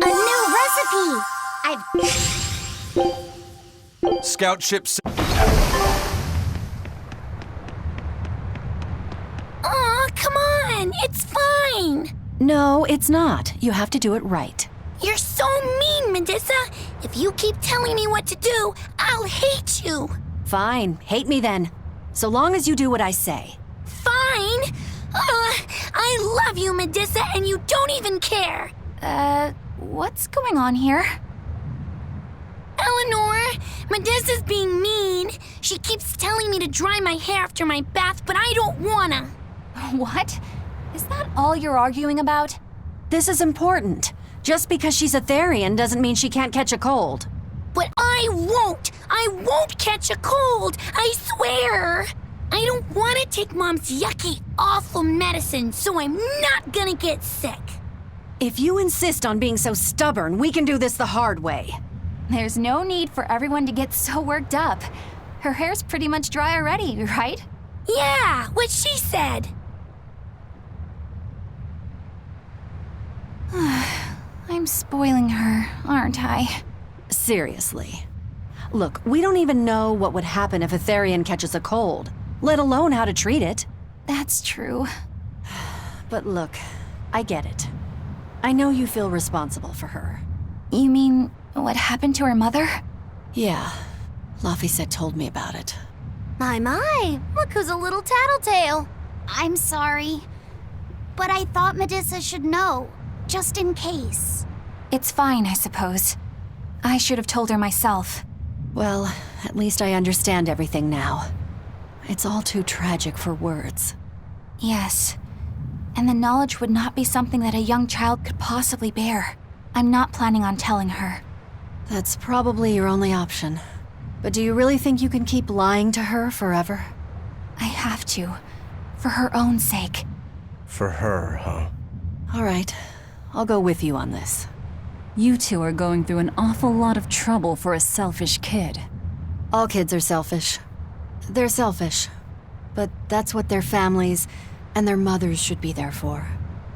A new recipe! Scout ships. Aw, come on! It's fine! No, it's not. You have to do it right. You're so mean, Medissa! If you keep telling me what to do, I'll hate you! Fine, hate me then. So long as you do what I say. Fine! I love you, Medissa, and you don't even care! What's going on here? Eleanor, Medissa's being mean. She keeps telling me to dry my hair after my bath, but I don't wanna. What? Is that all you're arguing about? This is important. Just because she's a Therian doesn't mean she can't catch a cold. But I won't! I won't catch a cold! I swear! I don't want to take Mom's yucky, awful medicine, so I'm not gonna get sick. If you insist on being so stubborn, we can do this the hard way. There's no need for everyone to get so worked up. Her hair's pretty much dry already, right? Yeah, what she said. I'm spoiling her, aren't I? Seriously. Look, we don't even know what would happen if a Therian catches a cold, let alone how to treat it. That's true. But look, I get it. I know you feel responsible for her. You mean what happened to her mother? Yeah, Laphicet told me about it. My, look who's a little tattletale. I'm sorry, but I thought Medissa should know, just in case. It's fine, I suppose. I should have told her myself. Well, at least I understand everything now. It's all too tragic for words. Yes. And the knowledge would not be something that a young child could possibly bear. I'm not planning on telling her. That's probably your only option. But do you really think you can keep lying to her forever? I have to. For her own sake. For her, huh? All right. I'll go with you on this. You two are going through an awful lot of trouble for a selfish kid. All kids are selfish. They're selfish. But that's what their families and their mothers should be there for.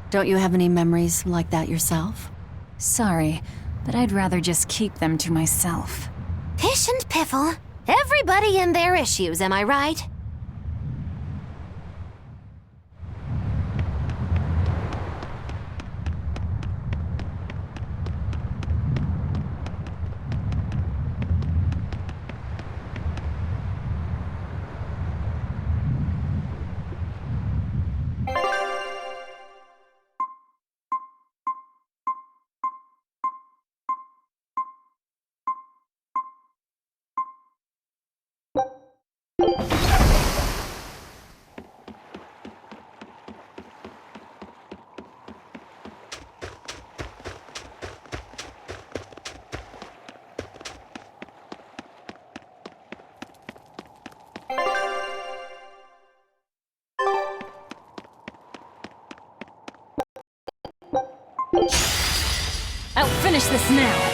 Don't you have any memories like that yourself? Sorry, but I'd rather just keep them to myself. Pish and Piffle, everybody and their issues, am I right? I'll finish this now!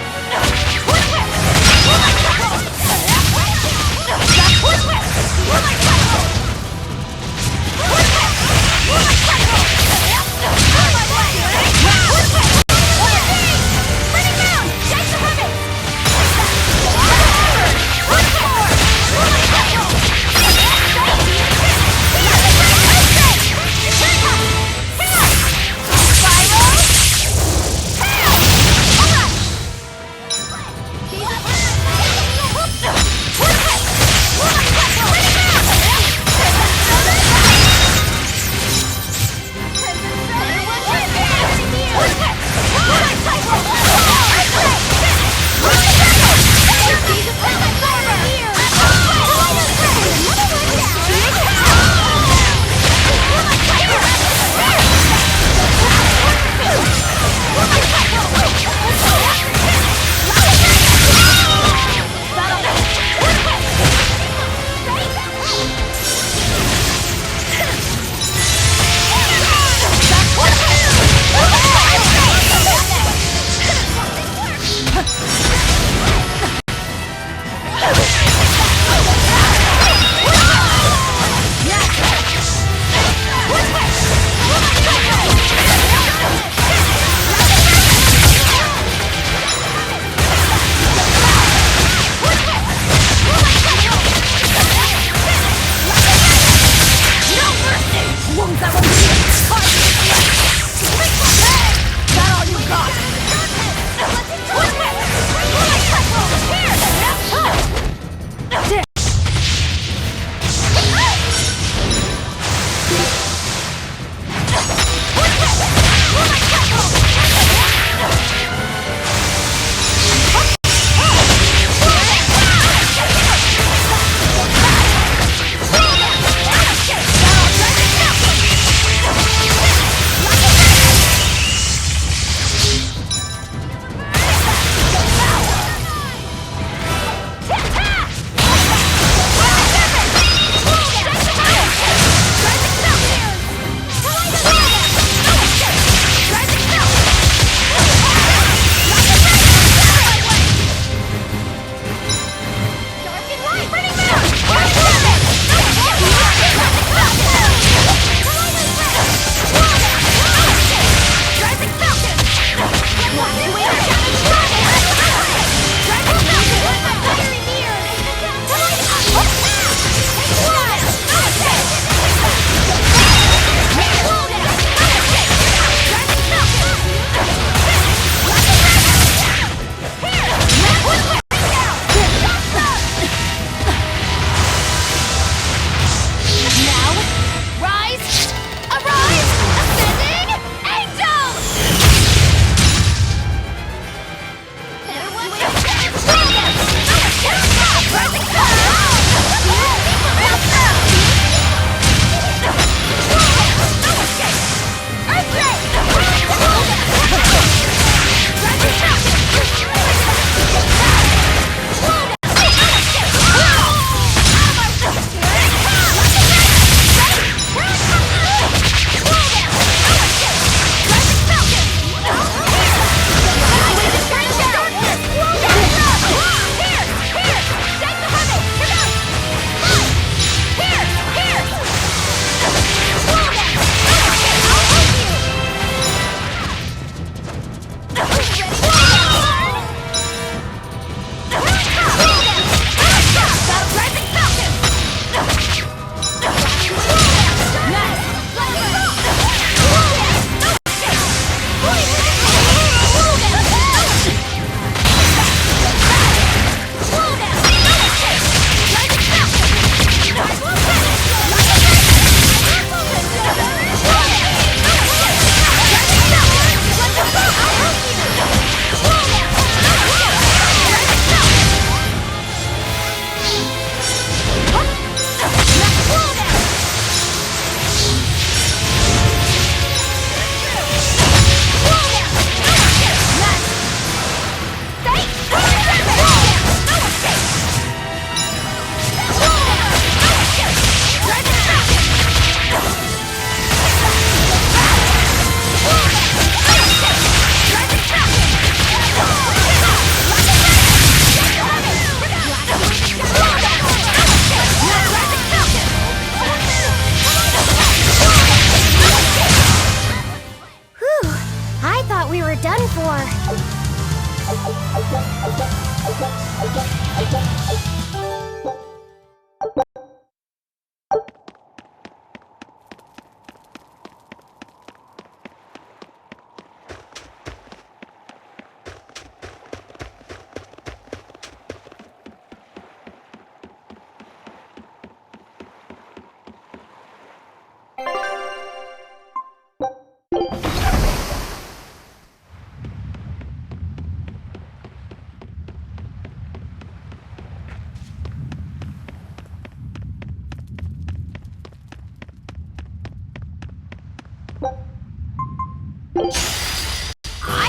I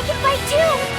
can fight too!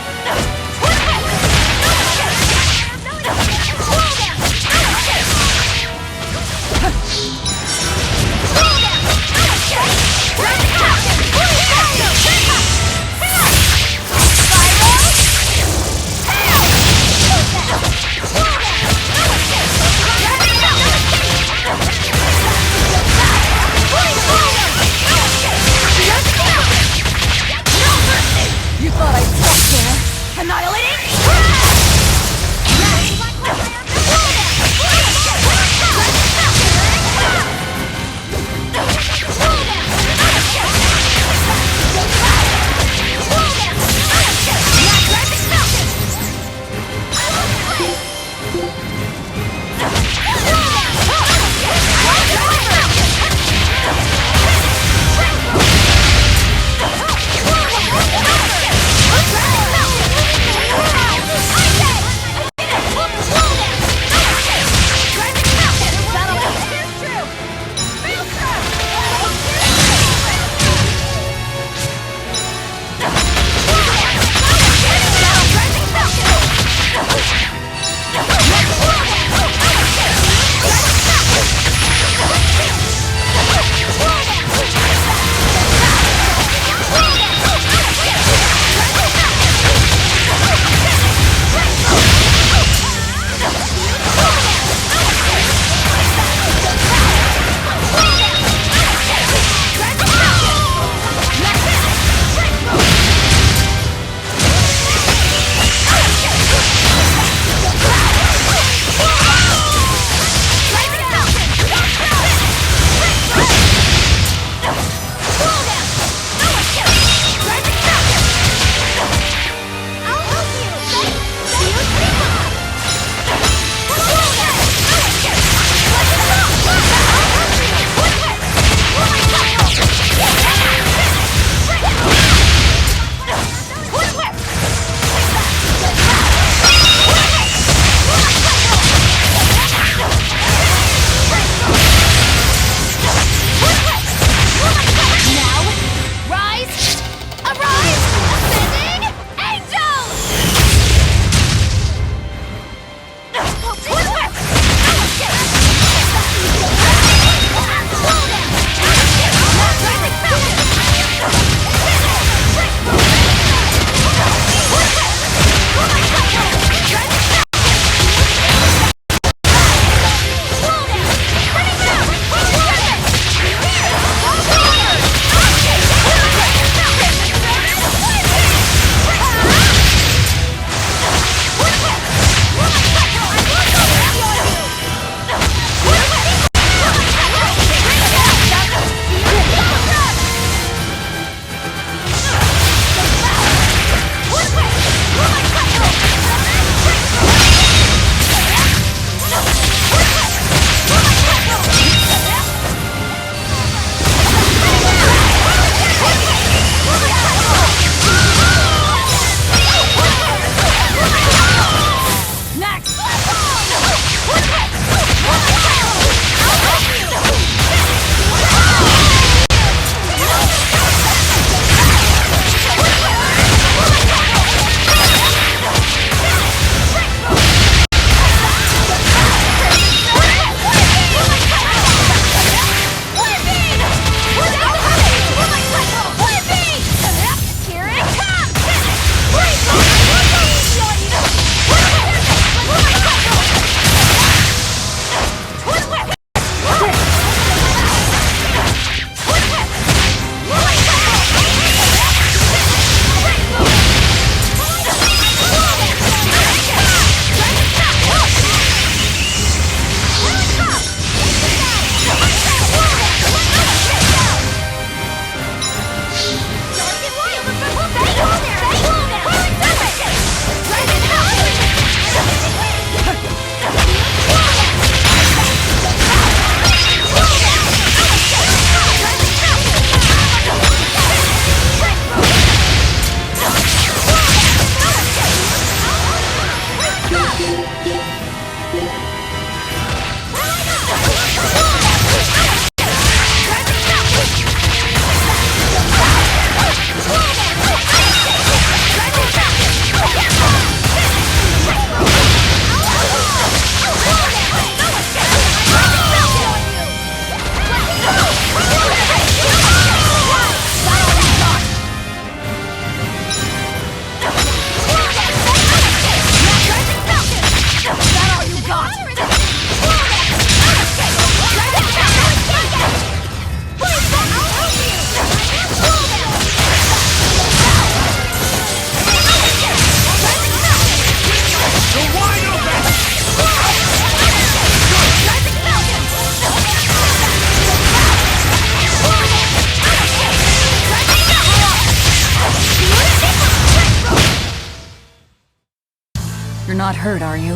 not hurt, are you?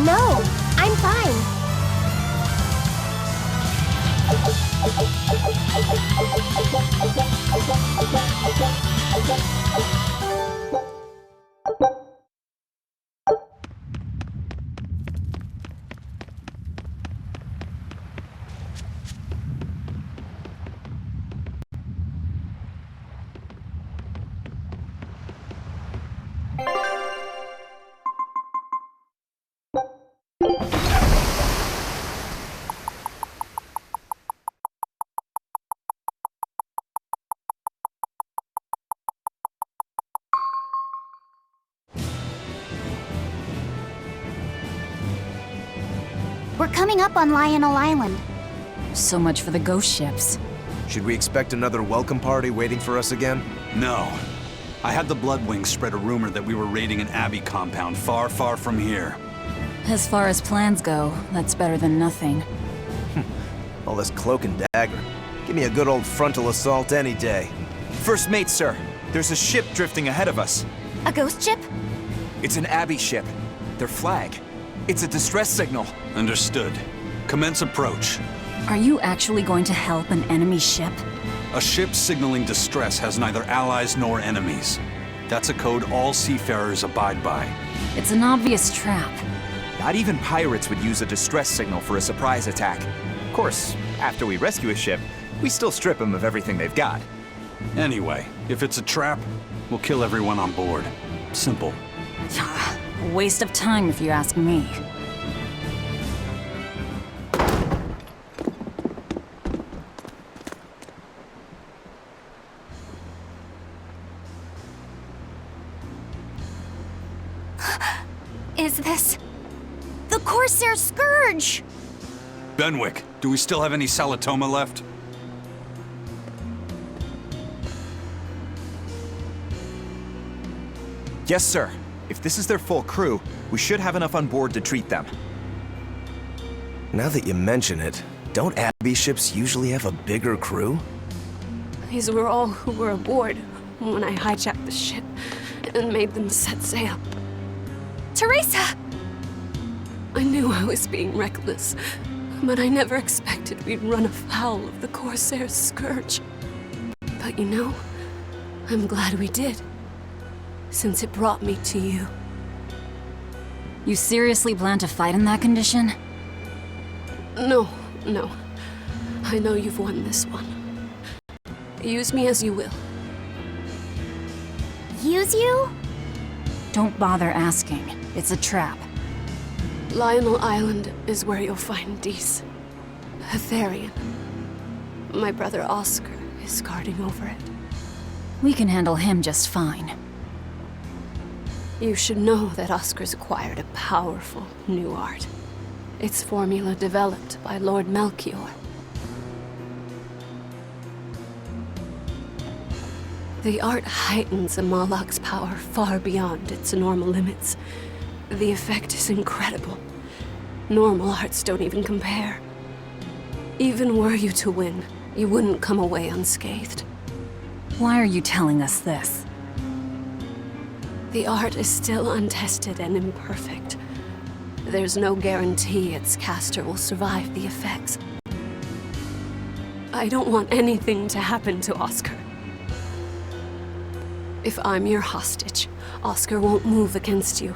No, I'm fine. We're coming up on Lionel Island. So much for the ghost ships. Should we expect another welcome party waiting for us again? No. I had the Bloodwings spread a rumor that we were raiding an Abbey compound far, far from here. As far as plans go, that's better than nothing. All this cloak and dagger. Give me a good old frontal assault any day. First mate, sir. There's a ship drifting ahead of us. A ghost ship? It's an Abbey ship. Their flag. It's a distress signal. Understood. Commence approach. Are you actually going to help an enemy ship? A ship signaling distress has neither allies nor enemies. That's a code all seafarers abide by. It's an obvious trap. Not even pirates would use a distress signal for a surprise attack. Of course, after we rescue a ship, we still strip them of everything they've got. Anyway, if it's a trap, we'll kill everyone on board. Simple. A waste of time if you ask me. Is this... the Corsair Scourge? Benwick, do we still have any Salatoma left? Yes, sir. If this is their full crew, we should have enough on board to treat them. Now that you mention it, don't Abbey ships usually have a bigger crew? These were all who were aboard when I hijacked the ship and made them set sail. Teresa! I knew I was being reckless, but I never expected we'd run afoul of the Corsair's Scourge. But you know, I'm glad we did, since it brought me to you. You seriously plan to fight in that condition? No. I know you've won this one. Use me as you will. Use you? Don't bother asking. It's a trap. Lionel Island is where you'll find Dees. Aetherian. My brother Oscar is guarding over it. We can handle him just fine. You should know that Oscar's acquired a powerful new art. Its formula developed by Lord Melchior. The art heightens a Moloch's power far beyond its normal limits. The effect is incredible. Normal arts don't even compare. Even were you to win, you wouldn't come away unscathed. Why are you telling us this? The art is still untested and imperfect. There's no guarantee its caster will survive the effects. I don't want anything to happen to Oscar. If I'm your hostage, Oscar won't move against you.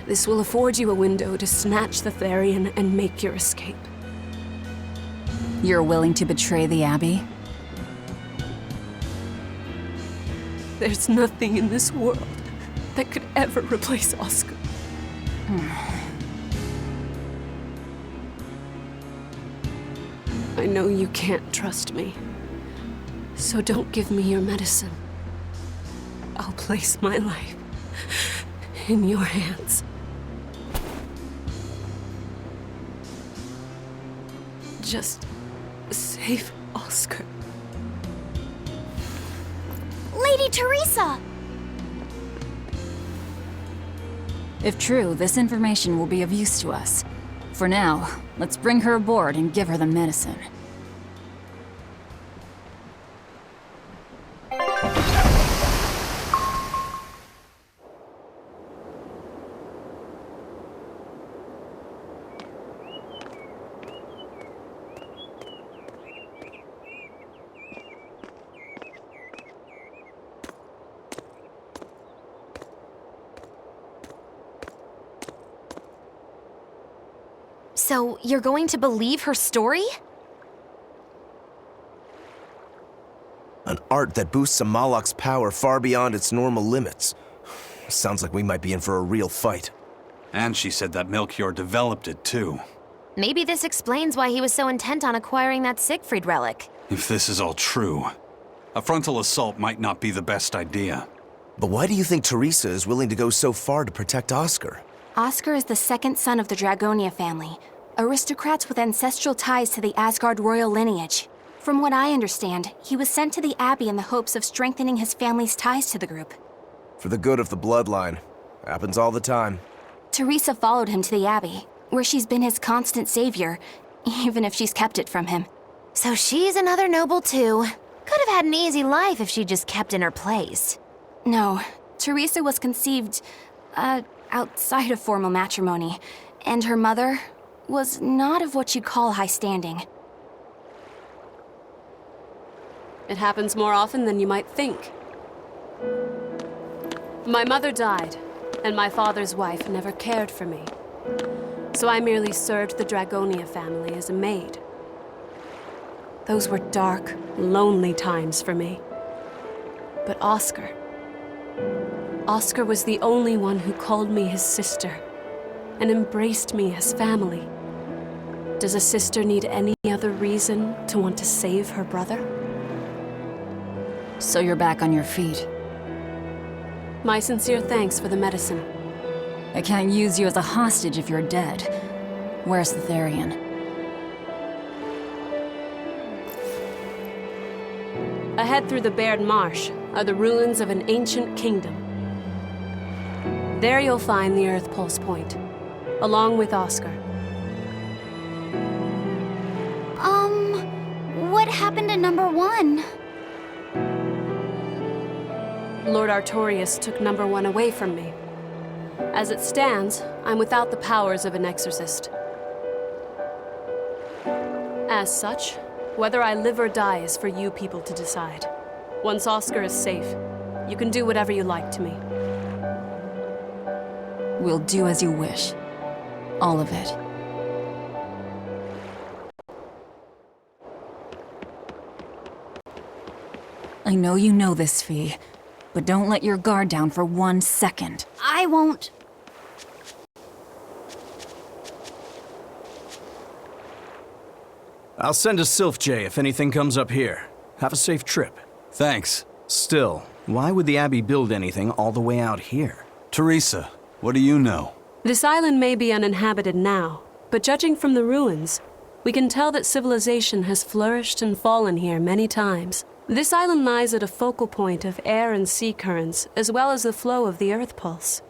This will afford you a window to snatch the Therian and make your escape. You're willing to betray the Abbey? There's nothing in this world that could ever replace Oscar. I know you can't trust me, so don't give me your medicine. I'll place my life in your hands. Just save Oscar. Lady Teresa! If true, this information will be of use to us. For now, let's bring her aboard and give her the medicine. So, you're going to believe her story? An art that boosts a Moloch's power far beyond its normal limits. Sounds like we might be in for a real fight. And she said that Melchior developed it too. Maybe this explains why he was so intent on acquiring that Siegfried relic. If this is all true, a frontal assault might not be the best idea. But why do you think Teresa is willing to go so far to protect Oscar? Oscar is the second son of the Dragonia family, aristocrats with ancestral ties to the Asgard royal lineage. From what I understand, he was sent to the Abbey in the hopes of strengthening his family's ties to the group. For the good of the bloodline. Happens all the time. Teresa followed him to the Abbey, where she's been his constant savior, even if she's kept it from him. So she's another noble too. Could have had an easy life if she just kept in her place. No, Teresa was conceived, outside of formal matrimony, and her mother was not of what you'd call high standing. It happens more often than you might think. My mother died, and my father's wife never cared for me. So I merely served the Dragonia family as a maid. Those were dark, lonely times for me. But Oscar was the only one who called me his sister and embraced me as family. Does a sister need any other reason to want to save her brother? So you're back on your feet. My sincere thanks for the medicine. I can't use you as a hostage if you're dead. Where's the Therian? Ahead through the Baird Marsh are the ruins of an ancient kingdom. There you'll find the Earth Pulse Point, along with Oscar. What happened to number 1? Lord Artorius took number 1 away from me. As it stands, I'm without the powers of an exorcist. As such, whether I live or die is for you people to decide. Once Oscar is safe, you can do whatever you like to me. We'll do as you wish. All of it. I know you know this, Fee, but don't let your guard down for 1 second. I won't. I'll send a Sylph J if anything comes up here. Have a safe trip. Thanks. Still, why would the Abbey build anything all the way out here? Teresa, what do you know? This island may be uninhabited now, but judging from the ruins, we can tell that civilization has flourished and fallen here many times. This island lies at a focal point of air and sea currents, as well as the flow of the Earth Pulse.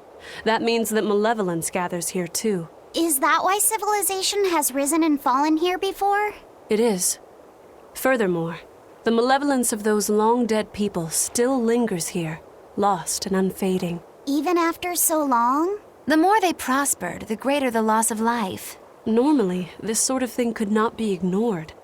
That means that malevolence gathers here too. Is that why civilization has risen and fallen here before? It is. Furthermore, the malevolence of those long-dead people still lingers here, lost and unfading. Even after so long? The more they prospered, the greater the loss of life. Normally, this sort of thing could not be ignored.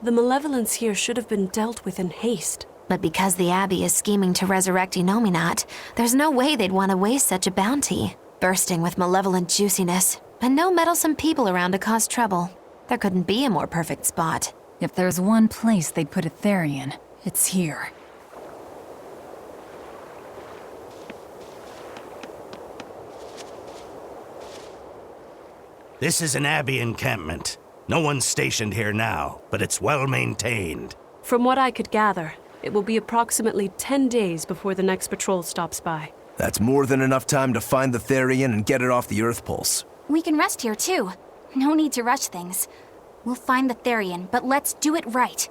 The malevolence here should have been dealt with in haste. But because the Abbey is scheming to resurrect Inominat, there's no way they'd want to waste such a bounty. Bursting with malevolent juiciness, and no meddlesome people around to cause trouble. There couldn't be a more perfect spot. If there's one place they'd put a Therian, it's here. This is an Abbey encampment. No one's stationed here now, but it's well maintained. From what I could gather, it will be approximately 10 days before the next patrol stops by. That's more than enough time to find the Therian and get it off the Earth Pulse. We can rest here too. No need to rush things. We'll find the Therian, but let's do it right.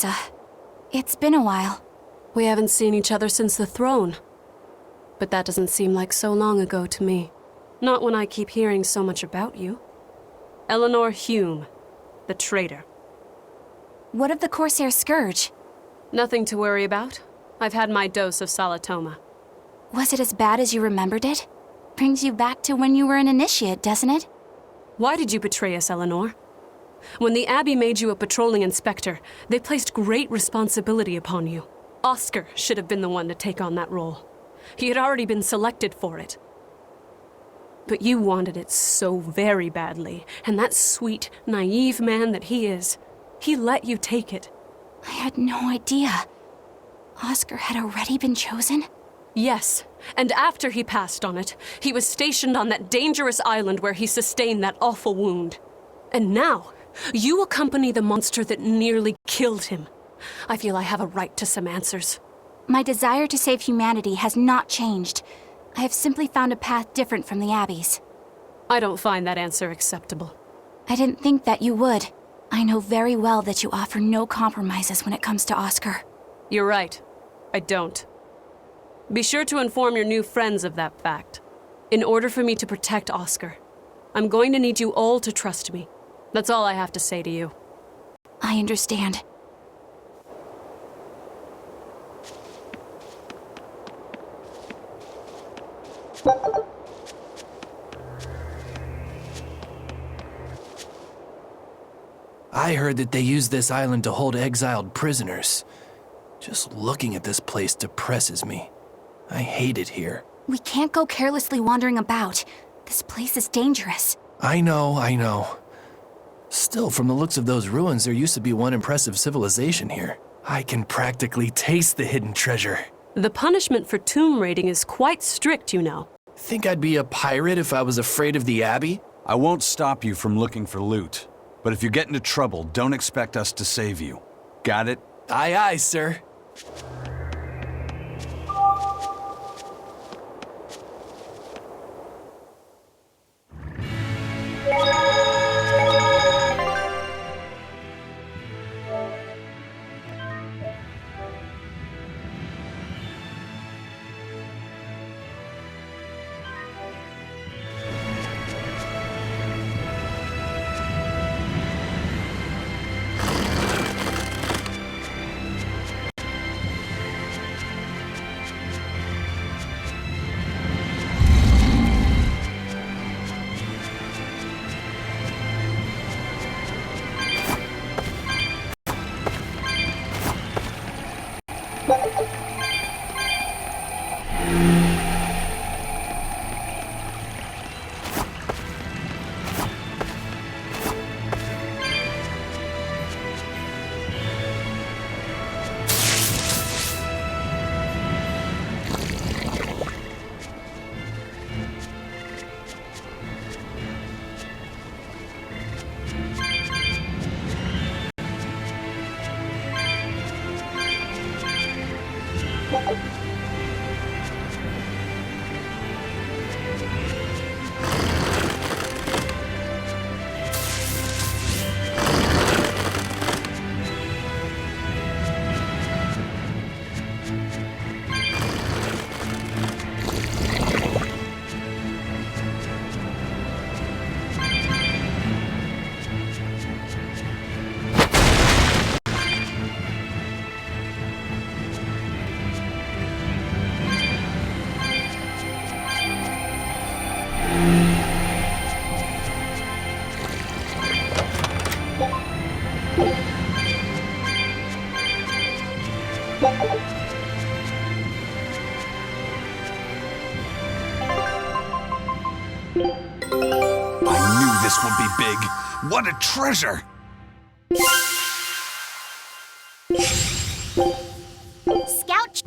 Orisa. It's been a while. We haven't seen each other since the throne. But that doesn't seem like so long ago to me. Not when I keep hearing so much about you. Eleanor Hume, the traitor. What of the Corsair Scourge? Nothing to worry about. I've had my dose of Salatoma. Was it as bad as you remembered it? Brings you back to when you were an initiate, doesn't it? Why did you betray us, Eleanor? When the Abbey made you a patrolling inspector, they placed great responsibility upon you. Oscar should have been the one to take on that role. He had already been selected for it. But you wanted it so very badly, and that sweet, naive man that he is, he let you take it. I had no idea. Oscar had already been chosen? Yes, and after he passed on it, he was stationed on that dangerous island where he sustained that awful wound. And now, you accompany the monster that nearly killed him. I feel I have a right to some answers. My desire to save humanity has not changed. I have simply found a path different from the Abbey's. I don't find that answer acceptable. I didn't think that you would. I know very well that you offer no compromises when it comes to Oscar. You're right. I don't. Be sure to inform your new friends of that fact. In order for me to protect Oscar, I'm going to need you all to trust me. That's all I have to say to you. I understand. I heard that they use this island to hold exiled prisoners. Just looking at this place depresses me. I hate it here. We can't go carelessly wandering about. This place is dangerous. I know. Still, from the looks of those ruins, there used to be one impressive civilization here. I can practically taste the hidden treasure. The punishment for tomb raiding is quite strict, you know. Think I'd be a pirate if I was afraid of the Abbey? I won't stop you from looking for loot. But if you get into trouble, don't expect us to save you. Got it? Aye, aye, sir. This would be big. What a treasure! Scout.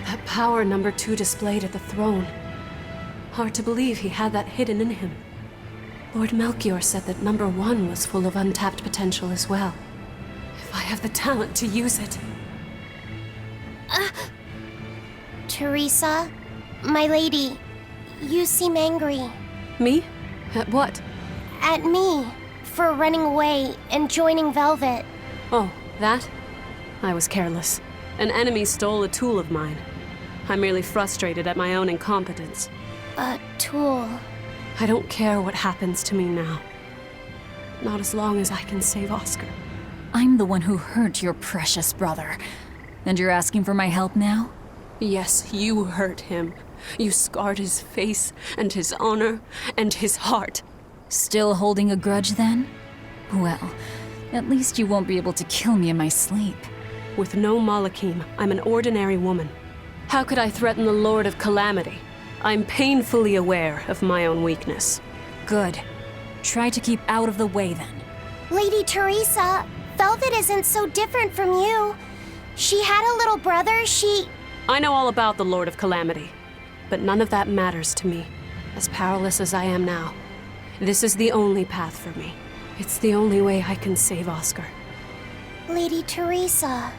That power number 2 displayed at the throne. Hard to believe he had that hidden in him. Lord Melchior said that number 1 was full of untapped potential as well. If I have the talent to use it. Teresa, my lady, you seem angry. Me? At what? At me, for running away and joining Velvet. Oh, that? I was careless. An enemy stole a tool of mine. I'm merely frustrated at my own incompetence. A tool? I don't care what happens to me now. Not as long as I can save Oscar. I'm the one who hurt your precious brother. And you're asking for my help now? Yes, you hurt him. You scarred his face, and his honor, and his heart. Still holding a grudge then? Well, at least you won't be able to kill me in my sleep. With no Malakim, I'm an ordinary woman. How could I threaten the Lord of Calamity? I'm painfully aware of my own weakness. Good. Try to keep out of the way then. Lady Teresa, Velvet isn't so different from you. She had a little brother, I know all about the Lord of Calamity, but none of that matters to me. As powerless as I am now, this is the only path for me. It's the only way I can save Oscar. Lady Teresa.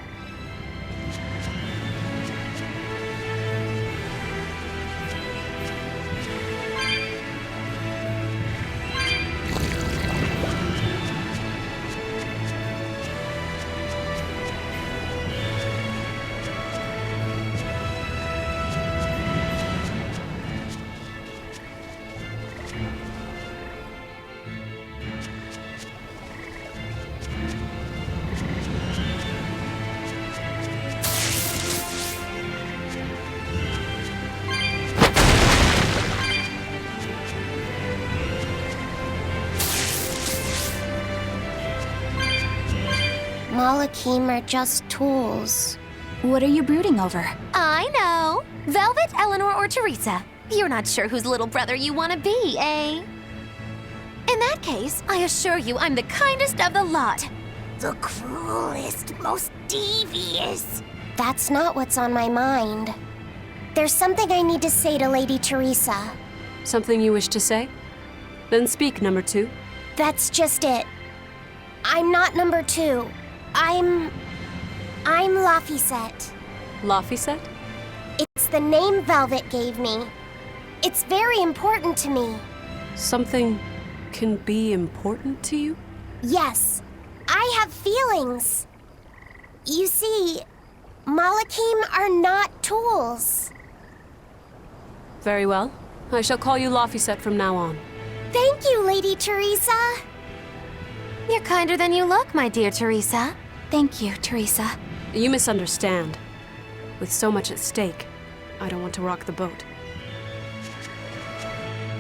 Malakim are just tools. What are you brooding over? I know. Velvet, Eleanor, or Teresa. You're not sure whose little brother you want to be, eh? In that case, I assure you I'm the kindest of the lot. The cruelest, most devious. That's not what's on my mind. There's something I need to say to Lady Teresa. Something you wish to say? Then speak, number 2. That's just it. I'm not number 2. I'm Laphicet. Laphicet? It's the name Velvet gave me. It's very important to me. Something can be important to you? Yes, I have feelings. You see, Malakim are not tools. Very well. I shall call you Laphicet from now on. Thank you, Lady Teresa. You're kinder than you look, my dear Teresa. Thank you, Teresa. You misunderstand. With so much at stake, I don't want to rock the boat.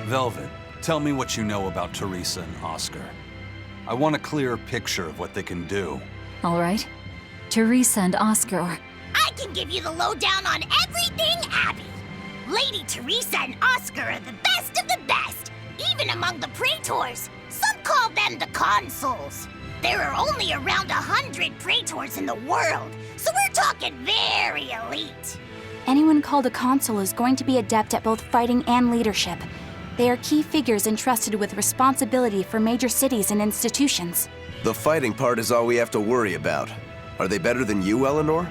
Velvet, tell me what you know about Teresa and Oscar. I want a clear picture of what they can do. All right. Teresa and Oscar are... I can give you the lowdown on everything Abby. Lady Teresa and Oscar are the best of the best, even among the praetors. Some call them the consuls. There are only around 100 praetors in the world, so we're talking very elite. Anyone called a consul is going to be adept at both fighting and leadership. They are key figures entrusted with responsibility for major cities and institutions. The fighting part is all we have to worry about. Are they better than you, Eleanor?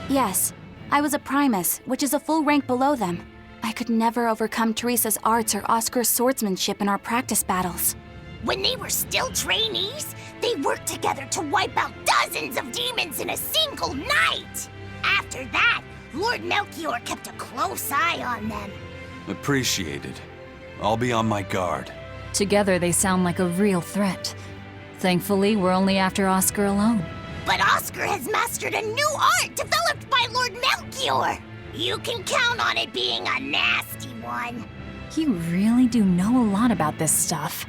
Yes. I was a primus, which is a full rank below them. I could never overcome Teresa's arts or Oscar's swordsmanship in our practice battles. When they were still trainees, they worked together to wipe out dozens of demons in a single night. After that, Lord Melchior kept a close eye on them. Appreciated. I'll be on my guard. Together they sound like a real threat. Thankfully, we're only after Oscar alone. But Oscar has mastered a new art developed by Lord Melchior. You can count on it being a nasty one. You really do know a lot about this stuff.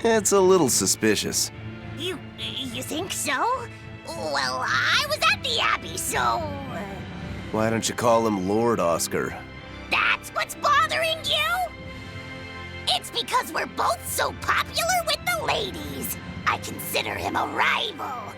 It's a little suspicious. You think so? Well, I was at the Abbey, so... Why don't you call him Lord Oscar? That's what's bothering you? It's because we're both so popular with the ladies. I consider him a rival.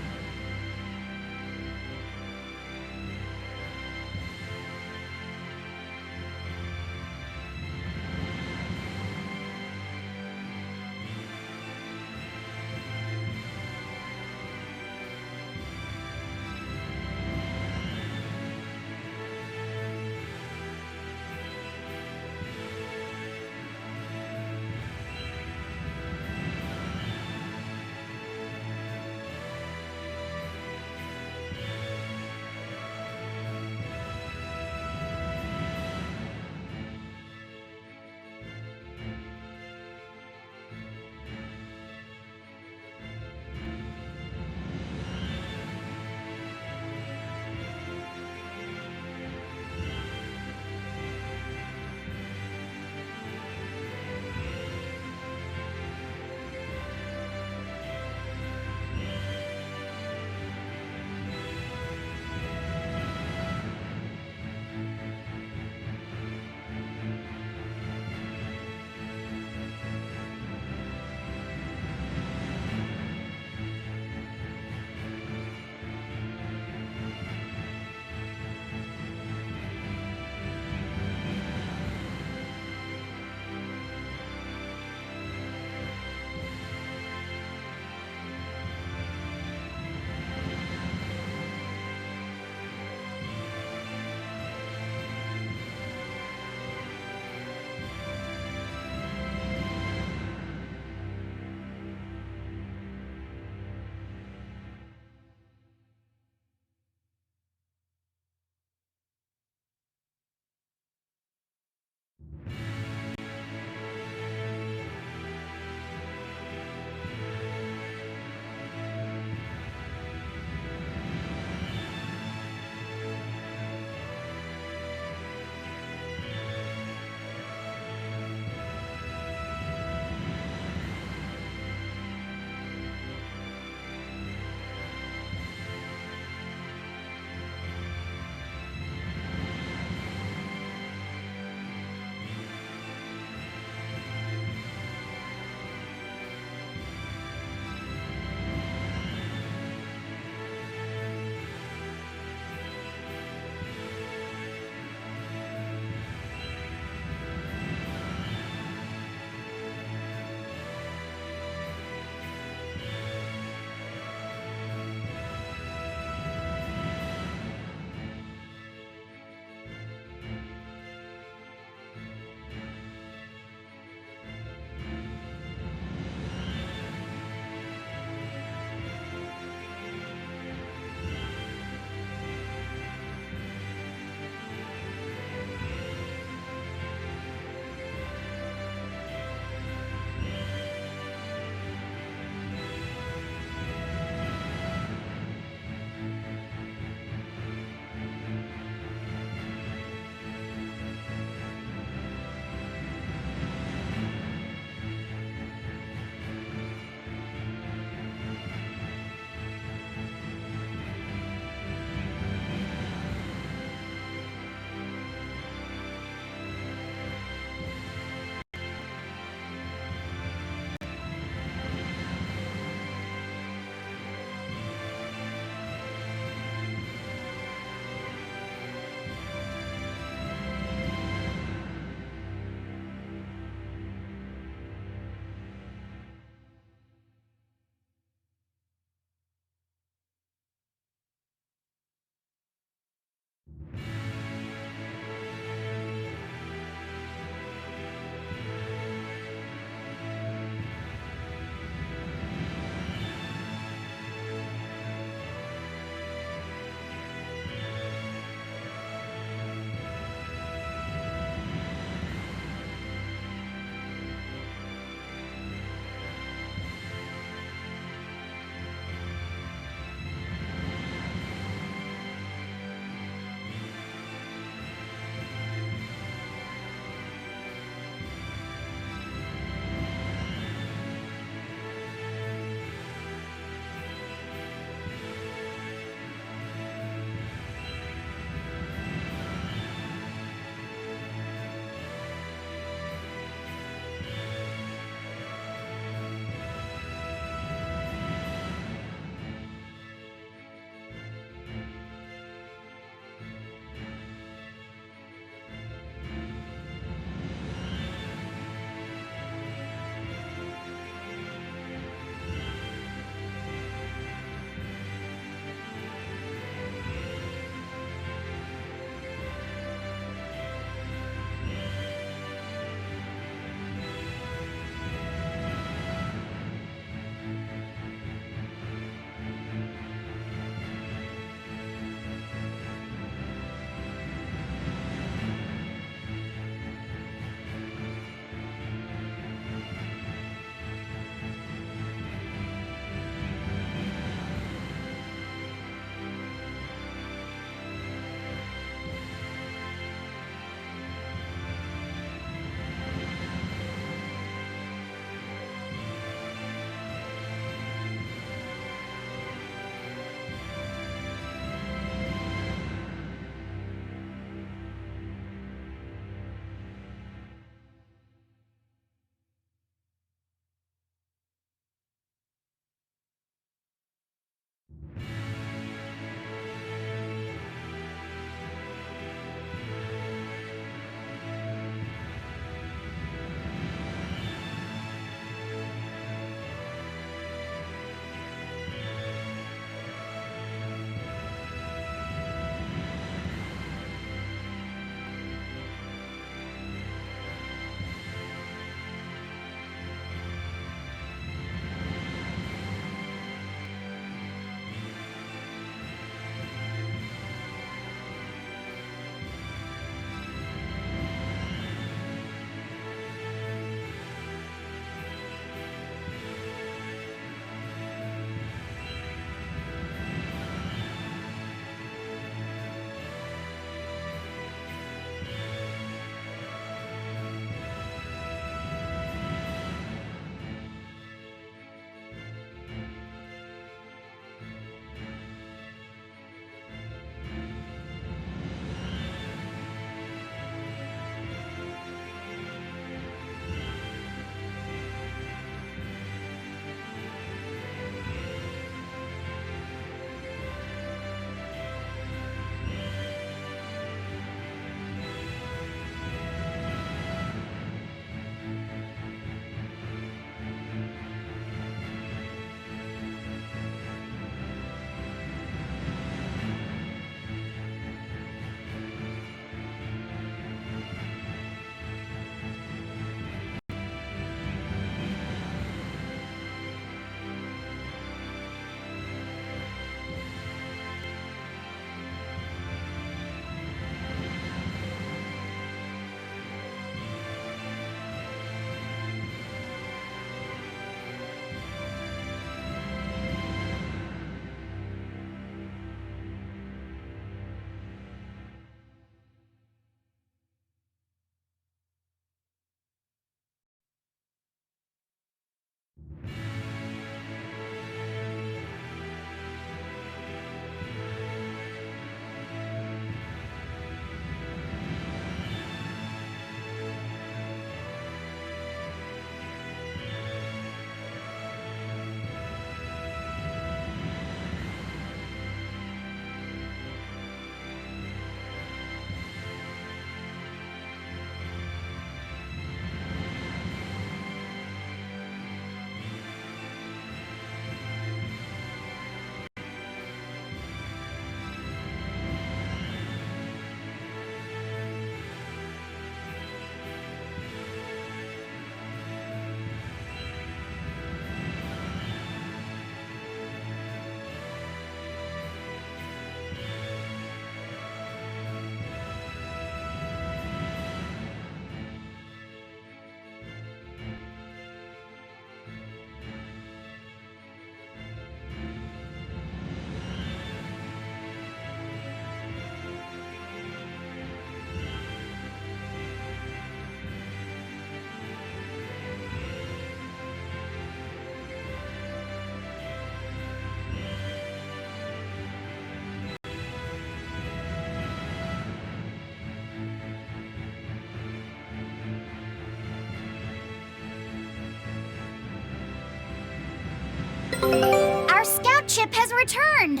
ship has returned!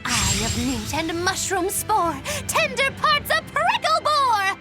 Eye of newt and mushroom spore, tender parts of prickle boar!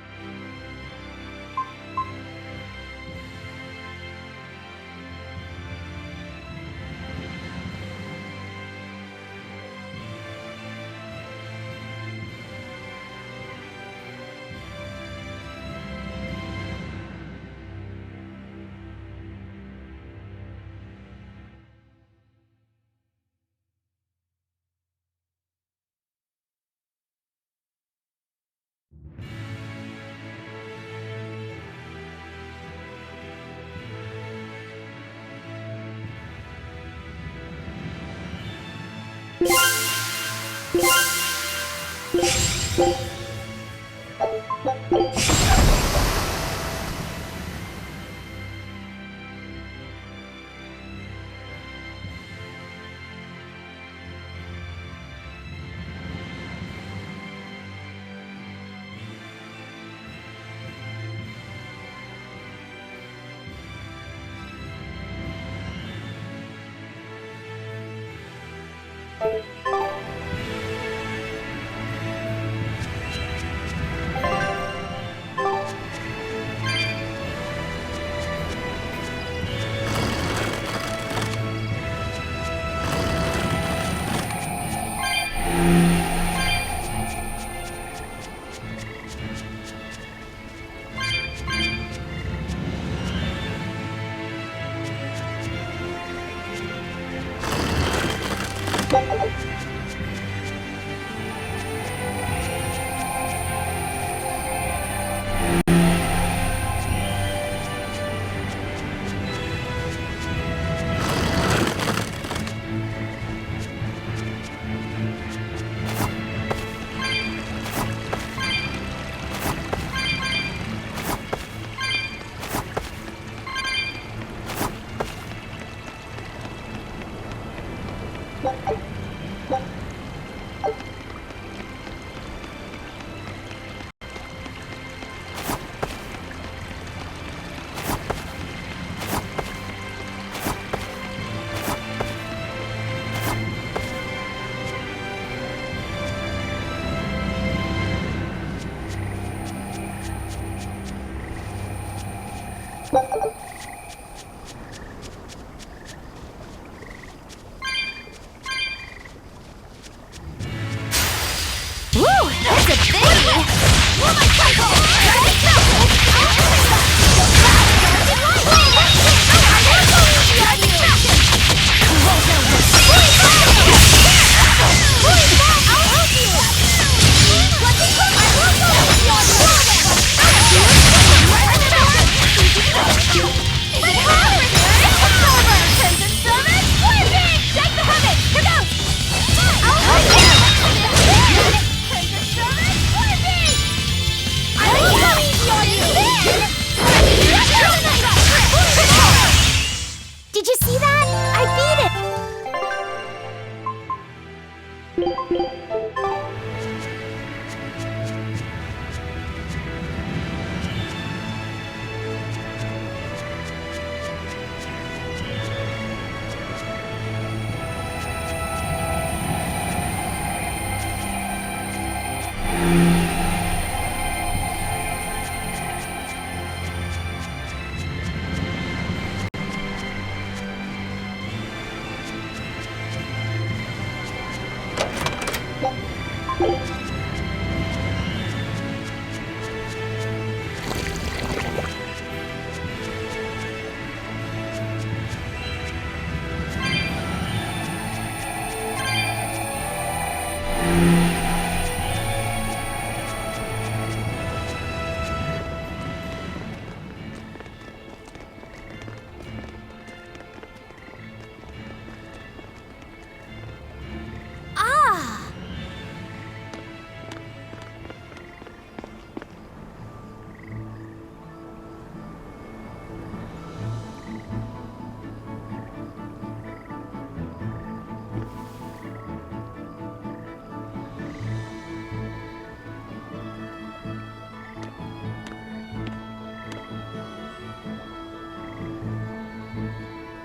Did you see that? I beat it!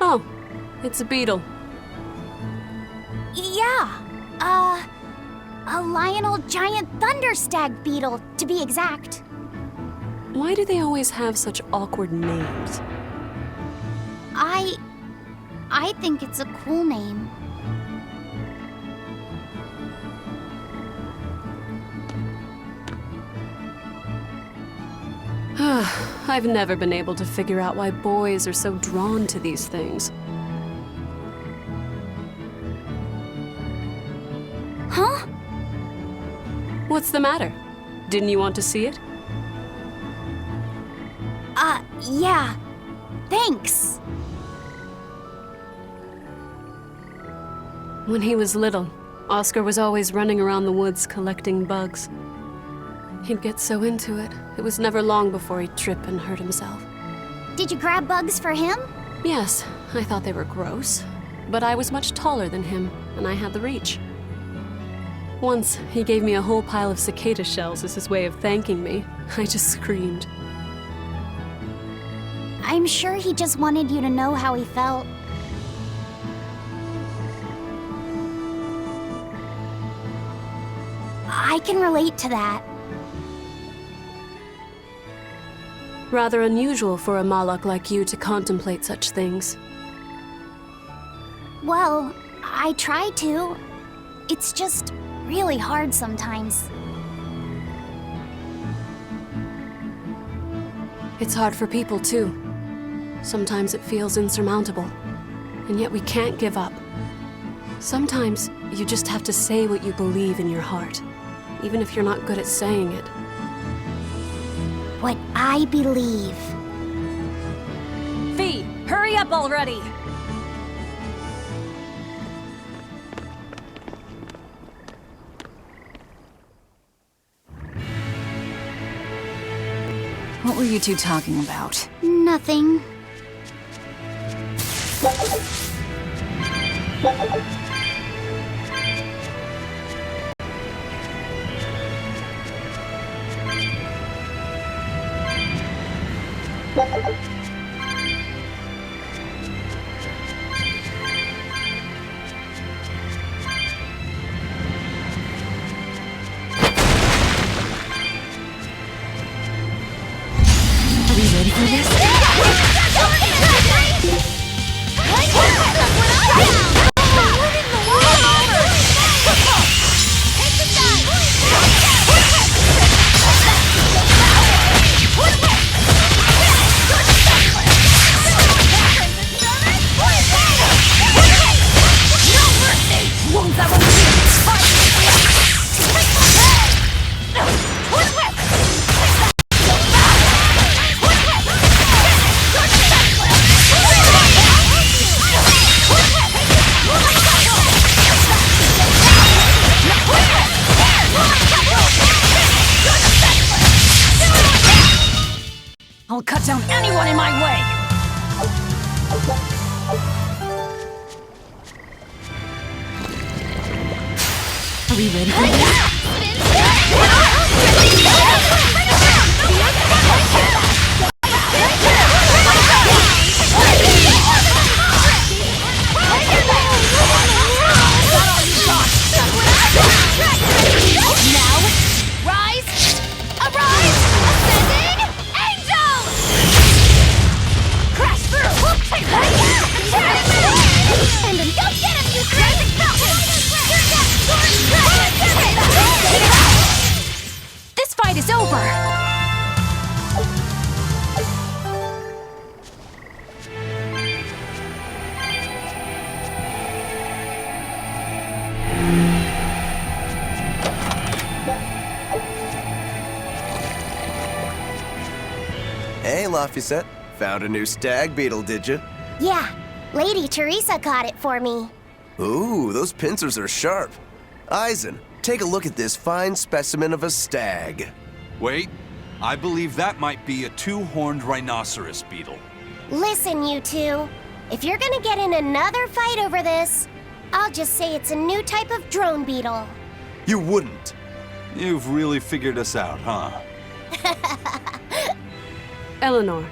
Oh, It's a beetle. Yeah. A Lionel giant thunderstag beetle, to be exact. Why do they always have such awkward names? I think it's a cool name. I've never been able to figure out why boys are so drawn to these things. Huh? What's the matter? Didn't you want to see it? Yeah. Thanks. When he was little, Oscar was always running around the woods collecting bugs. He'd get so into it, it was never long before he'd trip and hurt himself. Did you grab bugs for him? Yes, I thought they were gross, but I was much taller than him, and I had the reach. Once, he gave me a whole pile of cicada shells as his way of thanking me. I just screamed. I'm sure he just wanted you to know how he felt. I can relate to that. Rather unusual for a Malak like you to contemplate such things. Well, I try to. It's just really hard sometimes. It's hard for people too. Sometimes it feels insurmountable, and yet we can't give up. Sometimes you just have to say what you believe in your heart, even if you're not good at saying it. What I believe. Fee, hurry up already! What were you two talking about? Nothing. Are we ready for this? I'll cut down anyone in my way! Are we ready for this? This fight is over! Hey, Laphicet. Found a new stag beetle, did you? Yeah, Lady Teresa caught it for me. Ooh, those pincers are sharp. Eisen, take a look at this fine specimen of a stag. Wait, I believe that might be a two-horned rhinoceros beetle. Listen, you two. If you're gonna get in another fight over this, I'll just say it's a new type of drone beetle. You wouldn't. You've really figured us out, huh? Eleanor,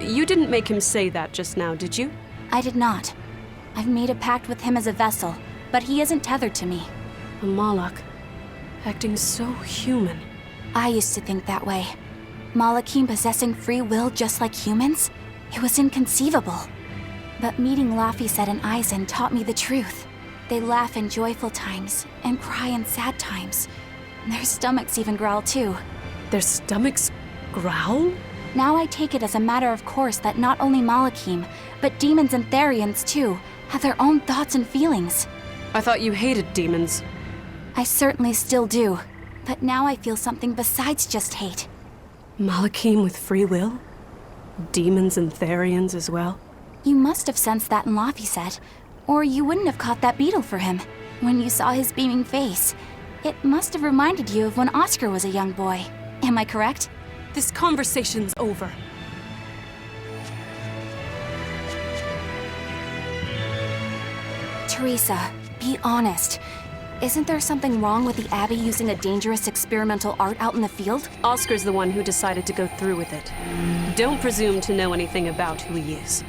you didn't make him say that just now, did you? I did not. I've made a pact with him as a vessel, but he isn't tethered to me. A Malak, acting so human. I used to think that way. Malakim possessing free will just like humans? It was inconceivable. But meeting Laphicet and Eisen taught me the truth. They laugh in joyful times and cry in sad times. Their stomachs even growl too. Their stomachs growl? Now I take it as a matter of course that not only Malakim, but demons and Therians too, have their own thoughts and feelings. I thought you hated demons. I certainly still do, but now I feel something besides just hate. Malakim with free will? Demons and Therians as well? You must have sensed that in Laphicet, or you wouldn't have caught that beetle for him. When you saw his beaming face, it must have reminded you of when Oscar was a young boy. Am I correct? This conversation's over. Teresa, be honest. Isn't there something wrong with the Abbey using a dangerous experimental art out in the field? Oscar's the one who decided to go through with it. Don't presume to know anything about who he is.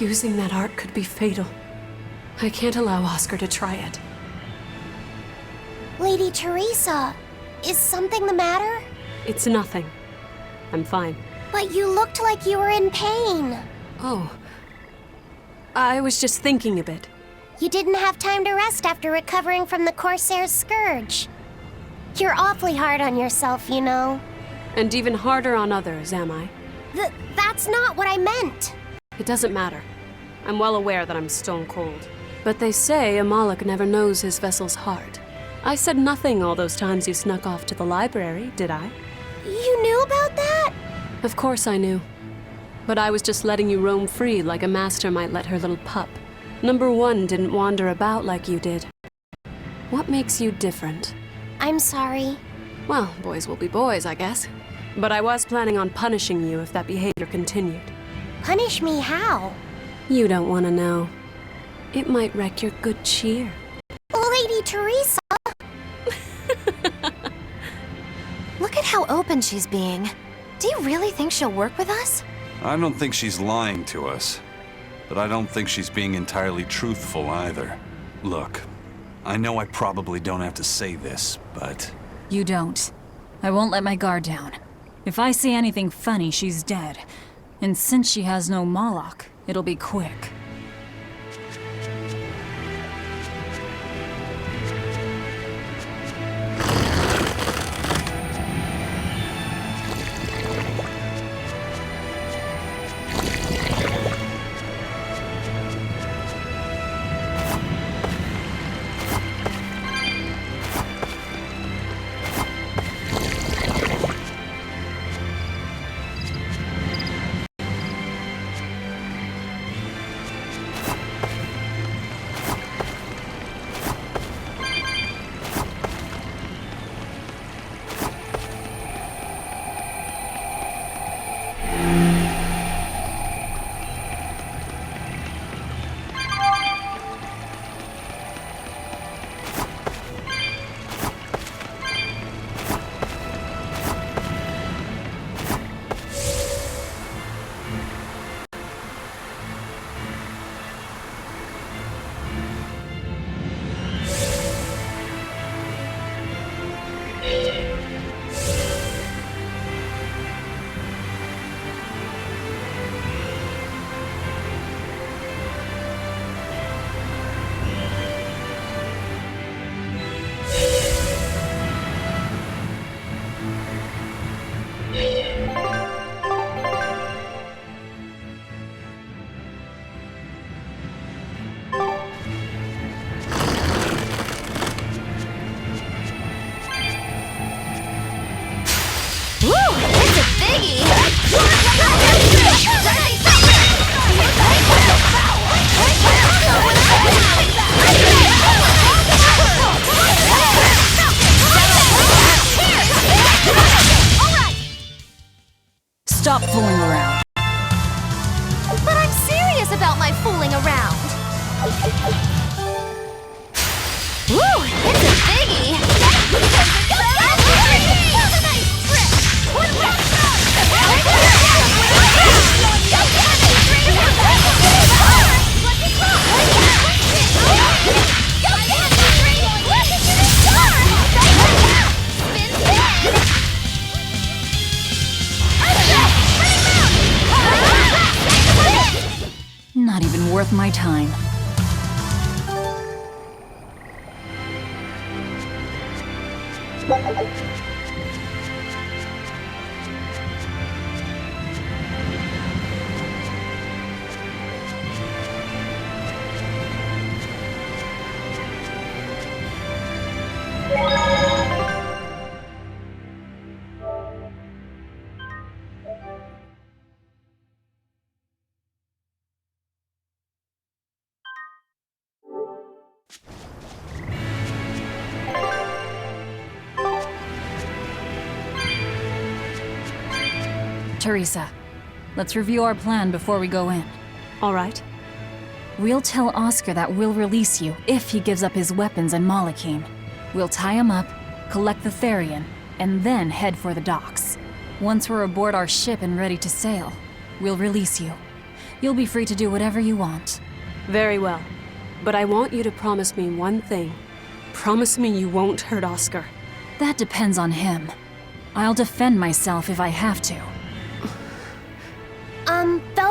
Using that art could be fatal. I can't allow Oscar to try it. Lady Teresa, is something the matter? It's nothing. I'm fine. But you looked like you were in pain. Oh. I was just thinking a bit. You didn't have time to rest after recovering from the Corsair's scourge. You're awfully hard on yourself, you know. And even harder on others, am I? That's not what I meant. It doesn't matter. I'm well aware that I'm stone cold. But they say a Malak never knows his vessel's heart. I said nothing all those times you snuck off to the library, did I? You knew about that? Of course I knew. But I was just letting you roam free like a master might let her little pup. Number one didn't wander about like you did. What makes you different? I'm sorry. Well, boys will be boys, I guess. But I was planning on punishing you if that behavior continued. Punish me how? You don't want to know. It might wreck your good cheer. Lady Teresa! Look at how open she's being. Do you really think she'll work with us? I don't think she's lying to us. But I don't think she's being entirely truthful either. Look, I know I probably don't have to say this, but... You don't. I won't let my guard down. If I see anything funny, she's dead. And since she has no Malak, it'll be quick. Stop fooling around. But I'm serious about my fooling around. Woo! It's a biggie! Not even worth my time. Teresa, let's review our plan before we go in. All right. We'll tell Oscar that we'll release you if he gives up his weapons and Malachine. We'll tie him up, collect the Therian, and then head for the docks. Once we're aboard our ship and ready to sail, we'll release you. You'll be free to do whatever you want. Very well. But I want you to promise me one thing. Promise me you won't hurt Oscar. That depends on him. I'll defend myself if I have to.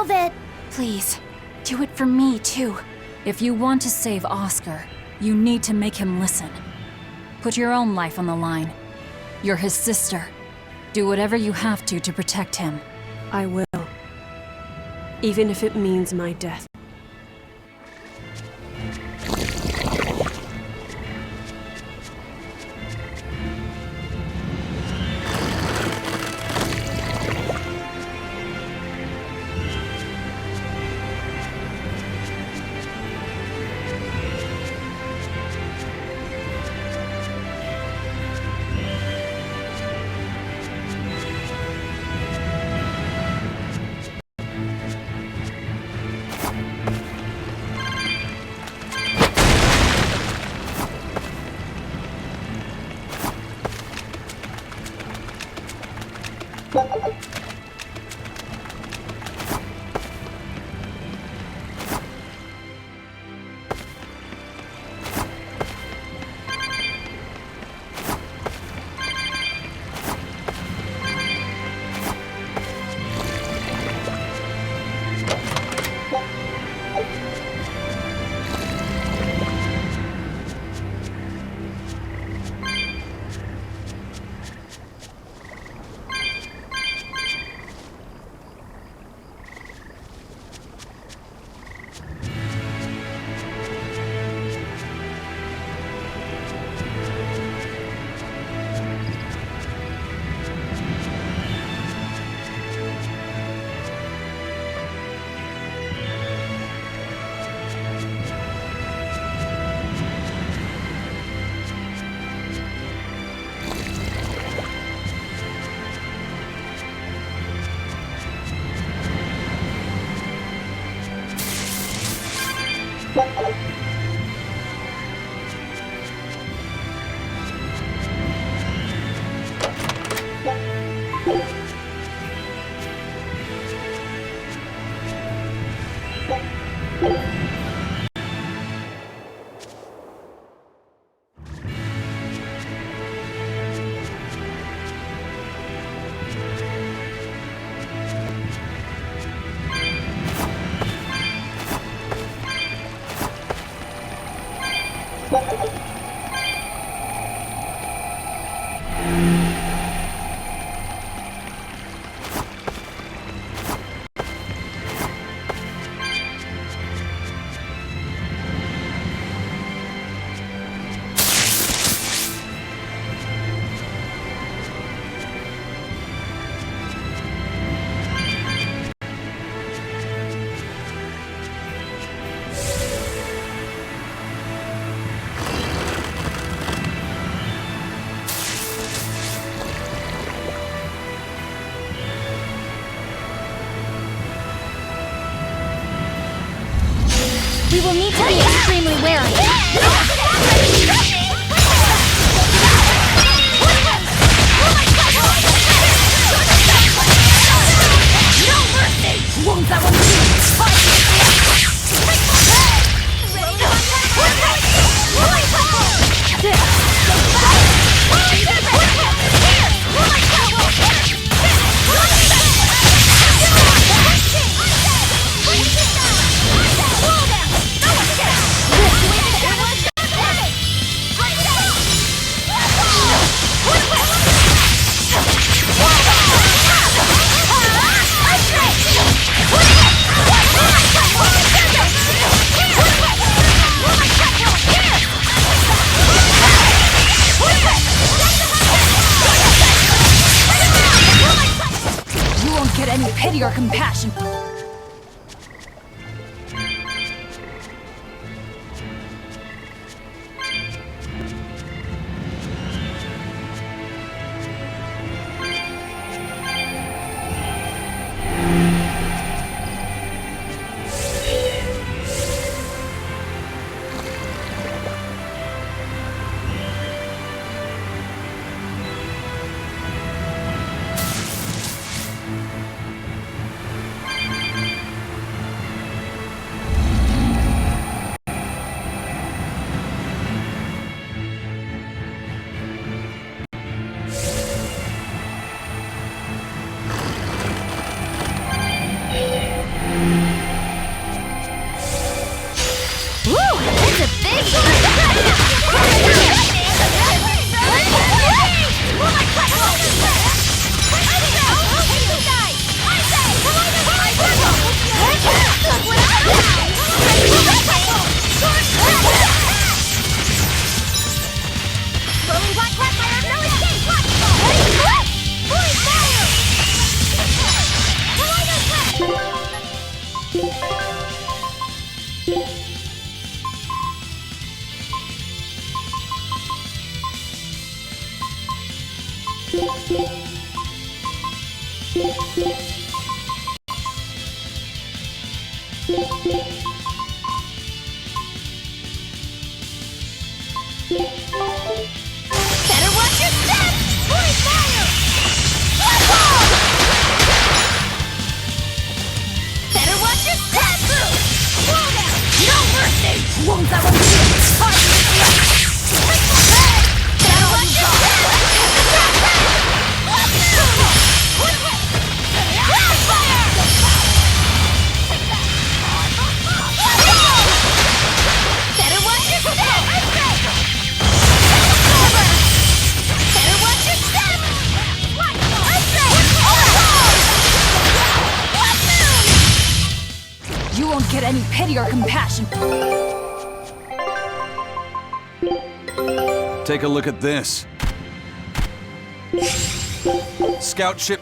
Velvet. Please, do it for me, too. If you want to save Oscar, you need to make him listen. Put your own life on the line. You're his sister. Do whatever you have to protect him. I will. Even if it means my death. compassion. Better watch your step! Boy, fire! Better watch your step! Slow down! No mercy! Won't that one be Better watch your Better watch your step! Better watch your step! You won't get any pity or compassion. Take a look at this. Scout ship.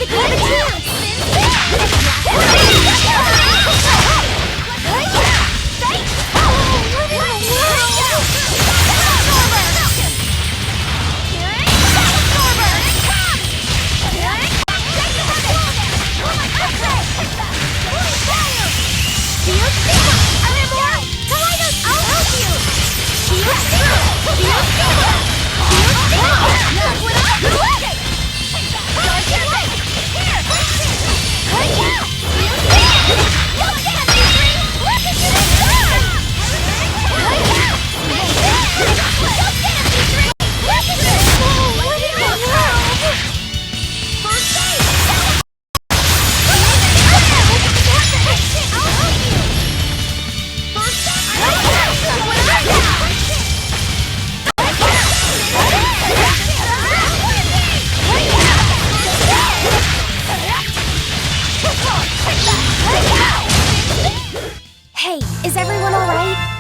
think we have a chance! Hey, is everyone all right?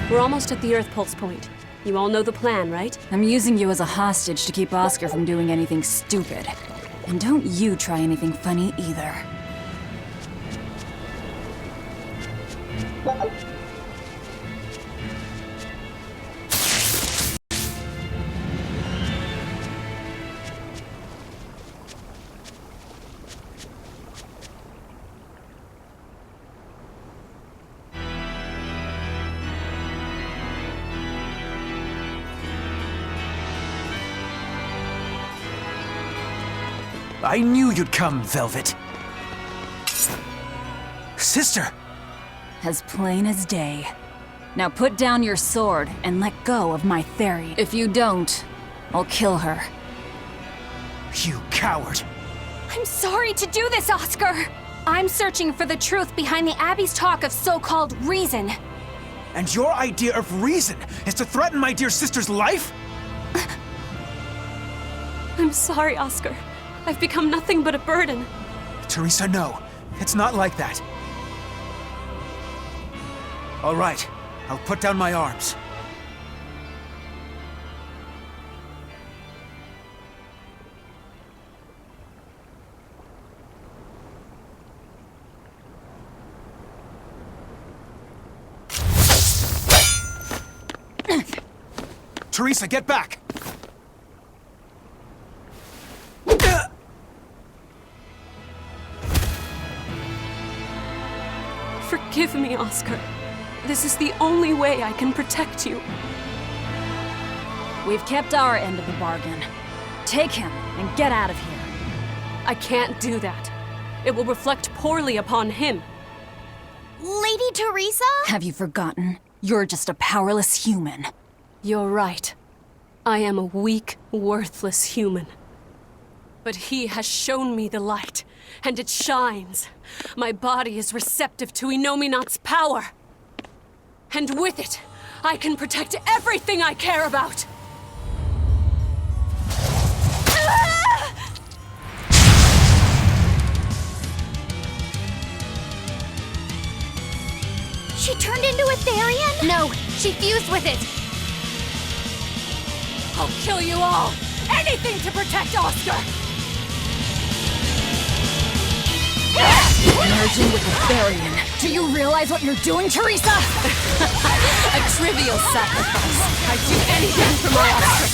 We're almost at the Earth Pulse point. You all know the plan, right? I'm using you as a hostage to keep Oscar from doing anything stupid. And don't you try anything funny either. I knew you'd come, Velvet. Sister! As plain as day. Now put down your sword and let go of my Theri. If you don't, I'll kill her. You coward! I'm sorry to do this, Oscar! I'm searching for the truth behind the Abbey's talk of so-called reason. And your idea of reason is to threaten my dear sister's life? I'm sorry, Oscar. I've become nothing but a burden. Teresa, no. It's not like that. All right. I'll put down my arms. Teresa, get back! Forgive me, Oscar. This is the only way I can protect you. We've kept our end of the bargain. Take him and get out of here. I can't do that. It will reflect poorly upon him. Lady Teresa? Have you forgotten? You're just a powerless human. You're right. I am a weak, worthless human. But he has shown me the light, and it shines. My body is receptive to Innominat's power. And with it, I can protect everything I care about. She turned into a Therian? No, she fused with it. I'll kill you all! Anything to protect Oscar! Merging with the Therian. Do you realize what you're doing, Teresa? A trivial sacrifice. I'd do anything for my Oscar.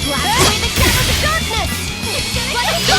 Blast away the shadows of darkness! Let's go!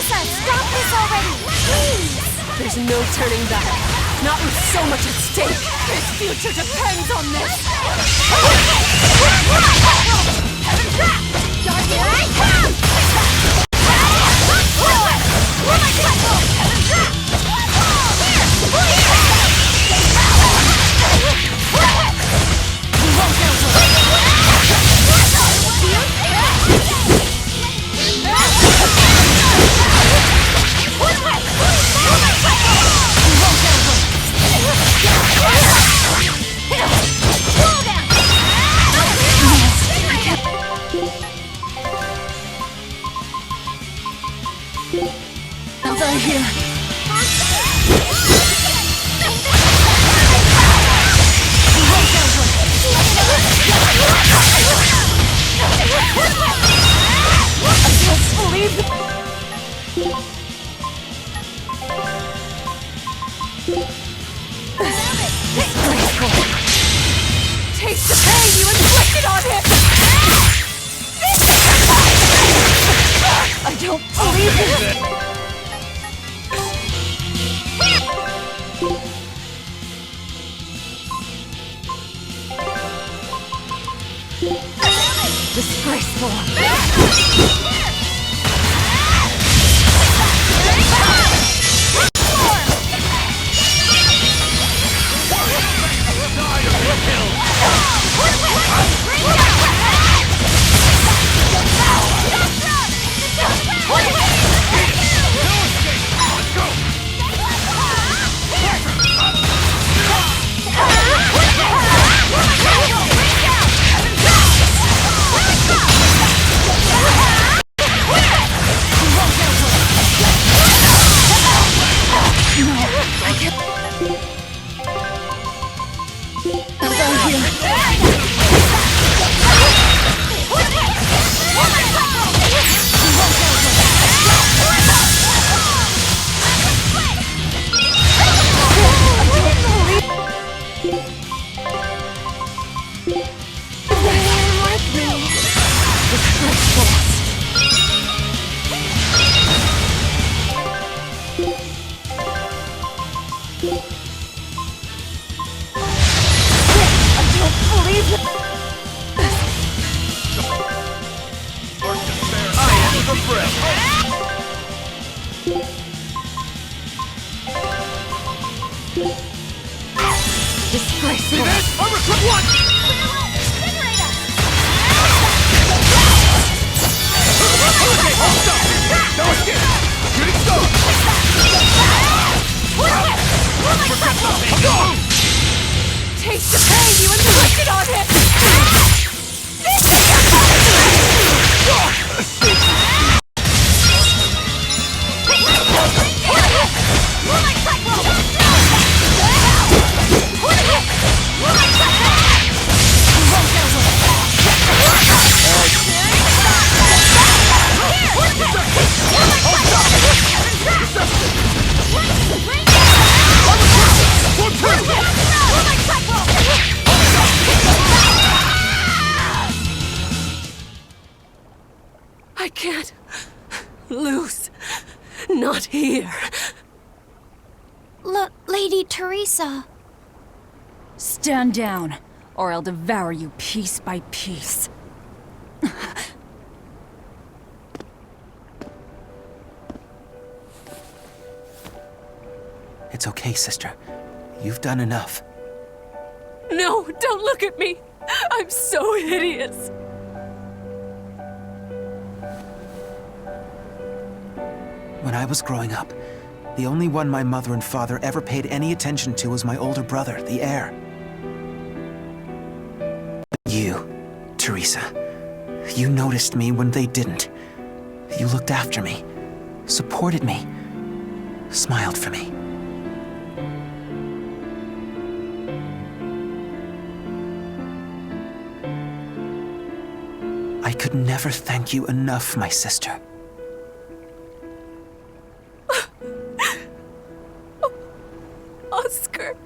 Teresa, stop this already! Please! There's no turning back. Not with so much at stake. His future depends on this. Here I come! Taste the pain you inflicted on him! I don't believe it! Disgraceful! Taste the pain you inflicted on him! I can't lose. Not here. Lady Teresa. Stand down, or I'll devour you piece by piece. It's okay, sister. You've done enough. No, don't look at me. I'm so hideous. When I was growing up, the only one my mother and father ever paid any attention to was my older brother, the heir. You, Teresa, you noticed me when they didn't. You looked after me, supported me, smiled for me. I could never thank you enough, my sister. Oscar.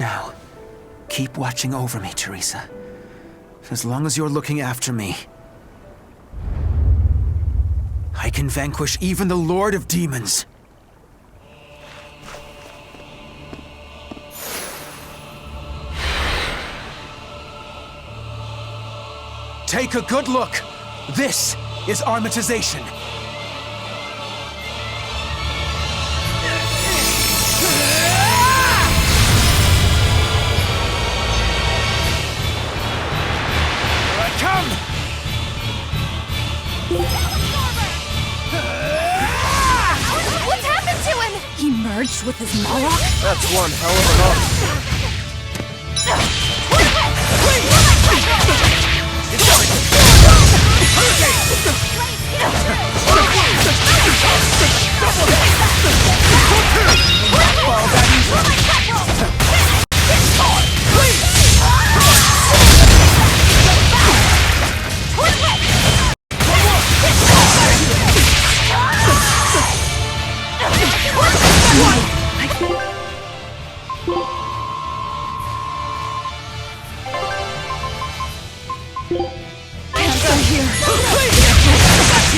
Now, keep watching over me, Teresa. As long as you're looking after me, I can vanquish even the Lord of Demons. Take a good look. This is Armatization. Here I come! What's happened to him? He merged with his Moloch? That's one hell of an arc.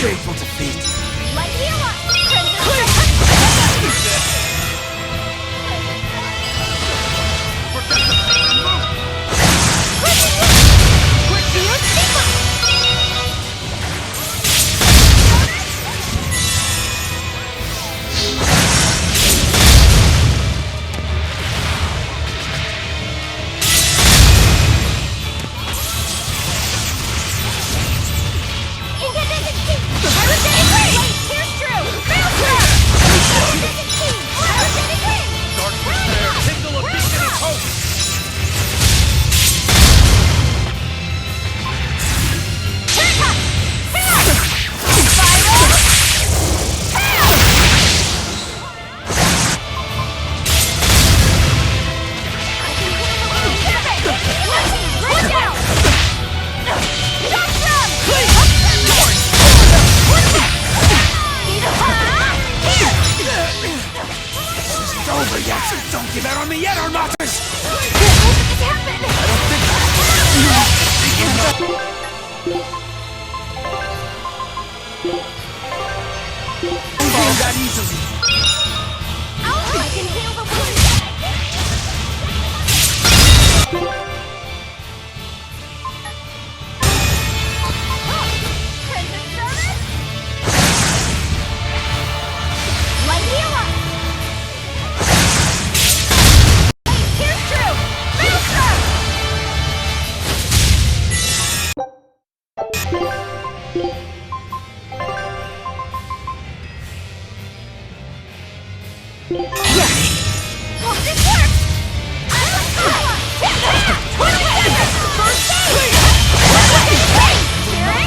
Faithful defeat. Don't give out on me yet, Armatas! Fall that easily. I can heal the wound. Crimson Servant? Light healer! Here's true! Master! Oh, this works!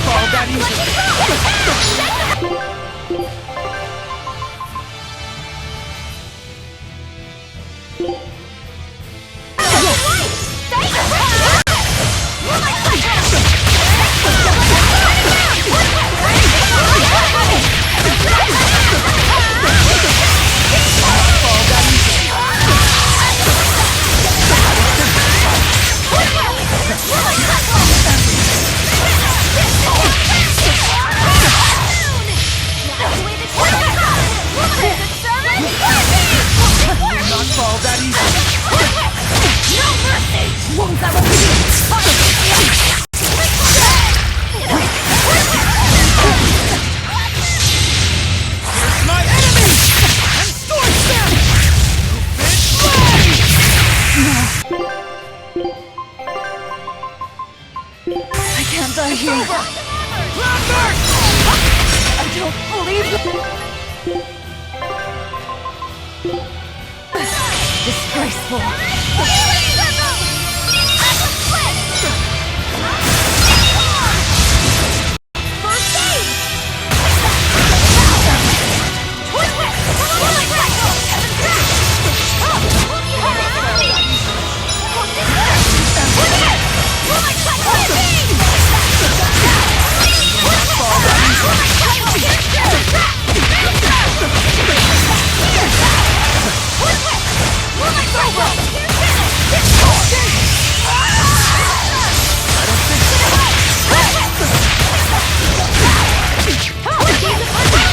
Fall that easily. Not fall that easy. No mercy! Won't that will be Here's my enemy! And scorch them! I can't die here. Lambert! I don't believe it. Disgraceful. Oh,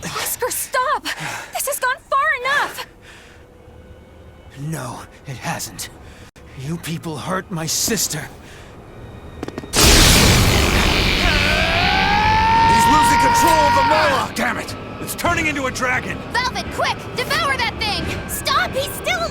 Oscar, stop! This has gone far enough! No, it hasn't. You people hurt my sister. He's losing control of the Moloch! Damn it! It's turning into a dragon! Velvet, quick! Devour that thing! Stop! He's still...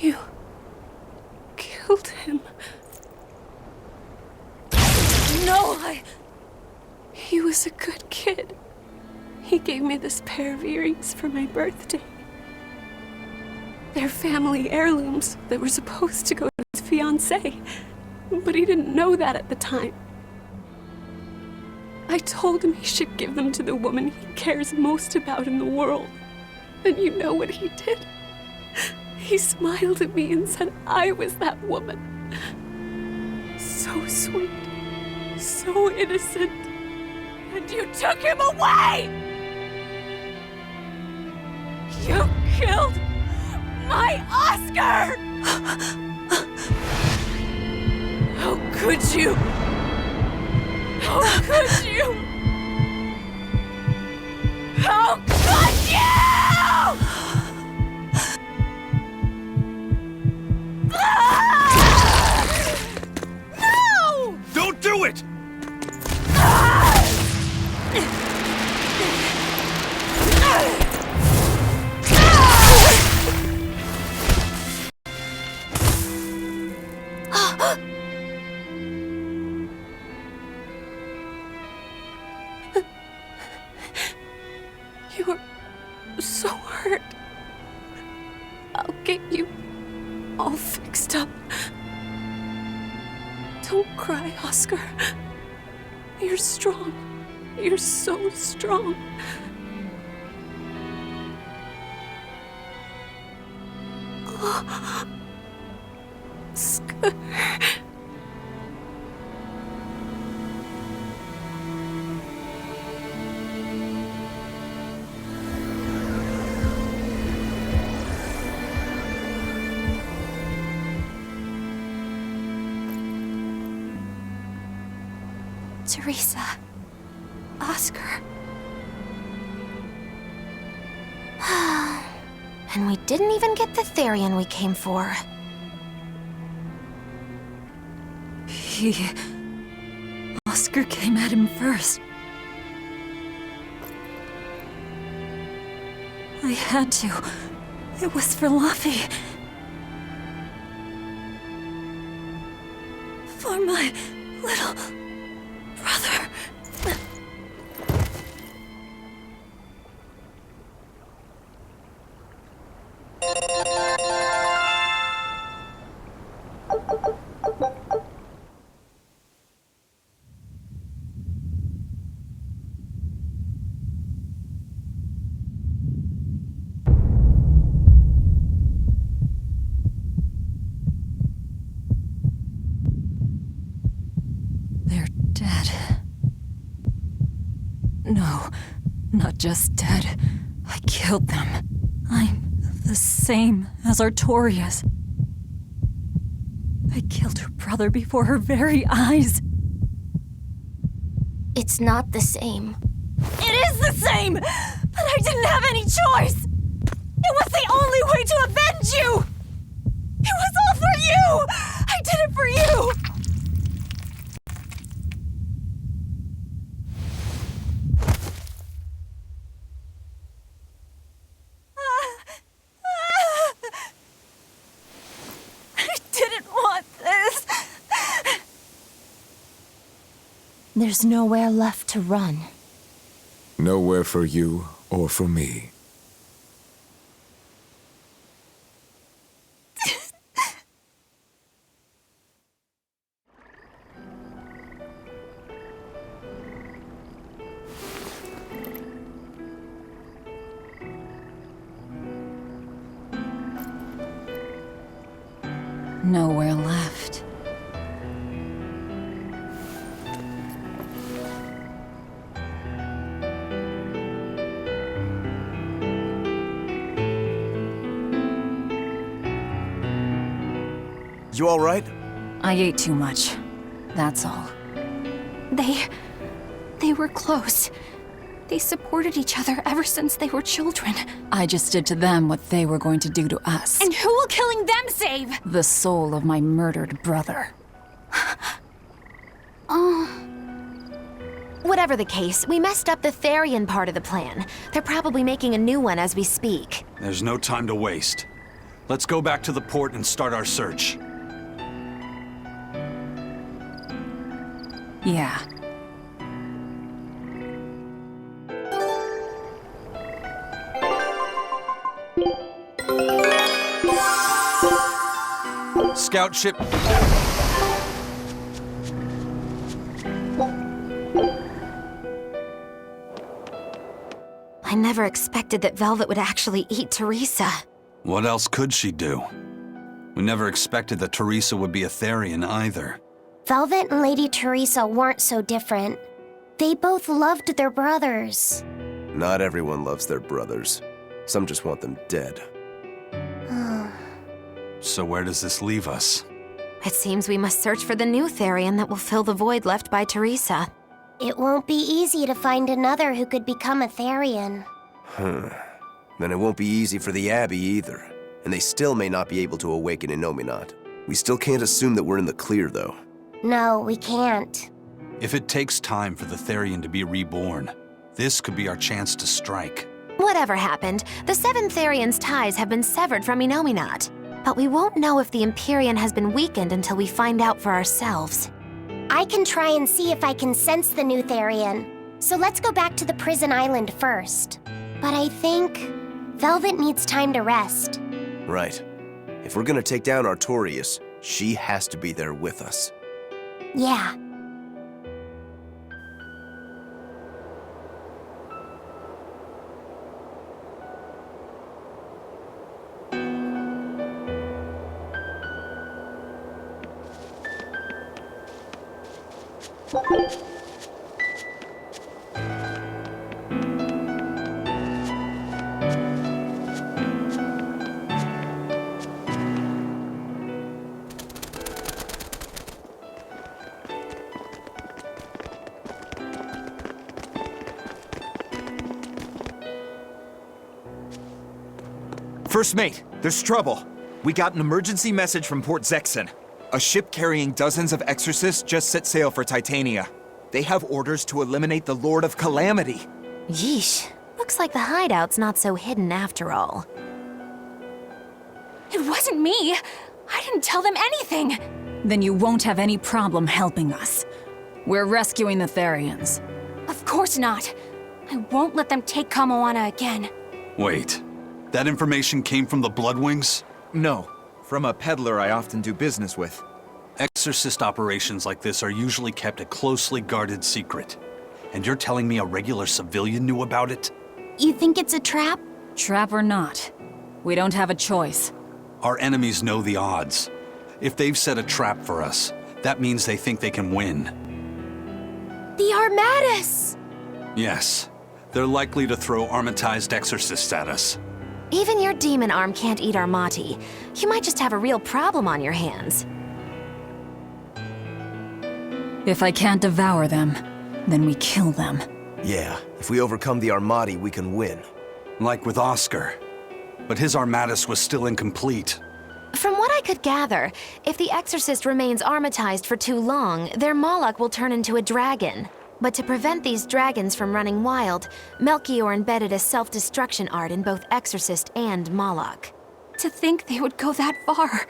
You killed him. No, He was a good kid. He gave me this pair of earrings for my birthday. They're family heirlooms that were supposed to go to his fiancée, but he didn't know that at the time. I told him he should give them to the woman he cares most about in the world. And you know what he did? He smiled at me and said I was that woman. So sweet, so innocent. And you took him away! You killed my Oscar! How could you? How could you? How could you? No! Don't do it! You're so hurt. I'll get you all fixed up. Don't cry, Oscar. You're strong. You're so strong. Oh. Oscar. Teresa. Oscar. And we didn't even get the Therian we came for. Oscar came at him first. I had to. It was for Luffy. For my little brother. They're dead. No, not just dead. I killed them. I'm the same as Artorias. I killed her brother before her very eyes. It's not the same. It is the same! But I didn't have any choice! It was the only way to avenge you! It was all for you! I did it for you! I didn't want this. There's nowhere left to run. Nowhere for you or for me. Nowhere left. You all right? I ate too much. That's all. They were close. They supported each other ever since they were children. I just did to them what they were going to do to us. And who will killing them save? The soul of my murdered brother. Whatever the case, we messed up the Therian part of the plan. They're probably making a new one as we speak. There's no time to waste. Let's go back to the port and start our search. Yeah. Scout ship. I never expected that Velvet would actually eat Teresa. What else could she do? We never expected that Teresa would be a Therian either. Velvet and Lady Teresa weren't so different. They both loved their brothers. Not everyone loves their brothers. Some just want them dead. So where does this leave us? It seems we must search for the new Therian that will fill the void left by Teresa. It won't be easy to find another who could become a Therian. Then it won't be easy for the Abbey either. And they still may not be able to awaken Innominat. We still can't assume that we're in the clear, though. No, we can't. If it takes time for the Therian to be reborn, this could be our chance to strike. Whatever happened, the Seven Therians' ties have been severed from Innominat. But we won't know if the Empyrean has been weakened until we find out for ourselves. I can try and see if I can sense the new Therian. So let's go back to the prison island first. But I think Velvet needs time to rest. Right. If we're gonna take down Artorias, she has to be there with us. Yeah. First mate, there's trouble. We got an emergency message from Port Zexen. A ship carrying dozens of exorcists just set sail for Titania. They have orders to eliminate the Lord of Calamity. Yeesh. Looks like the hideout's not so hidden after all. It wasn't me. I didn't tell them anything. Then you won't have any problem helping us. We're rescuing the Therians. Of course not. I won't let them take Kamoana again. Wait, that information came from the Bloodwings? No, from a peddler I often do business with. Exorcist operations like this are usually kept a closely guarded secret. And you're telling me a regular civilian knew about it? You think it's a trap? Trap or not, we don't have a choice. Our enemies know the odds. If they've set a trap for us, that means they think they can win. The Armatus! Yes, they're likely to throw armatized exorcists at us. Even your demon arm can't eat Armati. You might just have a real problem on your hands. If I can't devour them, then we kill them. Yeah, if we overcome the Armati, we can win. Like with Oscar. But his Armatus was still incomplete. From what I could gather, if the Exorcist remains armatized for too long, their Moloch will turn into a dragon. But to prevent these dragons from running wild, Melchior embedded a self-destruction art in both Exorcist and Moloch. To think they would go that far.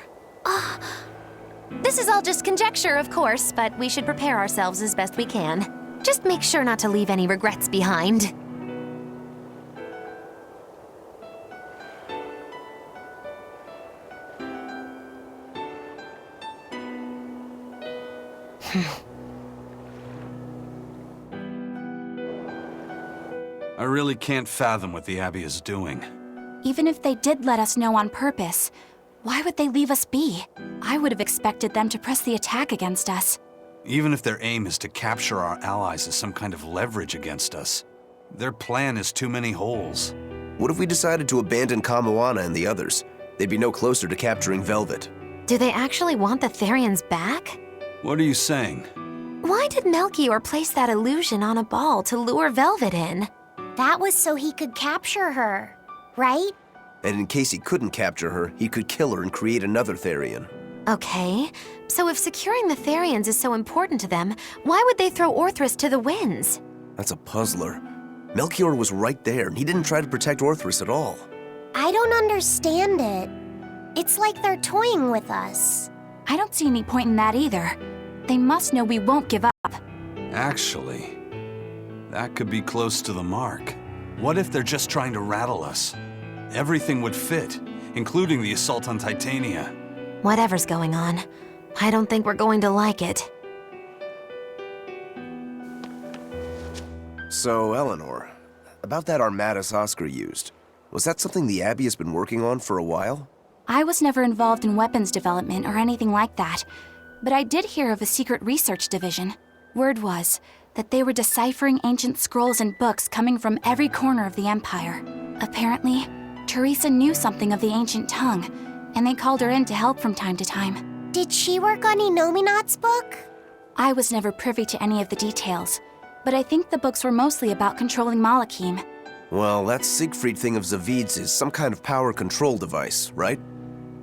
This is all just conjecture, of course, but we should prepare ourselves as best we can. Just make sure not to leave any regrets behind. I really can't fathom what the Abbey is doing. Even if they did let us know on purpose, why would they leave us be? I would have expected them to press the attack against us. Even if their aim is to capture our allies as some kind of leverage against us, their plan has too many holes. What if we decided to abandon Kamoana and the others? They'd be no closer to capturing Velvet. Do they actually want the Therians back? What are you saying? Why did Melchior place that illusion on a ball to lure Velvet in? That was so he could capture her, right? And in case he couldn't capture her, he could kill her and create another Therian. Okay, so if securing the Therians is so important to them, why would they throw Orthrus to the winds? That's a puzzler. Melchior was right there, and he didn't try to protect Orthrus at all. I don't understand it. It's like they're toying with us. I don't see any point in that either. They must know we won't give up. Actually, that could be close to the mark. What if they're just trying to rattle us? Everything would fit, including the assault on Titania. Whatever's going on, I don't think we're going to like it. So, Eleanor, about that Armatus Oscar used, was that something the Abbey has been working on for a while? I was never involved in weapons development or anything like that, but I did hear of a secret research division. Word was that they were deciphering ancient scrolls and books coming from every corner of the Empire. Apparently, Teresa knew something of the ancient tongue, and they called her in to help from time to time. Did she work on Inominat's book? I was never privy to any of the details, but I think the books were mostly about controlling Malachim. Well, that Siegfried thing of Zavid's is some kind of power control device, right?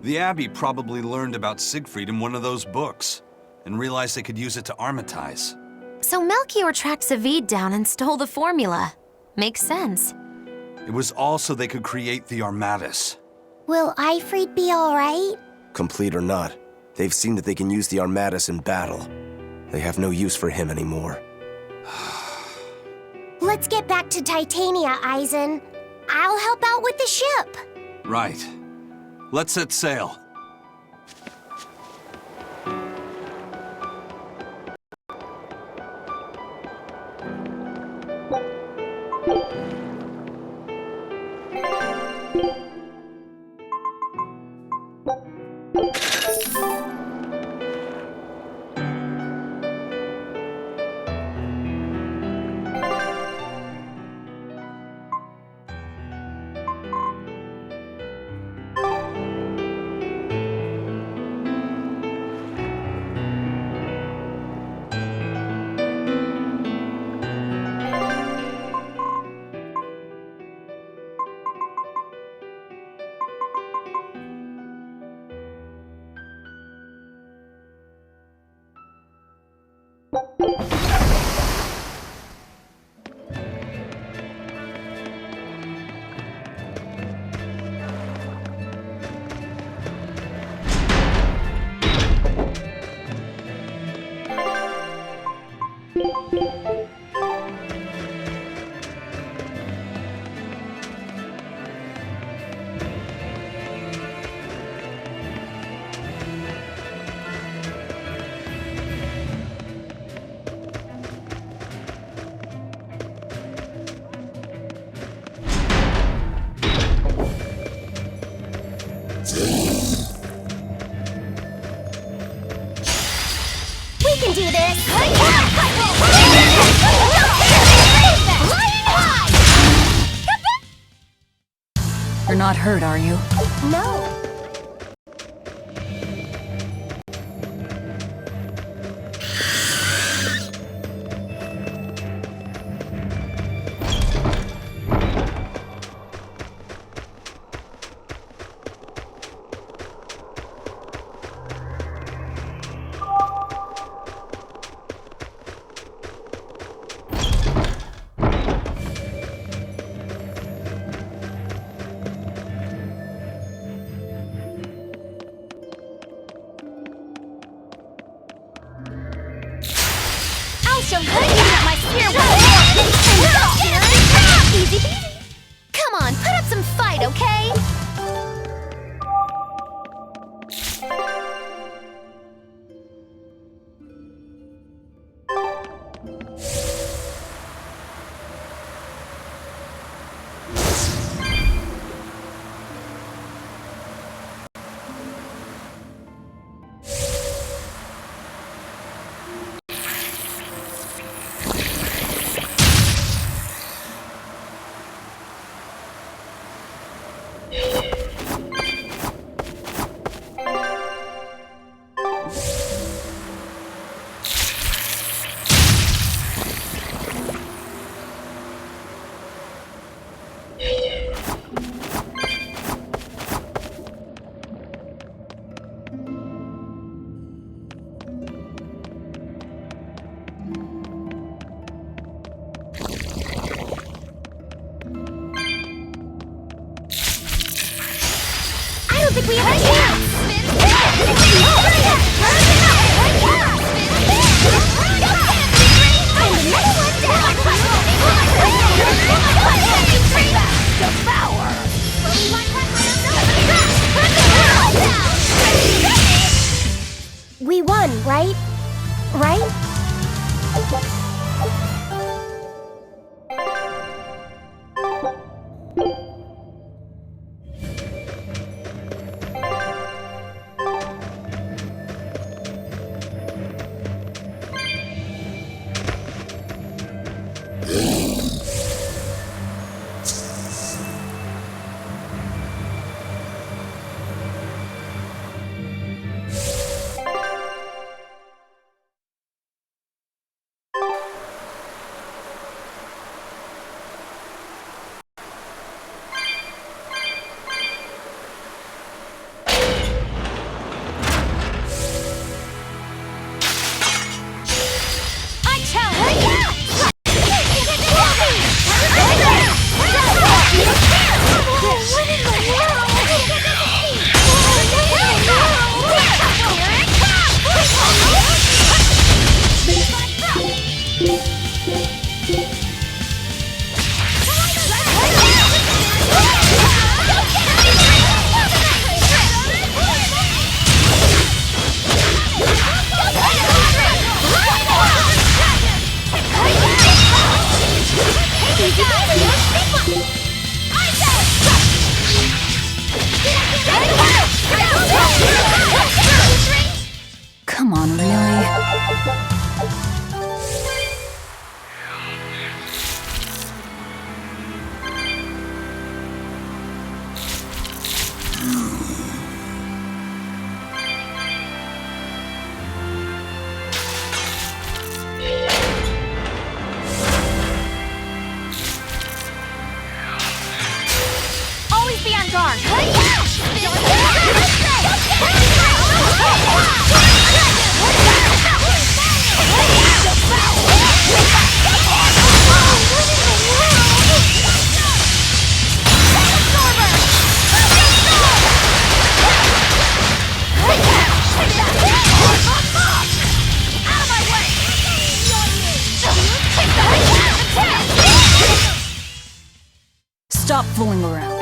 The Abbey probably learned about Siegfried in one of those books, and realized they could use it to armatize. So Melchior tracked Zavid down and stole the formula. Makes sense. It was all so they could create the Armatus. Will Ifrit be alright? Complete or not, they've seen that they can use the Armatus in battle. They have no use for him anymore. Let's get back to Titania, Eisen. I'll help out with the ship. Right. Let's set sail. We can do this! You're not hurt, are you? No. show you that my spear will Easy peasy. Come on, put up some fight, okay? I don't think we have a chance! We won, right? Right? Come on, really? always be on guard. Stop fooling around.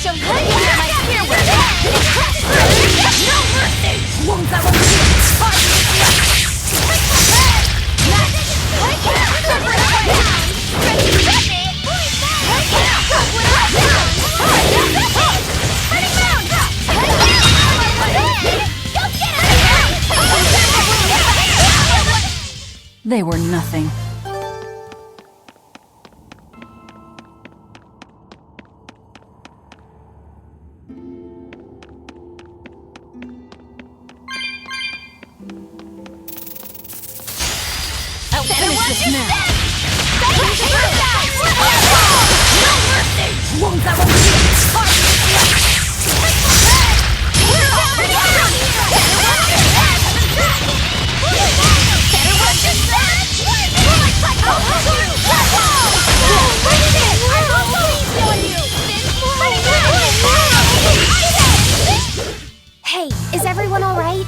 小人也来接我！No mercy！梦在我面前， They were nothing. Finish this now! No mercy! Won't that one be better watch your step! I won't believe on you! Hey, is everyone all right?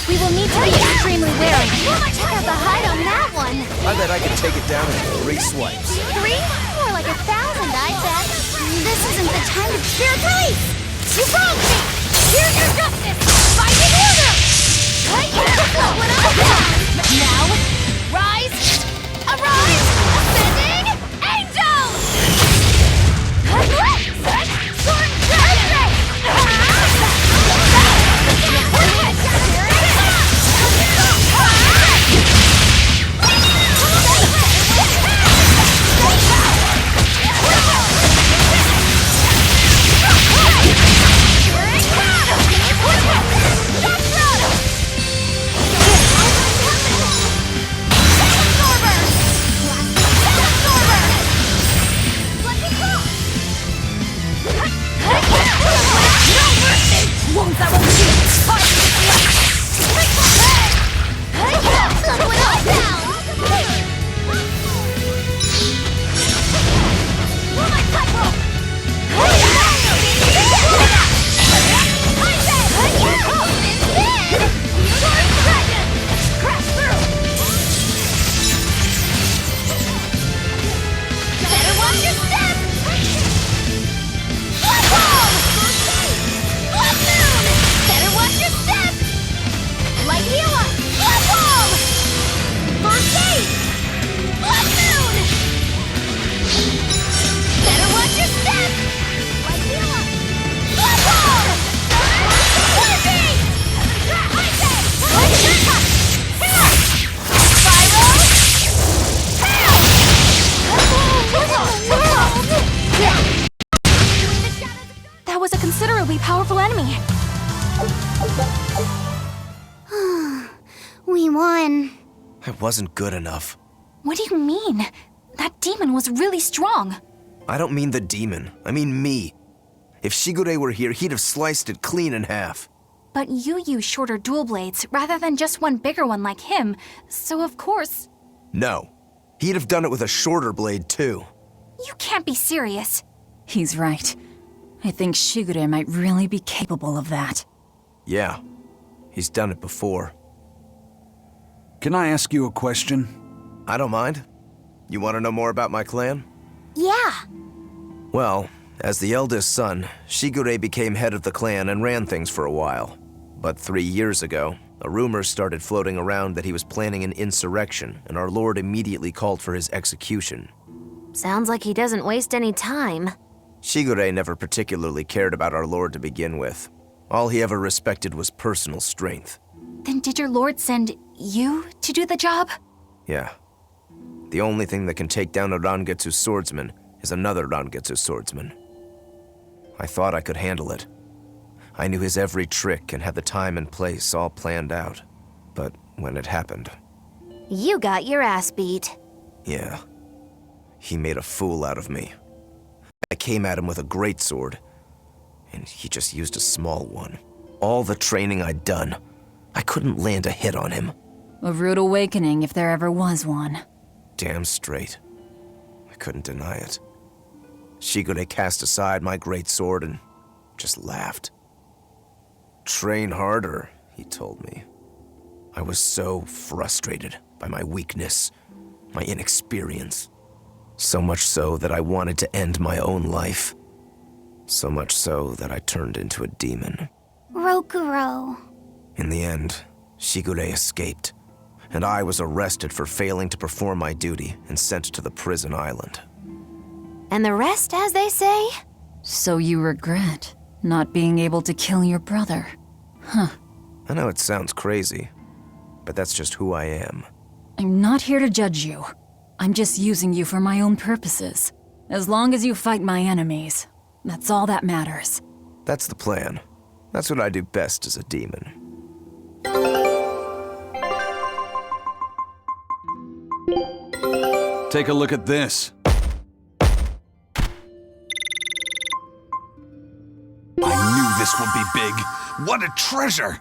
We will need to be extremely wary. Check out the height on that one. I bet I can take it down in 3 swipes. 3? More like 1,000, I bet. This isn't the time to cheer police. You wronged me. Here's your justice. Fight in order. I can't float when I die. Now, rise, arise, ascending angels. won. I wasn't good enough. What do you mean? That demon was really strong. I don't mean the demon. I mean me. If Shigure were here, he'd have sliced it clean in half. But you use shorter dual blades rather than just one bigger one like him, so of course... No. He'd have done it with a shorter blade, too. You can't be serious. He's right. I think Shigure might really be capable of that. Yeah. He's done it before. Can I ask you a question? I don't mind. You want to know more about my clan? Yeah. Well, as the eldest son, Shigure became head of the clan and ran things for a while. But 3 years ago, a rumor started floating around that he was planning an insurrection, and our lord immediately called for his execution. Sounds like he doesn't waste any time. Shigure never particularly cared about our lord to begin with. All he ever respected was personal strength. Then did your lord send you to do the job? Yeah. The only thing that can take down a Rangetsu swordsman is another Rangetsu swordsman. I thought I could handle it. I knew his every trick and had the time and place all planned out. But when it happened... You got your ass beat. Yeah. He made a fool out of me. I came at him with a greatsword, and he just used a small one. All the training I'd done, I couldn't land a hit on him. A rude awakening if there ever was one. Damn straight. I couldn't deny it. Shigure cast aside my greatsword and just laughed. Train harder, he told me. I was so frustrated by my weakness, my inexperience. So much so that I wanted to end my own life. So much so that I turned into a demon. Rokuro. In the end, Shigure escaped, and I was arrested for failing to perform my duty and sent to the prison island. And the rest, as they say? So you regret not being able to kill your brother. Huh. I know it sounds crazy, but that's just who I am. I'm not here to judge you. I'm just using you for my own purposes. As long as you fight my enemies, that's all that matters. That's the plan. That's what I do best as a demon. Take a look at this. I knew this would be big. What a treasure!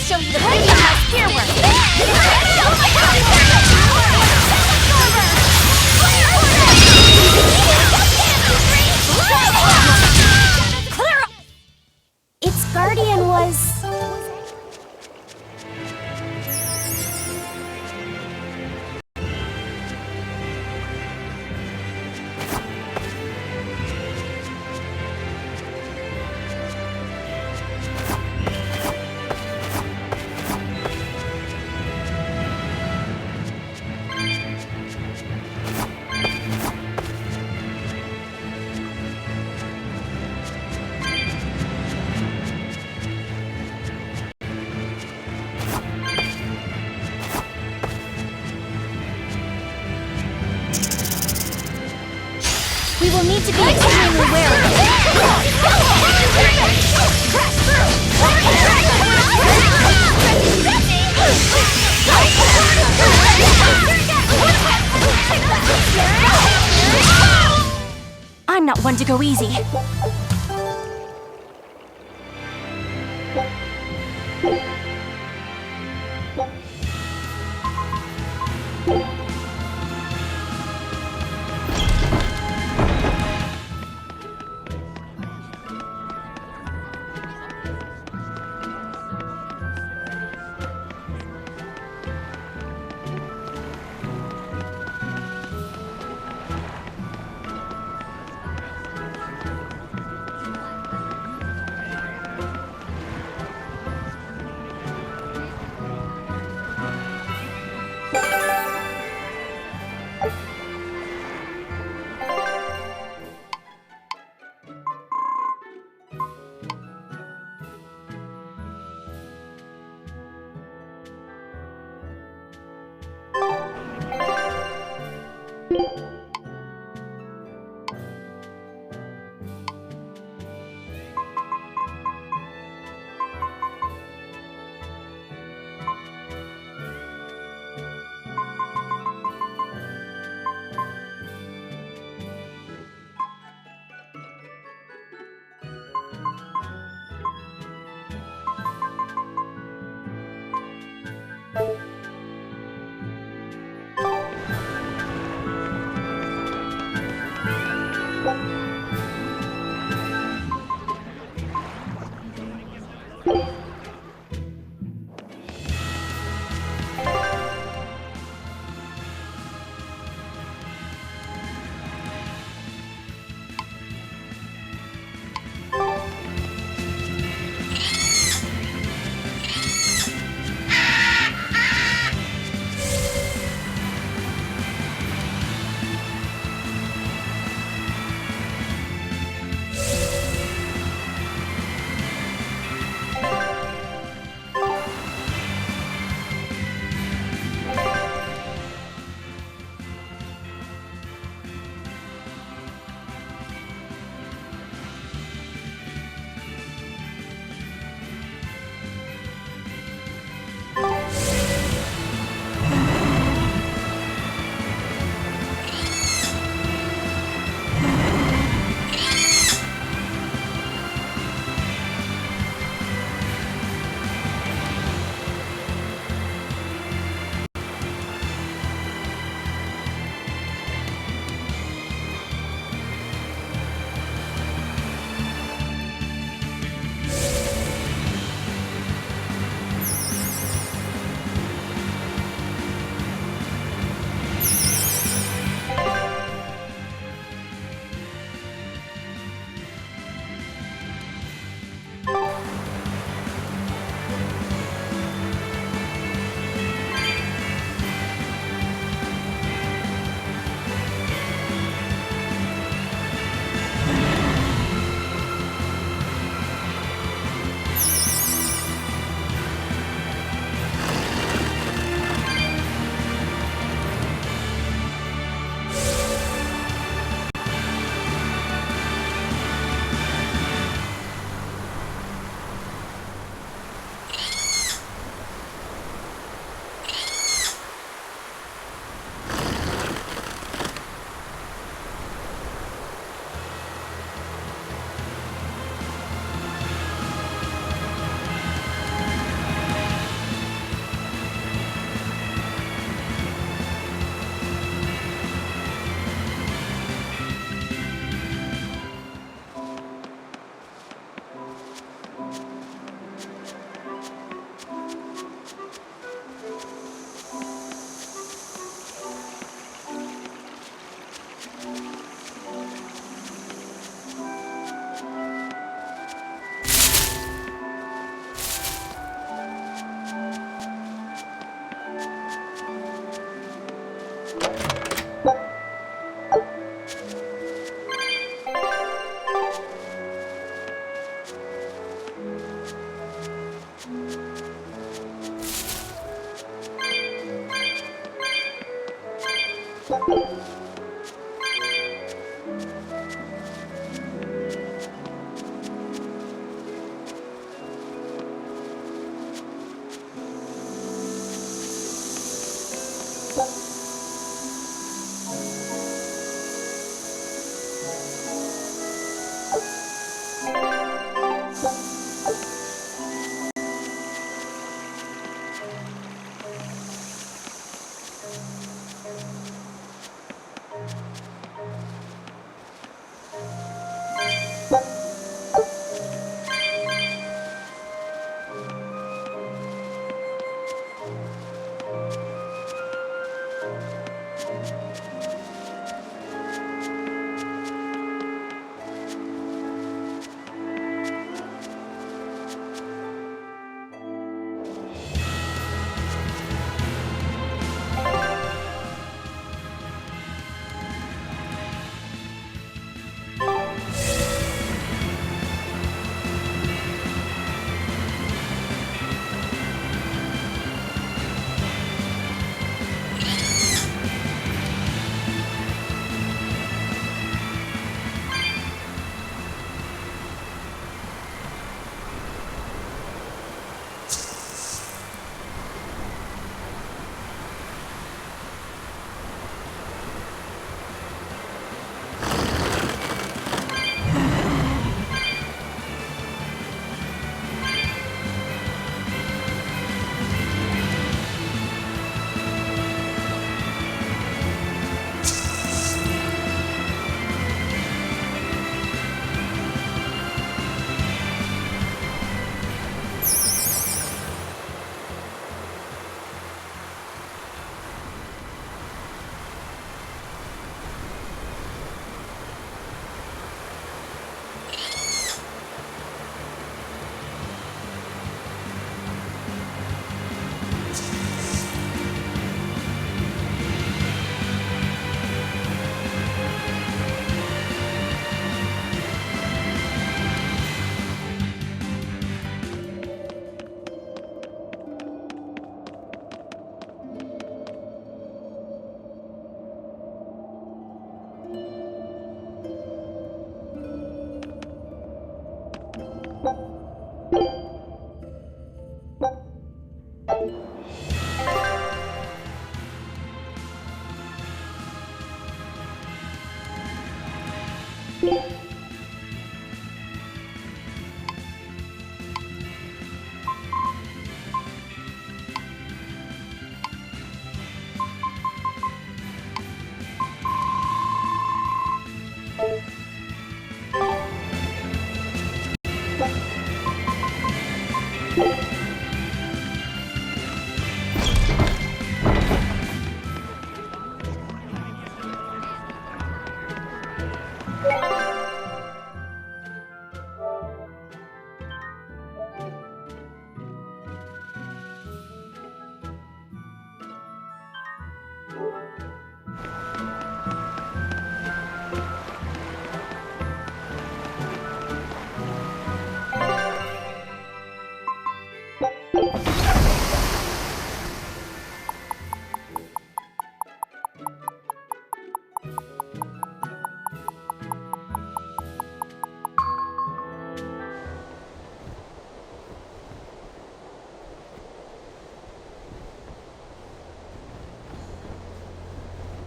show you the Breaking House Spearwork! Its guardian was... to be extremely wary. I'm not one to go easy.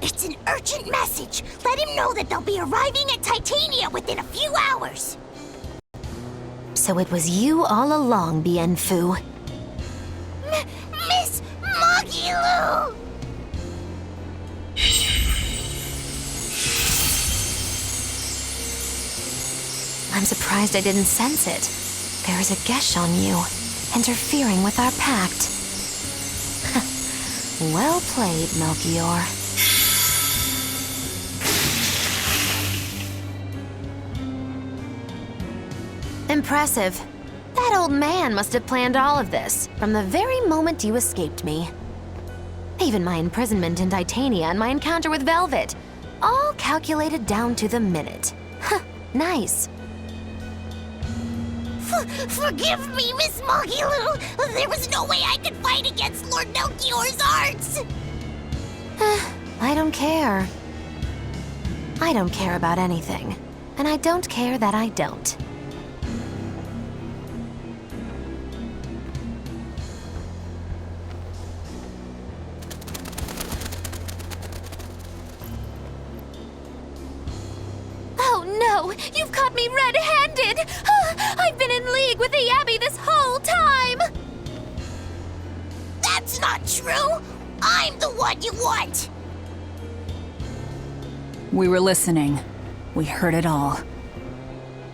It's an urgent message. Let him know that they'll be arriving at Titania within a few hours. So it was you all along, Bien Phu. Miss Magilou! I'm surprised I didn't sense it. There is a gesh on you, interfering with our pact. Well played, Melchior. Impressive. That old man must have planned all of this from the very moment you escaped me. Even my imprisonment in Titania and my encounter with Velvet. All calculated down to the minute. Nice. Forgive me, Miss Magilou. There was no way I could fight against Lord Melchior's arts. I don't care. I don't care about anything. And I don't care that I don't. No! You've caught me red-handed! I've been in league with the Abbey this whole time! That's not true! I'm the one you want! We were listening. We heard it all.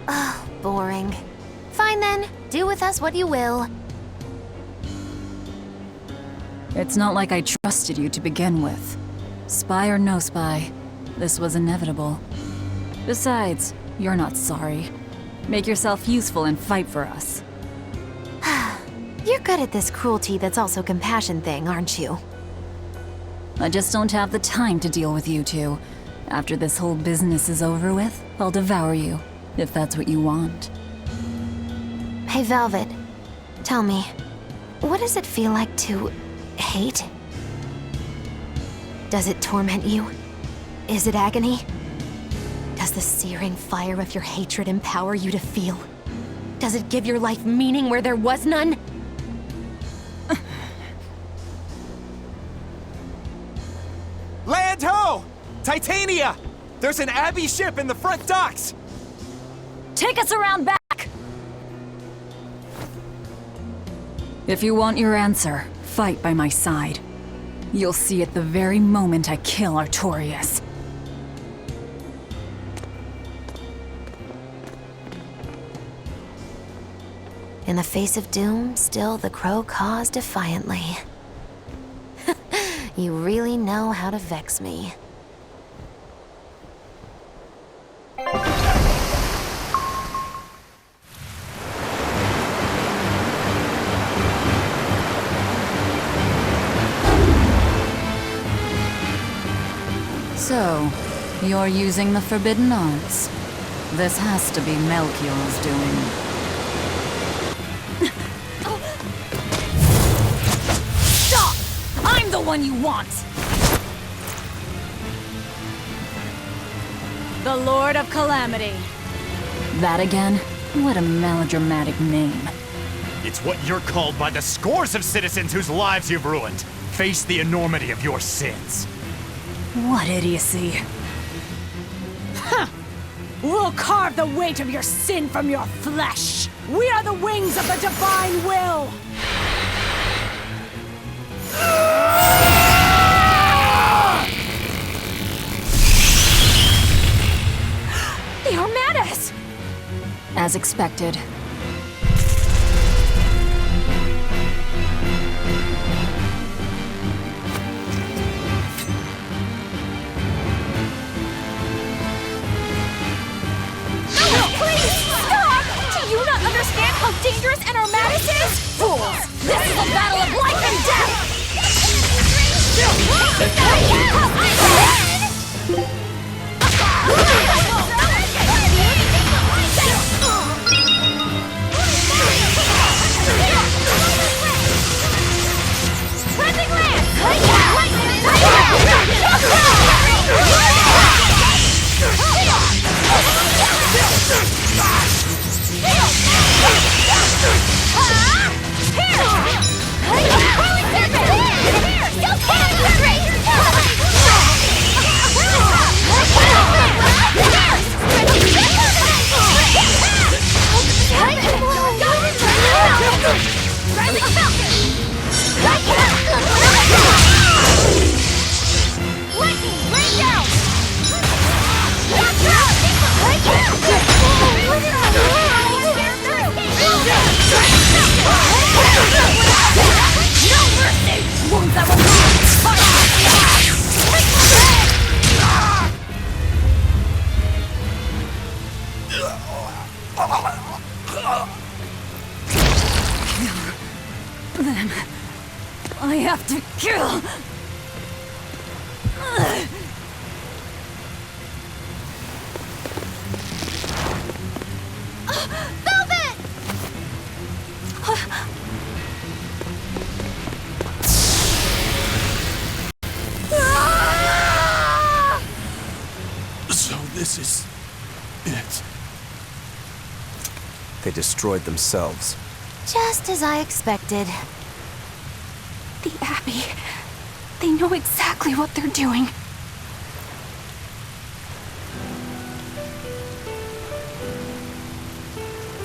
Oh, boring. Fine then, do with us what you will. It's not like I trusted you to begin with. Spy or no spy, this was inevitable. Besides, you're not sorry. Make yourself useful and fight for us. You're good at this cruelty that's also compassion thing, aren't you? I just don't have the time to deal with you two. After this whole business is over with, I'll devour you, if that's what you want. Hey, Velvet. Tell me, what does it feel like to hate? Does it torment you? Is it agony? Does the searing fire of your hatred empower you to feel? Does it give your life meaning where there was none? Land ho! Titania! There's an Abbey ship in the front docks! Take us around back! If you want your answer, fight by my side. You'll see it the very moment I kill Artorias. In the face of doom, still the crow caws defiantly. You really know how to vex me. So, you're using the Forbidden Arts. This has to be Melchior's doing. Stop! I'm the one you want! The Lord of Calamity. That again? What a melodramatic name. It's what you're called by the scores of citizens whose lives you've ruined. Face the enormity of your sins. What idiocy. Huh! We'll carve the weight of your sin from your flesh! We are the wings of the divine will! They are mad at us! As expected. How dangerous and Armatis is? Fools! This is a battle of life and death! Them. I have to kill. Velvet! So this is it. They destroyed themselves. Just as I expected. The Abbey. They know exactly what they're doing.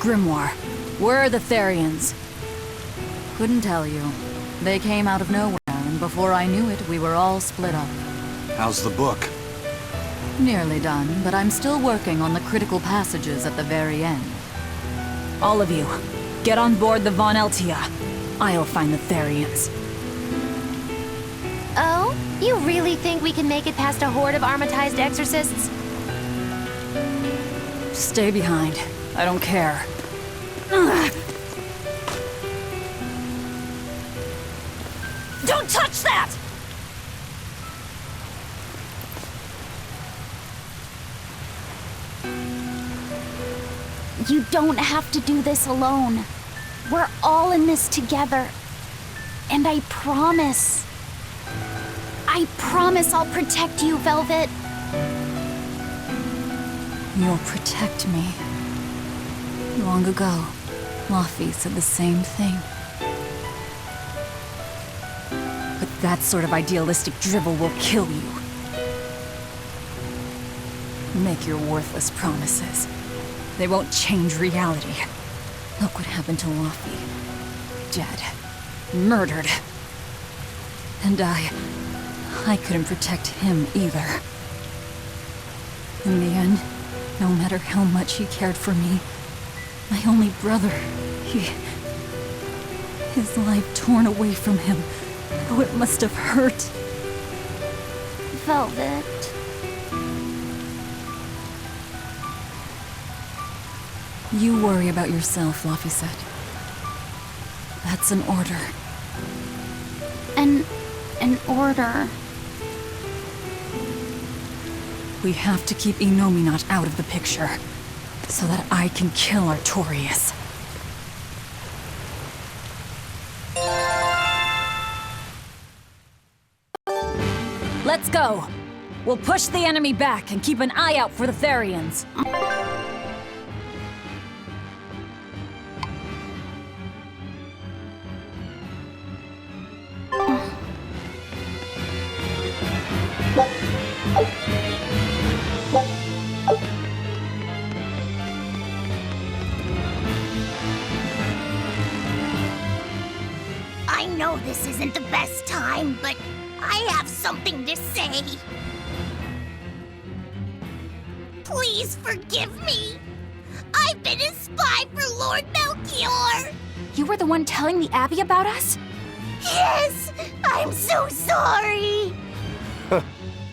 grimoire. Where are the Therians? Couldn't tell you. They came out of nowhere, and before I knew it, we were all split up. How's the book? Nearly done, but I'm still working on the critical passages at the very end. All of you, get on board the Von Eltia. I'll find the Therians. Oh? You really think we can make it past a horde of armatized exorcists? Stay behind. I don't care. Ugh. Don't touch that! You don't have to do this alone. We're all in this together. And I promise I'll protect you, Velvet. You'll protect me. Long ago, Laufey said the same thing. But that sort of idealistic drivel will kill you. Make your worthless promises. They won't change reality. Look what happened to Laufey. Dead. Murdered. And I couldn't protect him either. In the end, no matter how much he cared for me, my only brother, his life torn away from him. Oh, it must have hurt. Velvet. You worry about yourself, Laufey said. That's an order. An order? We have to keep Innominat out of the picture, so that I can kill Artorias. Let's go! We'll push the enemy back and keep an eye out for the Therians. I know this isn't the best time, but I have something to say. Please forgive me. I've been a spy for Lord Melchior. You were the one telling the Abbey about us? Yes, I'm so sorry.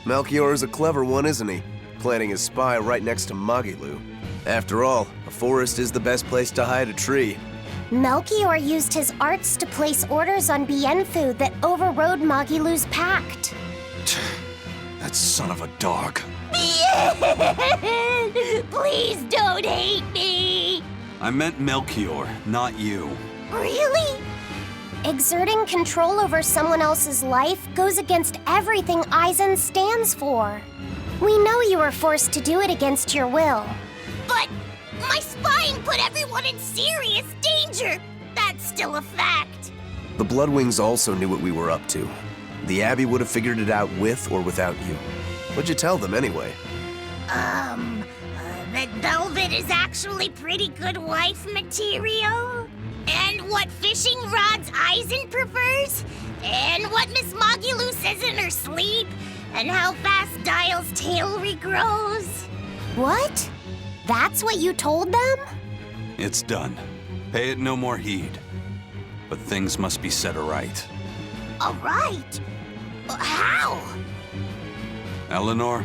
Melchior is a clever one, isn't he? Planting his spy right next to Magilu. After all, a forest is the best place to hide a tree. Melchior used his arts to place orders on Bienfu that overrode Magilu's pact. That son of a dog. Please don't hate me. I meant Melchior, not you. Really? Exerting control over someone else's life goes against everything Eisen stands for. We know you were forced to do it against your will. But my spying put everyone in serious danger. That's still a fact. The Bloodwings also knew what we were up to. The Abbey would have figured it out with or without you. What'd you tell them anyway? That Velvet is actually pretty good wife material? And what fishing rods Eisen prefers? And what Miss Magilu says in her sleep? And how fast Dial's tail regrows? What? That's what you told them? It's done. Pay it no more heed. But things must be set aright. All right. How? Eleanor,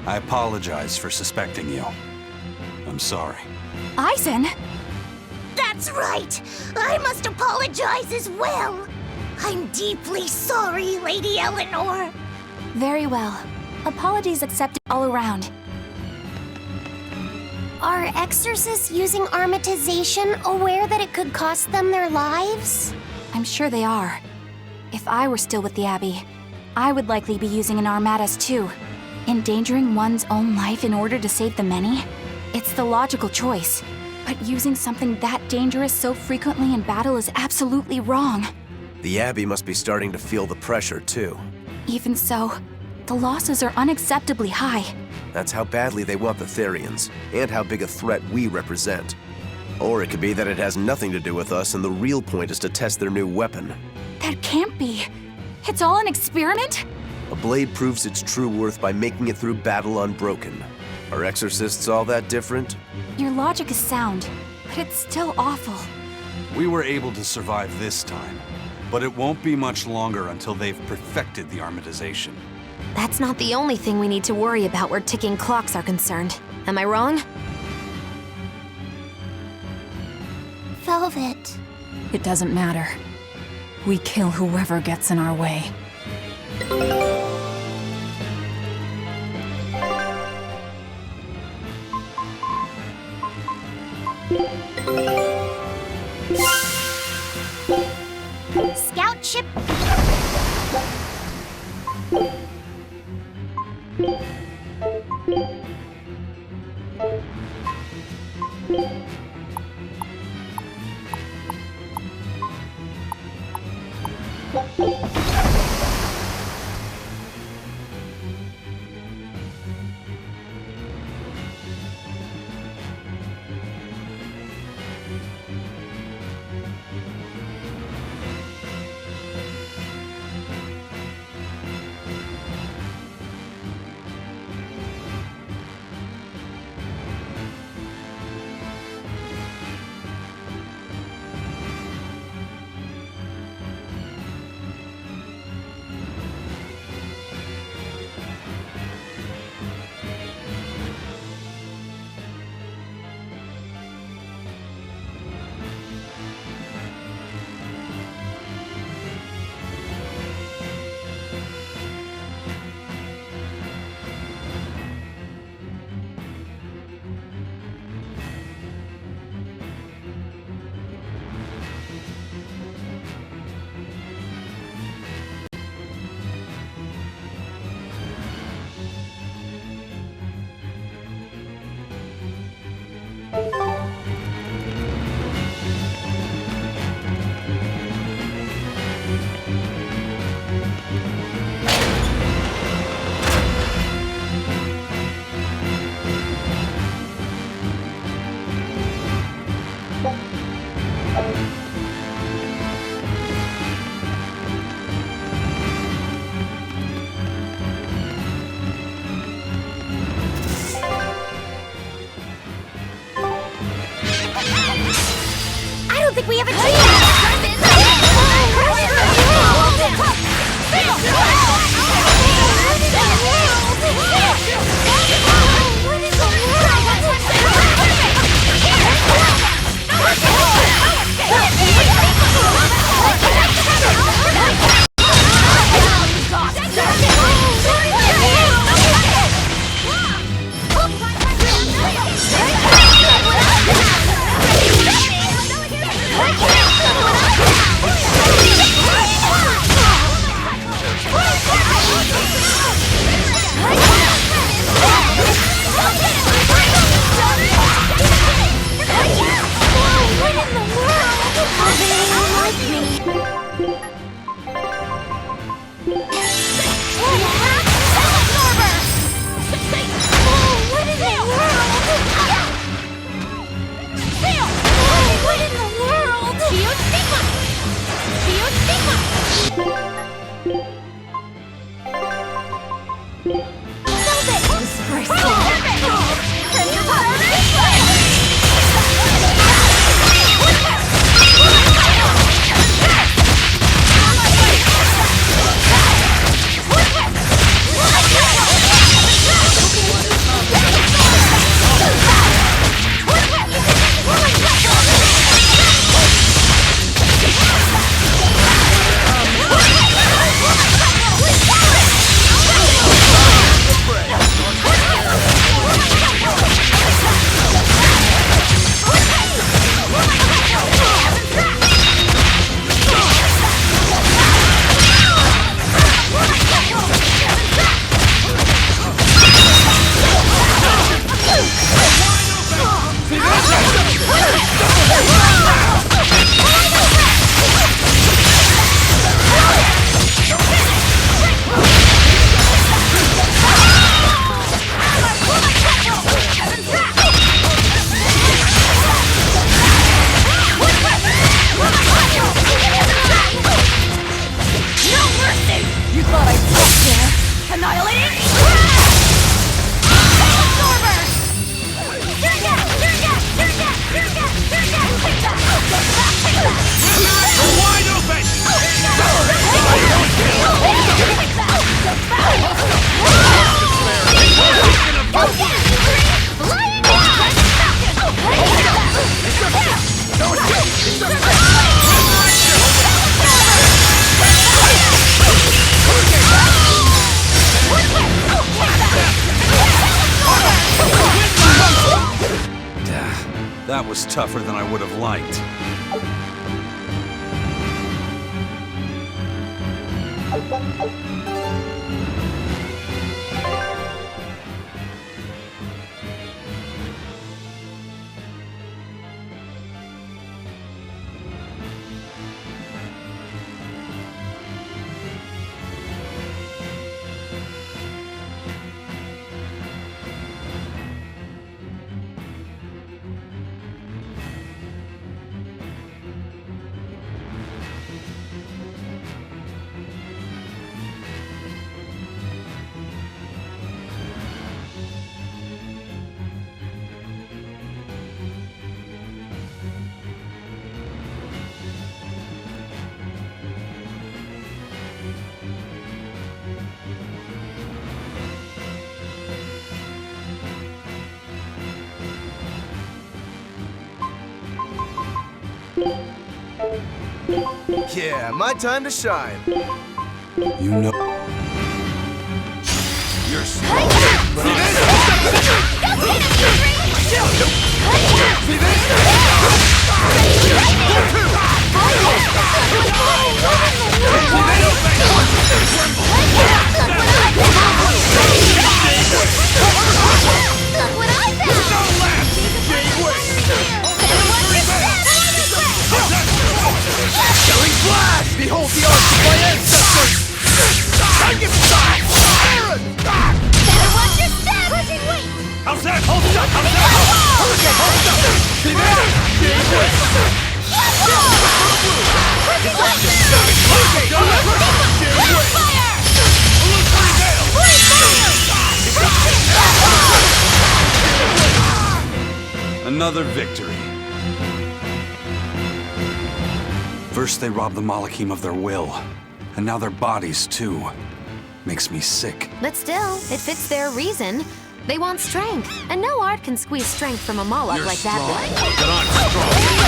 I apologize for suspecting you. I'm sorry. Eisen? That's right. I must apologize as well. I'm deeply sorry, Lady Eleanor. Very well. Apologies accepted all around. Are exorcists using armatization aware that it could cost them their lives? I'm sure they are. If I were still with the Abbey, I would likely be using an Armatus too. Endangering one's own life in order to save the many? It's the logical choice. But using something that dangerous so frequently in battle is absolutely wrong. The Abbey must be starting to feel the pressure, too. Even so, the losses are unacceptably high. That's how badly they want the Therians, and how big a threat we represent. Or it could be that it has nothing to do with us and the real point is to test their new weapon. That can't be. It's all an experiment? A blade proves its true worth by making it through battle unbroken. Are exorcists all that different? Your logic is sound, but it's still awful. We were able to survive this time, but it won't be much longer until they've perfected the armatization. That's not the only thing we need to worry about where ticking clocks are concerned. Am I wrong? Velvet. It doesn't matter. We kill whoever gets in our way. Scout ship. That was tougher than I would have liked. Yeah, my time to shine. You know... You're smart. Behold the arts of my ancestors! Time to stop! Better watch your step! Pushing weight! How's that? Hold up! How's that? Hurricane! Hold up! See that? Another victory. First they robbed the Malachim of their will, and now their bodies too. Makes me sick. But still, it fits their reason. They want strength, and no art can squeeze strength from a Moloch like that. But I'm strong.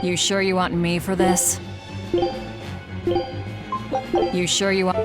You sure you want me for this? You sure you want...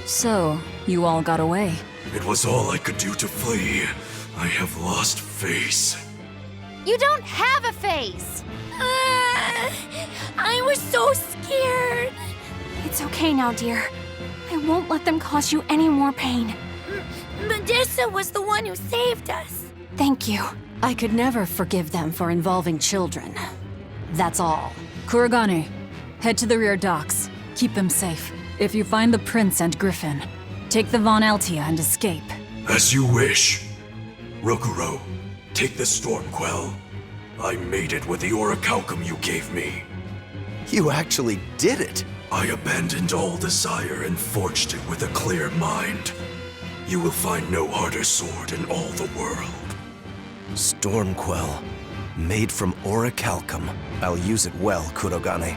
So, you all got away. It was all I could do to flee. I have lost face. You don't have a face! I was so scared. It's okay now, dear. I won't let them cause you any more pain. Medusa was the one who saved us. Thank you. I could never forgive them for involving children. That's all. Kurogane, head to the rear docks. Keep them safe. If you find the prince and Griffin, take the Von Altia and escape. As you wish. Rokuro, take the Stormquell. I made it with the orichalcum you gave me. You actually did it! I abandoned all desire and forged it with a clear mind. You will find no harder sword in all the world. Stormquell. Made from orichalcum. I'll use it well, Kurogane.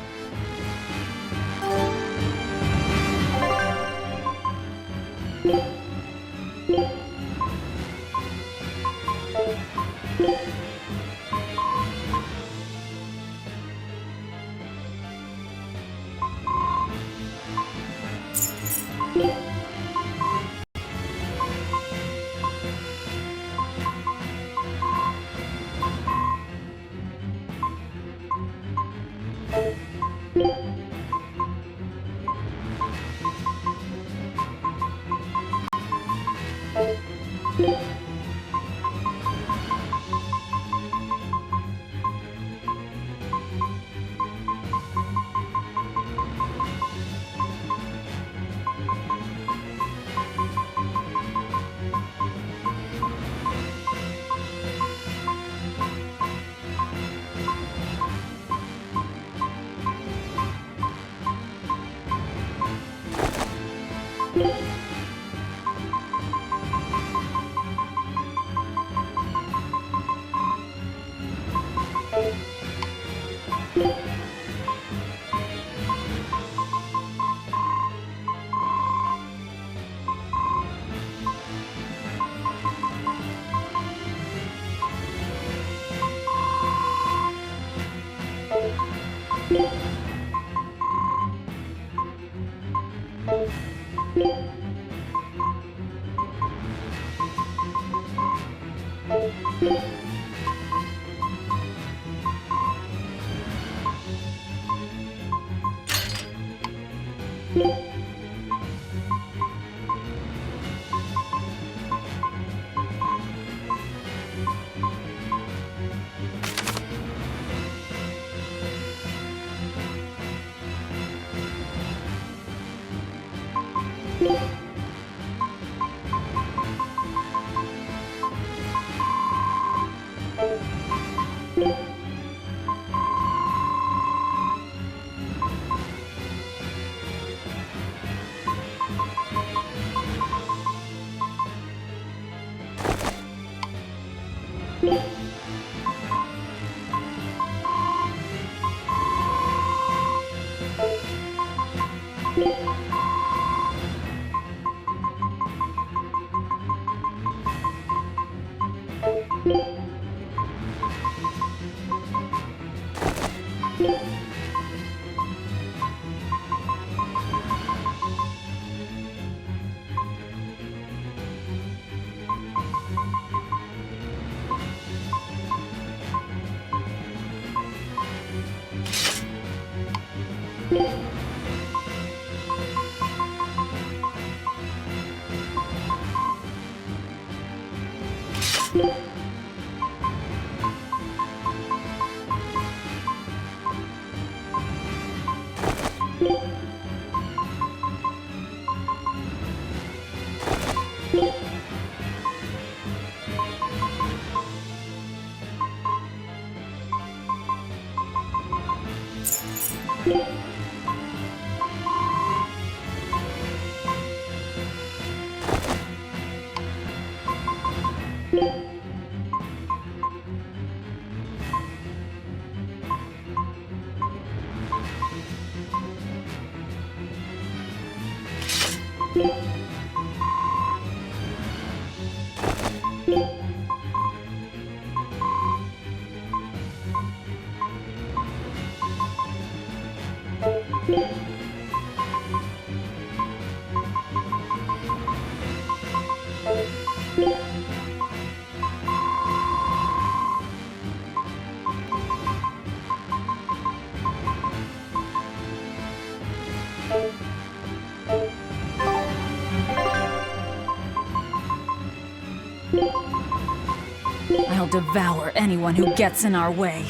I'll devour anyone who gets in our way.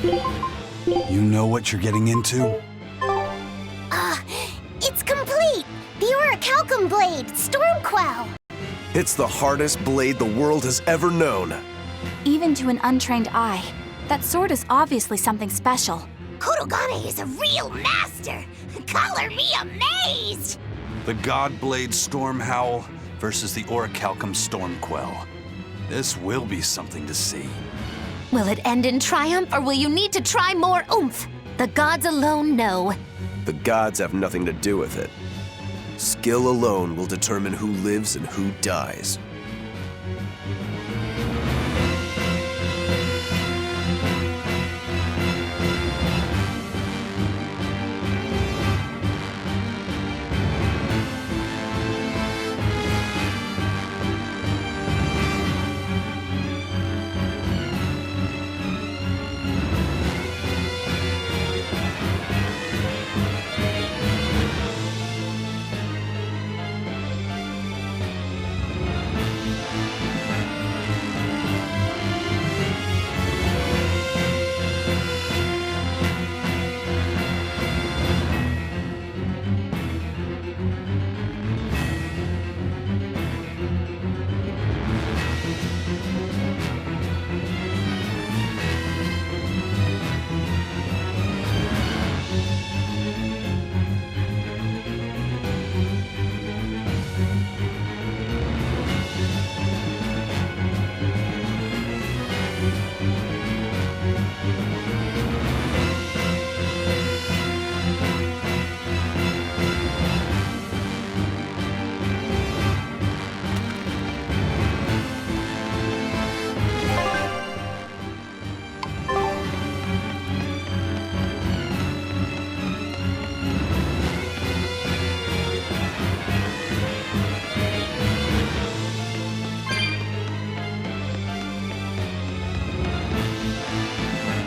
You know what you're getting into? It's complete! The Orichalcum blade, Stormquell! It's the hardest blade the world has ever known. Even to an untrained eye, that sword is obviously something special. Kurogane is a real master! Color me amazed! The Godblade Stormhowl versus the Orichalcum Stormquell. This will be something to see. Will it end in triumph, or will you need to try more oomph? The gods alone know. The gods have nothing to do with it. Skill alone will determine who lives and who dies.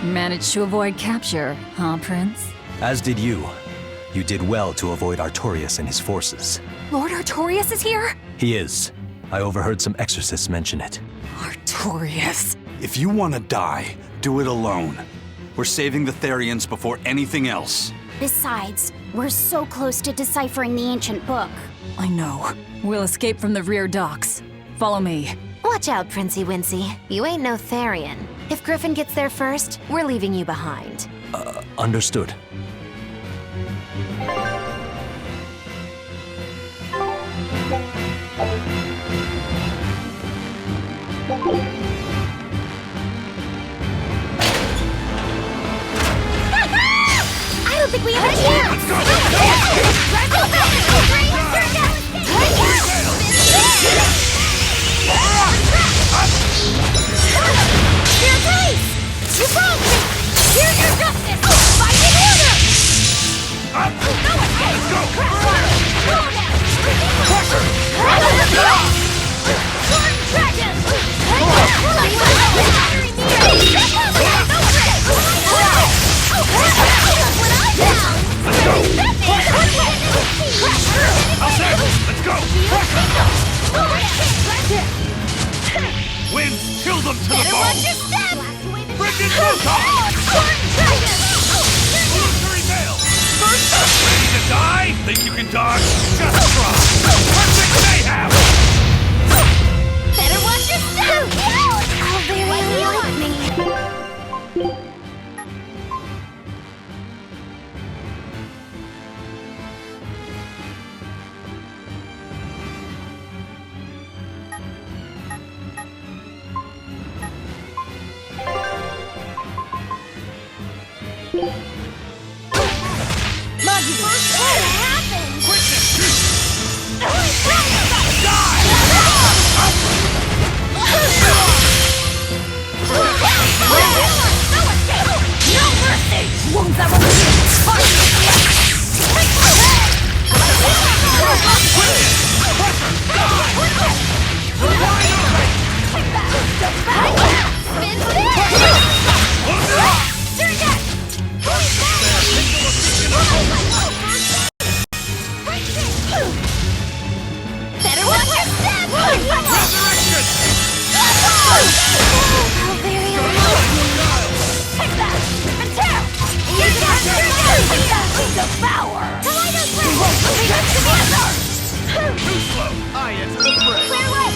Managed to avoid capture, huh, Prince? As did you. You did well to avoid Artorias and his forces. Lord Artorias is here? He is. I overheard some exorcists mention it. Artorias. If you want to die, do it alone. We're saving the Therians before anything else. Besides, we're so close to deciphering the ancient book. I know. We'll escape from the rear docks. Follow me. Watch out, Princey Wincy. You ain't no Therian. If Griffin gets there first, we're leaving you behind. Understood. I don't think we have a chance! Your place! You broke me! Here's your justice! Fight in order! No escape! Storm Dragon! What I found! Welcome to the Better ball! watch your step! Frickin' Wukong! Illusory veil! First up! Ready to die? Think you can dodge? Just try! Perfect mayhem! Better watch your step! How very unlike me. Muggy! What happened? No mercy! Wounds that Better watch your step! Resurrection! How very unlike me. Take that! And tear! Devour! We won't leave it together! Too slow! I enter the fray! Clear away!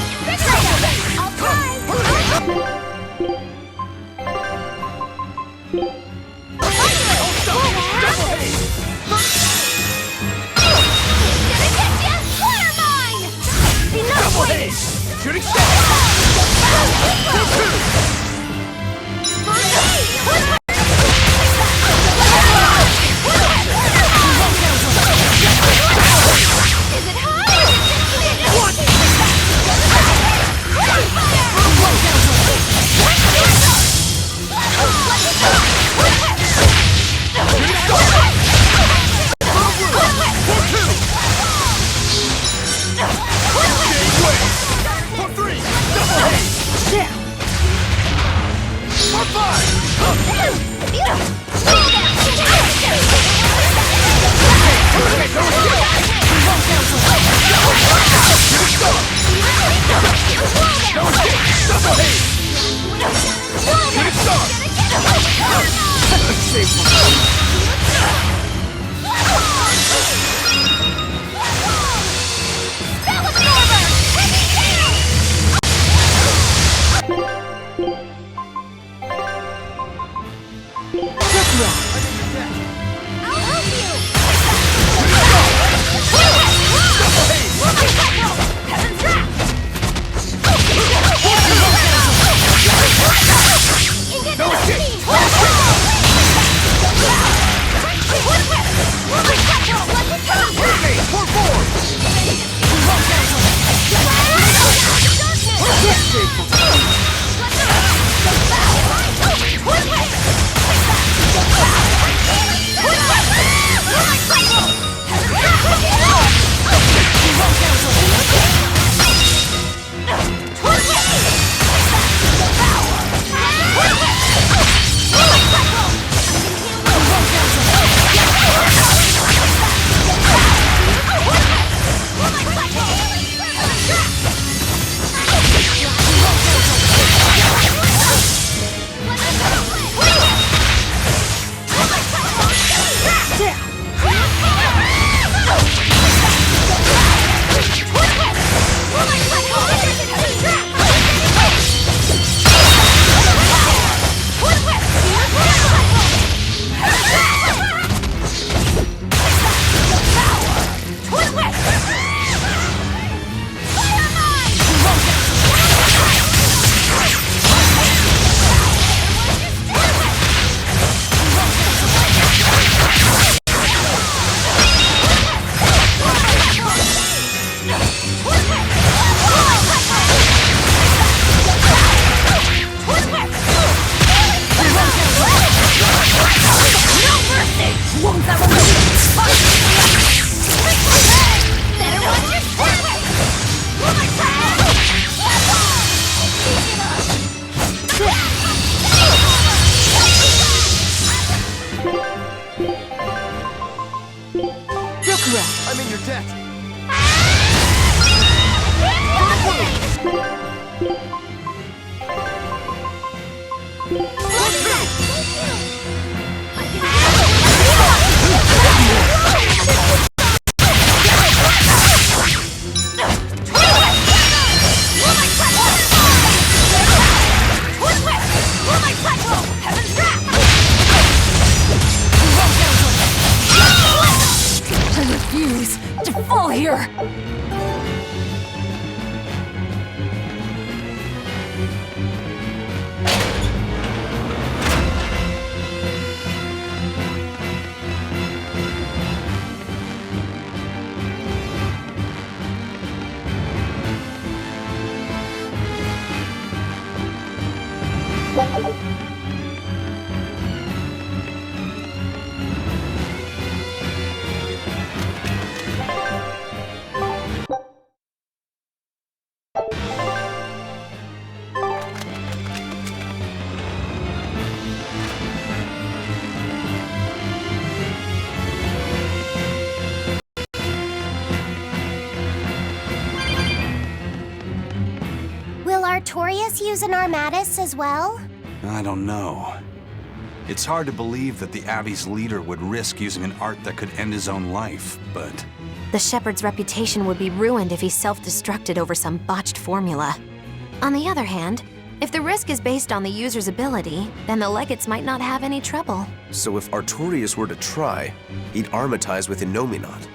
I'll try! Double haze! Shooting star! Will Artorias use an Armatus as well? I don't know. It's hard to believe that the Abbey's leader would risk using an art that could end his own life, but... The Shepherd's reputation would be ruined if he self-destructed over some botched formula. On the other hand, if the risk is based on the user's ability, then the Legates might not have any trouble. So if Artorias were to try, he'd armatize with Innominat.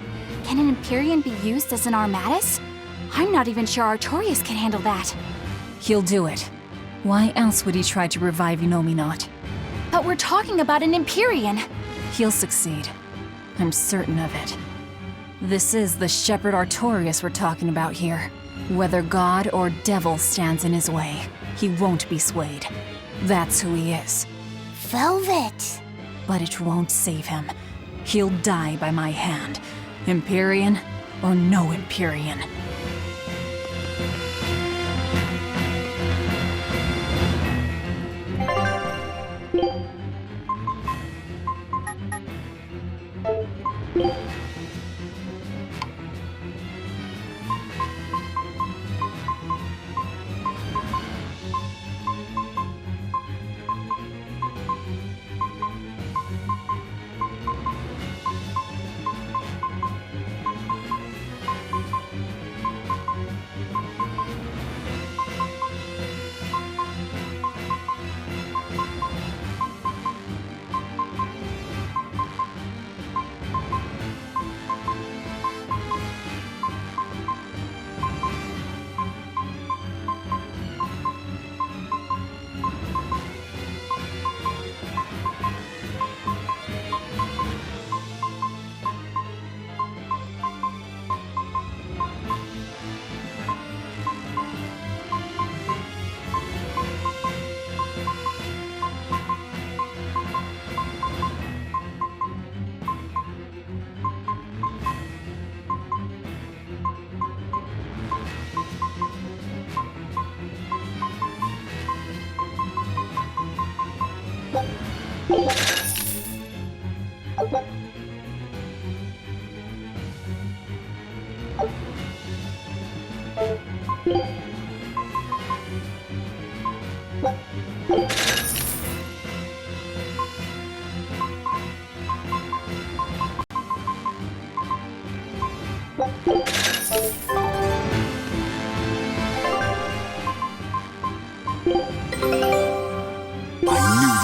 Can an Empyrean be used as an Armatus? I'm not even sure Artorias can handle that. He'll do it. Why else would he try to revive Innominat? But we're talking about an Empyrean. He'll succeed. I'm certain of it. This is the Shepherd Artorias we're talking about here. Whether God or devil stands in his way, he won't be swayed. That's who he is. Velvet! But it won't save him. He'll die by my hand. Empyrean or no Empyrean.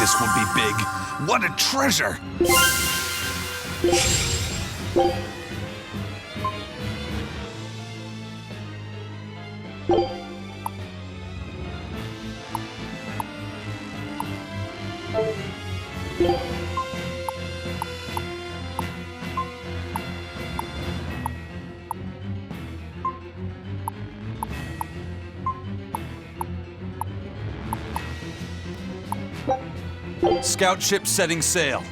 This would be big. What a treasure! Scout ship setting sail.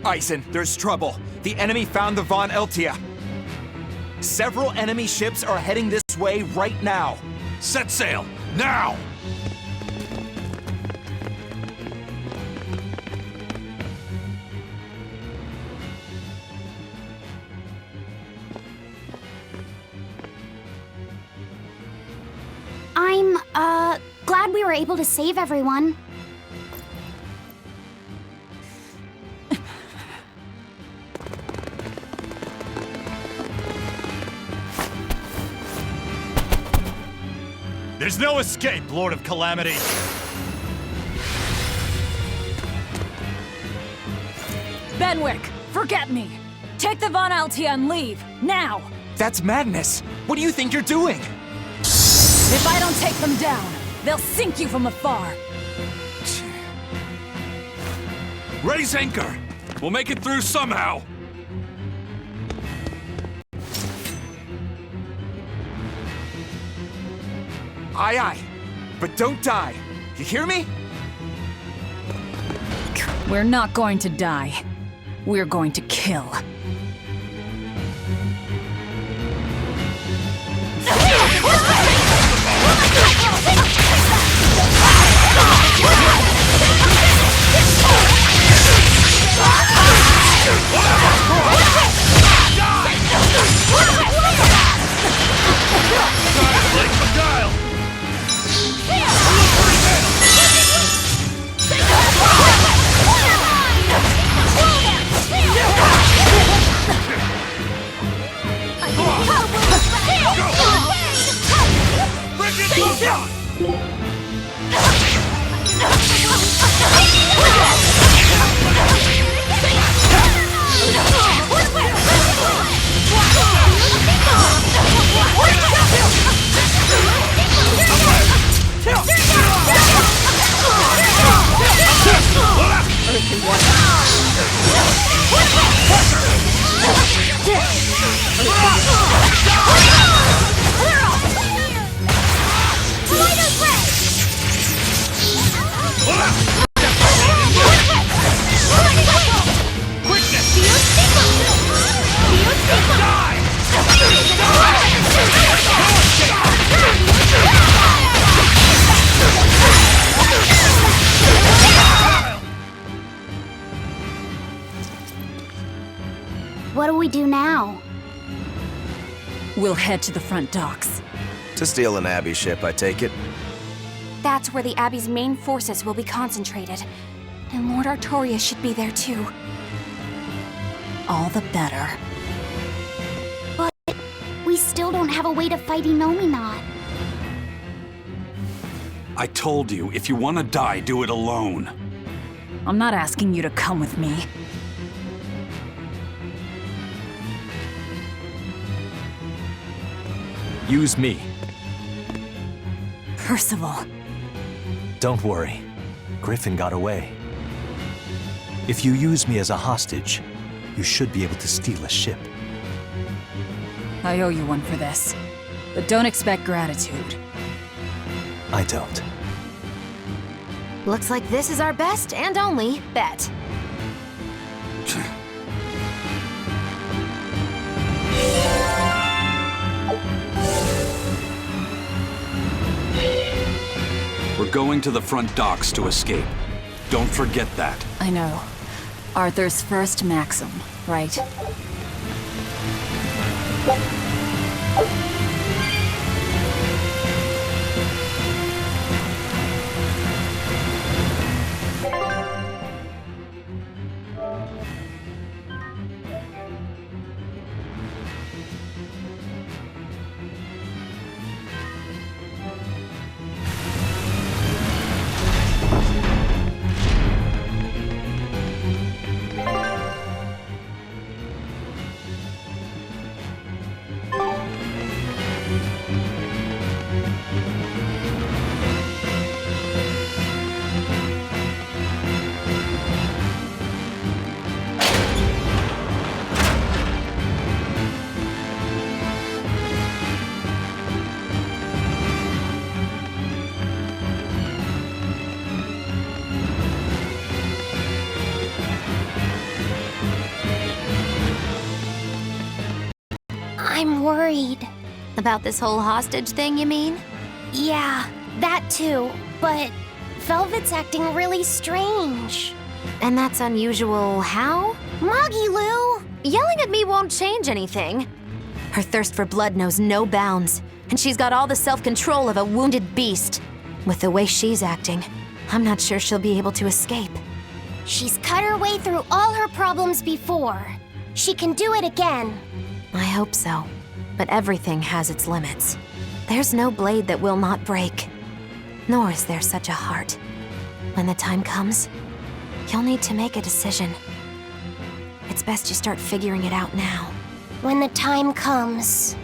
Eisen, there's trouble. The enemy found the Von Eltia. Several enemy ships are heading this way right now. Set sail, now! I'm, glad we were able to save everyone. There's no escape, Lord of Calamity. Benwick, forget me. Take the Von Altia and leave, now! That's madness. What do you think you're doing? If I don't take them down, they'll sink you from afar. Raise anchor! We'll make it through somehow! Aye, aye. But don't die. You hear me? We're not going to die. We're going to kill. What do we do now? We'll head to the front docks. To steal an Abbey ship, I take it? That's where the Abbey's main forces will be concentrated. And Lord Artorias should be there too. All the better. But we still don't have a way to fight Innominat. I told you, if you want to die, do it alone. I'm not asking you to come with me. Use me. Percival. Don't worry. Griffin got away. If you use me as a hostage, you should be able to steal a ship. I owe you one for this. But don't expect gratitude. I don't. Looks like this is our best and only bet. We're going to the front docks to escape. Don't forget that. I know. Arthur's first maxim, right? I'm worried. About this whole hostage thing, you mean? Yeah, that too. But Velvet's acting really strange. And that's unusual how? Moggy Lou! Yelling at me won't change anything. Her thirst for blood knows no bounds, and she's got all the self-control of a wounded beast. With the way she's acting, I'm not sure she'll be able to escape. She's cut her way through all her problems before. She can do it again. I hope so. But everything has its limits. There's no blade that will not break. Nor is there such a heart. When the time comes, you'll need to make a decision. It's best you start figuring it out now. When the time comes.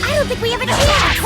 I don't think we have a chance!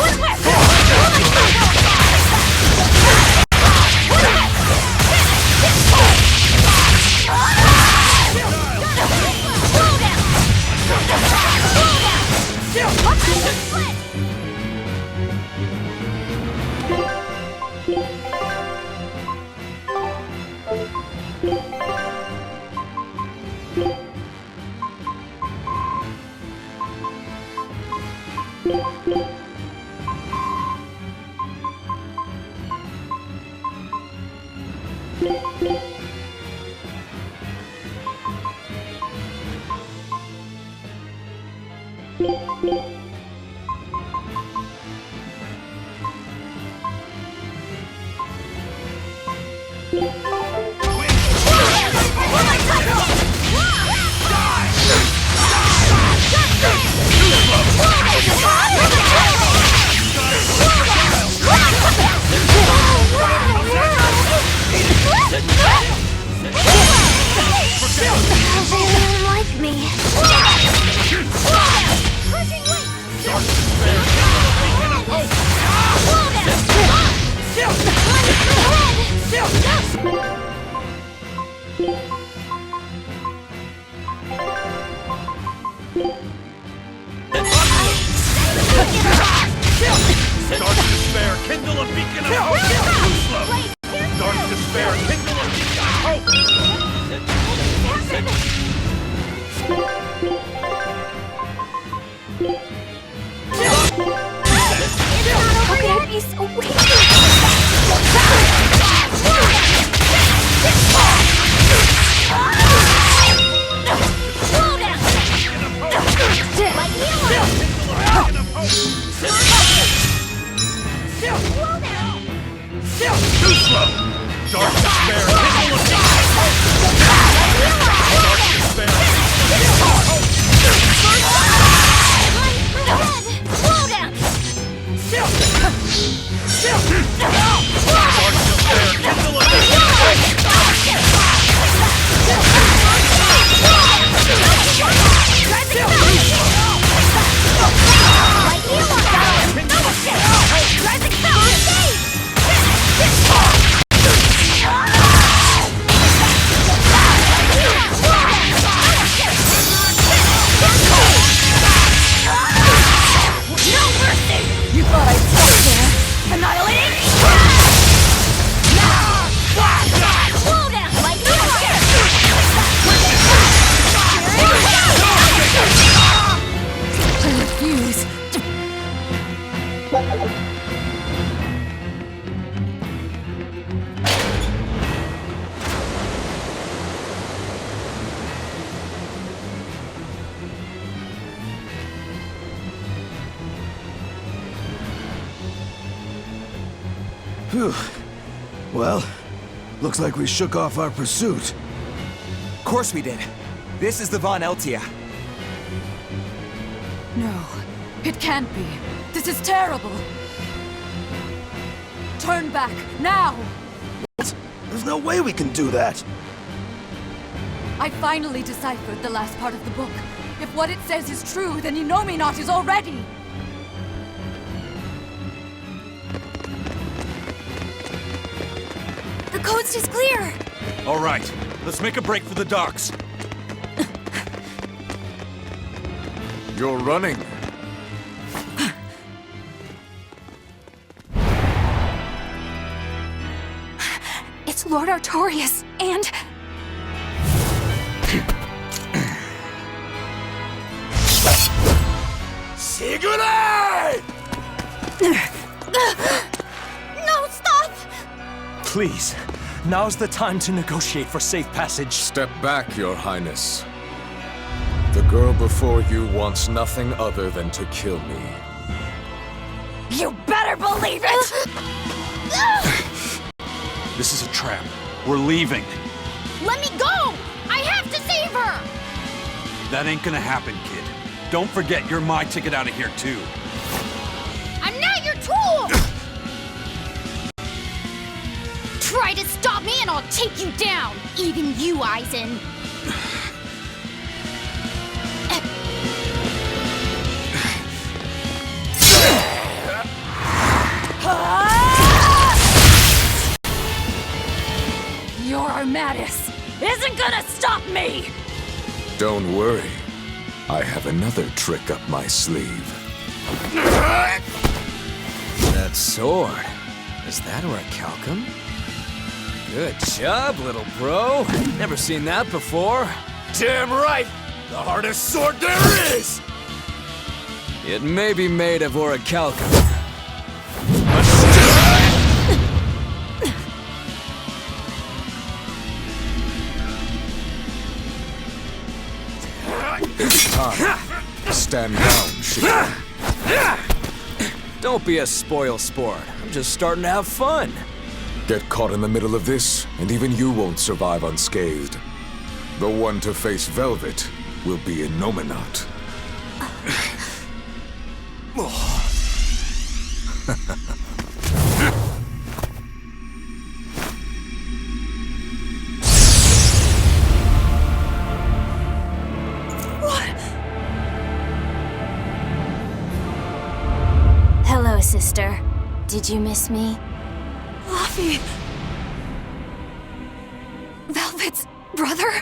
Dark despair, kindle a beacon of hope! Too slow! Dark despair, kindle a beacon of hope! How could I be so weak? Too slow! Dark despair, kindle a beacon of hope! Dark despair, kindle a hope! Slow down! Dark despair, kindle a beacon of You thought I'd stop there? Annihilating? Slow down! Like I refuse. Phew. Well, looks like we shook off our pursuit. Of course we did. This is the Von Eltia. No, it can't be. This is terrible. Turn back, now! There's no way we can do that. I finally deciphered the last part of the book. If what it says is true, then Innominat is already... The coast is clear! All right, let's make a break for the docks. You're running. It's Lord Artorias, and... Sigurd! No, stop! Please, now's the time to negotiate for safe passage. Step back, Your Highness. The girl before you wants nothing other than to kill me. You better believe it! This is a trap. We're leaving. Let me go! I have to save her! That ain't gonna happen, kid. Don't forget you're my ticket out of here, too. I'm not your tool! Try to stop me and I'll take you down! Even you, Aizen! Your Armatus isn't gonna stop me! Don't worry. I have another trick up my sleeve. That sword. Is that Orichalcum? Good job, little bro. Never seen that before. Damn right! The hardest sword there is! It may be made of Orichalcum. It's time. Stand down, Shikari. Don't be a spoil sport. I'm just starting to have fun. Get caught in the middle of this, and even you won't survive unscathed. The one to face Velvet will be Innominat. Hello, sister. Did you miss me? Laffy! Velvet's brother?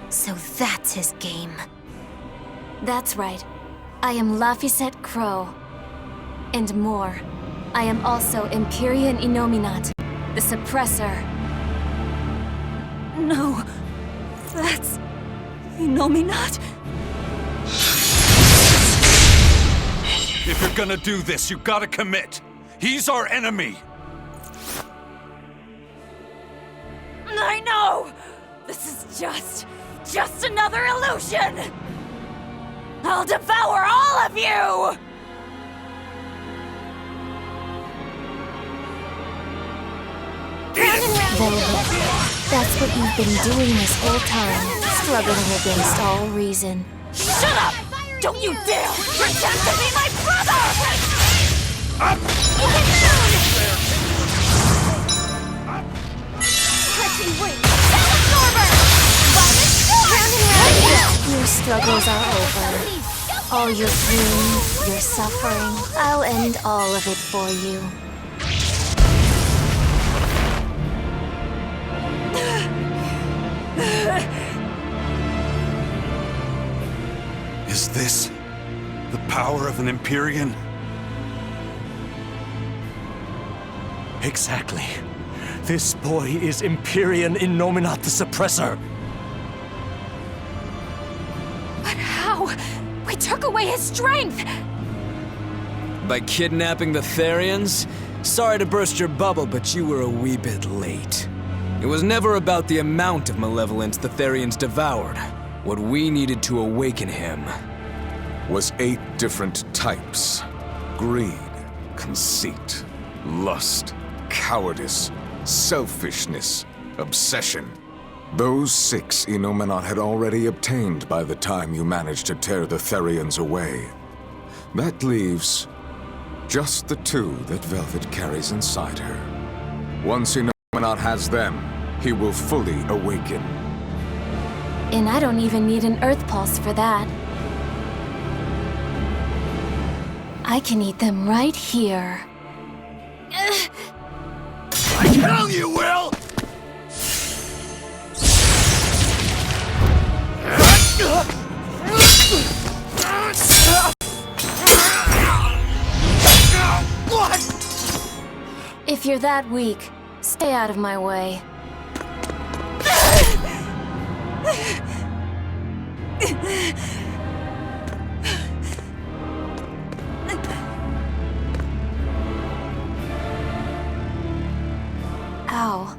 So that's his game. That's right. I am Laphicet Crow. And more. I am also Empyrean Innominat, the Suppressor. No. That's... Innominat? If you're gonna do this, you gotta commit. He's our enemy. I know! This is just another illusion! I'll devour all of you! Velvet, that's what you've been doing this whole time, struggling against all reason. Shut up! Don't you dare pretend to be my brother! Crushing wing! Absorber! Your struggles are over. All your pain, your suffering, I'll end all of it for you. Is this the power of an Empyrean? Exactly. This boy is Empyrean Innominat the Suppressor. But how? We took away his strength! By kidnapping the Therians? Sorry to burst your bubble, but you were a wee bit late. It was never about the amount of malevolence the Therians devoured. What we needed to awaken him was 8 different types. Greed, conceit, lust, cowardice, selfishness, obsession. Those 6 Innominat had already obtained by the time you managed to tear the Therians away. That leaves just the 2 that Velvet carries inside her. Once Innominat Numenor has them, he will fully awaken. And I don't even need an Earth Pulse for that. I can eat them right here. I tell you, Will! What? If you're that weak, stay out of my way. Ow.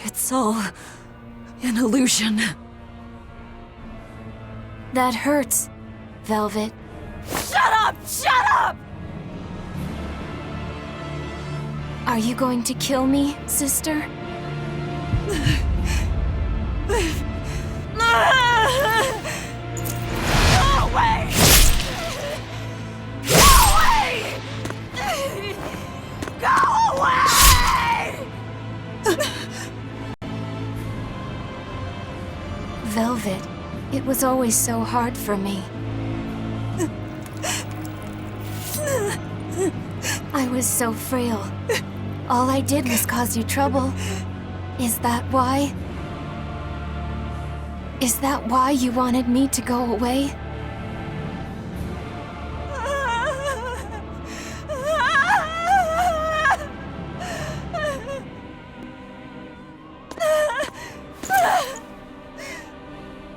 It's all an illusion. That hurts, Velvet. Shut up! Shut up! Are you going to kill me, sister? Go away! Go away! Go away! Velvet, it was always so hard for me. I was so frail. All I did was cause you trouble. Is that why? Is that why you wanted me to go away?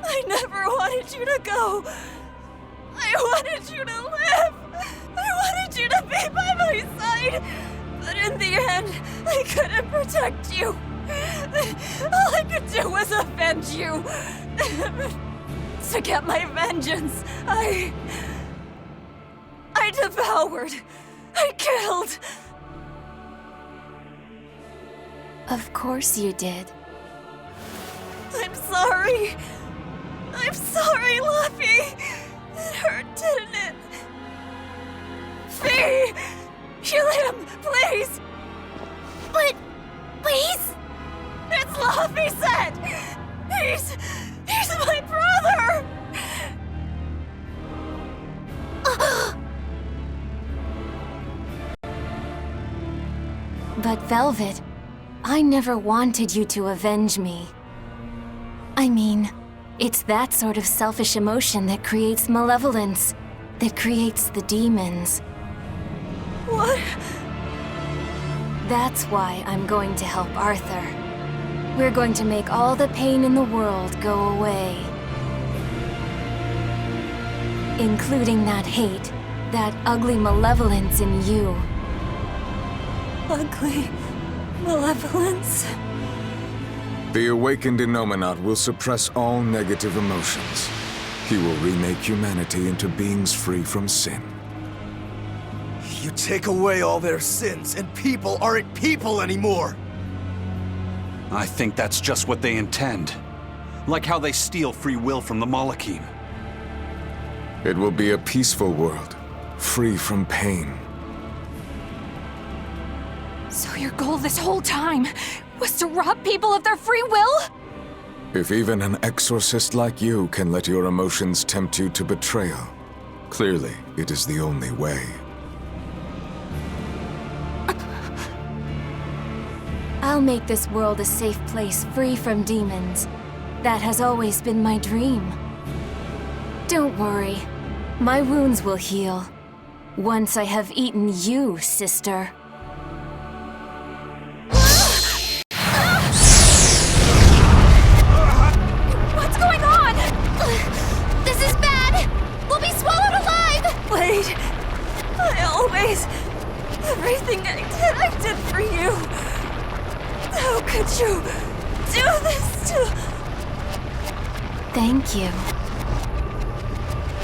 I never wanted you to go. I wanted you to live. I wanted you to be by my side. But in the end, I couldn't protect you. All I could do was avenge you. To get my vengeance, I devoured. I killed. Of course you did. I'm sorry. I'm sorry, Luffy. It hurt, didn't it? Fee! Kill him, please! But... please? It's Luffy said! He's my brother! But Velvet, I never wanted you to avenge me. I mean, it's that sort of selfish emotion that creates malevolence, that creates the demons. What? That's why I'm going to help Arthur. We're going to make all the pain in the world go away. Including that hate, that ugly malevolence in you. Ugly malevolence? The awakened Innominat will suppress all negative emotions. He will remake humanity into beings free from sin. You take away all their sins, and people aren't people anymore! I think that's just what they intend. Like how they steal free will from the Malachim. It will be a peaceful world, free from pain. So your goal this whole time was to rob people of their free will? If even an exorcist like you can let your emotions tempt you to betrayal, clearly it is the only way. I'll make this world a safe place free from demons. That has always been my dream. Don't worry. My wounds will heal. Once I have eaten you, sister. What's going on? This is bad! We'll be swallowed alive! Wait. Everything I did for you. How could you do this to... Thank you.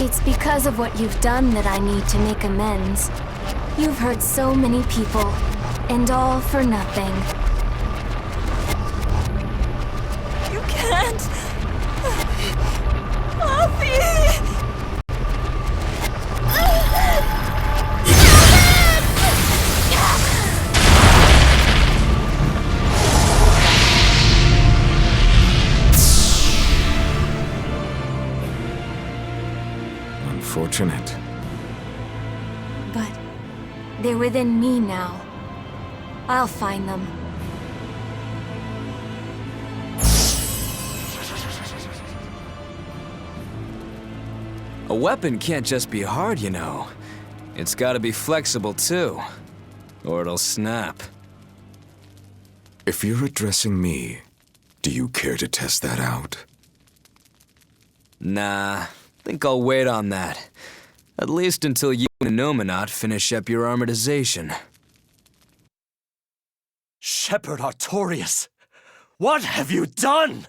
It's because of what you've done that I need to make amends. You've hurt so many people, and all for nothing. You can't... Luffy! Unfortunate. But they're within me now. I'll find them. A weapon can't just be hard, you know. It's gotta be flexible too, or it'll snap. If you're addressing me, do you care to test that out? Nah, think I'll wait on that. At least until you and Nominat finish up your armorization. Shepherd Artorius, what have you done?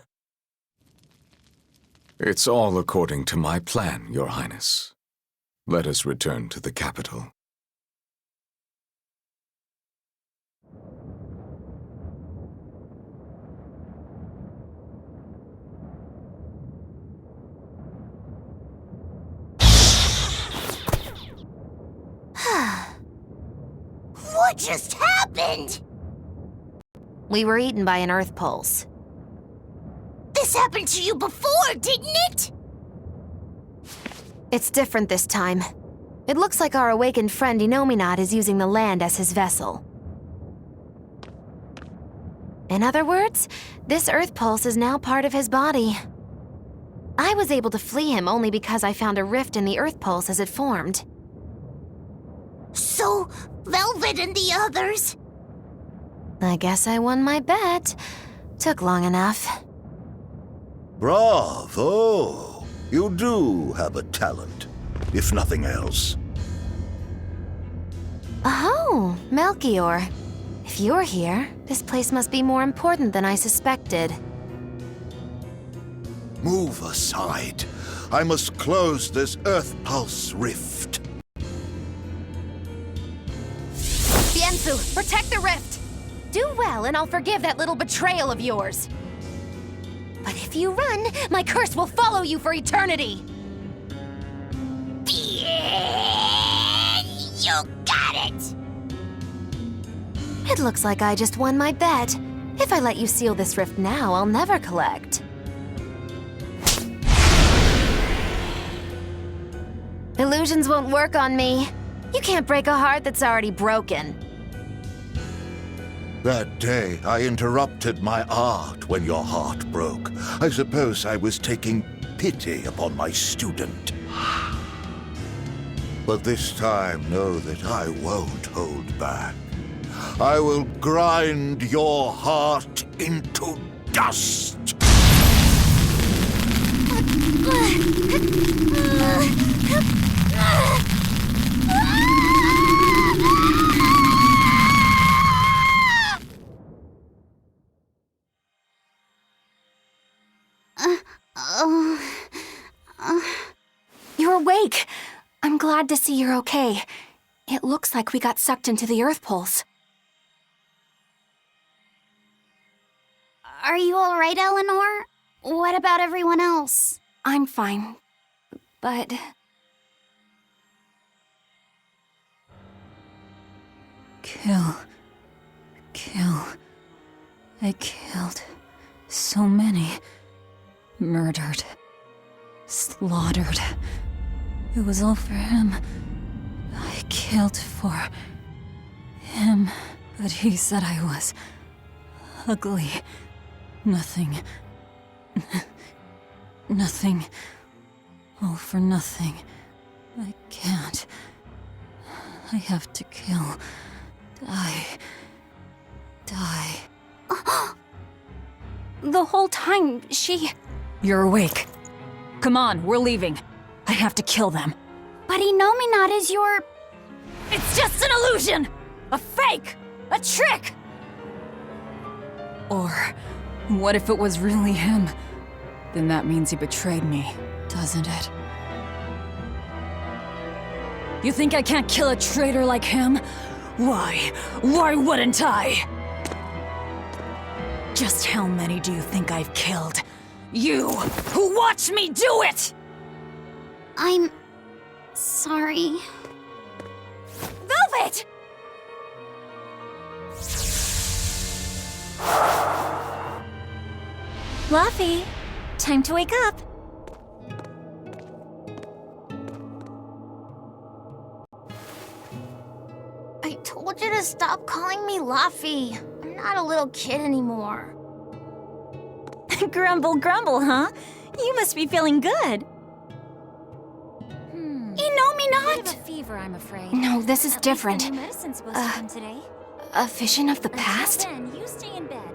It's all according to my plan, Your Highness. Let us return to the capital. What just happened? We were eaten by an Earth Pulse. This happened to you before, didn't it? It's different this time. It looks like our awakened friend Inominat is using the land as his vessel. In other words, this Earth Pulse is now part of his body. I was able to flee him only because I found a rift in the Earth Pulse as it formed. So, Velvet and the others? I guess I won my bet. Took long enough. Bravo! You do have a talent, if nothing else. Oh, Melchior. If you're here, this place must be more important than I suspected. Move aside. I must close this Earth Pulse rift. Bienfu, protect the rift! Do well, and I'll forgive that little betrayal of yours. But if you run, my curse will follow you for eternity! You got it! It looks like I just won my bet. If I let you seal this rift now, I'll never collect. Illusions won't work on me. You can't break a heart that's already broken. That day, I interrupted my art when your heart broke. I suppose I was taking pity upon my student. But this time, know that I won't hold back. I will grind your heart into dust! You're awake! I'm glad to see you're okay. It looks like we got sucked into the Earth Pulse. Are you all right, Eleanor? What about everyone else? I'm fine, but... Kill. I killed so many. Murdered. Slaughtered. It was all for him. I killed for him, but he said I was ugly. Nothing. Nothing. All for nothing. I can't. I have to kill. Die. The whole time, she... You're awake. Come on, we're leaving. I have to kill them. But Inominat is your... It's just an illusion! A fake! A trick! Or what if it was really him? Then that means he betrayed me, doesn't it? You think I can't kill a traitor like him? Why? Why wouldn't I? Just how many do you think I've killed? You, who watched me do it! I'm... sorry. Velvet! Fluffy, time to wake up. told you to stop calling me Laffy. I'm not a little kid anymore. Grumble, grumble, huh? You must be feeling good. Innominat! A fever, I'm afraid. No, this is different. The new medicine's supposed to come today. A vision of the past? Then you stay in bed.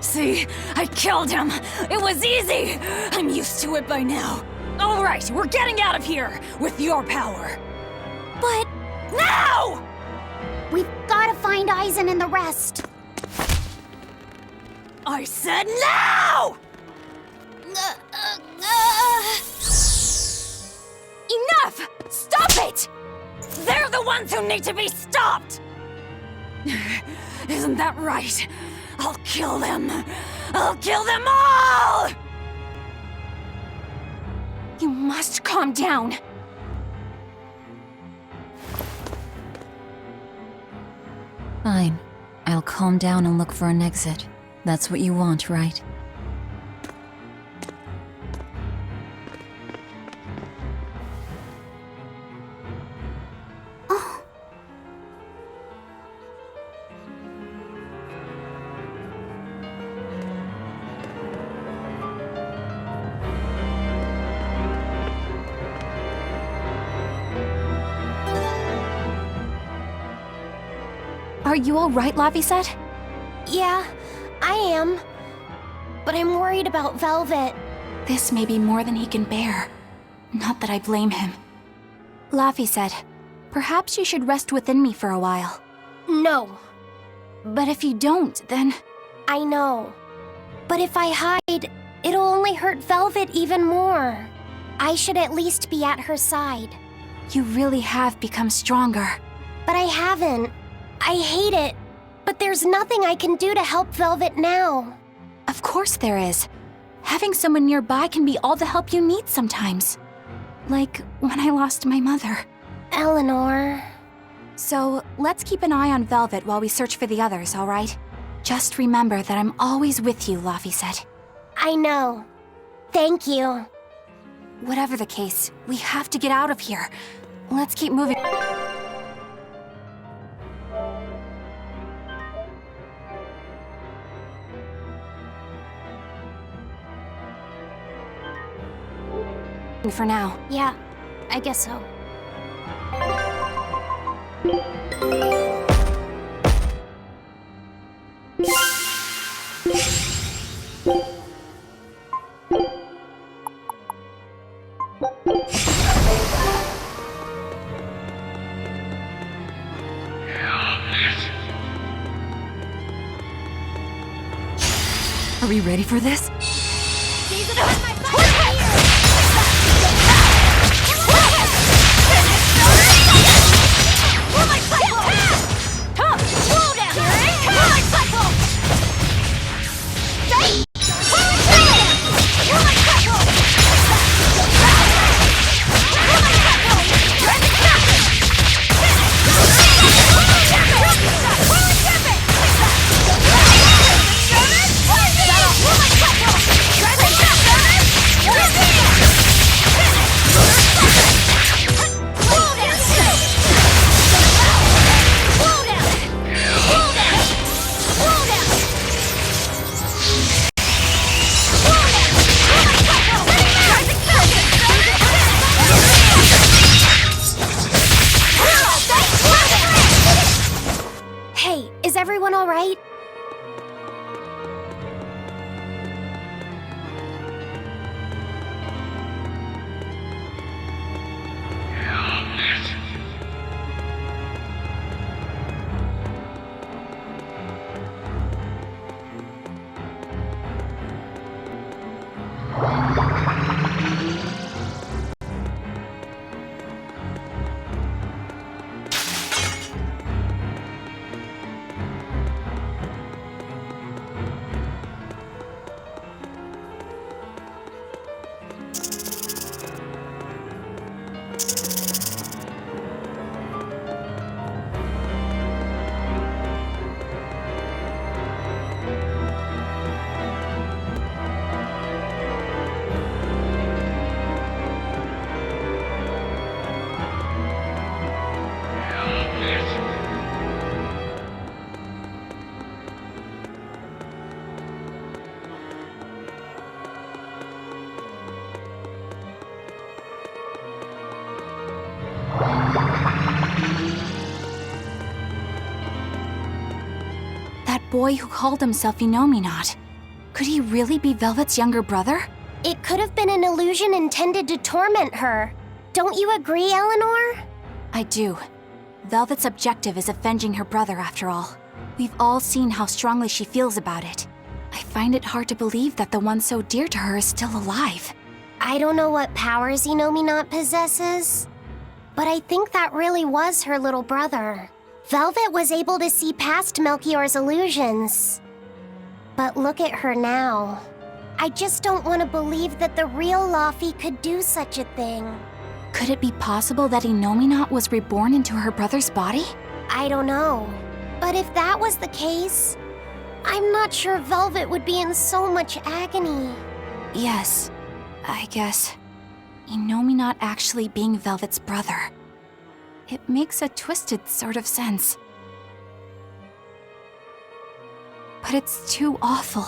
See? I killed him! It was easy! I'm used to it by now. Alright, we're getting out of here! With your power! But now! We've gotta find Aizen and the rest. I said now! Enough! Stop it! They're the ones who need to be stopped! Isn't that right? I'll kill them! I'll kill them all! You must calm down. Fine. I'll calm down and look for an exit. That's what you want, right? Are you all right, Laphicet? Yeah, I am. But I'm worried about Velvet. This may be more than he can bear. Not that I blame him. Laphicet, perhaps you should rest within me for a while. No. But if you don't, then... I know. But if I hide, it'll only hurt Velvet even more. I should at least be at her side. You really have become stronger. But I haven't. I hate it. But there's nothing I can do to help Velvet now. Of course there is. Having someone nearby can be all the help you need sometimes. Like when I lost my mother. Eleanor... So, let's keep an eye on Velvet while we search for the others, alright? Just remember that I'm always with you, Laphicet. I know. Thank you. Whatever the case, we have to get out of here. Let's keep moving. For now. Yeah, I guess so. Are we ready for this? boy who called himself Innominat. Could he really be Velvet's younger brother? It could have been an illusion intended to torment her. Don't you agree, Eleanor? I do. Velvet's objective is avenging her brother, after all. We've all seen how strongly she feels about it. I find it hard to believe that the one so dear to her is still alive. I don't know what powers Innominat possesses, but I think that really was her little brother. Velvet was able to see past Melchior's illusions. But look at her now. I just don't want to believe that the real Laufey could do such a thing. Could it be possible that Innominat was reborn into her brother's body? I don't know. But if that was the case, I'm not sure Velvet would be in so much agony. Yes, I guess. Innominat actually being Velvet's brother. It makes a twisted sort of sense. But it's too awful.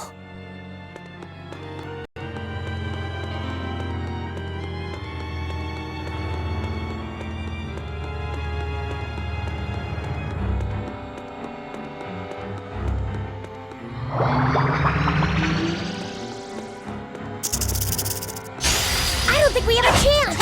I don't think we have a chance!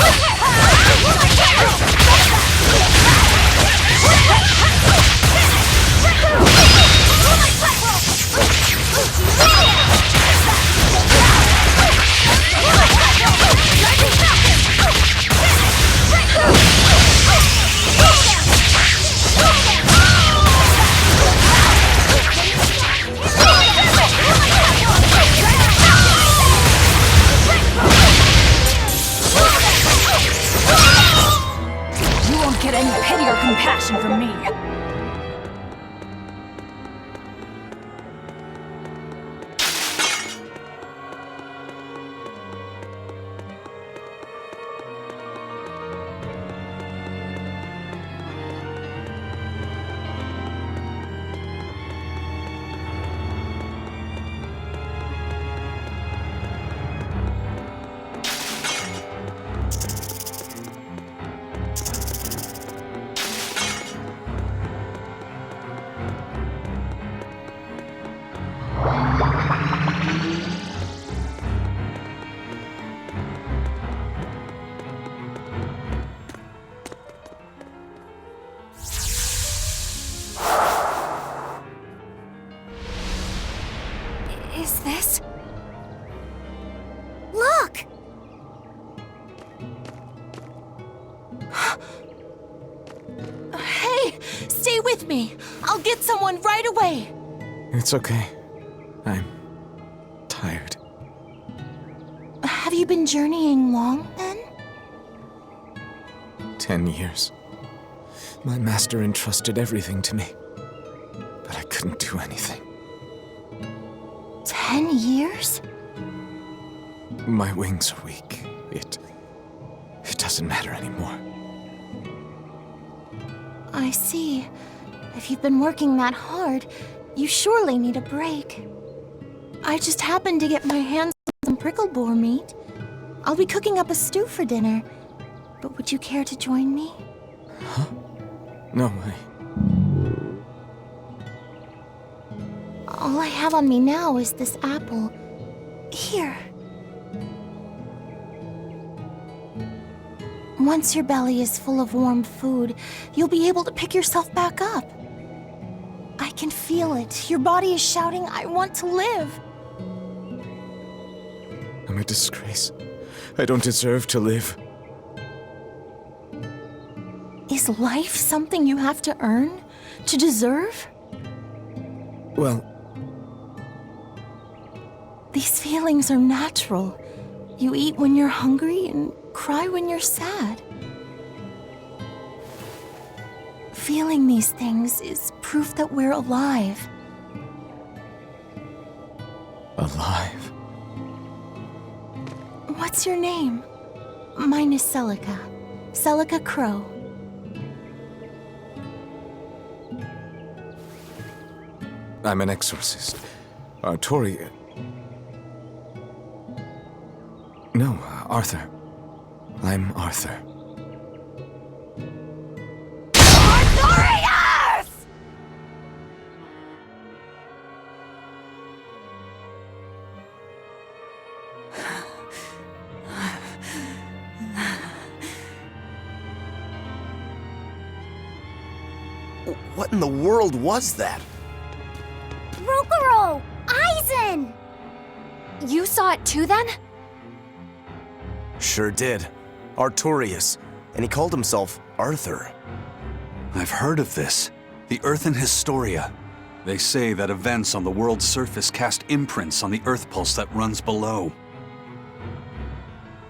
You won't get any pity or compassion from me. Is this? Look! Hey, stay with me. I'll get someone right away. It's okay. I'm tired. Have you been journeying long, then? 10 years. My master entrusted everything to me, but I couldn't do anything. 10 years? My wings are weak. It doesn't matter anymore. I see. If you've been working that hard, you surely need a break. I just happened to get my hands on some prickle boar meat. I'll be cooking up a stew for dinner. But would you care to join me? Huh? No way. All I have on me now is this apple. Here. Once your belly is full of warm food, you'll be able to pick yourself back up. I can feel it. Your body is shouting, I want to live. I'm a disgrace. I don't deserve to live. Is life something you have to earn? To deserve? Well, these feelings are natural. You eat when you're hungry and cry when you're sad. Feeling these things is proof that we're alive. Alive? What's your name? Mine is Celica. Celica Crow. I'm an exorcist. Tori... No, Arthur. I'm Arthur. Arthurius! What in the world was that? Rokurou! Aizen! You saw it too, then? Sure did. Artorias. And he called himself Arthur. I've heard of this. The Earthen Historia. They say that events on the world's surface cast imprints on the Earth pulse that runs below.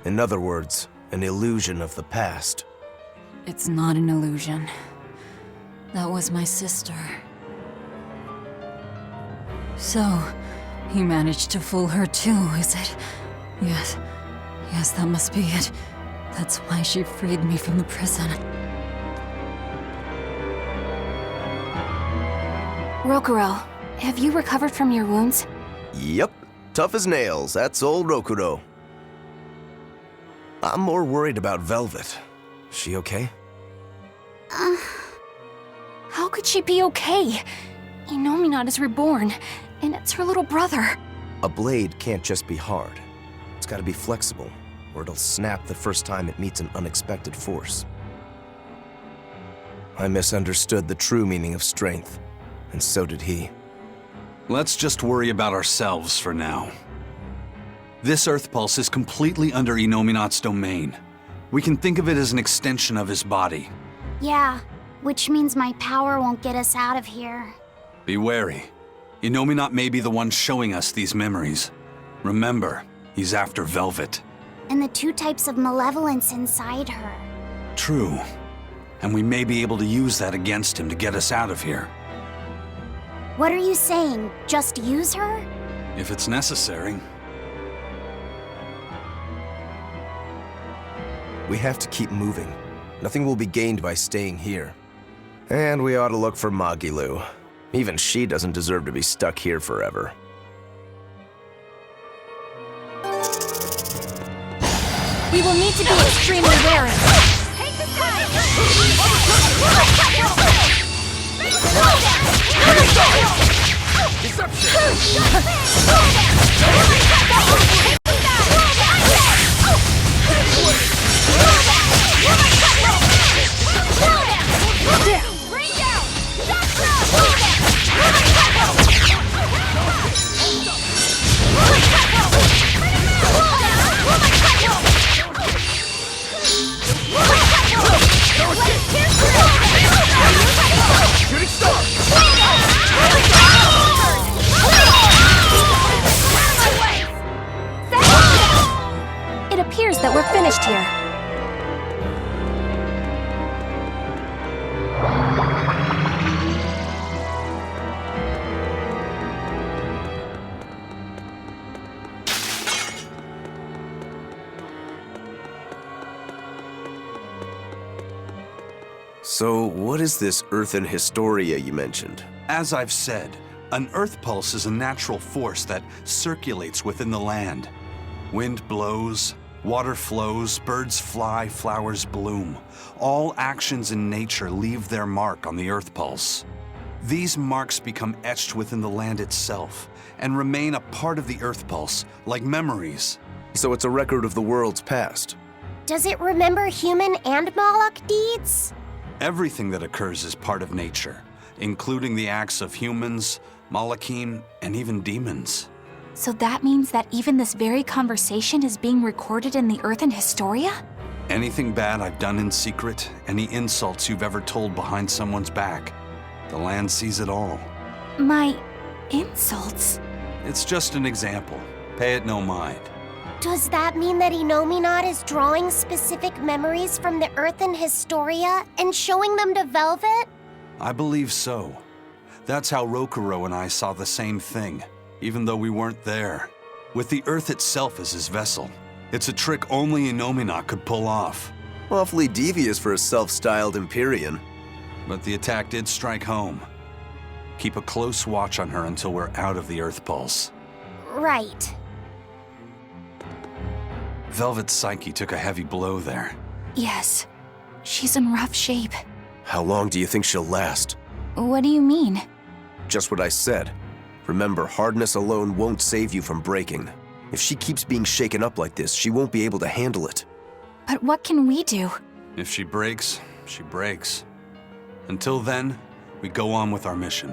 In other words, an illusion of the past. It's not an illusion. That was my sister. So, he managed to fool her too, is it? Yes. Yes, that must be it. That's why she freed me from the prison. Rokurou, have you recovered from your wounds? Yep. Tough as nails, that's old Rokurou. I'm more worried about Velvet. She okay? How could she be okay? Innominat is reborn, and it's her little brother. A blade can't just be hard. It's gotta be flexible, or it'll snap the first time it meets an unexpected force. I misunderstood the true meaning of strength, and so did he. Let's just worry about ourselves for now. This Earth Pulse is completely under Innominat's domain. We can think of it as an extension of his body. Yeah, which means my power won't get us out of here. Be wary. Innominat may be the one showing us these memories. Remember, he's after Velvet. And the 2 types of malevolence inside her. True. And we may be able to use that against him to get us out of here. What are you saying? Just use her? If it's necessary. We have to keep moving. Nothing will be gained by staying here. And we ought to look for Magilu. Even she doesn't deserve to be stuck here forever. We will need to be extremely wary. It appears that we're finished here. So, what is this Earthen Historia you mentioned? As I've said, an Earth Pulse is a natural force that circulates within the land. Wind blows, water flows, birds fly, flowers bloom. All actions in nature leave their mark on the Earth Pulse. These marks become etched within the land itself and remain a part of the Earth Pulse, like memories. So it's a record of the world's past. Does it remember human and Moloch deeds? Everything that occurs is part of nature, including the acts of humans, Malachim, and even demons. So that means that even this very conversation is being recorded in the Earthen Historia? Anything bad I've done in secret, any insults you've ever told behind someone's back, the land sees it all. My insults? It's just an example. Pay it no mind. Does that mean that Innominat is drawing specific memories from the Earthen Historia and showing them to Velvet? I believe so. That's how Rokurou and I saw the same thing, even though we weren't there. With the Earth itself as his vessel. It's a trick only Innominat could pull off. Awfully devious for a self-styled Empyrean. But the attack did strike home. Keep a close watch on her until we're out of the Earth Pulse. Right. Velvet's psyche took a heavy blow there. Yes. She's in rough shape. How long do you think she'll last? What do you mean? Just what I said. Remember, hardness alone won't save you from breaking. If she keeps being shaken up like this, she won't be able to handle it. But what can we do? If she breaks, she breaks. Until then, We go on with our mission.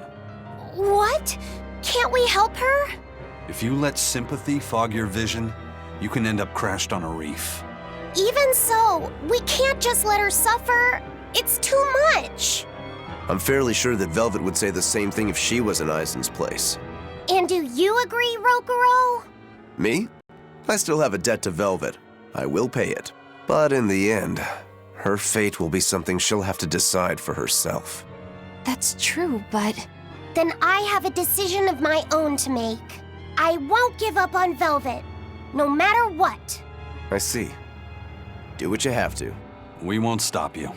What? Can't we help her? If you let sympathy fog your vision, you can end up crashed on a reef. Even so, we can't just let her suffer. It's too much. I'm fairly sure that Velvet would say the same thing if she was in Aizen's place. And do you agree, Rokurou? Me? I still have a debt to Velvet. I will pay it. But in the end, her fate will be something she'll have to decide for herself. That's true, but... Then I have a decision of my own to make. I won't give up on Velvet, no matter what. I see. Do what you have to. We won't stop you.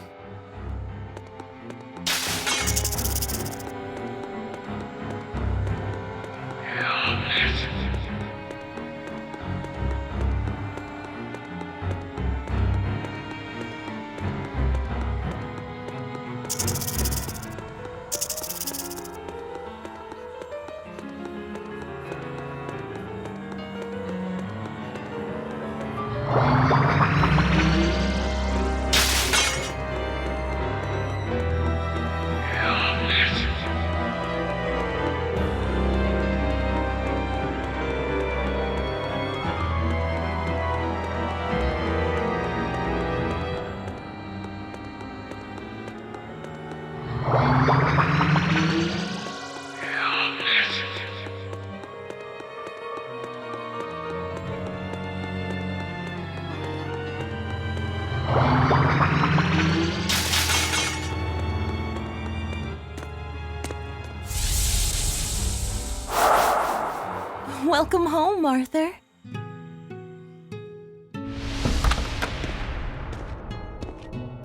Welcome home, Arthur.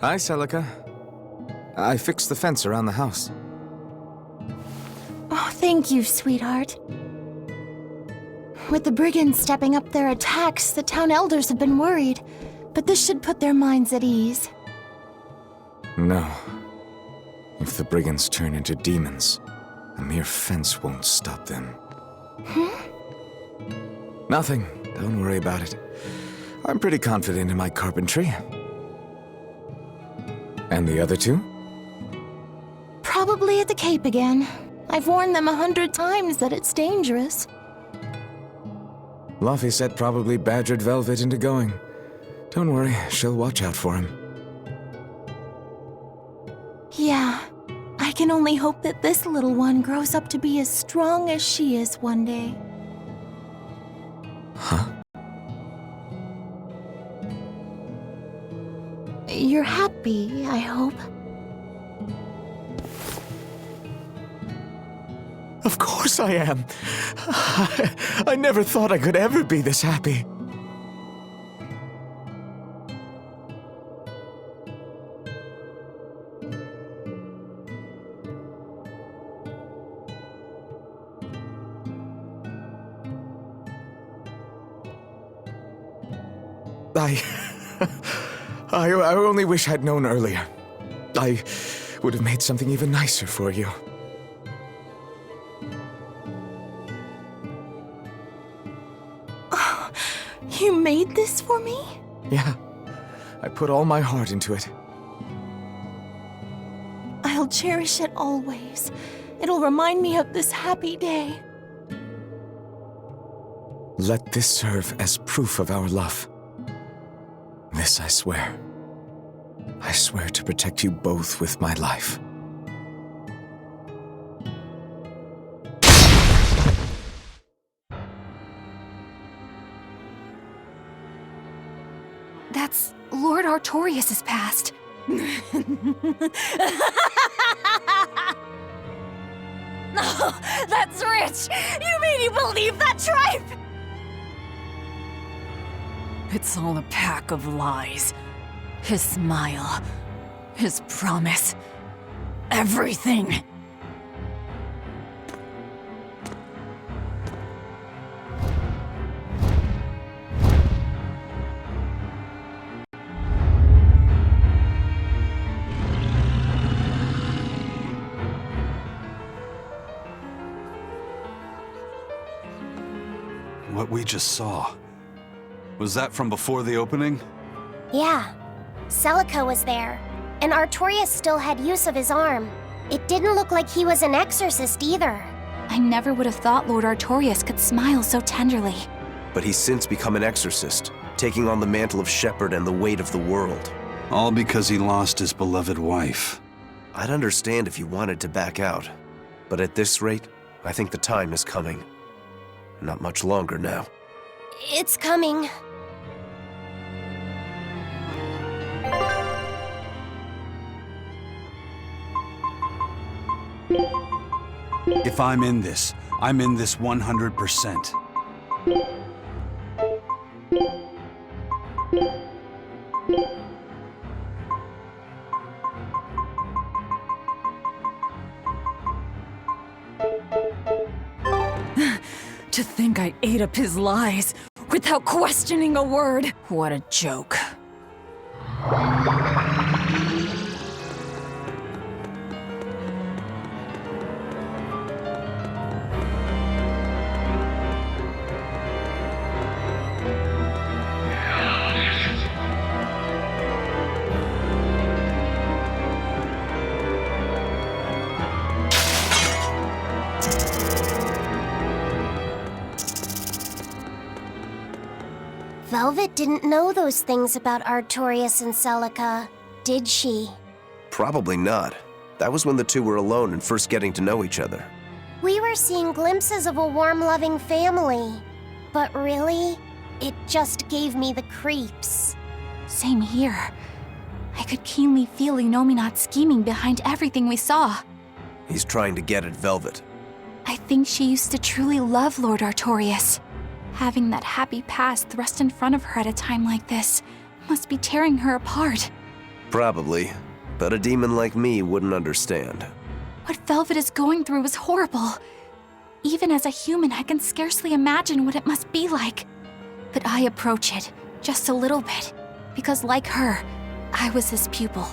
Hi, Celica. I fixed the fence around the house. Oh, thank you, sweetheart. With the brigands stepping up their attacks, the town elders have been worried, but this should put their minds at ease. No. If the brigands turn into demons, a mere fence won't stop them. Nothing. Don't worry about it. I'm pretty confident in my carpentry. And the other two? Probably at the Cape again. I've warned them 100 times that it's dangerous. Laphicet probably badgered Velvet into going. Don't worry, she'll watch out for him. Yeah. I can only hope that this little one grows up to be as strong as she is one day. Huh? You're happy, I hope. Of course I am. I never thought I could ever be this happy. I only wish I'd known earlier. I would have made something even nicer for you. Oh, you made this for me? Yeah, I put all my heart into it. I'll cherish it always. It'll remind me of this happy day. Let this serve as proof of our love. This I swear. I swear to protect you both with my life. That's Lord Artorias' past. No, that's rich! You mean you believe that tripe? It's all a pack of lies. His smile, his promise, everything. What we just saw, was that from before the opening? Yeah. Celica was there, and Artorias still had use of his arm. It didn't look like he was an exorcist either. I never would have thought Lord Artorius could smile so tenderly. But he's since become an exorcist, taking on the mantle of shepherd and the weight of the world. All because he lost his beloved wife. I'd understand if you wanted to back out. But at this rate, I think the time is coming. Not much longer now. It's coming. If I'm in this 100%. To think I ate up his lies without questioning a word. What a joke. Velvet didn't know those things about Artorius and Celica, did she? Probably not. That was when the two were alone and first getting to know each other. We were seeing glimpses of a warm, loving family. But really, it just gave me the creeps. Same here. I could keenly feel Innominat scheming behind everything we saw. He's trying to get at Velvet. I think she used to truly love Lord Artorius. Having that happy past thrust in front of her at a time like this must be tearing her apart. Probably. But a demon like me wouldn't understand. What Velvet is going through is horrible. Even as a human, I can scarcely imagine what it must be like. But I approach it, just a little bit, because like her, I was his pupil.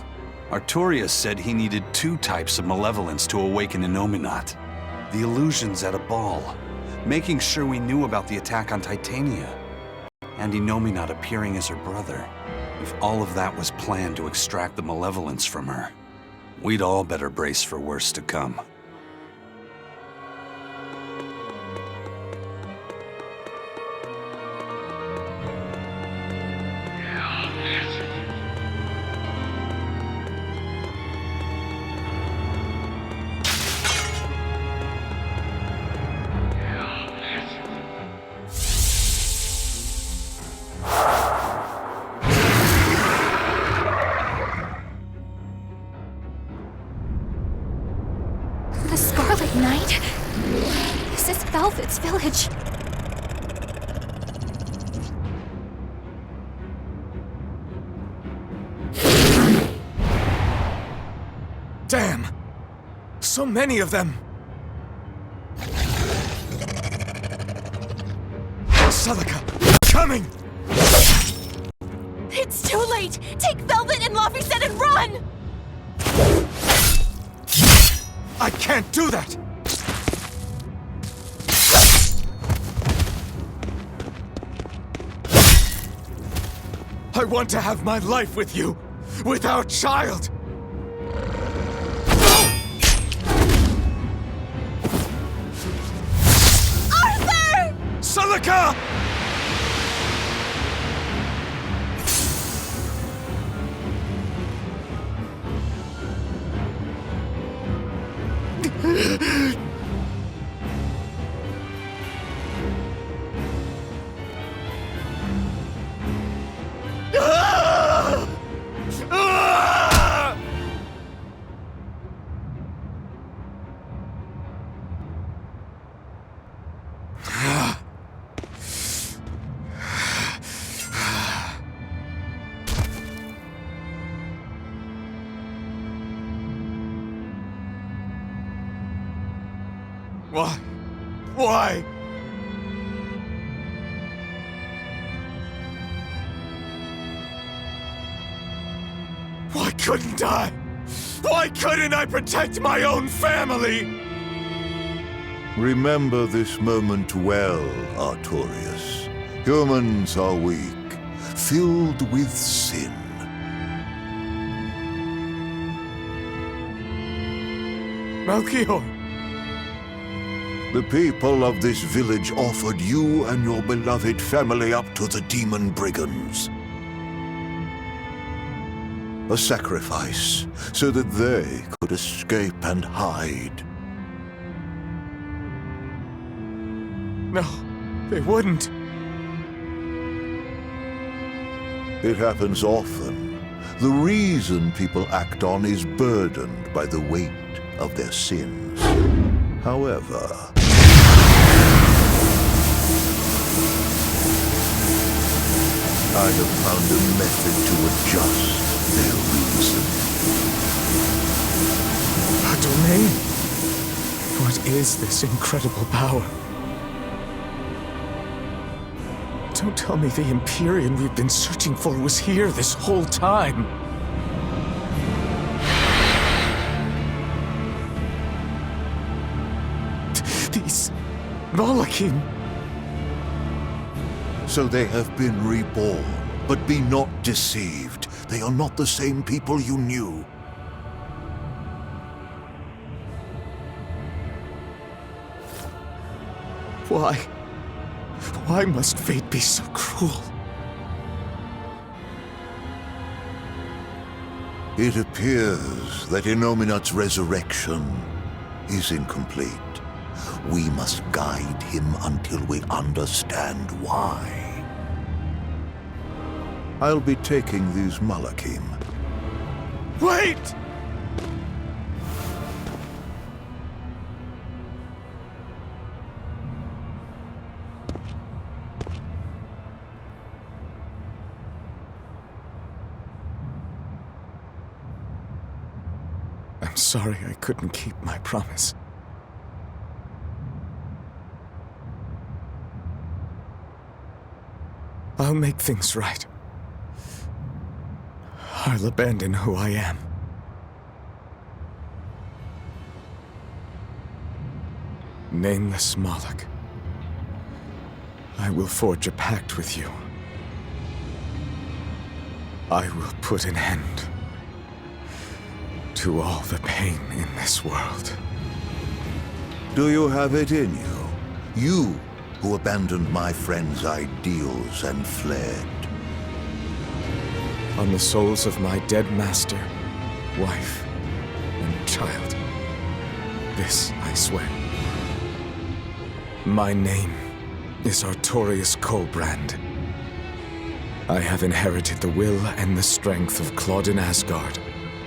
Artorius said he needed 2 types of malevolence to awaken Innominat. The illusions at a ball, making sure we knew about the attack on Titania, and Innominat appearing as her brother. If all of that was planned to extract the malevolence from her, we'd all better brace for worse to come. The Scarlet Knight? This is Velvet's village. Damn! So many of them! Celica! Coming! It's too late! Take Velvet and Laphicet and run! I can't do that! I want to have my life with you, with our child! Arthur! Celica! Why? Why? Why couldn't I? Why couldn't I protect my own family? Remember this moment well, Artorius. Humans are weak, filled with sin. Melchior! The people of this village offered you and your beloved family up to the demon brigands. A sacrifice, so that they could escape and hide. No, they wouldn't. It happens often. The reason people act on is burdened by the weight of their sins. However, I have found a method to adjust their reason. A domain? What is this incredible power? Don't tell me the Empyrean we've been searching for was here this whole time. These Malachim. So they have been reborn, but be not deceived. They are not the same people you knew. Why? Why must fate be so cruel? It appears that Innominat's resurrection is incomplete. We must guide him until we understand why. I'll be taking these Malachim. Wait! I'm sorry I couldn't keep my promise. I'll make things right. I'll abandon who I am. Nameless Moloch, I will forge a pact with you. I will put an end to all the pain in this world. Do you have it in you? You who abandoned my friend's ideals and fled. On the souls of my dead master, wife, and child. This I swear. My name is Artorius Colbrand. I have inherited the will and the strength of Claudin Asgard,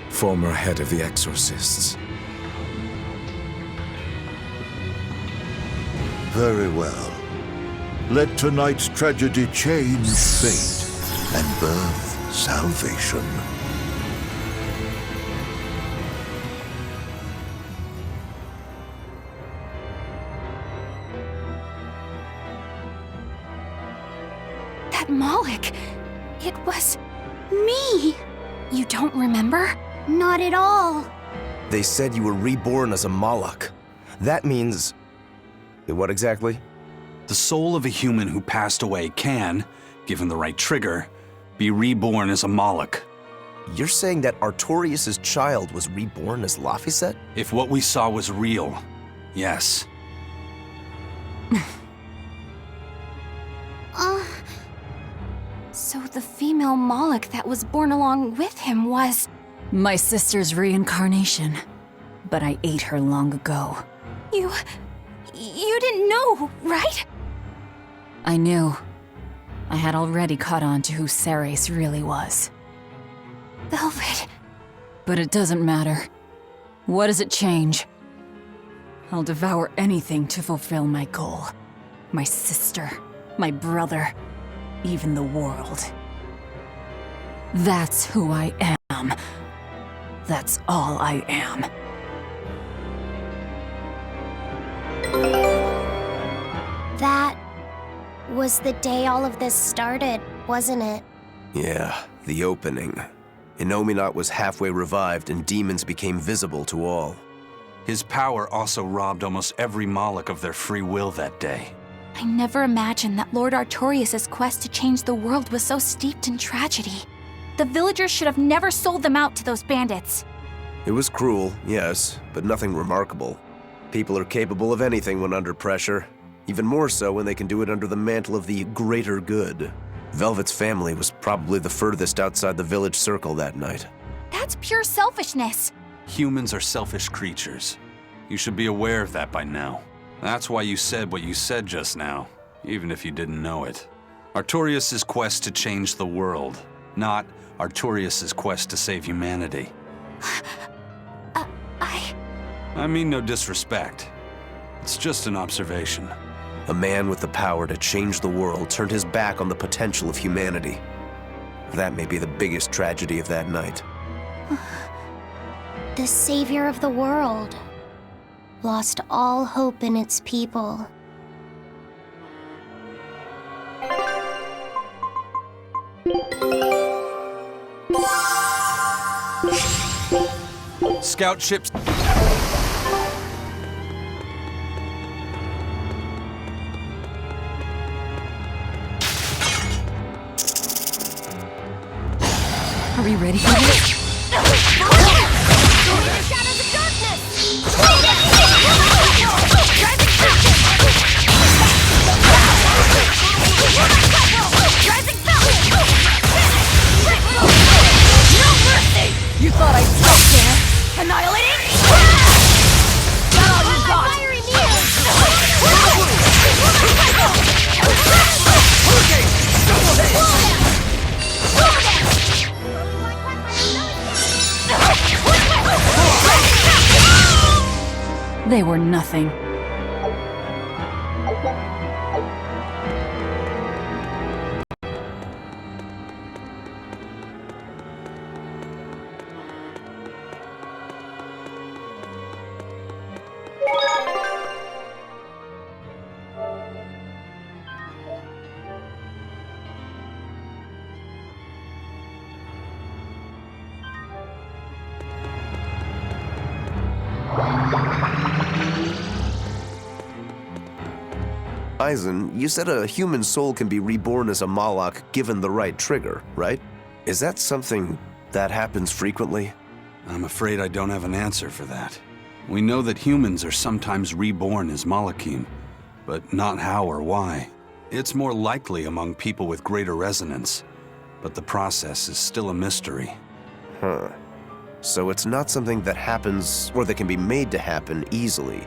former head of the Exorcists. Very well. Let tonight's tragedy change fate and birth salvation. That Moloch, it was me. You don't remember? Not at all. They said you were reborn as a Moloch. That means... what exactly? The soul of a human who passed away can, given the right trigger, be reborn as a Moloch. You're saying that Artorius' child was reborn as Laphicet? If what we saw was real, yes. So the female Moloch that was born along with him was... My sister's reincarnation. But I ate her long ago. You didn't know, right? I knew. I had already caught on to who Ceres really was. Velvet. But it doesn't matter. What does it change? I'll devour anything to fulfill my goal. My sister, my brother, even the world. That's who I am. That's all I am. That was the day all of this started, wasn't it? Yeah, the opening. Innominat was halfway revived and demons became visible to all. His power also robbed almost every Moloch of their free will that day. I never imagined that Lord Artorius' quest to change the world was so steeped in tragedy. The villagers should have never sold them out to those bandits. It was cruel, yes, but nothing remarkable. People are capable of anything when under pressure, even more so when they can do it under the mantle of the greater good. Velvet's family was probably the furthest outside the village circle that night. That's pure selfishness. Humans are selfish creatures. You should be aware of that by now. That's why you said what you said just now, even if you didn't know it. Artorias' quest to change the world, not Artorias' quest to save humanity. I mean no disrespect. It's just an observation. A man with the power to change the world turned his back on the potential of humanity. That may be the biggest tragedy of that night. The savior of the world lost all hope in its people. Scout ships. Are we ready for this? You thought I'd stop there? Annihilating? Not all you got! They were nothing. Eisen, you said a human soul can be reborn as a Moloch given the right trigger, right? Is that something that happens frequently? I'm afraid I don't have an answer for that. We know that humans are sometimes reborn as Malachim, but not how or why. It's more likely among people with greater resonance, but the process is still a mystery. Huh. So it's not something that happens, or that can be made to happen easily,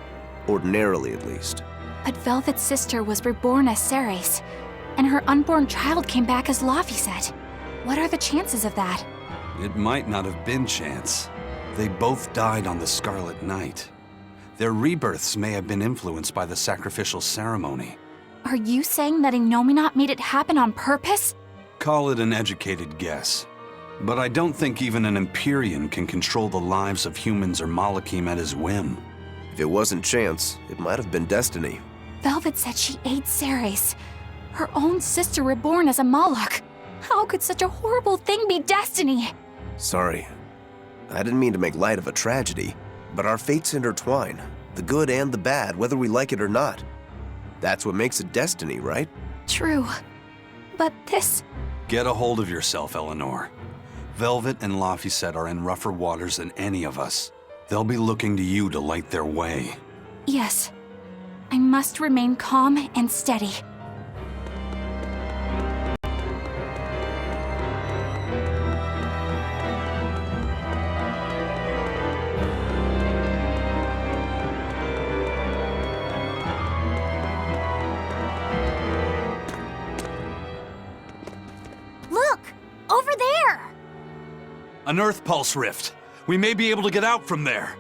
ordinarily at least. But Velvet's sister was reborn as Ceres, and her unborn child came back as Laphicet. What are the chances of that? It might not have been chance. They both died on the Scarlet Night. Their rebirths may have been influenced by the sacrificial ceremony. Are you saying that Innominat made it happen on purpose? Call it an educated guess. But I don't think even an Empyrean can control the lives of humans or Malachim at his whim. If it wasn't chance, it might have been destiny. Velvet said she ate Ceres, her own sister reborn as a Moloch. How could such a horrible thing be destiny? Sorry. I didn't mean to make light of a tragedy, but our fates intertwine, the good and the bad, whether we like it or not. That's what makes it destiny, right? True. But this... Get a hold of yourself, Eleanor. Velvet and Laphicet are in rougher waters than any of us. They'll be looking to you to light their way. Yes. I must remain calm and steady. Look! Over there! An Earth Pulse rift. We may be able to get out from there.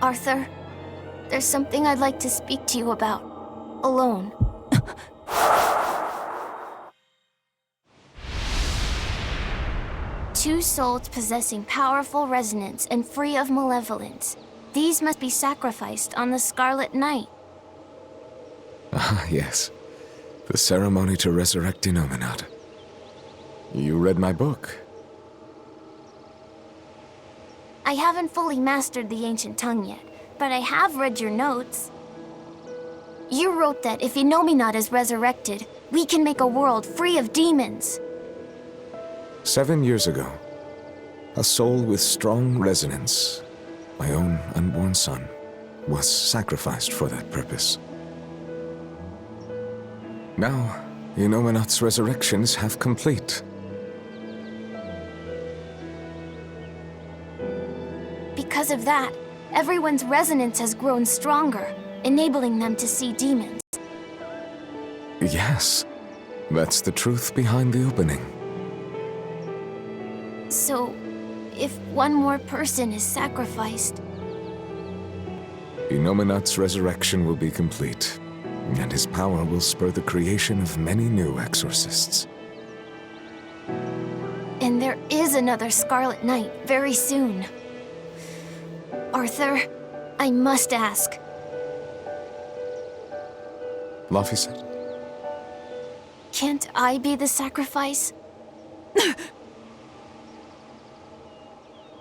Arthur, there's something I'd like to speak to you about. Alone. Two souls possessing powerful resonance and free of malevolence. These must be sacrificed on the Scarlet Night. Ah, yes. The ceremony to resurrect Innominat. You read my book. I haven't fully mastered the ancient tongue yet, but I have read your notes. You wrote that if Innominat is resurrected, we can make a world free of demons. 7 years ago, a soul with strong resonance, my own unborn son, was sacrificed for that purpose. Now, Inominat's resurrection is half complete. Because of that, everyone's resonance has grown stronger, enabling them to see demons. Yes, that's the truth behind the opening. So, if one more person is sacrificed, Inominat's resurrection will be complete, and his power will spur the creation of many new exorcists. and there is another Scarlet Knight very soon. Arthur, I must ask. Laphicet? Can't I be the sacrifice?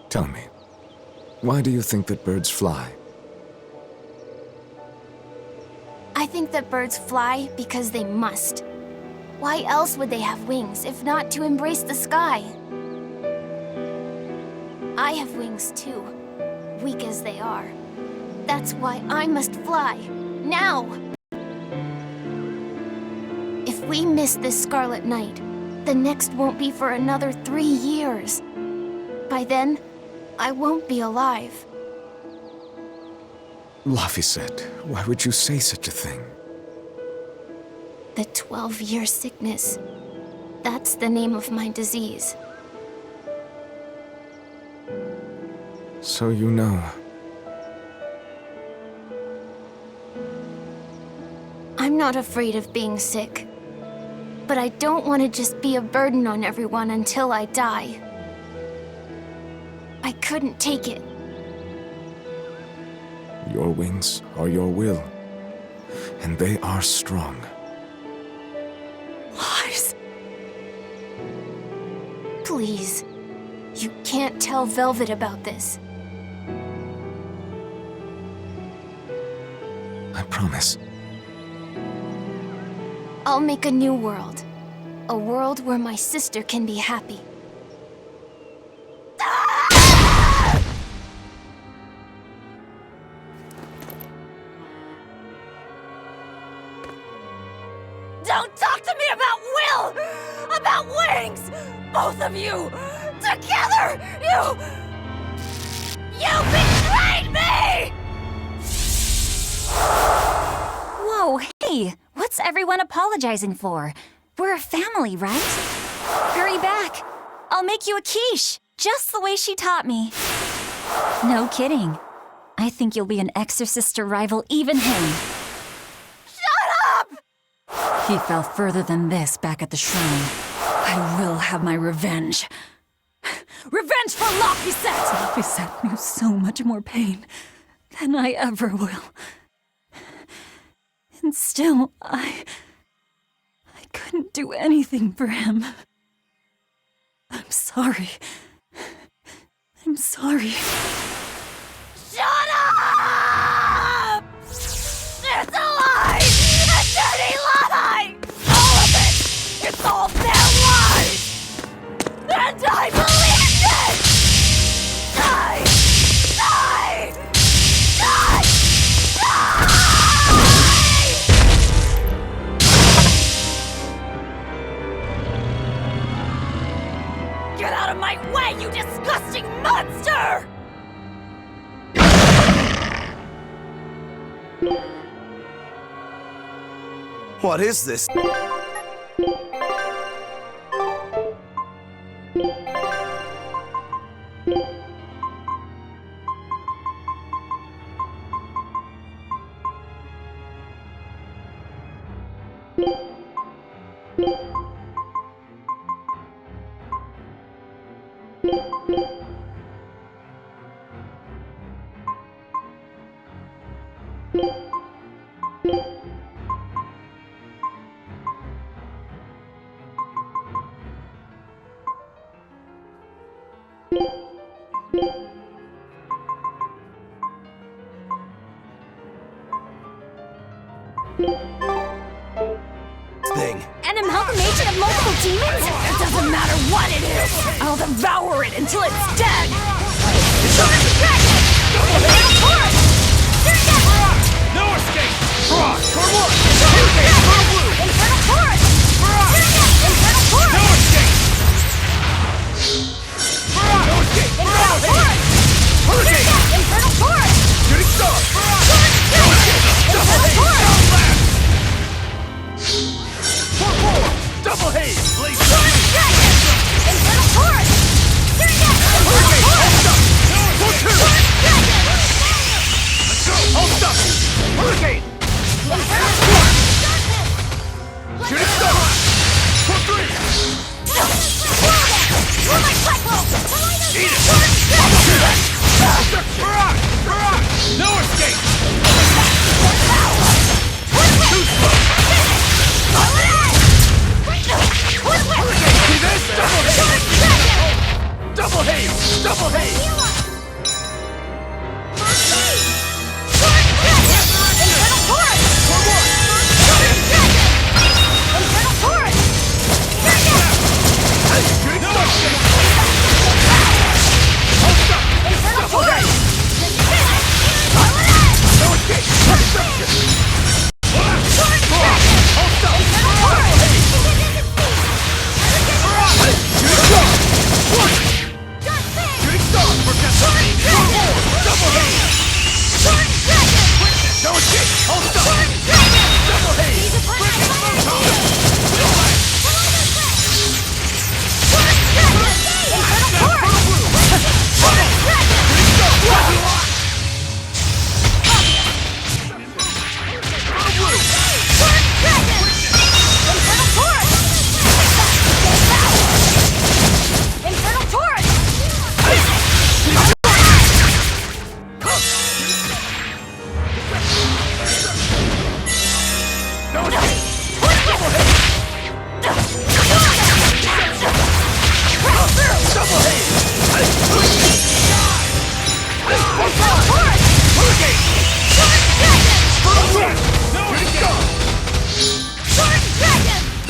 Tell me, why do you think that birds fly? I think that birds fly because they must. Why else would they have wings if not to embrace the sky? I have wings too, weak as they are. That's why I must fly, now! If we miss this Scarlet Night, the next won't be for another 3 years. By then, I won't be alive. Laphicet, why would you say such a thing? The 12-year sickness. That's the name of my disease. So you know. I'm not afraid of being sick. But I don't want to just be a burden on everyone until I die. I couldn't take it. Your wings are your will, and they are strong. Lars. Please. You can't tell Velvet about this. I promise. I'll make a new world. A world where my sister can be happy. Don't talk to me about Will! About wings! Both of you! Together! You betrayed me! Whoa, hey! What's everyone apologizing for? We're a family, right? Hurry back! I'll make you a quiche, just the way she taught me. No kidding. I think you'll be an exorcist to rival even him. Shut up! He fell further than this back at the shrine. I will have my revenge. Revenge for Laphicet! Laphicet knew so much more pain than I ever will. And still, I couldn't do anything for him. I'm sorry. I'm sorry. Shut up! It's a lie! A dirty lie! All of it! It's all their lies! And I believed it! Die! Die! Die! Die! Get out of my way, you disgusting monster! What is this? thing? An amalgamation of multiple demons? It doesn't matter what it is! I'll devour it until it's dead! No escape! Frost, for one! Hurricane, for blue! Infernal Torrent! Infernal Torrent! No escape! No escape! Infernal Torrent! Hurricane! Infernal Torrent! Shooting star! No escape! Double haze! Down left! Double haze! Blaze Infernal Torrent! Hurricane! Hold up! For two! Let's go! Hold up! Hurricane! Shooting star! For three! Eat it! No escape! Too slow! Hurricane! See this? Double haze! Double haze! Infernal Torrent! For one! Infernal Torrent! Shooting star! Hold up! Infernal Torrent! No escape! Perception! Hold up! Shooting star! Perception! Double haze!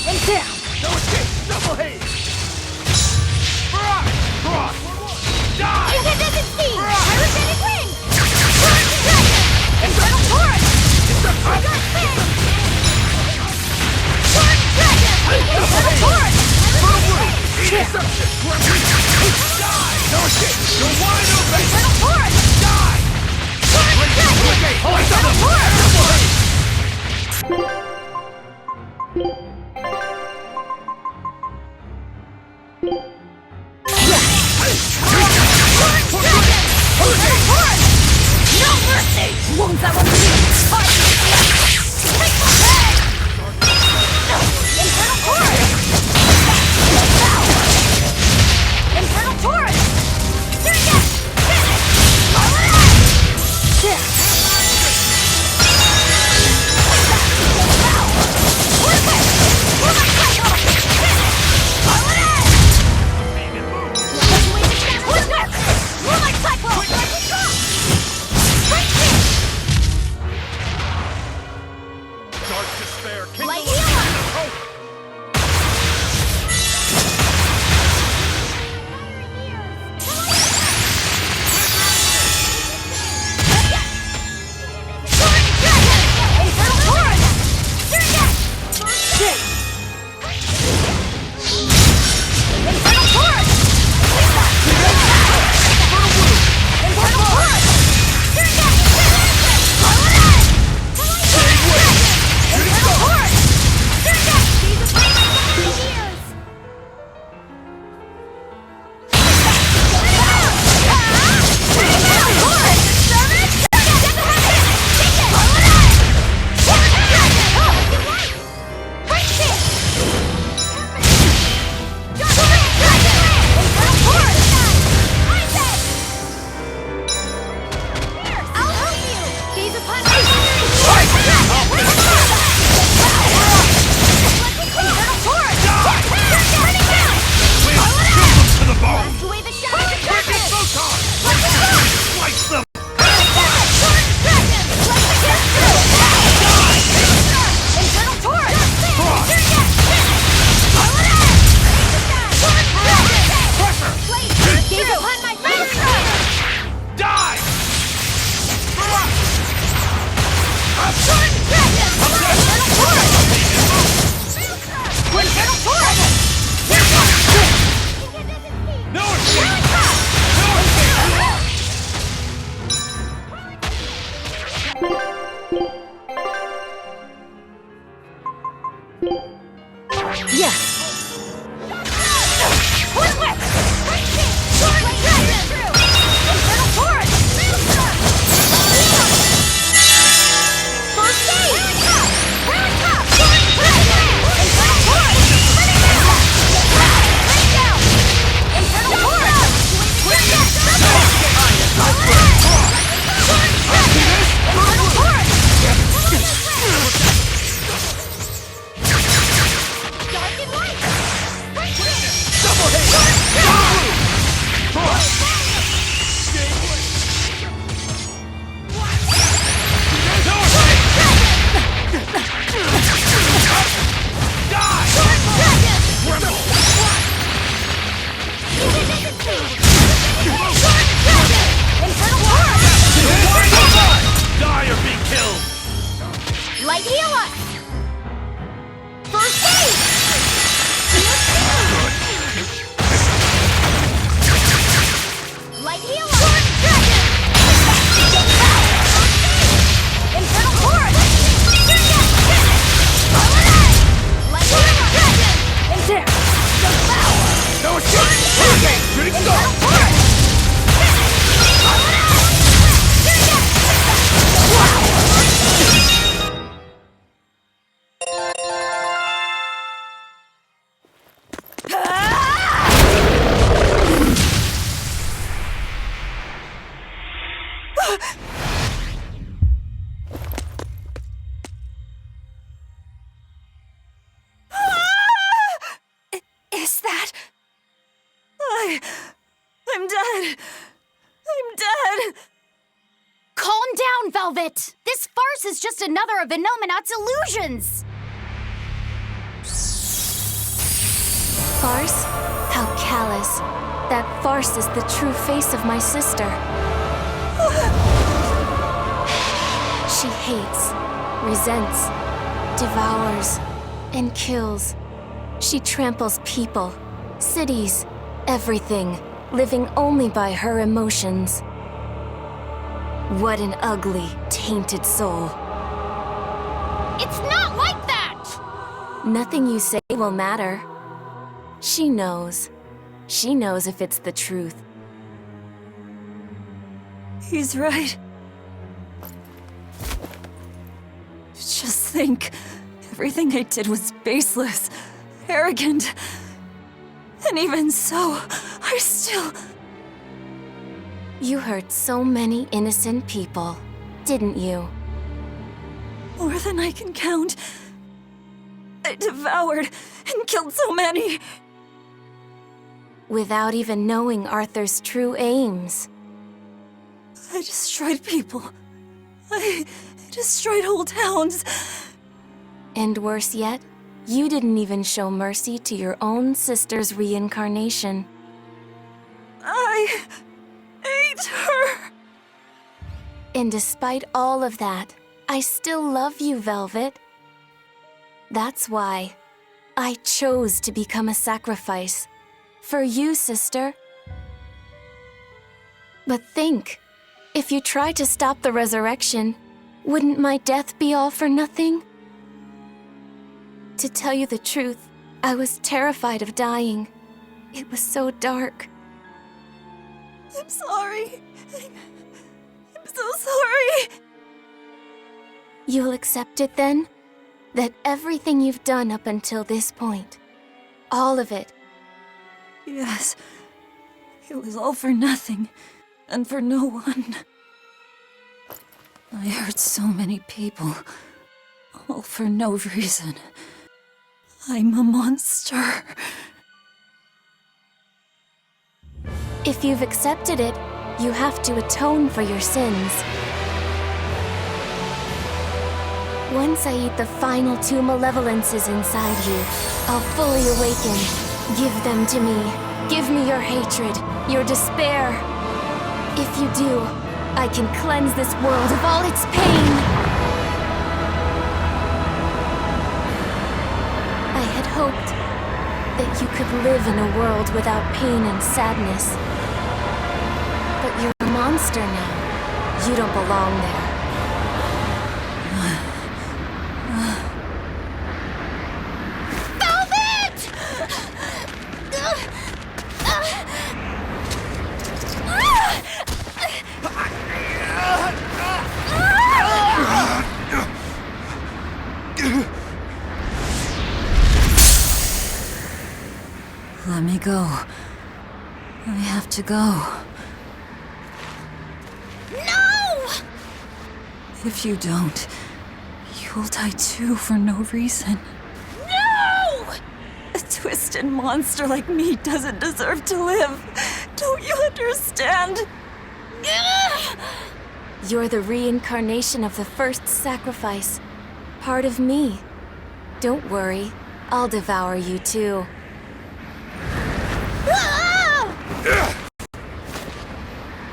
No escape! Hold up! Double haze! Infernal Torrent! Light heal us! First aid! Light heal us! Infernal Horde! Light heal us! And there! Devour! No escape! Okay, shooting star! Is that... I'm dead. I'm dead. Calm down, Velvet! This farce is just another of Innominat's illusions! Farce? How callous. That farce is the true face of my sister. She hates, resents, devours, and kills. She tramples people, cities, everything, living only by her emotions. What an ugly, tainted soul. It's not like that! Nothing you say will matter. She knows. She knows if it's the truth. He's right. Just think, everything I did was baseless, arrogant. And even so, I still... You hurt so many innocent people, didn't you? More than I can count. I devoured and killed so many. Without even knowing Arthur's true aims. I destroyed people. I destroyed whole towns. And worse yet, you didn't even show mercy to your own sister's reincarnation. I ate her. And despite all of that, I still love you, Velvet. That's why I chose to become a sacrifice. For you, sister. But think, if you try to stop the resurrection, wouldn't my death be all for nothing? To tell you the truth, I was terrified of dying. It was so dark. I'm sorry. I'm so sorry. You'll accept it then? That everything you've done up until this point, all of it. Yes. It was all for nothing, and for no one. I hurt so many people, all for no reason. I'm a monster. If you've accepted it, you have to atone for your sins. Once I eat the final 2 malevolences inside you, I'll fully awaken. Give them to me. Give me your hatred, your despair. If you do, I can cleanse this world of all its pain. I had hoped that you could live in a world without pain and sadness. But you're a monster now. You don't belong there. Let me go. I have to go. No! If you don't, you'll die too for no reason. No! A twisted monster like me doesn't deserve to live. Don't you understand? You're the reincarnation of the first sacrifice. Part of me. Don't worry, I'll devour you too.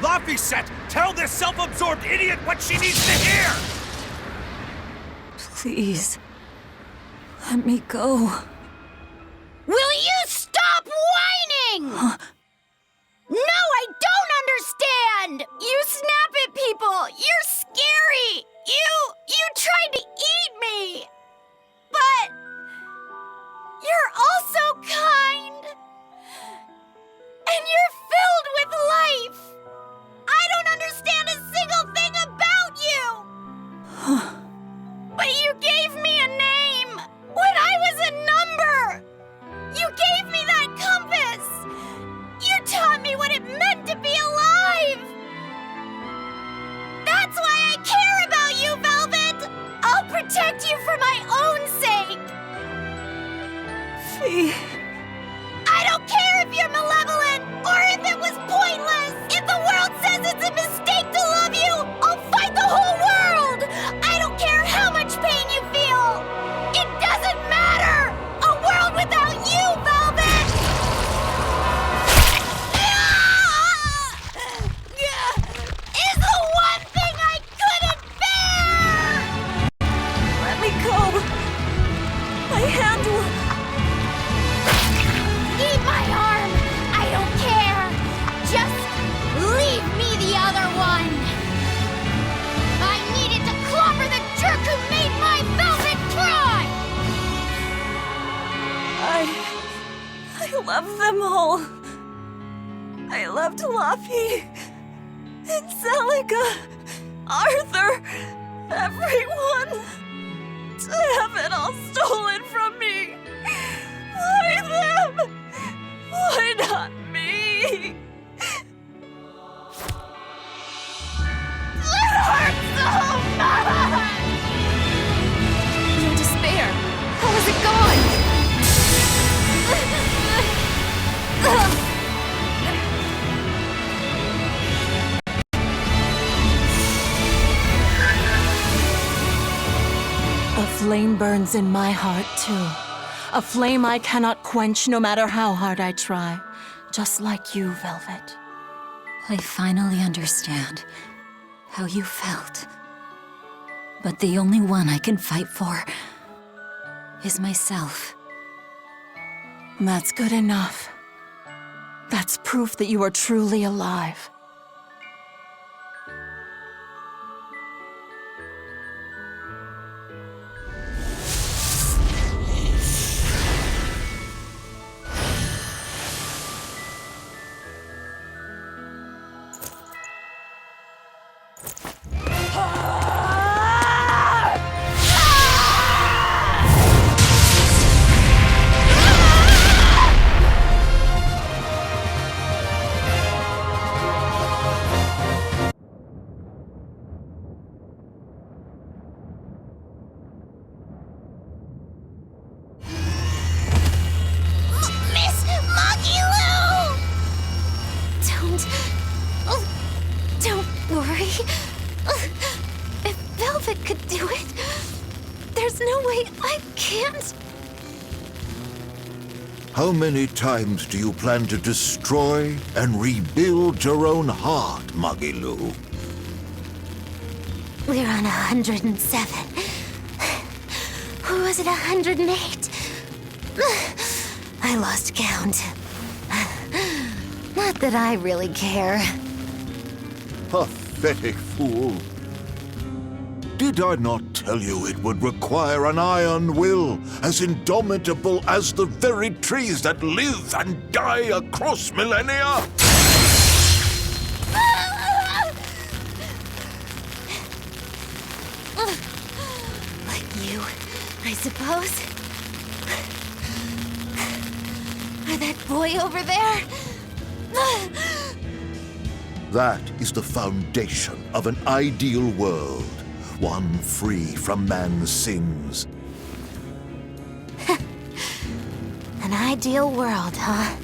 Laphicet, tell this self-absorbed idiot what she needs to hear! Please. Let me go. Will you stop whining? No, I don't understand! You snap at people! You're scary! You tried to eat me! But you're also kind! And you're filled with life! I don't understand a single thing about you! But you gave me a name when I was a number! You gave me that compass! You taught me what it meant to be alive! That's why I care about you, Velvet! I'll protect you for my own sake! Fee. I don't care if you're malevolent or if it was pointless! If the world says it's a mistake to love you, I'll fight the whole world! I don't care how much pain you feel! It doesn't matter! A world without you, Velvet! Is the one thing I couldn't bear! Let me go. My hand will... Eat my arm! I don't care! Just leave me the other one! I needed to clobber the jerk who made my Velvet cry! I love them all. I loved Laffy and Celica, Arthur, everyone. To have it all stolen from me. Why them? Why not me? It hurts so much! No despair. How is it gone? A flame burns in my heart, too. A flame I cannot quench no matter how hard I try. Just like you, Velvet. I finally understand how you felt. But the only one I can fight for is myself. That's good enough. That's proof that you are truly alive. Don't worry. If Velvet could do it, there's no way I can't. How many times do you plan to destroy and rebuild your own heart, Magilou? We're on 107. Or was it 108? I lost count. Not that I really care. Pathetic fool. Did I not tell you it would require an iron will as indomitable as the very trees that live and die across millennia? Like you, I suppose. Or that boy over there. That is the foundation of an ideal world, one free from man's sins. An ideal world, huh?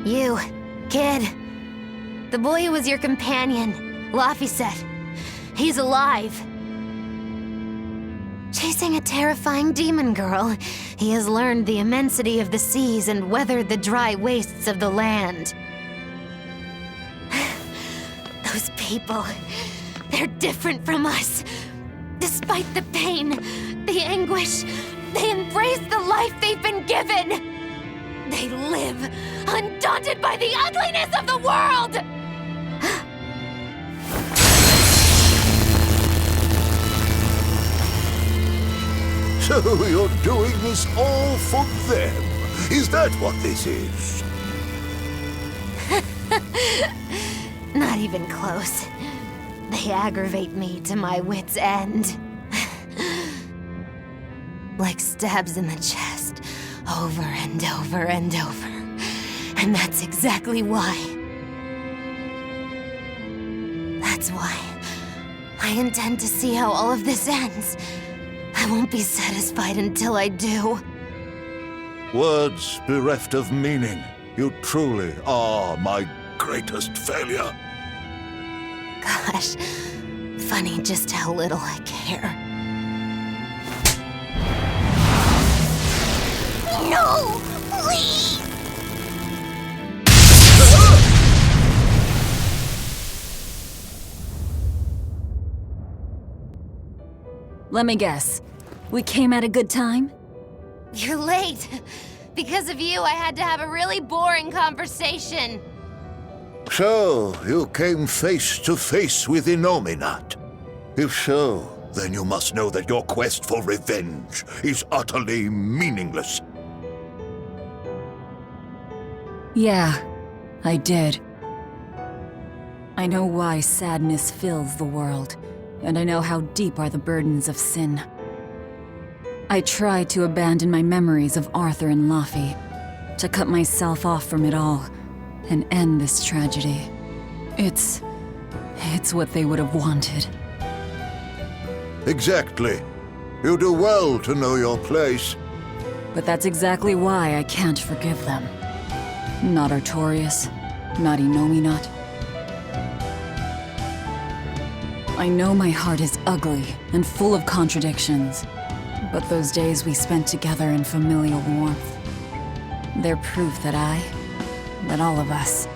You, kid. The boy who was your companion, Laphicet. He's alive. Chasing a terrifying demon girl, he has learned the immensity of the seas and weathered the dry wastes of the land. Those people, they're different from us. Despite the pain, the anguish, they embrace the life they've been given. They live, undaunted by the ugliness of the world! So you're doing this all for them? Is that what this is? Not even close. They aggravate me to my wit's end. Like stabs in the chest, over and over and over. And that's exactly why. That's why I intend to see how all of this ends. I won't be satisfied until I do. Words bereft of meaning. You truly are my greatest failure. Gosh, funny just how little I care. No! Please! Let me guess. We came at a good time? You're late. Because of you, I had to have a really boring conversation. So, you came face to face with Innominat. If so, then you must know that your quest for revenge is utterly meaningless. Yeah, I did. I know why sadness fills the world, and I know how deep are the burdens of sin. I tried to abandon my memories of Arthur and Laufey, to cut myself off from it all, and end this tragedy. It's what they would have wanted. Exactly. You do well to know your place. But that's exactly why I can't forgive them. Not Artorias, not Innominat. I know my heart is ugly and full of contradictions, but those days we spent together in familial warmth, they're proof that all of us,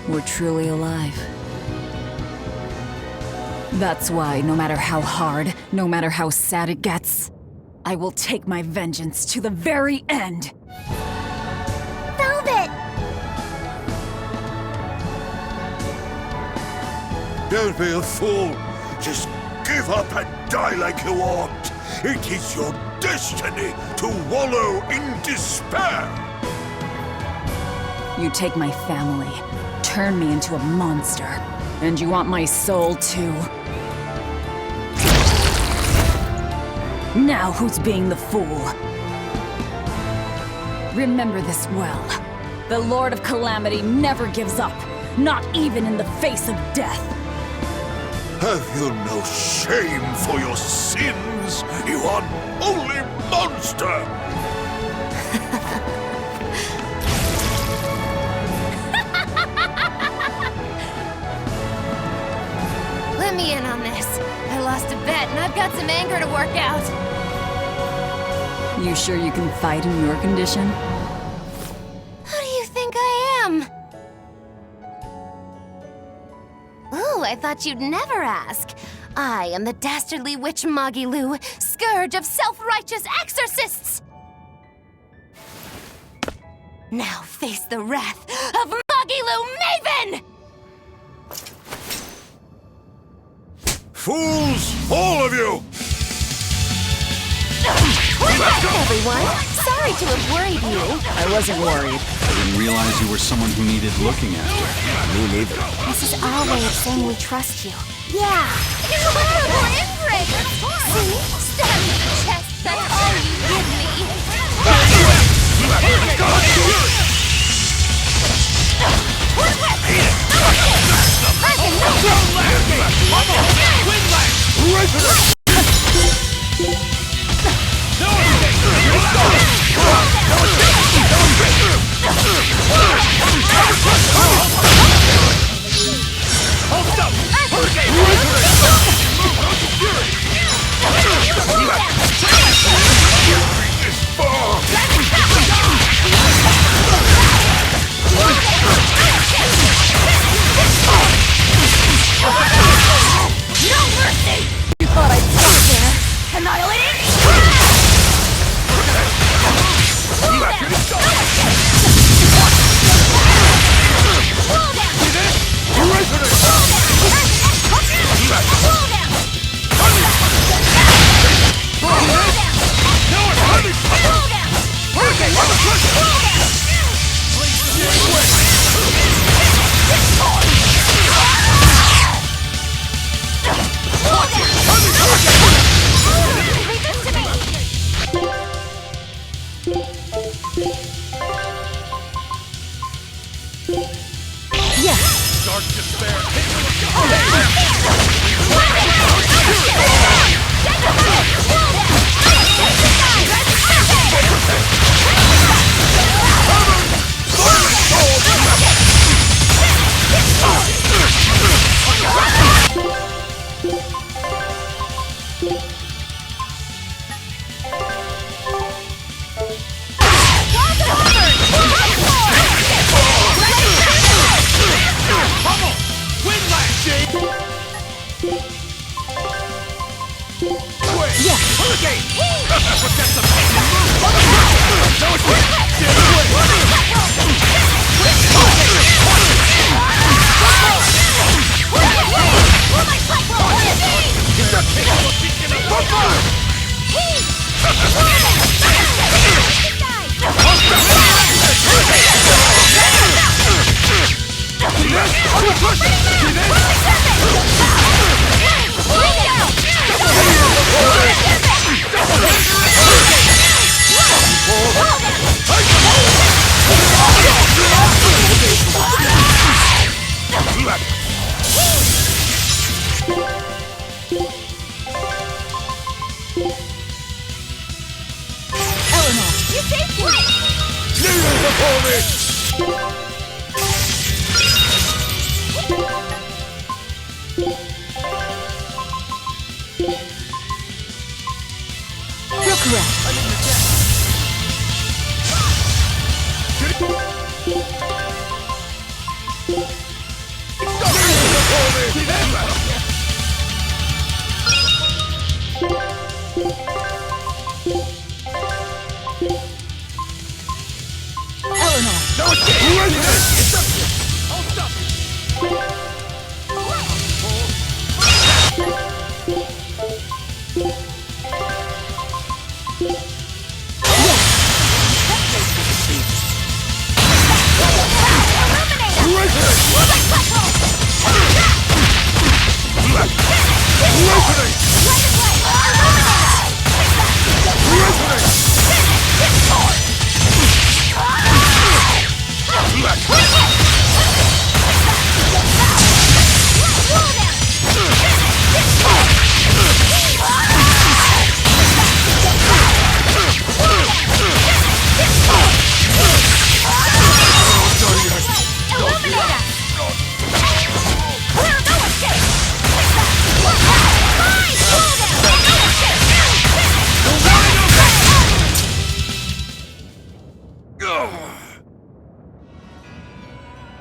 were truly alive. That's why, no matter how hard, no matter how sad it gets, I will take my vengeance to the very end. Velvet! Don't be a fool. Just give up and die like you ought. It is your destiny to wallow in despair. You take my family, turn me into a monster, and you want my soul too. Now who's being the fool? Remember this well. The Lord of Calamity never gives up, not even in the face of death. Have you no shame for your sins, you unholy monster? Let me in on this. I lost a bet and I've got some anger to work out. You sure you can fight in your condition? Who do you think I am? Ooh, I thought you'd never ask. I am the dastardly witch Magilou, scourge of self-righteous exorcists! Now face the wrath of Magilou Maven! Fools, all of you! Everyone, sorry to have worried you. I wasn't worried. I didn't realize you were someone who needed looking after. Me neither. This is our way of saying we trust you. Yeah. Incredible imprint! See? Stab in the chest, that's all you give me.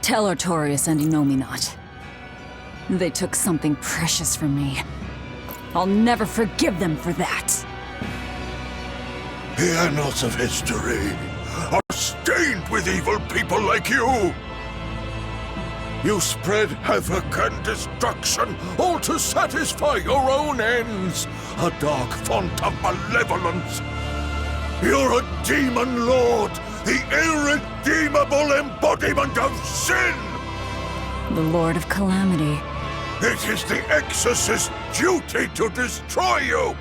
Tell Artorias and Innominat. They took something precious from me. I'll never forgive them for that. The annals of history are stained with evil people like you. You spread havoc and destruction, all to satisfy your own ends. A dark font of malevolence. You're a demon lord, the irredeemable embodiment of sin! The Lord of Calamity. It is the Exorcist's duty to destroy you!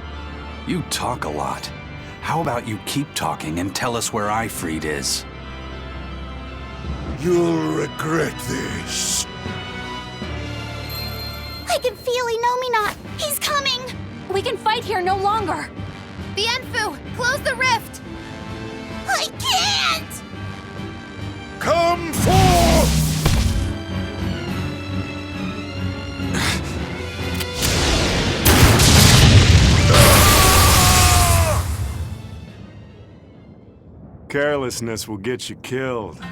You talk a lot. How about you keep talking and tell us where Ifrit is? You'll regret this. I can feel Innominat! He's coming! We can fight here no longer! Bienfu, close the rift! I can't! Come forth! Carelessness will get you killed.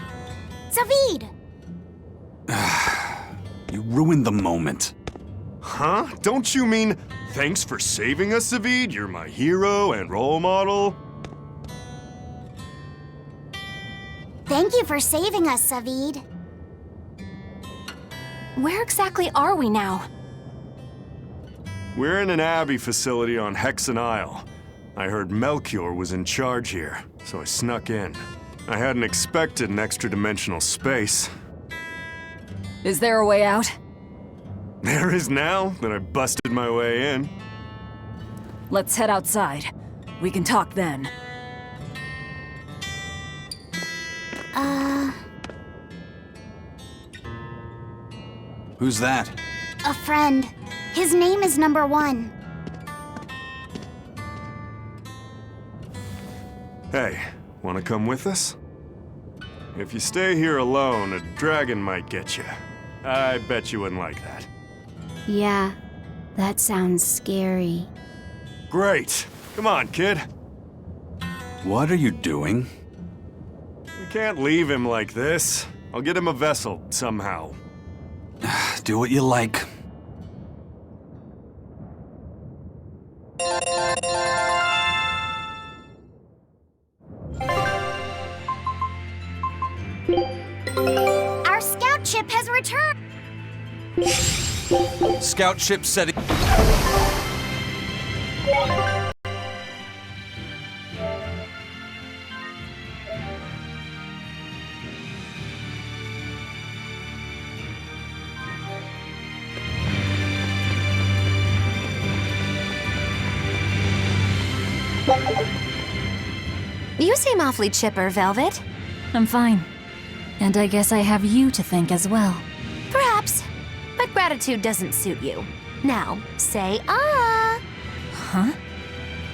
Zaveid! You ruined the moment. Huh? Don't you mean, thanks for saving us, Zaveid? You're my hero and role model? Thank you for saving us, Zaveid. Where exactly are we now? We're in an Abbey facility on Hexen Isle. I heard Melchior was in charge here, so I snuck in. I hadn't expected an extra-dimensional space. Is there a way out? There is now that I busted my way in. Let's head outside. We can talk then. Who's that? A friend. His name is Number 1. Hey, wanna come with us? If you stay here alone, a dragon might get you. I bet you wouldn't like that. Yeah, that sounds scary. Great. Come on, kid. What are you doing? We can't leave him like this. I'll get him a vessel, somehow. Do what you like. Scout ship setting. You seem awfully chipper, Velvet. I'm fine. And I guess I have you to thank as well. Perhaps. But gratitude doesn't suit you. Now, say ah. Huh?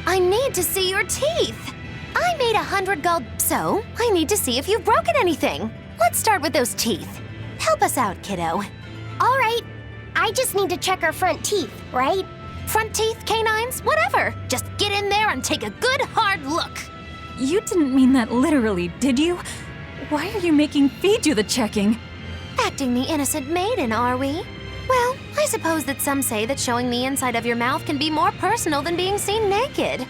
I need to see your teeth. I made 100 gold, so I need to see if you've broken anything. Let's start with those teeth. Help us out, kiddo. All right. I just need to check our front teeth, right? Front teeth, canines, whatever. Just get in there and take a good hard look. You didn't mean that literally, did you? Why are you making Fee do the checking? Acting the innocent maiden, are we? Well, I suppose that some say that showing the inside of your mouth can be more personal than being seen naked.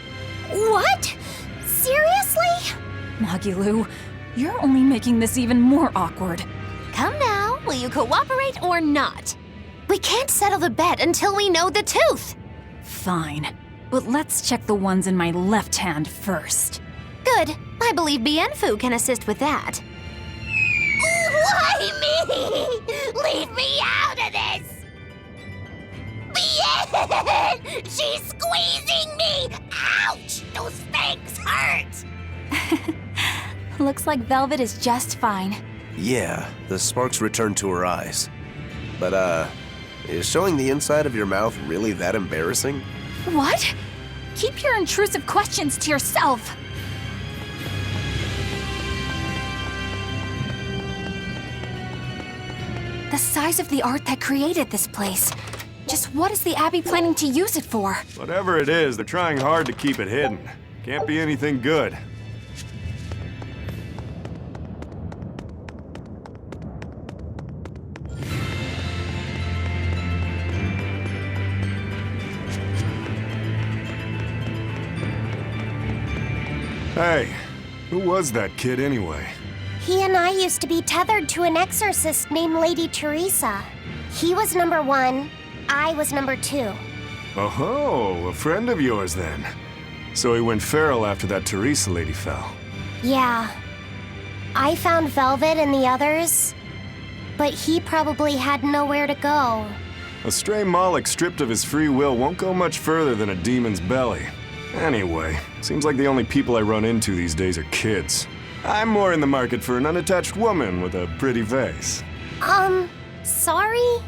What? Seriously? Magilu, you're only making this even more awkward. Come now, will you cooperate or not? We can't settle the bet until we know the tooth. Fine, but let's check the ones in my left hand first. Good. I believe Bienfu can assist with that. Why me? Leave me out of this! Bien! She's squeezing me! Ouch! Those fangs hurt! Looks like Velvet is just fine. Yeah, the sparks returned to her eyes. But, is showing the inside of your mouth really that embarrassing? What? Keep your intrusive questions to yourself. The size of the art that created this place. Just what is the Abbey planning to use it for? Whatever it is, they're trying hard to keep it hidden. Can't be anything good. Hey, who was that kid anyway? He and I used to be tethered to an exorcist named Lady Teresa. He was number 1, I was number 2. Oh, a friend of yours then. So he went feral after that Teresa lady fell. Yeah. I found Velvet and the others, but he probably had nowhere to go. A stray Moloch stripped of his free will won't go much further than a demon's belly. Anyway, seems like the only people I run into these days are kids. I'm more in the market for an unattached woman with a pretty face. Sorry?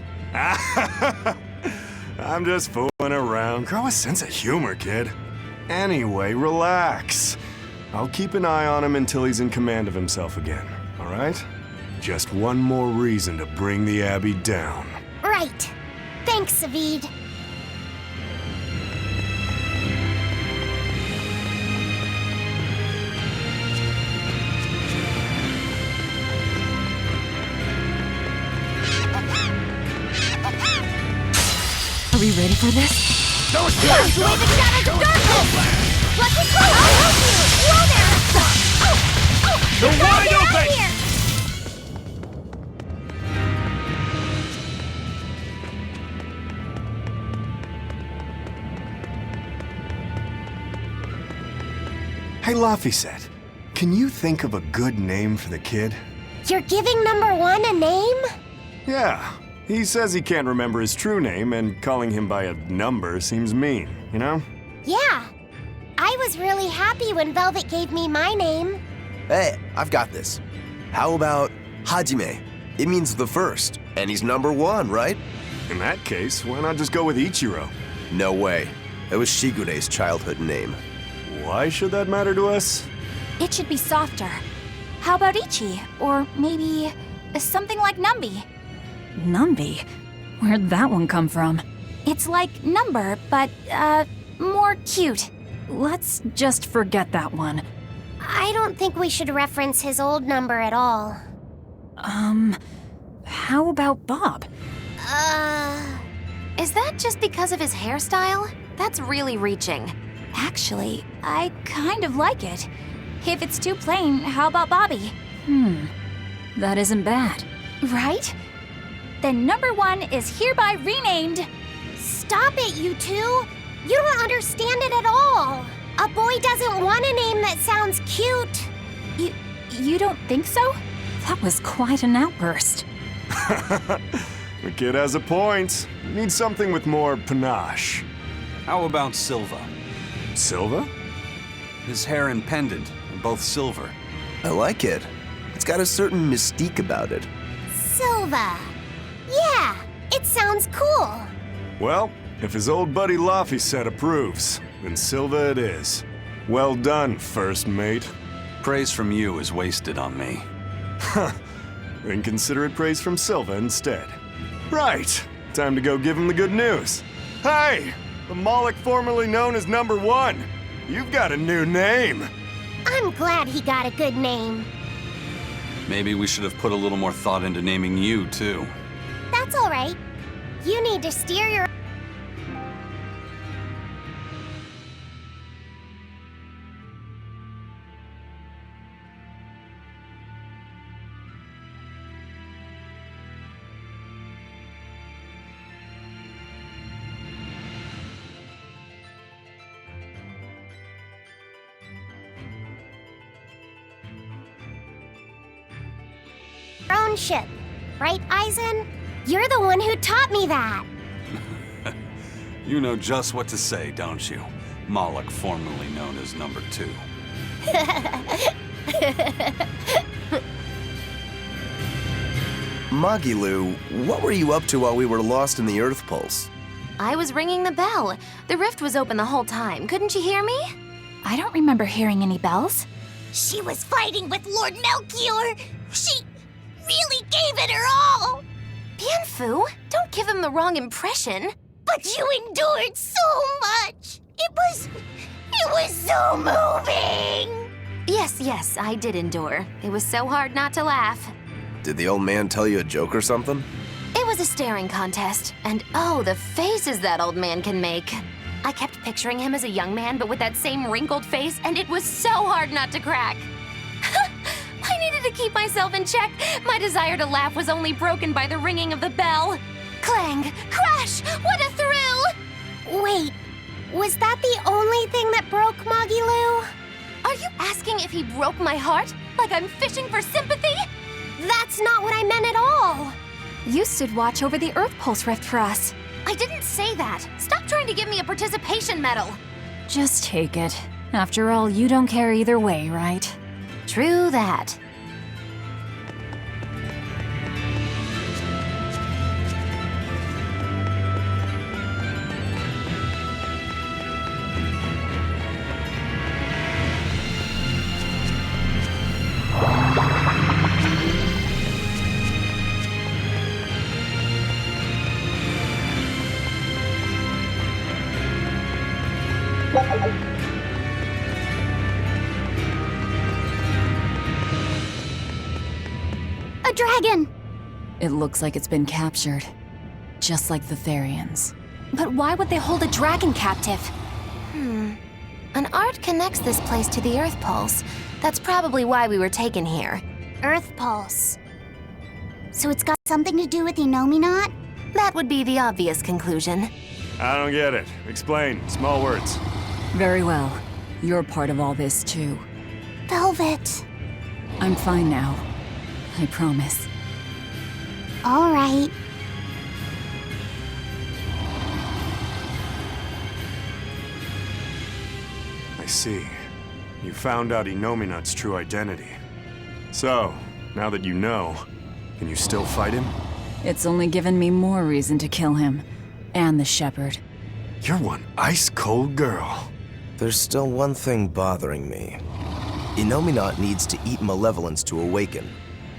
I'm just fooling around. Grow a sense of humor, kid. Anyway, relax. I'll keep an eye on him until he's in command of himself again, all right? Just one more reason to bring the Abbey down. Right. Thanks, Savid. Are we ready for this? Those guys love the shadows darkness! Let's get close! I'll help you! Whoa there! They're wide open! Here. Hey, Laphicet, can you think of a good name for the kid? You're giving number 1 a name? Yeah. He says he can't remember his true name, and calling him by a number seems mean, you know? Yeah. I was really happy when Velvet gave me my name. Hey, I've got this. How about Hajime? It means the first, and he's number 1, right? In that case, why not just go with Ichiro? No way. It was Shigure's childhood name. Why should that matter to us? It should be softer. How about Ichi? Or maybe something like Numbi? Numbi? Where'd that one come from? It's like number, but, more cute. Let's just forget that one. I don't think we should reference his old number at all. How about Bob? Is that just because of his hairstyle? That's really reaching. Actually, I kind of like it. If it's too plain, how about Bobby? That isn't bad. Right? then number 1 is hereby renamed. Stop it, you two! You don't understand it at all! A boy doesn't want a name that sounds cute! You don't think so? That was quite an outburst. The kid has a point. Need something with more panache. How about Silva? Silva? His hair and pendant are both silver. I like it. It's got a certain mystique about it. Silva! Yeah, it sounds cool! Well, if his old buddy Laphicet approves, then Silva it is. Well done, first mate. Praise from you is wasted on me. Huh. Then consider it praise from Silva instead. Right, time to go give him the good news. Hey, the Moloch formerly known as Number 1. You've got a new name. I'm glad he got a good name. Maybe we should have put a little more thought into naming you, too. That's all right. You need to steer your... own ship. Right, Eisen? You're the one who taught me that. You know just what to say, don't you? Moloch, formerly known as Number 2. Magilu, what were you up to while we were lost in the Earth Pulse? I was ringing the bell. The rift was open the whole time. Couldn't you hear me? I don't remember hearing any bells. She was fighting with Lord Melchior. She really gave it her all. Bienfu, don't give him the wrong impression. But you endured so much. It was so moving. Yes, I did endure. It was so hard not to laugh. Did the old man tell you a joke or something? It was a staring contest, and oh, the faces that old man can make. I kept picturing him as a young man, but with that same wrinkled face, and it was so hard not to crack. I needed to keep myself in check. My desire to laugh was only broken by the ringing of the bell. Clang! Crash! What a thrill! Wait, was that the only thing that broke Magilu? Are you asking if he broke my heart? Like I'm fishing for sympathy? That's not what I meant at all. You stood watch over the Earth Pulse rift for us. I didn't say that. Stop trying to give me a participation medal. Just take it. After all, you don't care either way, right? True that. A dragon! It looks like it's been captured. Just like the Therians. But why would they hold a dragon captive? An art connects this place to the Earth Pulse. That's probably why we were taken here. Earth Pulse. So it's got something to do with Innominat? That would be the obvious conclusion. I don't get it. Explain. Small words. Very well. You're part of all this, too. Velvet. I'm fine now. I promise. All right. I see. You found out Innominat's true identity. So, now that you know, can you still fight him? It's only given me more reason to kill him. And the Shepherd. You're one ice-cold girl. There's still one thing bothering me. Innominat needs to eat malevolence to awaken.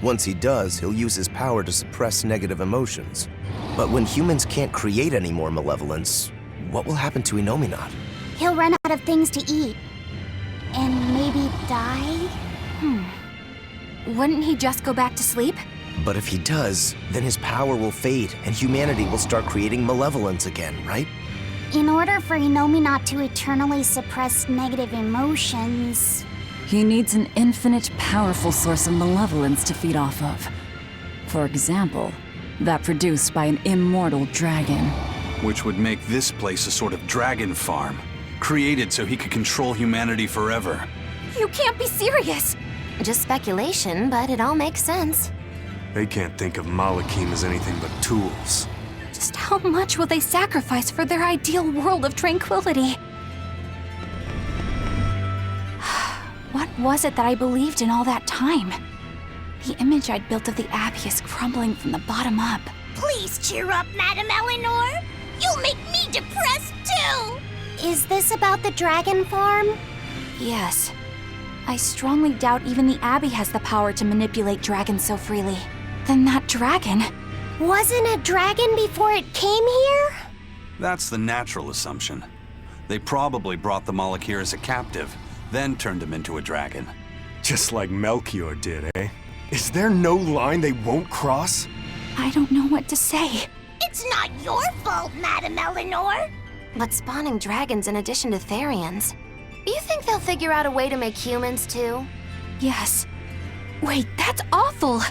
Once he does, he'll use his power to suppress negative emotions. But when humans can't create any more malevolence, what will happen to Innominat? He'll run out of things to eat. And maybe die? Wouldn't he just go back to sleep? But if he does, then his power will fade and humanity will start creating malevolence again, right? In order for Innominat to eternally suppress negative emotions... He needs an infinite, powerful source of malevolence to feed off of. For example, that produced by an immortal dragon. Which would make this place a sort of dragon farm, created so he could control humanity forever. You can't be serious! Just speculation, but it all makes sense. They can't think of Malakim as anything but tools. Just how much will they sacrifice for their ideal world of tranquility? What was it that I believed in all that time? The image I'd built of the Abbey is crumbling from the bottom up. Please cheer up, Madame Eleanor. You'll make me depressed too. Is this about the dragon farm? Yes. I strongly doubt even the Abbey has the power to manipulate dragons so freely. Then that dragon... Wasn't a dragon before it came here? That's the natural assumption. They probably brought the Malakir as a captive, then turned him into a dragon. Just like Melchior did, eh? Is there no line they won't cross? I don't know what to say. It's not your fault, Madame Eleanor. But spawning dragons in addition to Therians. Do you think they'll figure out a way to make humans too? Yes. Wait, that's awful!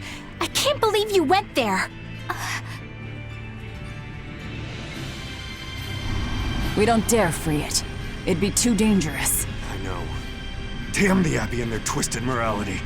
I can't believe you went there! We don't dare free it. It'd be too dangerous. I know. Damn the Abbey and their twisted morality.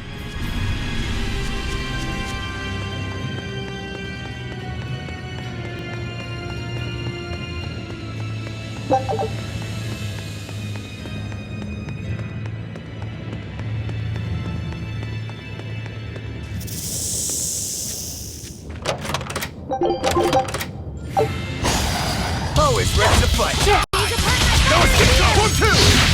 Always ready to fight. No escape!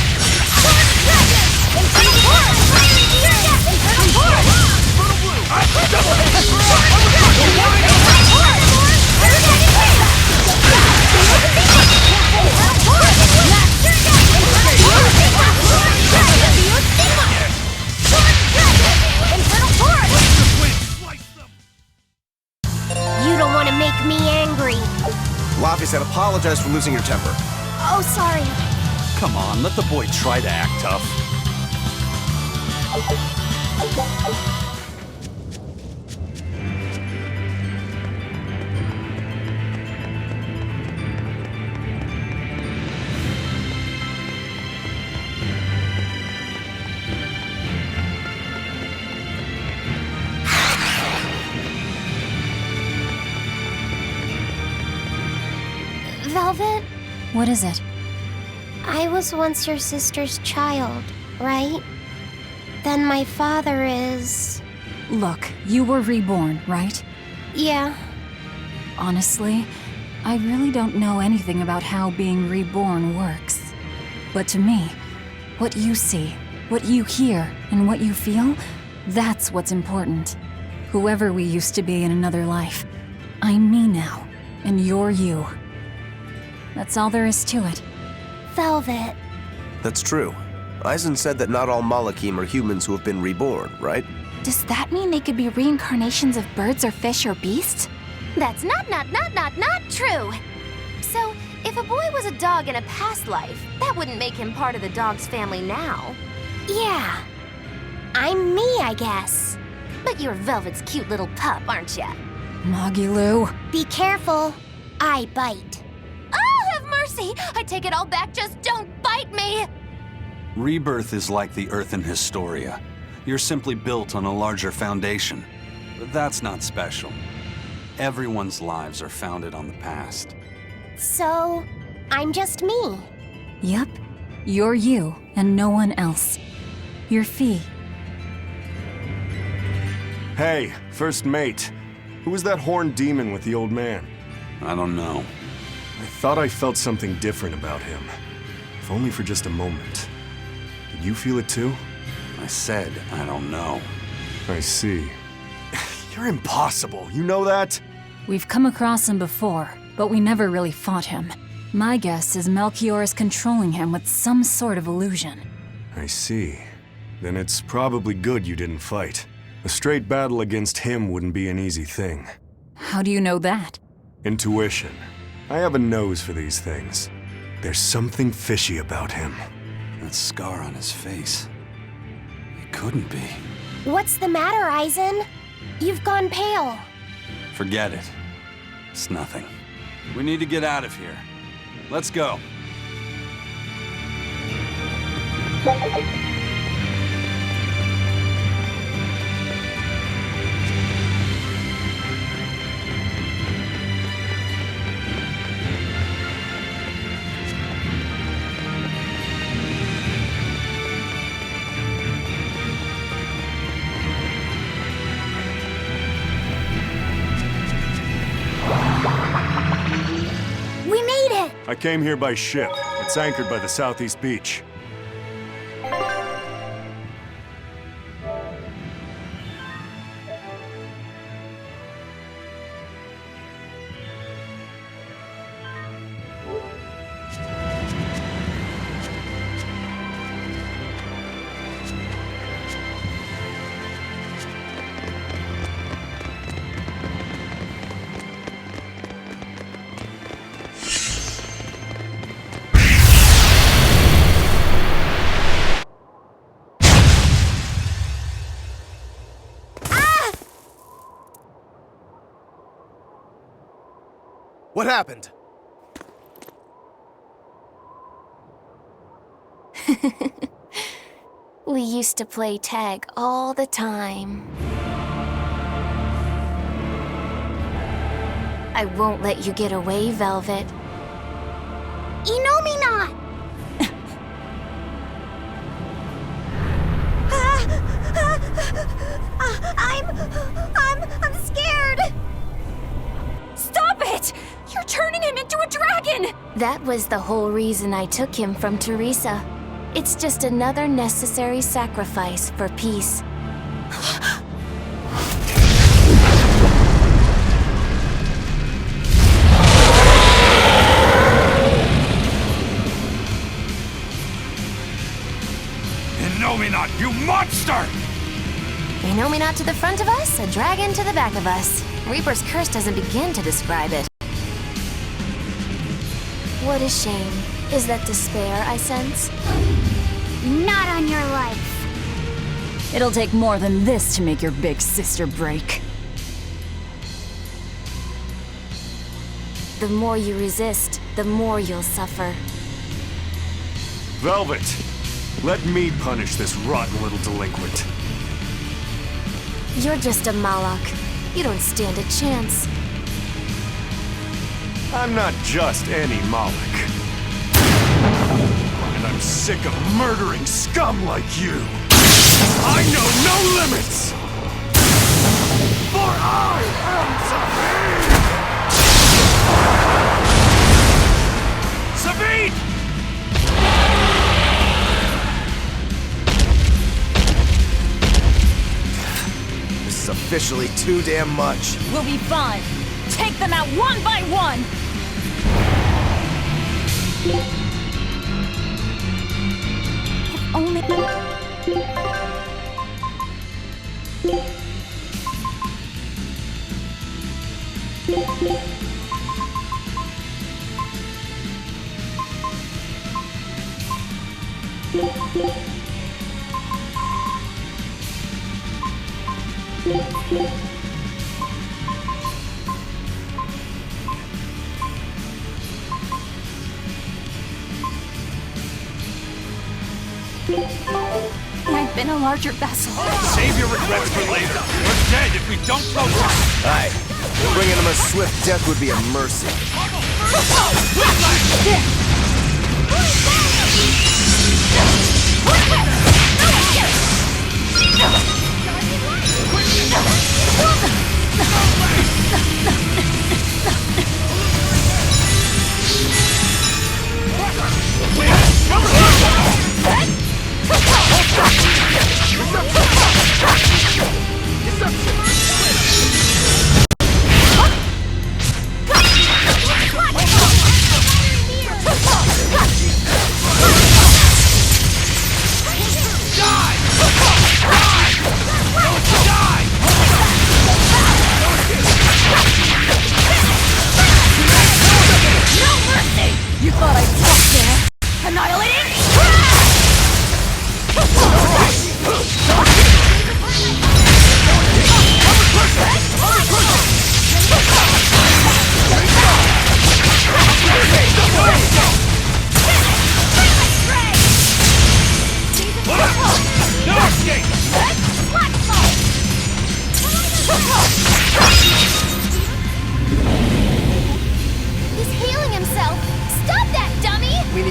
1, You don't want to make me angry. Laffy said apologize for losing your temper. Oh, sorry. Come on, let the boy try to act tough. Velvet, What is it? I was once your sister's child, right? Then my father is... Look, you were reborn, right? Yeah. Honestly, I really don't know anything about how being reborn works. But to me, what you see, what you hear, and what you feel, that's what's important. Whoever we used to be in another life, I'm me now, and you're you. That's all there is to it. Velvet. That's true. Eisen said that not all Malakim are humans who have been reborn, right? Does that mean they could be reincarnations of birds or fish or beasts? That's not true. So, if a boy was a dog in a past life, that wouldn't make him part of the dog's family now. Yeah. I'm me, I guess. But you're Velvet's cute little pup, aren't ya? Magilu. Be careful. I bite. Oh, have mercy! I take it all back, just don't bite me! Rebirth is like the Earth in Historia. You're simply built on a larger foundation. But that's not special. Everyone's lives are founded on the past. So, I'm just me. Yep. You're you, and no one else. You're Fee. Hey, first mate. Who was that horned demon with the old man? I don't know. I thought I felt something different about him. If only for just a moment. Did you feel it too? I said I don't know. I see. You're impossible, you know that? We've come across him before, but we never really fought him. My guess is Melchior is controlling him with some sort of illusion. I see. Then it's probably good you didn't fight. A straight battle against him wouldn't be an easy thing. How do you know that? Intuition. I have a nose for these things. There's something fishy about him. That scar on his face. It couldn't be. What's the matter, Eisen? You've gone pale. Forget it. It's nothing. We need to get out of here. Let's go. We made it! I came here by ship. It's anchored by the southeast beach. What happened? We used to play tag all the time. I won't let you get away, Velvet. Inomina! I'm scared! Stop it! You're turning him into a dragon! That was the whole reason I took him from Teresa. It's just another necessary sacrifice for peace. Innominat, you monster! Innominat to the front of us, a dragon to the back of us. Reaper's curse doesn't begin to describe it. What a shame. Is that despair I sense? Not on your life. It'll take more than this to make your big sister break. The more you resist, the more you'll suffer. Velvet, let me punish this rotten little delinquent. You're just a Malak. You don't stand a chance. I'm not just any Moloch. And I'm sick of murdering scum like you. I know no limits! For I am Sabine! Sabine! This is officially too damn much. We'll be fine. Take them out one by one! If only... I've been a larger vessel. Save your regrets for later. We're dead if we don't protest. Aye. Bringing him a swift death would be a mercy.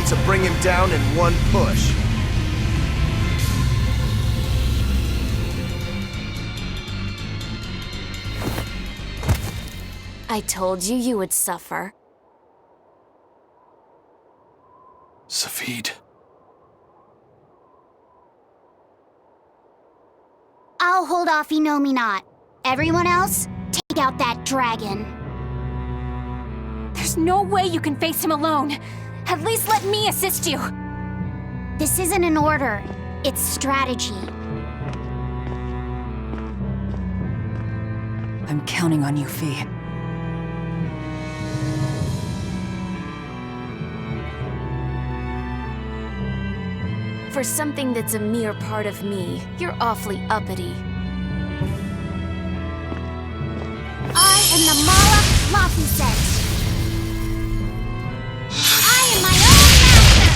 to bring him down in one push. I told you you would suffer. Safid. I'll hold off Innominat. Everyone else, take out that dragon. There's no way you can face him alone. At least let me assist you. This isn't an order. It's strategy. I'm counting on you, Fi. For something that's a mere part of me, you're awfully uppity. I am the Mala Lafuset. I am my own master!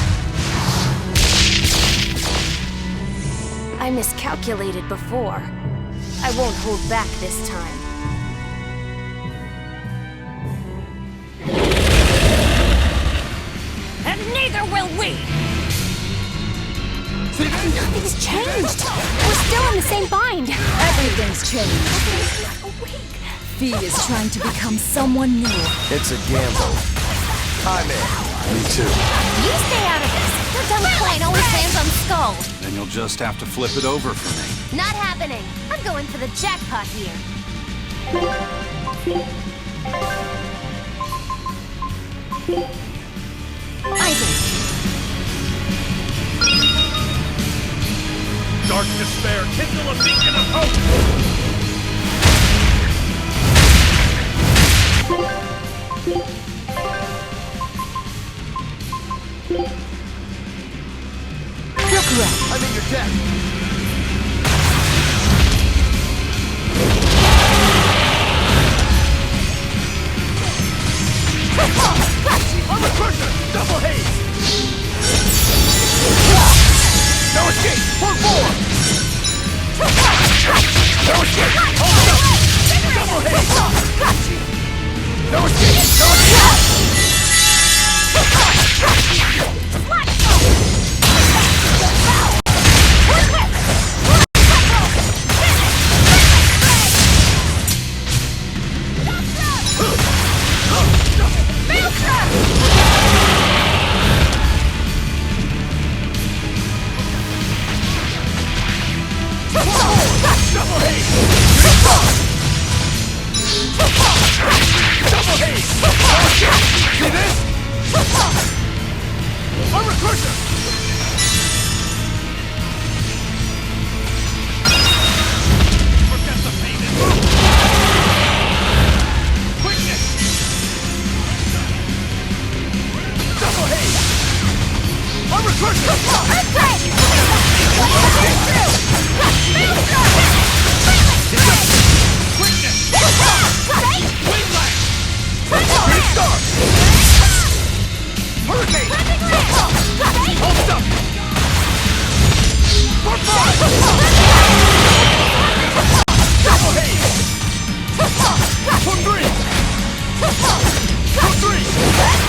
I miscalculated before. I won't hold back this time. And neither will we! Nothing's changed! We're still in the same bind! Everything's changed. Fi is trying to become someone new. It's a gamble. I'm in. Me too. You stay out of this! We're done with playing always hands on skull! Then you'll just have to flip it over for me. Not happening! I'm going for the jackpot here. Isaac! Dark despair, kindle a beacon of hope! You're correct. I'm in your debt. Armor Crusher! Double haze! No escape! For 4! No escape! Hold up! Double haze! No escape! No escape! See this? Armor Crusher! Forget the pain and move! Quickness! Double haze! Armor Crusher! Earthquake! Quickness! Wind Lash! Great Star! Hurricane! Hold up! For 5! Double haze! For 3! For Twin Whip!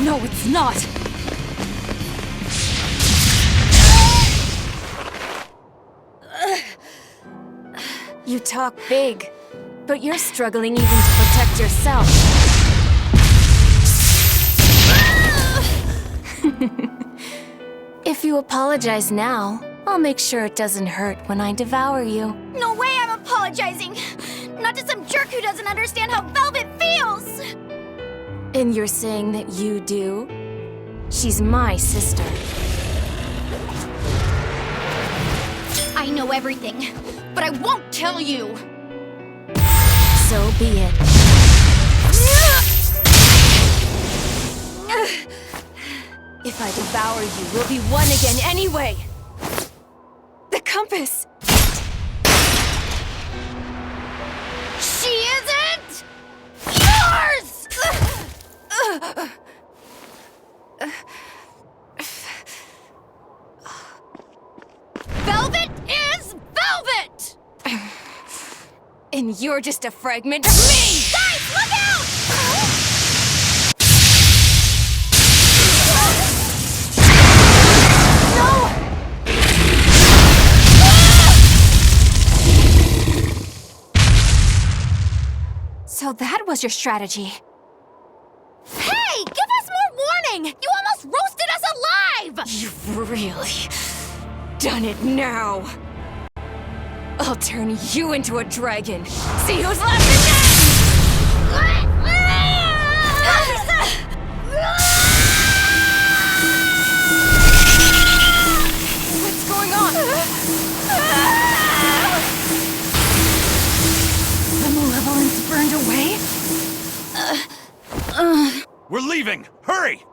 No, it's not! You talk big, but you're struggling even to protect yourself. If you apologize now, I'll make sure it doesn't hurt when I devour you. No way I'm apologizing! Not to some jerk who doesn't understand how Velvet feels! And you're saying that you do? She's my sister. I know everything, but I won't tell you! So be it. If I devour you, we'll be one again anyway! The compass! She isn't yours! Velvet is Velvet! And you're just a fragment of me! Guys, look out! So that was your strategy. Hey! Give us more warning! You almost roasted us alive! You've really done it now. I'll turn you into a dragon. See who's left again! What's going on? The malevolence burned away? We're leaving! Hurry!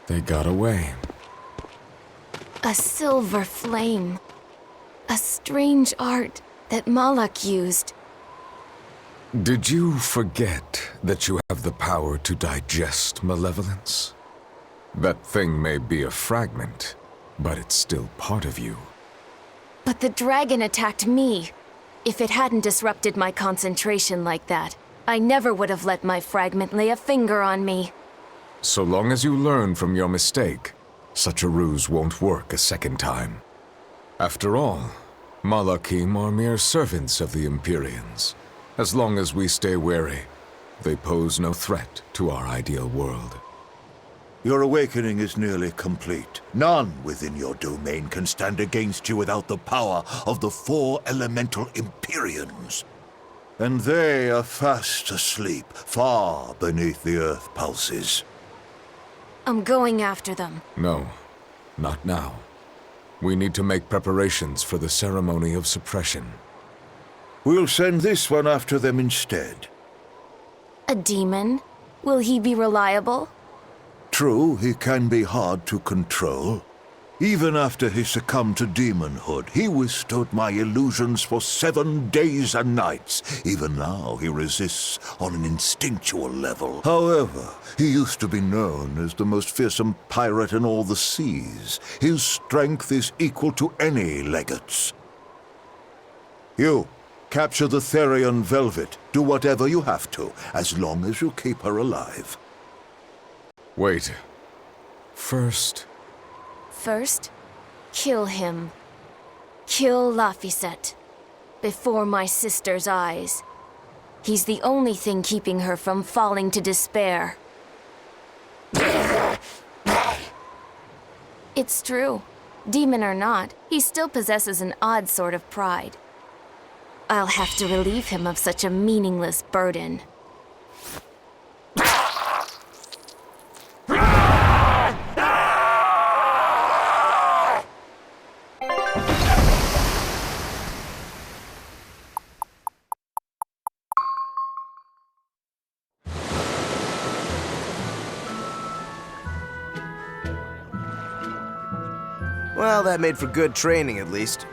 They got away. A silver flame. A strange art that Malak used. Did you forget that you have the power to digest malevolence? That thing may be a fragment, but it's still part of you. But the dragon attacked me. If it hadn't disrupted my concentration like that, I never would have let my fragment lay a finger on me. So long as you learn from your mistake, such a ruse won't work a second time. After all, Malakim are mere servants of the Empyreans. As long as we stay wary, they pose no threat to our ideal world. Your awakening is nearly complete. None within your domain can stand against you without the power of the 4 elemental Empyreans. And they are fast asleep, far beneath the earth pulses. I'm going after them. No, not now. We need to make preparations for the ceremony of suppression. We'll send this one after them instead. A demon? Will he be reliable? True, he can be hard to control. Even after he succumbed to demonhood, he withstood my illusions for 7 days and nights. Even now, he resists on an instinctual level. However, he used to be known as the most fearsome pirate in all the seas. His strength is equal to any legate's. You, capture the Therian Velvet. Do whatever you have to, as long as you keep her alive. Wait. First, kill him. Kill Laphicet. Before my sister's eyes. He's the only thing keeping her from falling to despair. It's true. Demon or not, he still possesses an odd sort of pride. I'll have to relieve him of such a meaningless burden. Well, that made for good training, at least.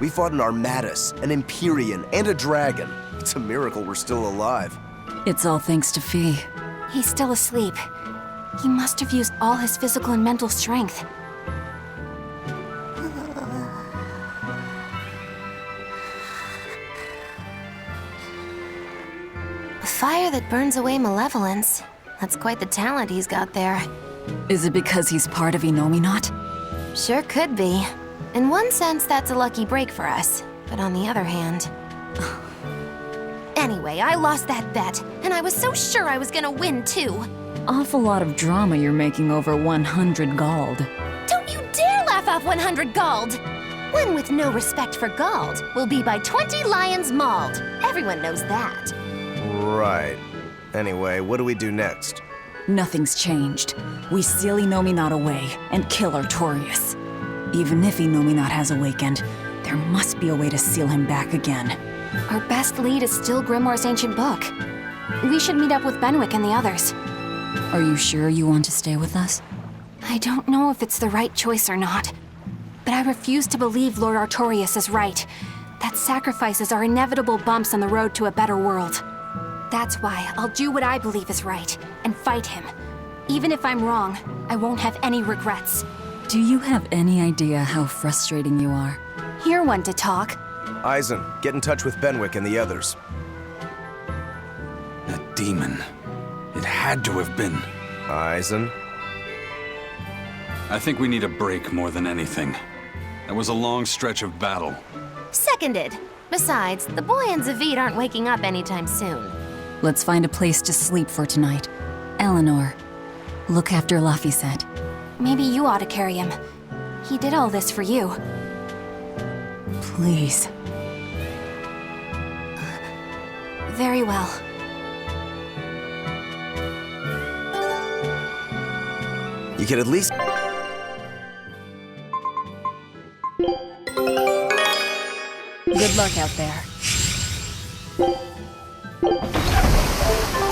We fought an Armatus, an Empyrean, and a dragon. It's a miracle we're still alive. It's all thanks to Fee. He's still asleep. He must have used all his physical and mental strength. fire that burns away malevolence. That's quite the talent he's got there. Is it because he's part of Innominat? Sure could be. In one sense, that's a lucky break for us. But on the other hand... Anyway, I lost that bet, and I was so sure I was gonna win too. Awful lot of drama you're making over 100 gold. Don't you dare laugh off 100 gold! One with no respect for gold will be by 20 lions mauled. Everyone knows that. Right. Anyway, what do we do next? Nothing's changed. We seal Innominat away and kill Artorias. Even if Innominat has awakened, there must be a way to seal him back again. Our best lead is still Grimoire's ancient book. We should meet up with Benwick and the others. Are you sure you want to stay with us? I don't know if it's the right choice or not, but I refuse to believe Lord Artorias is right. That sacrifices are inevitable bumps on the road to a better world. That's why I'll do what I believe is right and fight him. Even if I'm wrong, I won't have any regrets. Do you have any idea how frustrating you are? You're one to talk. Eisen, get in touch with Benwick and the others. That demon. It had to have been. Eisen? I think we need a break more than anything. That was a long stretch of battle. Seconded. Besides, the boy and Zavid aren't waking up anytime soon. Let's find a place to sleep for tonight. Eleanor, look after Laphicet. Maybe you ought to carry him. He did all this for you. Please. Very well. You could at least... Good luck out there.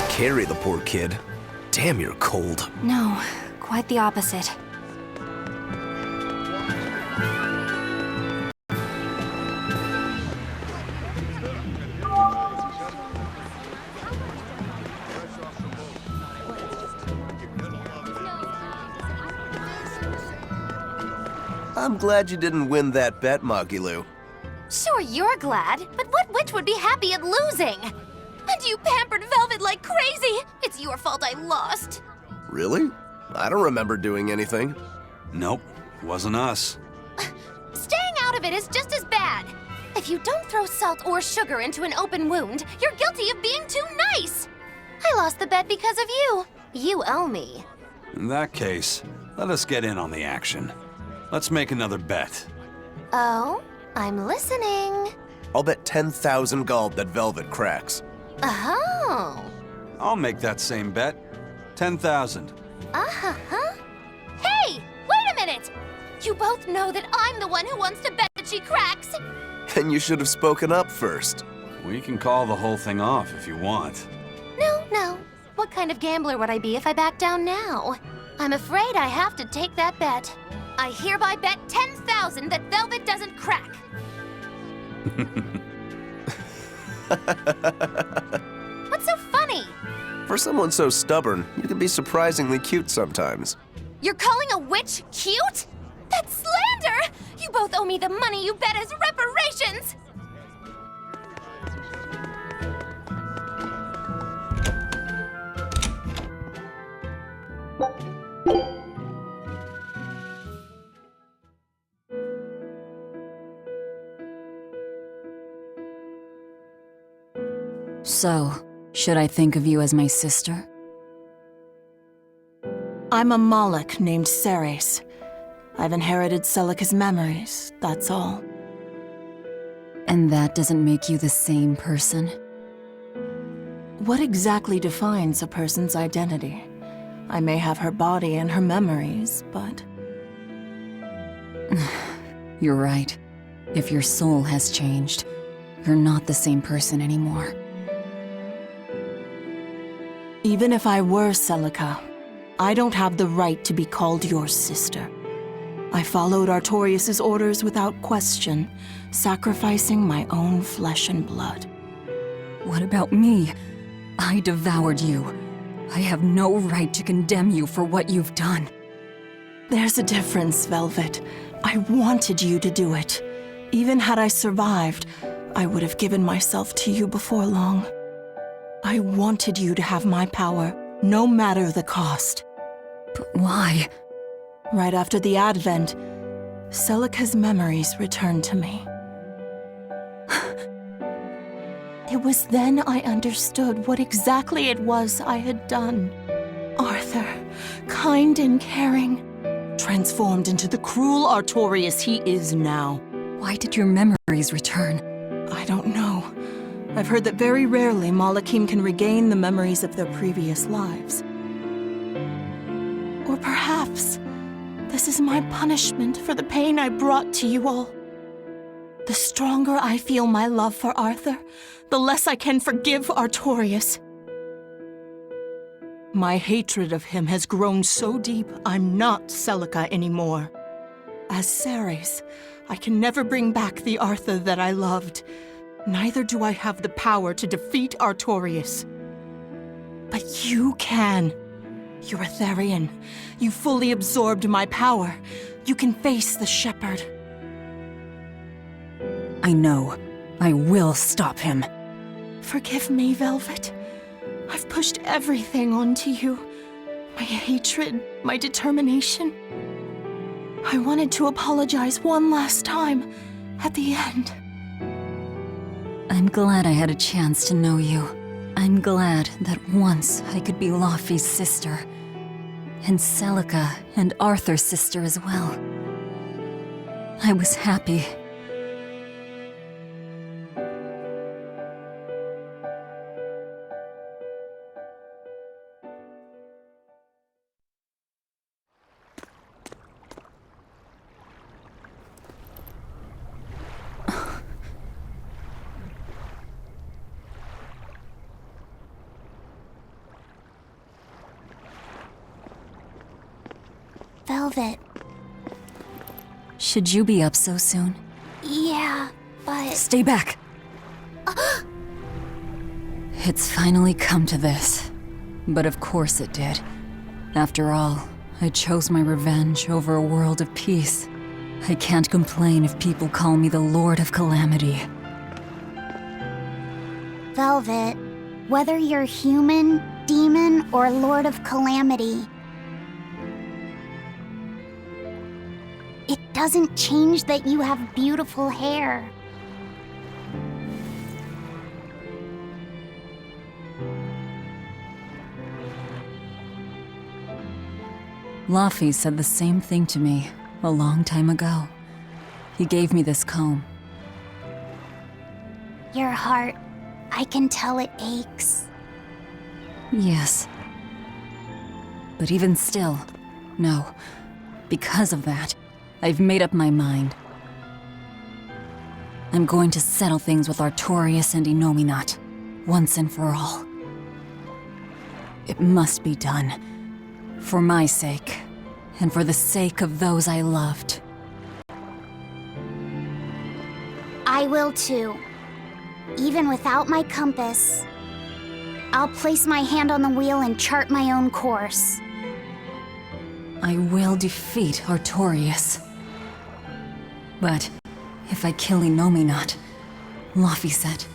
Carry the poor kid. Damn, you're cold. No, quite the opposite. I'm glad you didn't win that bet, Magilu. Sure, you're glad, but what witch would be happy at losing? And you pampered Velvet like crazy! It's your fault I lost. Really? I don't remember doing anything. Nope, wasn't us. Staying out of it is just as bad. If you don't throw salt or sugar into an open wound, you're guilty of being too nice. I lost the bet because of you. You owe me. In that case, let us get in on the action. Let's make another bet. Oh? I'm listening. I'll bet 10,000 gold that Velvet cracks. Oh. I'll make that same bet. 10,000. Uh-huh. Hey, wait a minute! You both know that I'm the one who wants to bet that she cracks. Then you should have spoken up first. We can call the whole thing off if you want. No. What kind of gambler would I be if I back down now? I'm afraid I have to take that bet. I hereby bet 10,000 that Velvet doesn't crack. What's so funny? For someone so stubborn, you can be surprisingly cute sometimes. You're calling a witch cute? That's slander! You both owe me the money you bet as reparations! So, should I think of you as my sister? I'm a Moloch named Ceres. I've inherited Celica's memories, that's all. And that doesn't make you the same person? What exactly defines a person's identity? I may have her body and her memories, but... You're right. If your soul has changed, you're not the same person anymore. Even if I were Celica, I don't have the right to be called your sister. I followed Artorias' orders without question, sacrificing my own flesh and blood. What about me? I devoured you. I have no right to condemn you for what you've done. There's a difference, Velvet. I wanted you to do it. Even had I survived, I would have given myself to you before long. I wanted you to have my power, no matter the cost. But why? Right after the Advent, Celica's memories returned to me. It was then I understood what exactly it was I had done. Arthur, kind and caring, transformed into the cruel Artorius he is now. Why did your memories return? I don't know. I've heard that very rarely Malakim can regain the memories of their previous lives. Or perhaps this is my punishment for the pain I brought to you all. The stronger I feel my love for Arthur, the less I can forgive Artorius. My hatred of him has grown so deep, I'm not Celica anymore. As Ceres, I can never bring back the Arthur that I loved. Neither do I have the power to defeat Artorius. But you can. You're a Therian. You fully absorbed my power. You can face the Shepherd. I know. I will stop him. Forgive me, Velvet. I've pushed everything onto you. My hatred, my determination. I wanted to apologize one last time, at the end. I'm glad I had a chance to know you. I'm glad that once I could be Laufey's sister. And Celica and Arthur's sister as well. I was happy. Velvet. Should you be up so soon? Yeah, but... Stay back! It's finally come to this. But of course it did. After all, I chose my revenge over a world of peace. I can't complain if people call me the Lord of Calamity. Velvet, whether you're human, demon, or Lord of Calamity, it doesn't change that you have beautiful hair. Laufey said the same thing to me a long time ago. He gave me this comb. Your heart, I can tell it aches. Yes. But even still, no. Because of that, I've made up my mind. I'm going to settle things with Artorius and Innominat, once and for all. It must be done. For my sake, and for the sake of those I loved. I will too. Even without my compass, I'll place my hand on the wheel and chart my own course. I will defeat Artorius. But if I kill Innominat, Laufey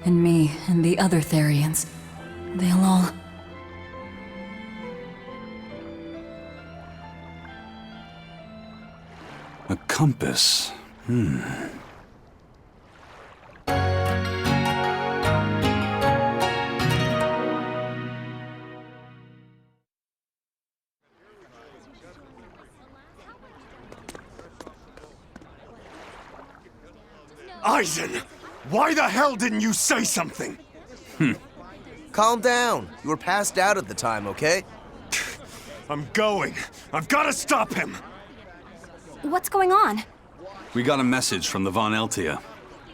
and me and the other Therians, they'll all... A compass. Eisen! Why the hell didn't you say something? Calm down. You were passed out at the time, okay? I'm going. I've got to stop him! What's going on? We got a message from the Von Eltia.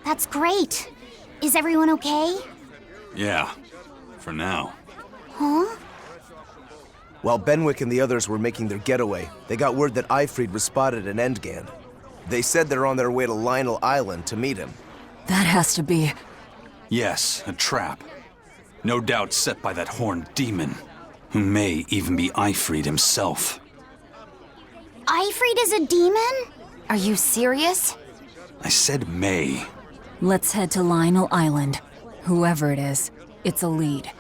That's great. Is everyone okay? Yeah, for now. Huh? While Benwick and the others were making their getaway, they got word that Aifread was spotted at Endgand. They said they're on their way to Lionel Island to meet him. That has to be... Yes, a trap. No doubt set by that horned demon, who may even be Aifread himself. Aifread is a demon? Are you serious? I said may. Let's head to Lionel Island. Whoever it is, it's a lead.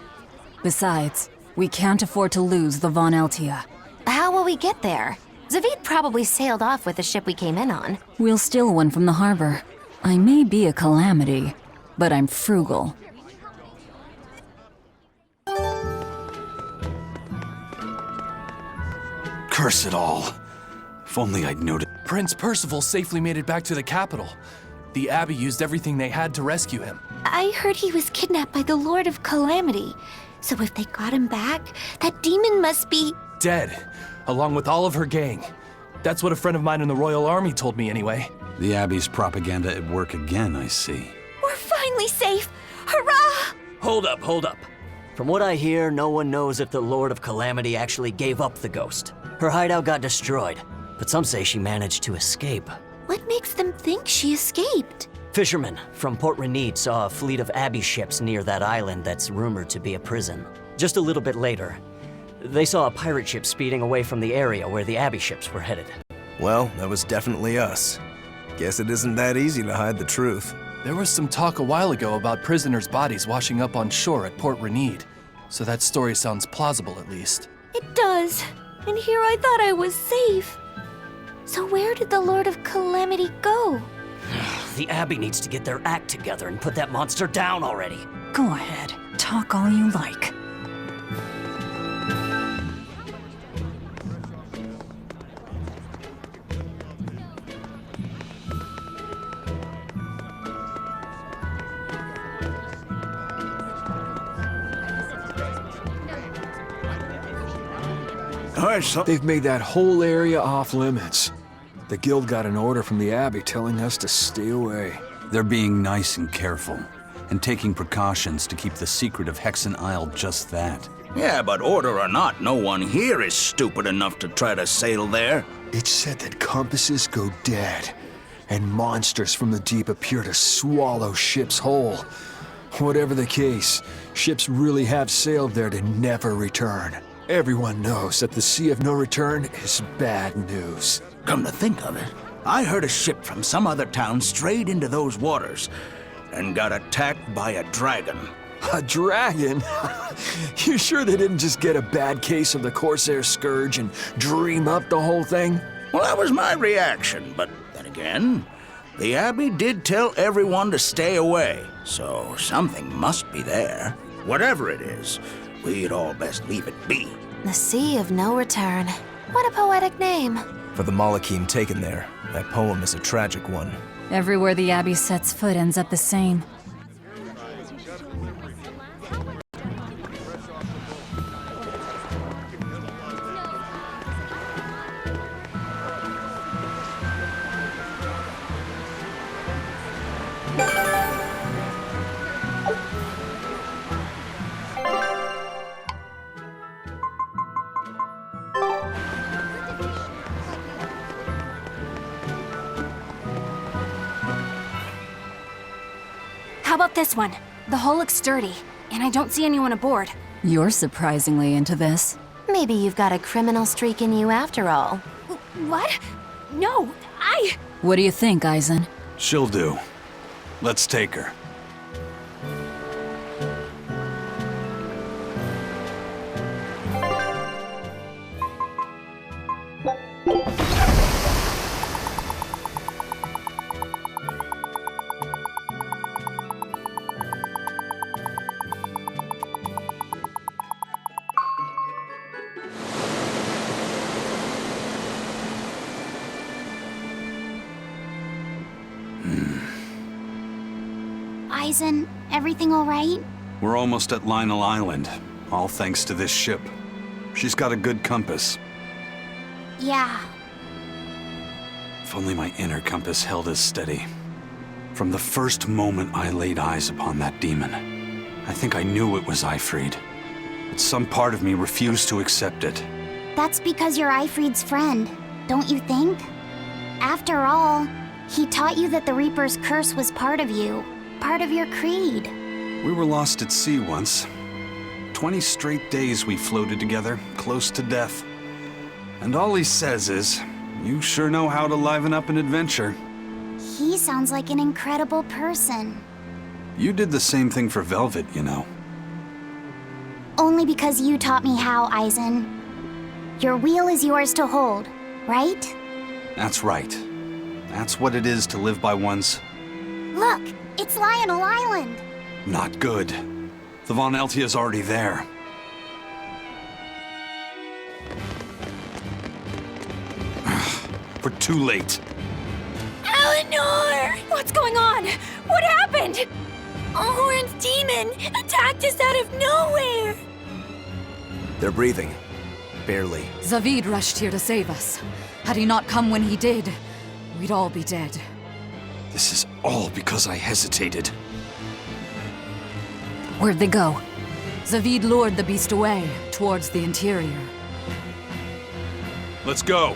Besides, we can't afford to lose the Von Eltia. How will we get there? Zavid probably sailed off with the ship we came in on. We'll steal one from the harbor. I may be a calamity, but I'm frugal. Curse it all. If only I'd noted. Prince Percival safely made it back to the capital. The Abbey used everything they had to rescue him. I heard he was kidnapped by the Lord of Calamity. So if they got him back, that demon must be... Dead, along with all of her gang. That's what a friend of mine in the Royal Army told me anyway. The Abbey's propaganda at work again, I see. We're finally safe! Hurrah! Hold up. From what I hear, no one knows if the Lord of Calamity actually gave up the ghost. Her hideout got destroyed, but some say she managed to escape. What makes them think she escaped? Fishermen from Port Renede saw a fleet of Abbey ships near that island that's rumored to be a prison. Just a little bit later, they saw a pirate ship speeding away from the area where the Abbey ships were headed. Well, that was definitely us. Guess it isn't that easy to hide the truth. There was some talk a while ago about prisoners' bodies washing up on shore at Port Renede, so that story sounds plausible at least. It does. And here I thought I was safe. So where did the Lord of Calamity go? The Abbey needs to get their act together and put that monster down already. Go ahead, talk all you like. They've made that whole area off limits. The Guild got an order from the Abbey telling us to stay away. They're being nice and careful, and taking precautions to keep the secret of Hexen Isle just that. Yeah, but order or not, no one here is stupid enough to try to sail there. It's said that compasses go dead, and monsters from the deep appear to swallow ships whole. Whatever the case, ships really have sailed there to never return. Everyone knows that the Sea of No Return is bad news. Come to think of it, I heard a ship from some other town strayed into those waters and got attacked by a dragon. A dragon? You sure they didn't just get a bad case of the Corsair Scourge and dream up the whole thing? Well, that was my reaction, but then again, the Abbey did tell everyone to stay away, so something must be there. Whatever it is, we'd all best leave it be. The Sea of No Return. What a poetic name. For the Malachim taken there, that poem is a tragic one. Everywhere the Abbey sets foot ends up the same. How about this one? The hull looks sturdy, and I don't see anyone aboard. You're surprisingly into this. Maybe you've got a criminal streak in you after all. What? No, What do you think, Eisen? She'll do. Let's take her. Eisen, everything all right? We're almost at Lionel Island, all thanks to this ship. She's got a good compass. Yeah. If only my inner compass held as steady. From the first moment I laid eyes upon that demon, I think I knew it was Aifread. But some part of me refused to accept it. That's because you're Aifread's friend, don't you think? After all, he taught you that the Reaper's curse was part of you, part of your creed. We were lost at sea once. 20 straight days we floated together, close to death. And all he says is, you sure know how to liven up an adventure. He sounds like an incredible person. You did the same thing for Velvet, you know. Only because you taught me how, Aizen. Your wheel is yours to hold, right? That's right. That's what it is to live by one's... Look, it's Lionel Island. Not good. The Von Eltia's already there. We're too late. Eleanor! What's going on? What happened? Horn's demon attacked us out of nowhere! They're breathing. Barely. Zavid rushed here to save us. Had he not come when he did, we'd all be dead. This is all because I hesitated. Where'd they go? Zavid lured the beast away, towards the interior. Let's go.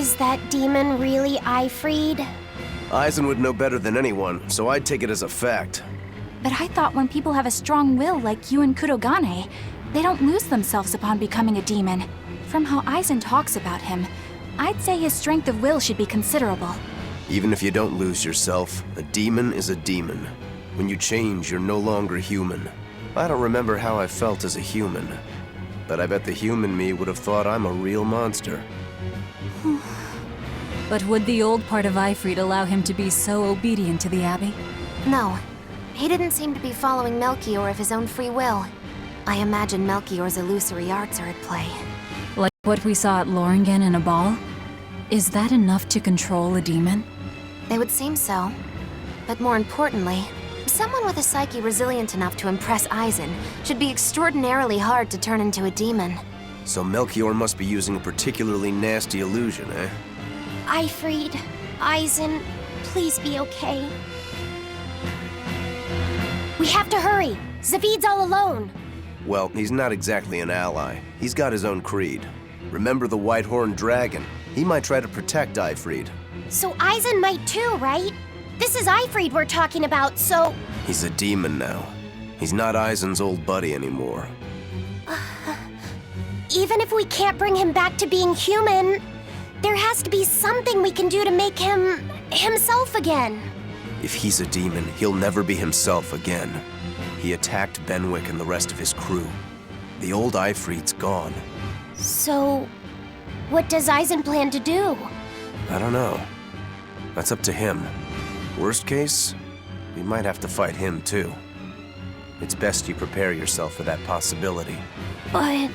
Is that demon really Ifried? Aizen would know better than anyone, so I'd take it as a fact. But I thought when people have a strong will like you and Kurogane, they don't lose themselves upon becoming a demon. From how Aizen talks about him, I'd say his strength of will should be considerable. Even if you don't lose yourself, a demon is a demon. When you change, you're no longer human. I don't remember how I felt as a human, but I bet the human me would have thought I'm a real monster. But would the old part of Ifried allow him to be so obedient to the Abbey? No. He didn't seem to be following Melchior of his own free will. I imagine Melchior's illusory arts are at play. Like what we saw at Loringen in a ball? Is that enough to control a demon? It would seem so. But more importantly, someone with a psyche resilient enough to impress Aizen should be extraordinarily hard to turn into a demon. So Melchior must be using a particularly nasty illusion, eh? Aifread, Eisen, please be okay. We have to hurry. Zavid's all alone. Well, he's not exactly an ally. He's got his own creed. Remember the Whitehorn Dragon? He might try to protect Aifread. So Eisen might too, right? This is Aifread we're talking about, so... He's a demon now. He's not Eisen's old buddy anymore. Even if we can't bring him back to being human, there has to be something we can do to make him... himself again. If he's a demon, he'll never be himself again. He attacked Benwick and the rest of his crew. The old Aifread's gone. So... what does Eisen plan to do? I don't know. That's up to him. Worst case, we might have to fight him too. It's best you prepare yourself for that possibility. But...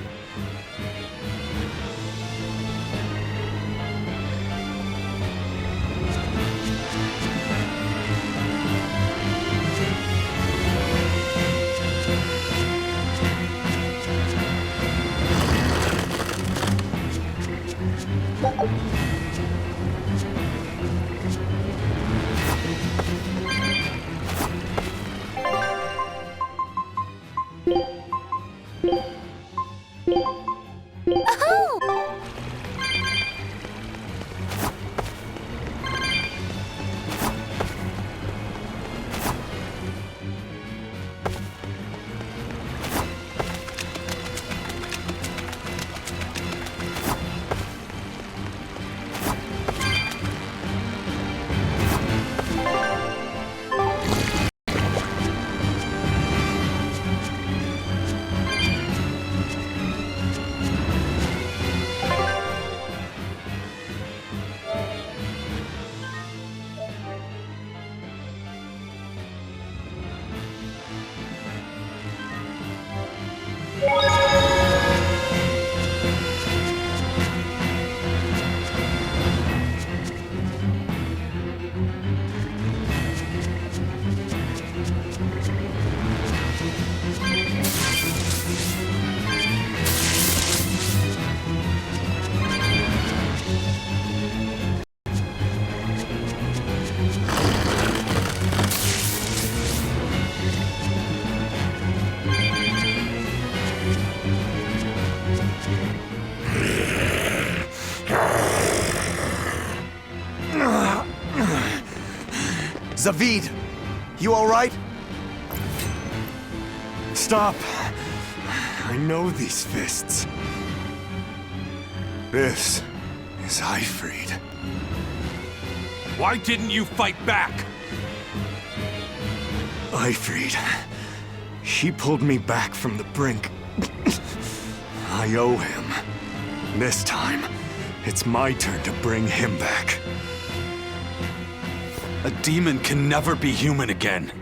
Zavid! You alright? Stop! I know these fists. This is Aifread. Why didn't you fight back? Aifread. She pulled me back from the brink. I owe him. This time, it's my turn to bring him back. A demon can never be human again.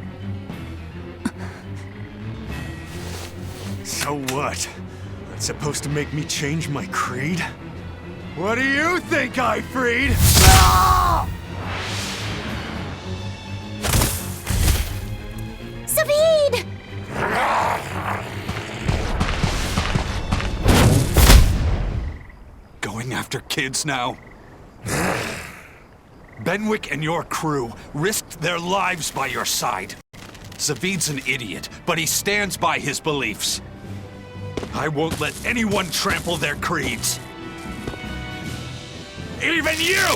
So what? That's supposed to make me change my creed? What do you think, Aifread? Zavid! Going after kids now? Benwick and your crew risked their lives by your side. Zavid's an idiot, but he stands by his beliefs. I won't let anyone trample their creeds. Even you!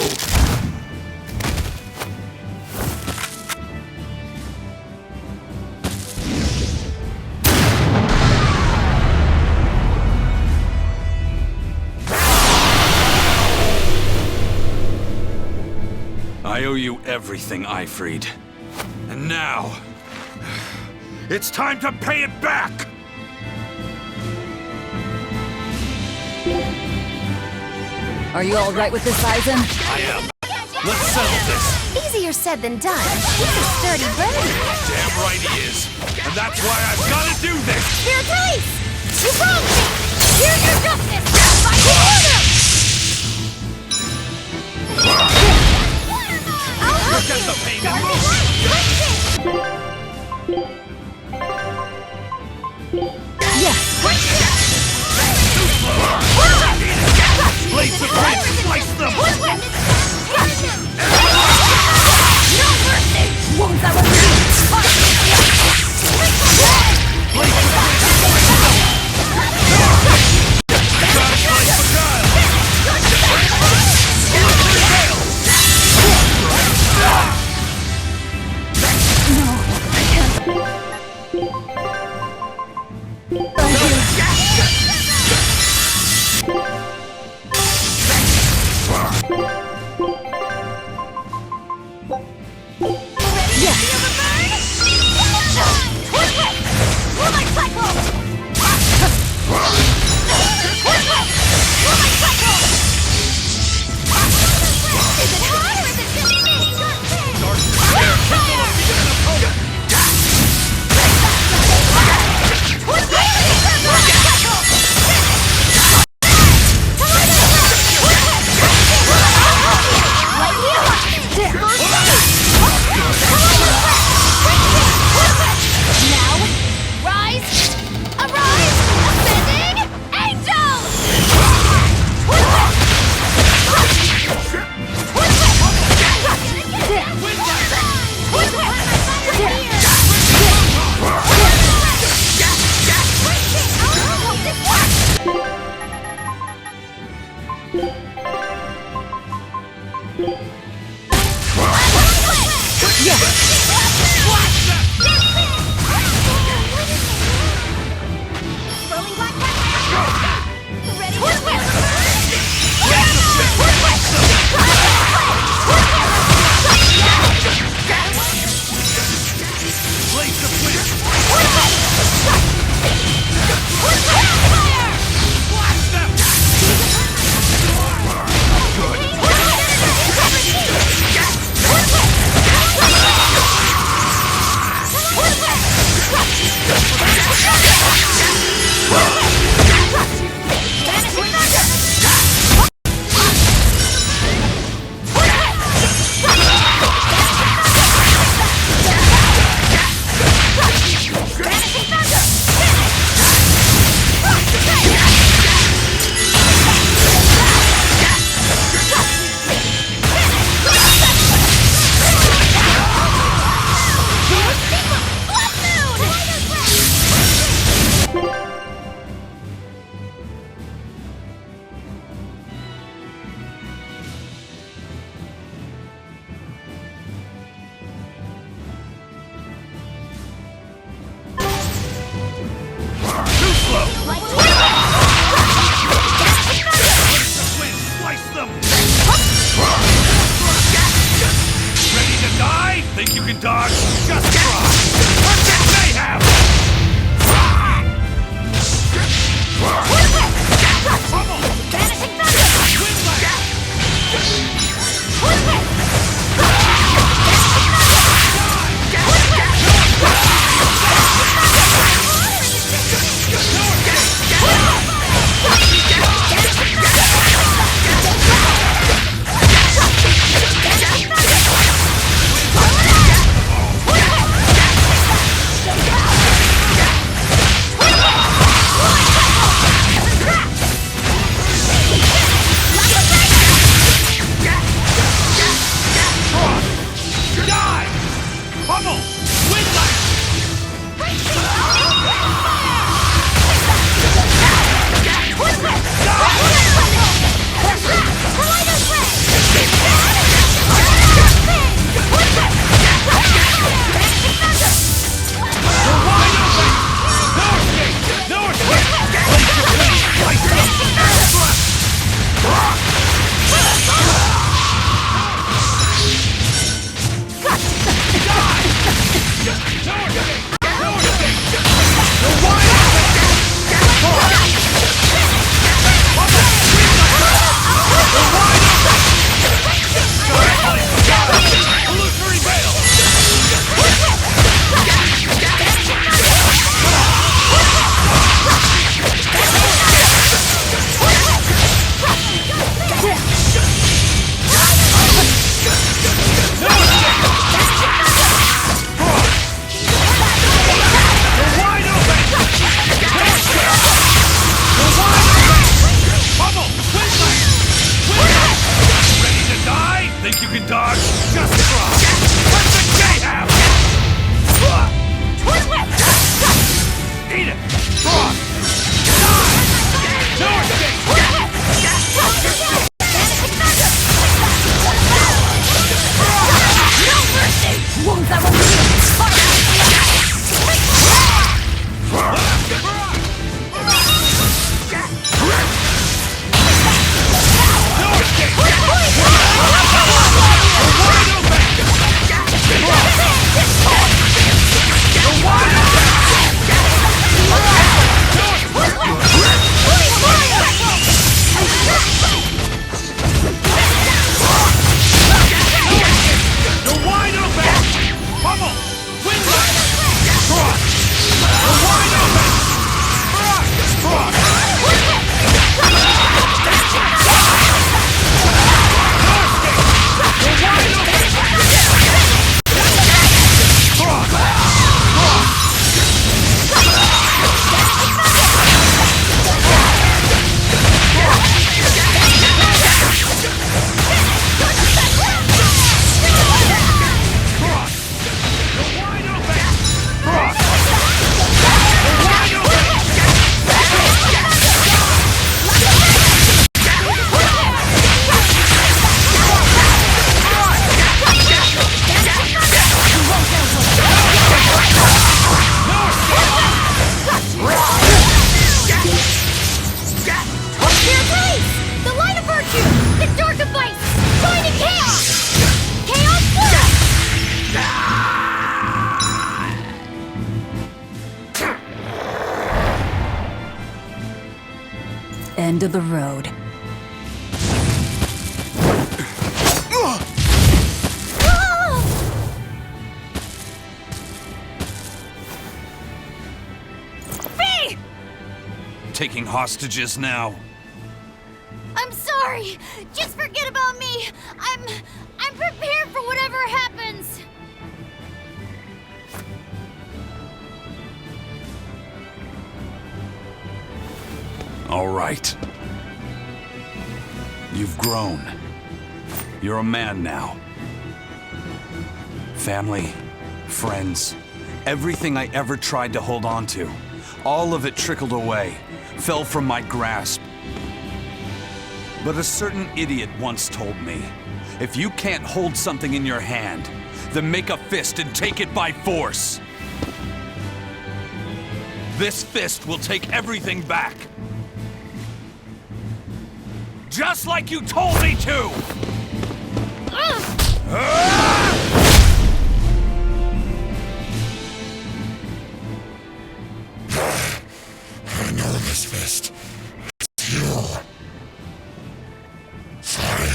I owe you everything, Aifread. And now, it's time to pay it back! Are you all right with this, Eisen? I am. Let's settle this. Easier said than done. He's a sturdy bird. Damn right he is. And that's why I've got to do this. Here, Tice! You wronged me! Here's your justice! By order! Forget the pain and move! Yes! Blades of wind, slice them! end of the road. Taking hostages now. I'm sorry. Just forget about me. I'm prepared for whatever happens. All right. You've grown. You're a man now. Family, friends, everything I ever tried to hold on to, all of it trickled away, fell from my grasp. But a certain idiot once told me, if you can't hold something in your hand, then make a fist and take it by force. This fist will take everything back. Just like you told me to! I know this fist. It's you. Sorry.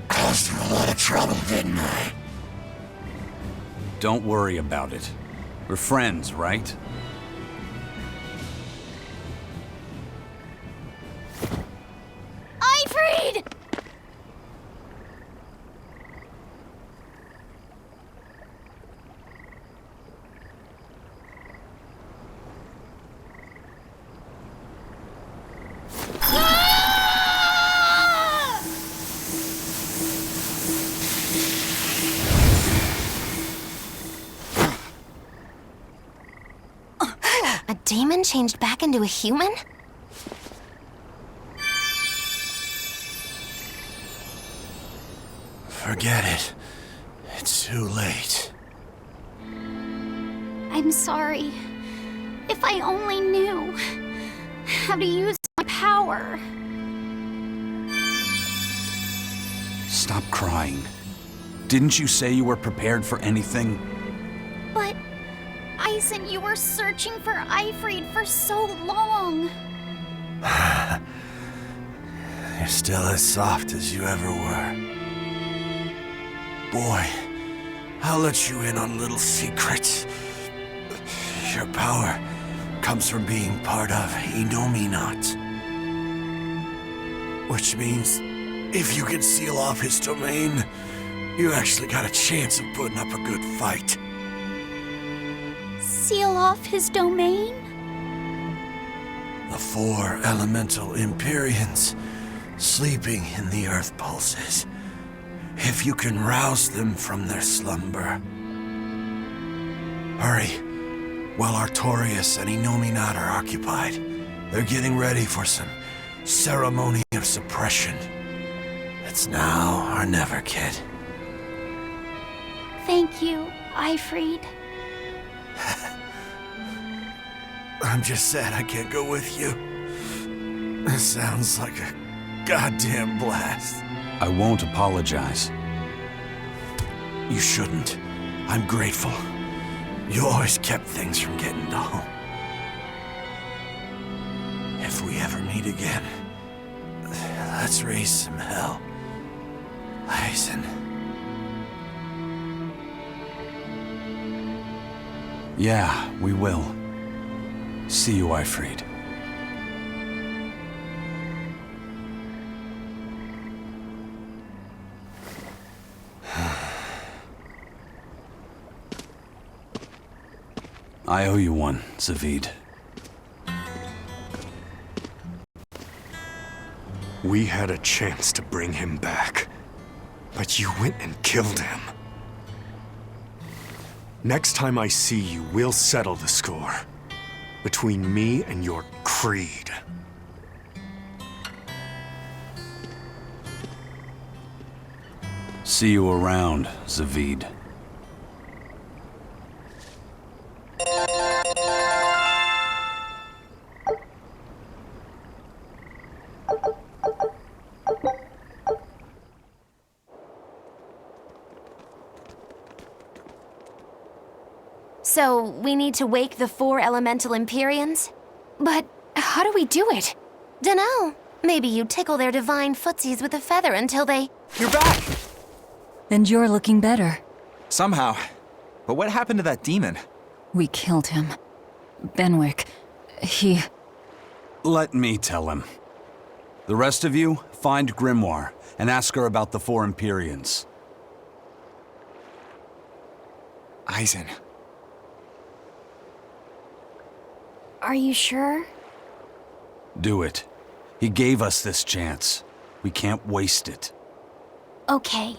Caused you a lot of trouble, didn't I? Don't worry about it. We're friends, right? Ifrid! A demon changed back into a human? Forget it. It's too late. I'm sorry. If I only knew how to use my power. Stop crying. Didn't you say you were prepared for anything? But Aizen, you were searching for Ifrid for so long. You're still as soft as you ever were. Boy, I'll let you in on a little secret. Your power comes from being part of Innominat. Which means, if you can seal off his domain, you actually got a chance of putting up a good fight. Seal off his domain? The 4 elemental Empyreans sleeping in the Earth pulses. If you can rouse them from their slumber. Hurry, while Artorias and Innominat are occupied. They're getting ready for some ceremony of suppression. It's now or never, kid. Thank you, Ifrid. I'm just sad I can't go with you. It sounds like a goddamn blast. I won't apologize. You shouldn't. I'm grateful. You always kept things from getting dull. If we ever meet again, let's raise some hell. Aizen. Yeah, we will. See you, Ifrid. I owe you one, Zaveid. We had a chance to bring him back, but you went and killed him. Next time I see you, we'll settle the score. Between me and your creed. See you around, Zaveid. So, we need to wake the 4 elemental Empyreans? But how do we do it? Dunno. Maybe you tickle their divine footsies with a feather until they... You're back! And you're looking better. Somehow. But what happened to that demon? We killed him. Benwick, he... Let me tell him. The rest of you, find Grimoire and ask her about the 4 Empyreans. Eisen. Are you sure? Do it. He gave us this chance. We can't waste it. Okay.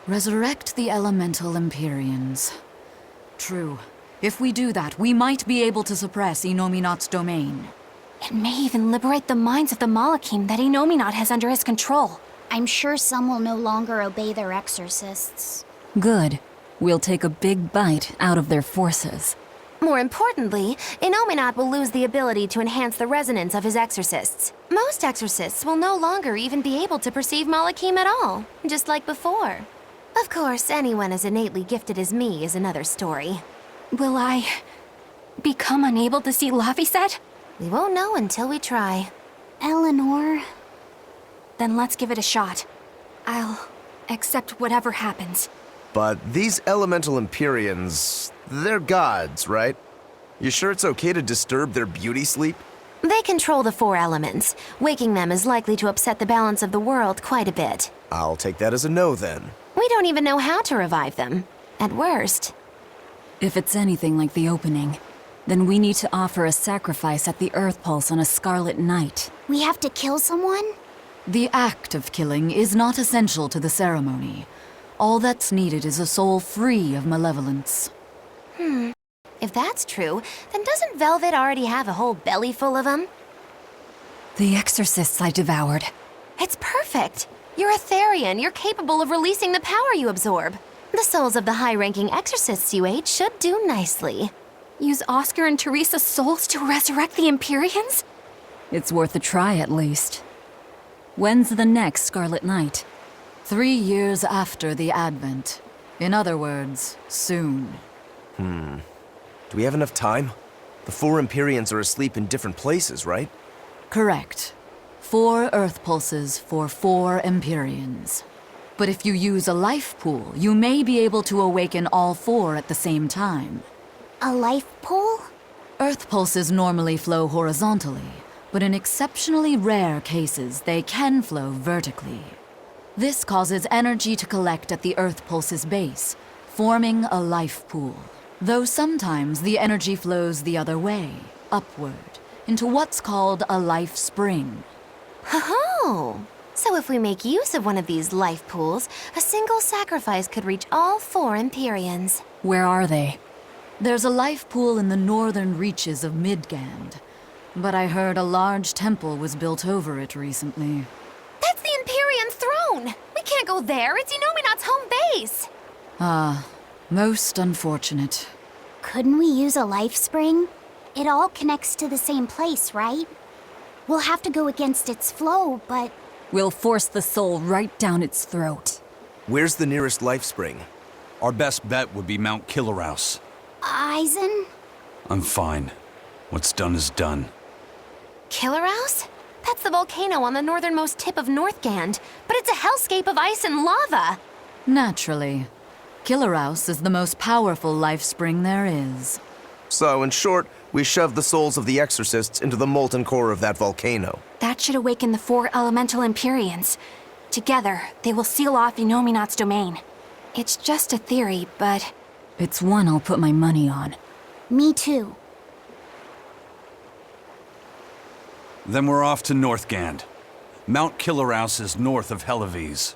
Resurrect the elemental Empyreans. True. If we do that, we might be able to suppress Inominat's domain. It may even liberate the minds of the Malachim that Inominat has under his control. I'm sure some will no longer obey their exorcists. Good. We'll take a big bite out of their forces. More importantly, Inominat will lose the ability to enhance the resonance of his exorcists. Most exorcists will no longer even be able to perceive Malachim at all, just like before. Of course, anyone as innately gifted as me is another story. Will I... become unable to see Laphicet? We won't know until we try. Eleanor... Then let's give it a shot. I'll accept whatever happens. But these elemental Empyreans, they're gods, right? You sure it's okay to disturb their beauty sleep? They control the 4 elements. Waking them is likely to upset the balance of the world quite a bit. I'll take that as a no then. We don't even know how to revive them. At worst. If it's anything like the opening, then we need to offer a sacrifice at the Earth Pulse on a Scarlet Night. We have to kill someone? The act of killing is not essential to the ceremony. All that's needed is a soul free of malevolence. If that's true, then doesn't Velvet already have a whole belly full of them? The exorcists I devoured. It's perfect. You're a Therian. You're capable of releasing the power you absorb. The souls of the high-ranking exorcists you ate should do nicely. Use Oscar and Teresa's souls to resurrect the Empyreans? It's worth a try at least. When's the next Scarlet Night? 3 years after the Advent. In other words, soon. Do we have enough time? The 4 Empyreans are asleep in different places, right? Correct. 4 Earth Pulses for 4 Empyreans. But if you use a life pool, you may be able to awaken all 4 at the same time. A life pool? Earth Pulses normally flow horizontally, but in exceptionally rare cases, they can flow vertically. This causes energy to collect at the Earth Pulse's base, forming a life pool. Though sometimes the energy flows the other way, upward, into what's called a life spring. Oh! So if we make use of one of these life pools, a single sacrifice could reach all 4 Empyreans. Where are they? There's a life pool in the northern reaches of Midgand, but I heard a large temple was built over it recently. That's the Empyrean throne! We can't go there, it's Inominat's home base! Most unfortunate. Couldn't we use a life spring? It all connects to the same place, right? We'll have to go against its flow, but... We'll force the soul right down its throat. Where's the nearest life spring? Our best bet would be Mount Killerhouse. Eisen? I'm fine. What's done is done. Killerhouse? That's the volcano on the northernmost tip of Northgand, but it's a hellscape of ice and lava! Naturally. Killerhouse is the most powerful life spring there is. So, in short, we shove the souls of the exorcists into the molten core of that volcano. That should awaken the 4 elemental Empyreans. Together, they will seal off Inominat's domain. It's just a theory, but... It's one I'll put my money on. Me too. Then we're off to Northgand. Mount Killerhouse is north of Hellawes.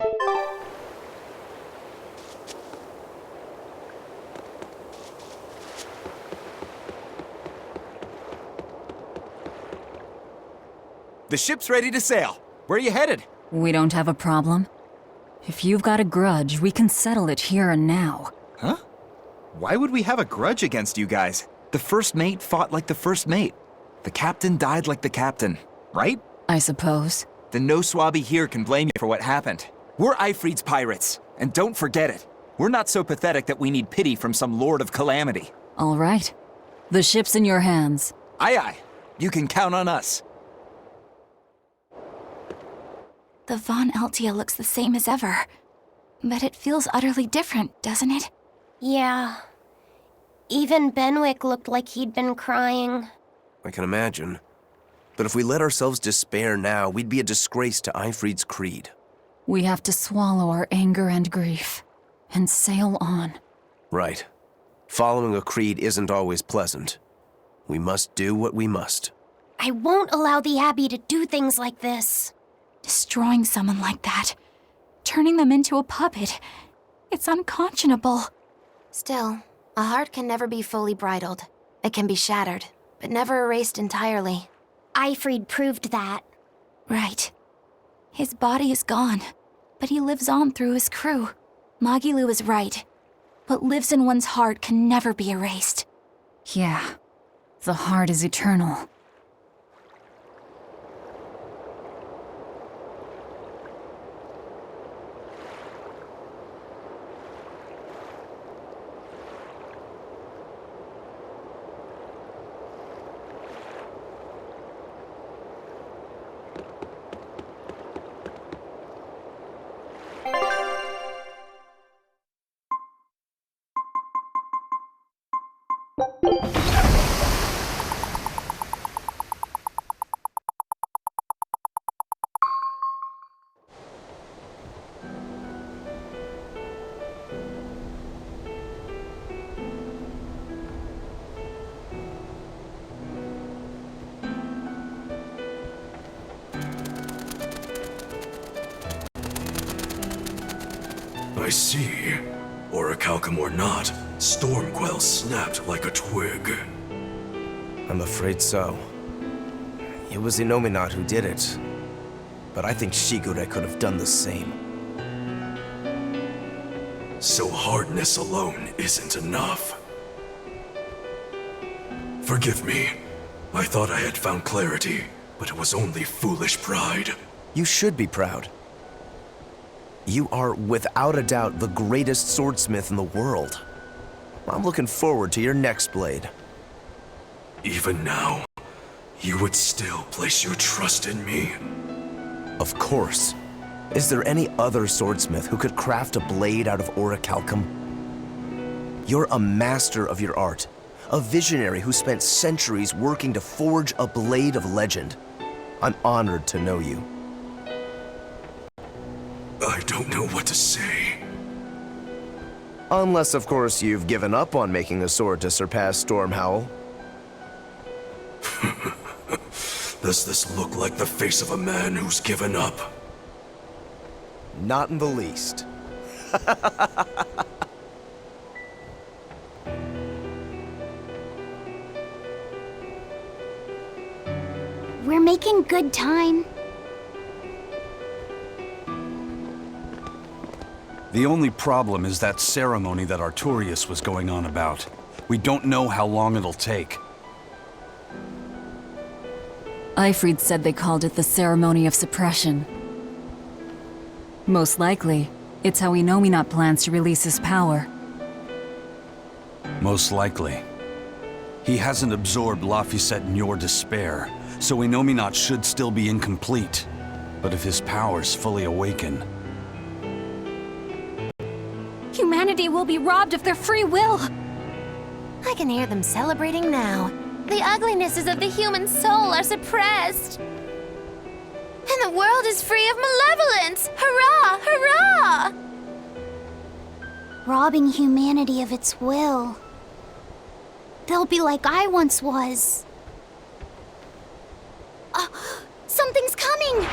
The ship's ready to sail. Where are you headed? We don't have a problem. If you've got a grudge, we can settle it here and now. Huh? Why would we have a grudge against you guys? The first mate fought like the first mate. The captain died like the captain, right? I suppose. Then no Swabi here can blame you for what happened. We're Ifrit's pirates, and don't forget it. We're not so pathetic that we need pity from some Lord of Calamity. All right. The ship's in your hands. Aye aye. You can count on us. The Von Eltia looks the same as ever. But it feels utterly different, doesn't it? Yeah. Even Benwick looked like he'd been crying. I can imagine. But if we let ourselves despair now, we'd be a disgrace to Ifrit's creed. We have to swallow our anger and grief, and sail on. Right. Following a creed isn't always pleasant. We must do what we must. I won't allow the Abbey to do things like this. Destroying someone like that, turning them into a puppet, it's unconscionable. Still, a heart can never be fully bridled. It can be shattered, but never erased entirely. Ifrit proved that. Right. His body is gone, but he lives on through his crew. Magilu is right. What lives in one's heart can never be erased. Yeah, the heart is eternal. I see. Orichalcum or not, Stormquell snapped like a twig. I'm afraid so. It was Innominat who did it. But I think Shigure could have done the same. So hardness alone isn't enough. Forgive me. I thought I had found clarity, but it was only foolish pride. You should be proud. You are, without a doubt, the greatest swordsmith in the world. I'm looking forward to your next blade. Even now, you would still place your trust in me. Of course. Is there any other swordsmith who could craft a blade out of Orichalcum? You're a master of your art, a visionary who spent centuries working to forge a blade of legend. I'm honored to know you. I don't know what to say. Unless, of course, you've given up on making a sword to surpass Stormhowl. Does this look like the face of a man who's given up? Not in the least. We're making good time. The only problem is that ceremony that Artorius was going on about. We don't know how long it'll take. Ifrit said they called it the Ceremony of Suppression. Most likely, it's how Innominat plans to release his power. Most likely. He hasn't absorbed Laphicet in your despair, so Innominat should still be incomplete. But if his powers fully awaken... Humanity will be robbed of their free will! I can hear them celebrating now. The uglinesses of the human soul are suppressed. And the world is free of malevolence! Hurrah! Hurrah! Robbing humanity of its will. They'll be like I once was. Something's coming!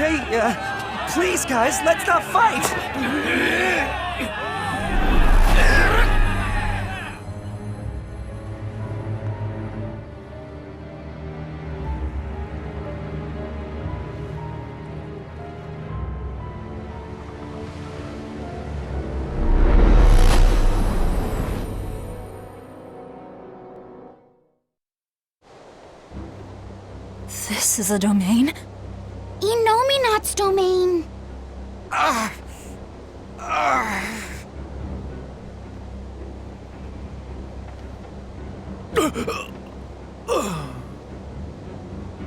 Hey, please, guys, let's not fight! This is a domain? Inominat's domain.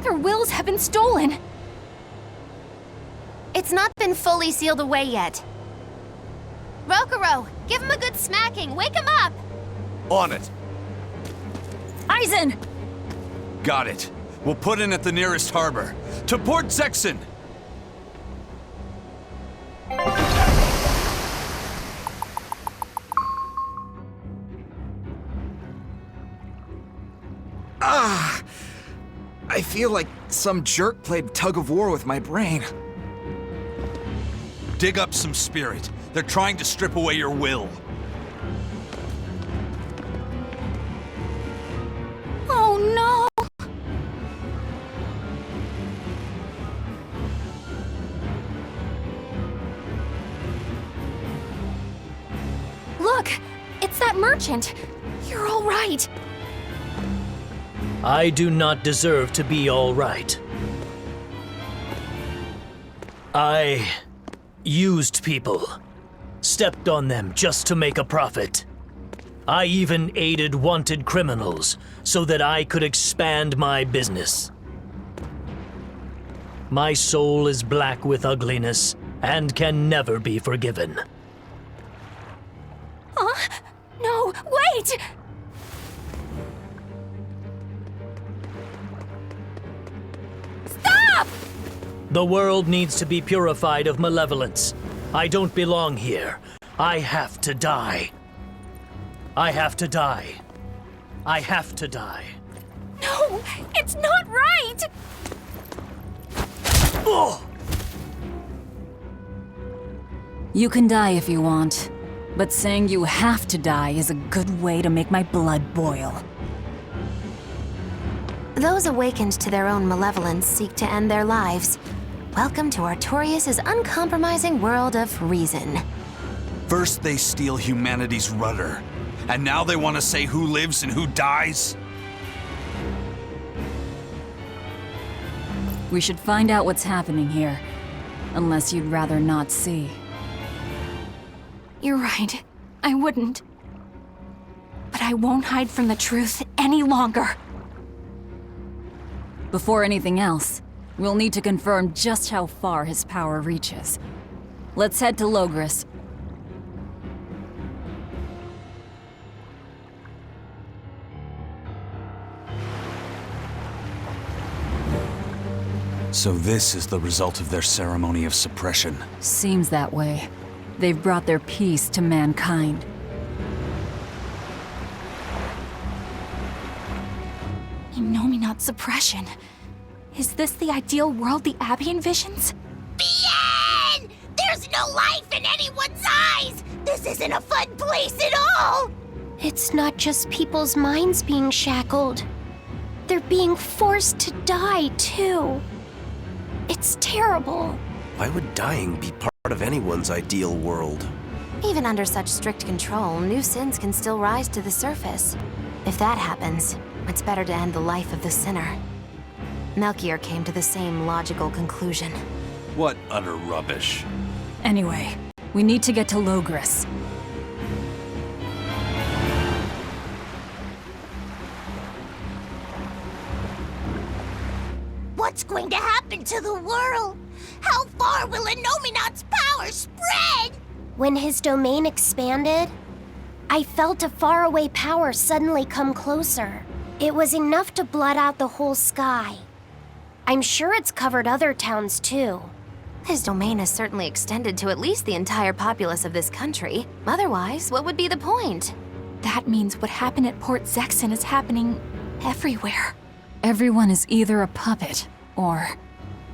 Their wills have been stolen. It's not been fully sealed away yet. Rokuro, give him a good smacking. Wake him up! On it. Aizen! Got it. We'll put in at the nearest harbor. To Port Zexen! I feel like some jerk played tug of war with my brain. Dig up some spirit. They're trying to strip away your will. Oh no! Look, it's that merchant. You're all right. I do not deserve to be all right. I used people, stepped on them just to make a profit. I even aided wanted criminals so that I could expand my business. My soul is black with ugliness and can never be forgiven. Huh? No, wait! Stop! The world needs to be purified of malevolence. I don't belong here. I have to die. I have to die. I have to die. No, it's not right! Oh! You can die if you want, but saying you have to die is a good way to make my blood boil. Those awakened to their own malevolence seek to end their lives. Welcome to Artorias' uncompromising world of reason. First they steal humanity's rudder, and now they want to say who lives and who dies? We should find out what's happening here, unless you'd rather not see. You're right. I wouldn't. But I won't hide from the truth any longer. Before anything else, we'll need to confirm just how far his power reaches. Let's head to Logris. So this is the result of their ceremony of suppression. Seems that way. They've brought their peace to mankind. Inominat suppression. Is this the ideal world the Abbey envisions? Bien! There's no life in anyone's eyes! This isn't a fun place at all! It's not just people's minds being shackled. They're being forced to die, too. It's terrible. Why would dying be part of anyone's ideal world? Even under such strict control, new sins can still rise to the surface. If that happens, it's better to end the life of the sinner. Melchior came to the same logical conclusion. What utter rubbish. Anyway, we need to get to Logris. What's going to happen to the world? How far will Inominat's power spread? When his domain expanded, I felt a faraway power suddenly come closer. It was enough to blot out the whole sky. I'm sure it's covered other towns too. His domain has certainly extended to at least the entire populace of this country. Otherwise, what would be the point? That means what happened at Port Zexen is happening everywhere. Everyone is either a puppet, or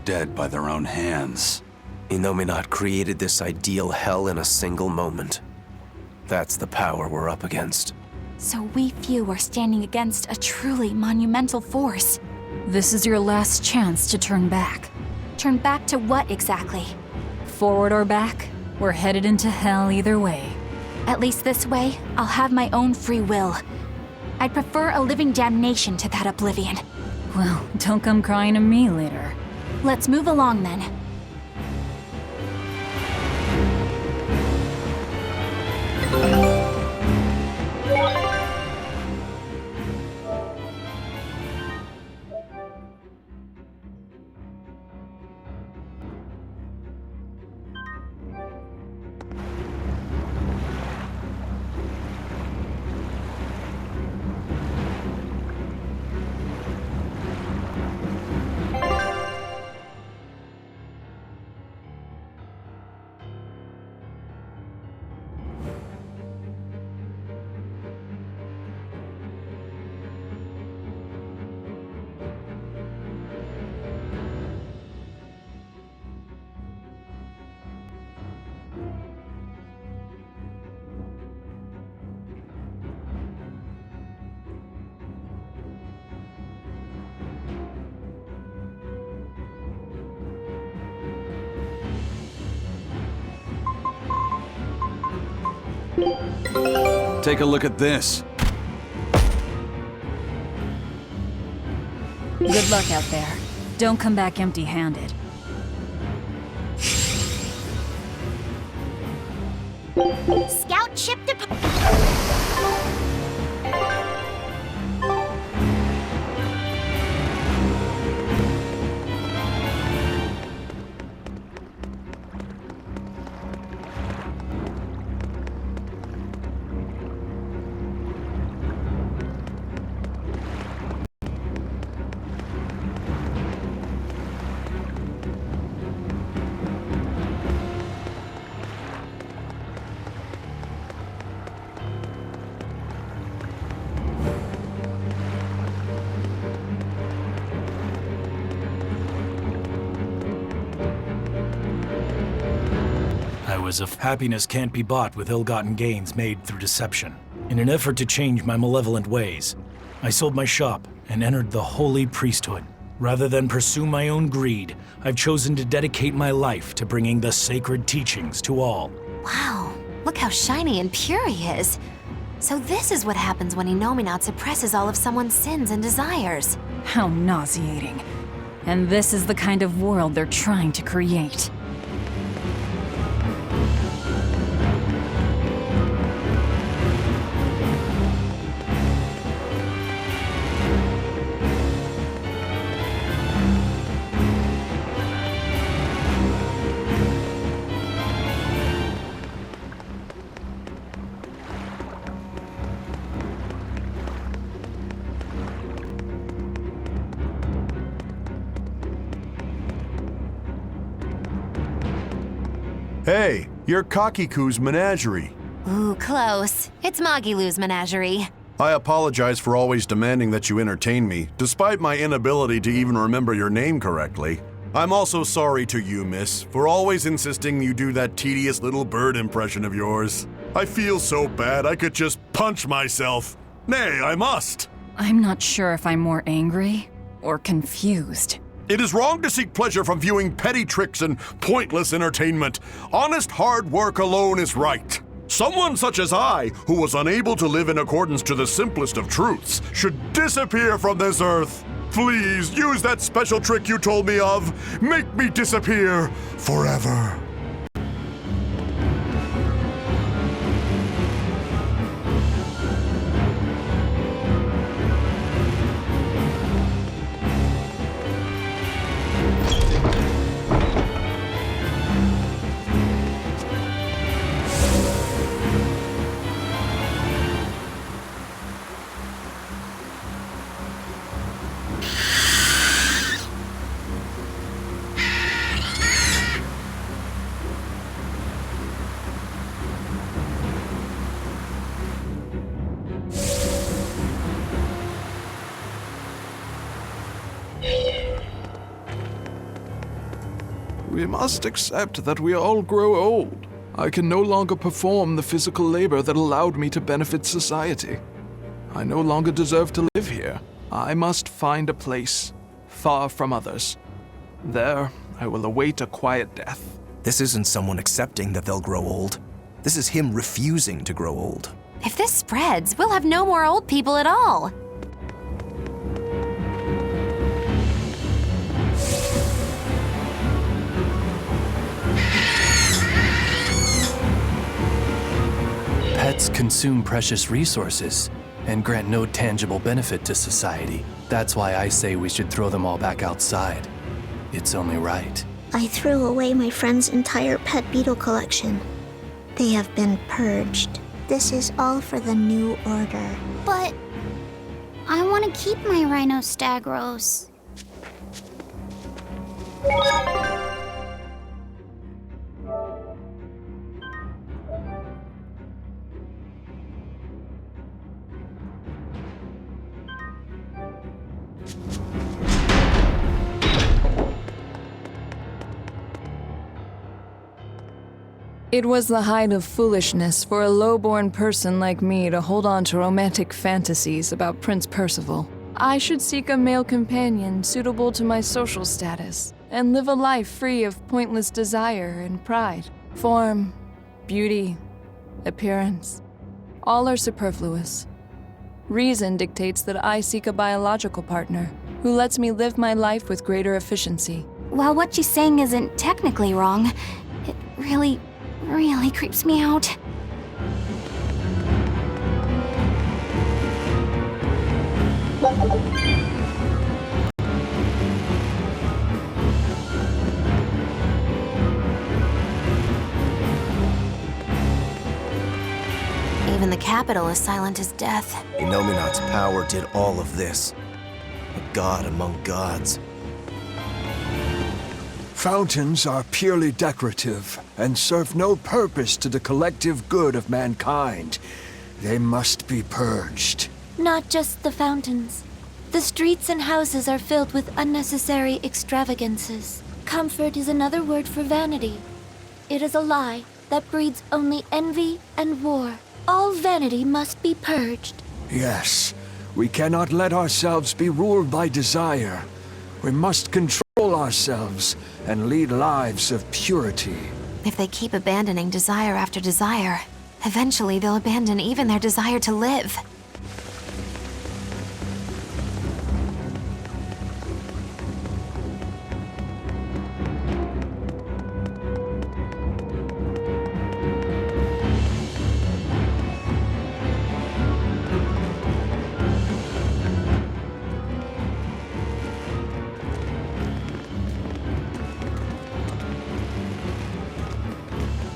dead by their own hands. Innominat created this ideal hell in a single moment. That's the power we're up against. So we few are standing against a truly monumental force. This is your last chance to turn back. Turn back to what exactly? Forward or back, we're headed into hell either way. At least this way, I'll have my own free will. I'd prefer a living damnation to that oblivion. Well, don't come crying to me later. Let's move along then. Take a look at this. Good luck out there. Don't come back empty-handed. Scout ship to... Happiness can't be bought with ill-gotten gains made through deception. In an effort to change my malevolent ways, I sold my shop and entered the holy priesthood. Rather than pursue my own greed, I've chosen to dedicate my life to bringing the sacred teachings to all. Wow, look how shiny and pure he is. So this is what happens when Innominat suppresses all of someone's sins and desires. How nauseating. And this is the kind of world they're trying to create. Hey, you're Kakiku's menagerie. Ooh, close. It's Magilu's menagerie. I apologize for always demanding that you entertain me, despite my inability to even remember your name correctly. I'm also sorry to you, miss, for always insisting you do that tedious little bird impression of yours. I feel so bad I could just punch myself. Nay, I must. I'm not sure if I'm more angry or confused. It is wrong to seek pleasure from viewing petty tricks and pointless entertainment. Honest hard work alone is right. Someone such as I, who was unable to live in accordance to the simplest of truths, should disappear from this earth. Please, use that special trick you told me of. Make me disappear forever. We must accept that we all grow old. I can no longer perform the physical labor that allowed me to benefit society. I no longer deserve to live here. I must find a place far from others. There, I will await a quiet death. This isn't someone accepting that they'll grow old. This is him refusing to grow old. If this spreads, we'll have no more old people at all. Pets consume precious resources and grant no tangible benefit to society. That's why I say we should throw them all back outside. It's only right. I threw away my friend's entire pet beetle collection. They have been purged. This is all for the new order. But I want to keep my Rhinostagros. It was the height of foolishness for a low-born person like me to hold on to romantic fantasies about Prince Percival. I should seek a male companion suitable to my social status, and live a life free of pointless desire and pride. Form, beauty, appearance, all are superfluous. Reason dictates that I seek a biological partner who lets me live my life with greater efficiency. While what she's saying isn't technically wrong, it really creeps me out. Even the capital is silent as death. Innominat's power did all of this. A god among gods. Fountains are purely decorative and serve no purpose to the collective good of mankind. They must be purged. Not just the fountains. The streets and houses are filled with unnecessary extravagances. Comfort is another word for vanity. It is a lie that breeds only envy and war. All vanity must be purged. Yes, we cannot let ourselves be ruled by desire. We must control ourselves and lead lives of purity. If they keep abandoning desire after desire, eventually they'll abandon even their desire to live.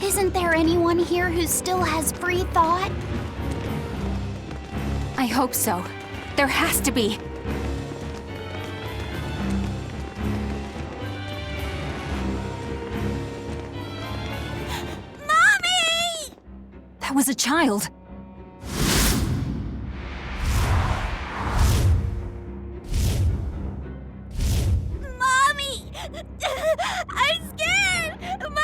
Isn't there anyone here who still has free thought? I hope so. There has to be. Mommy! That was a child. Mommy! I'm scared! Mommy!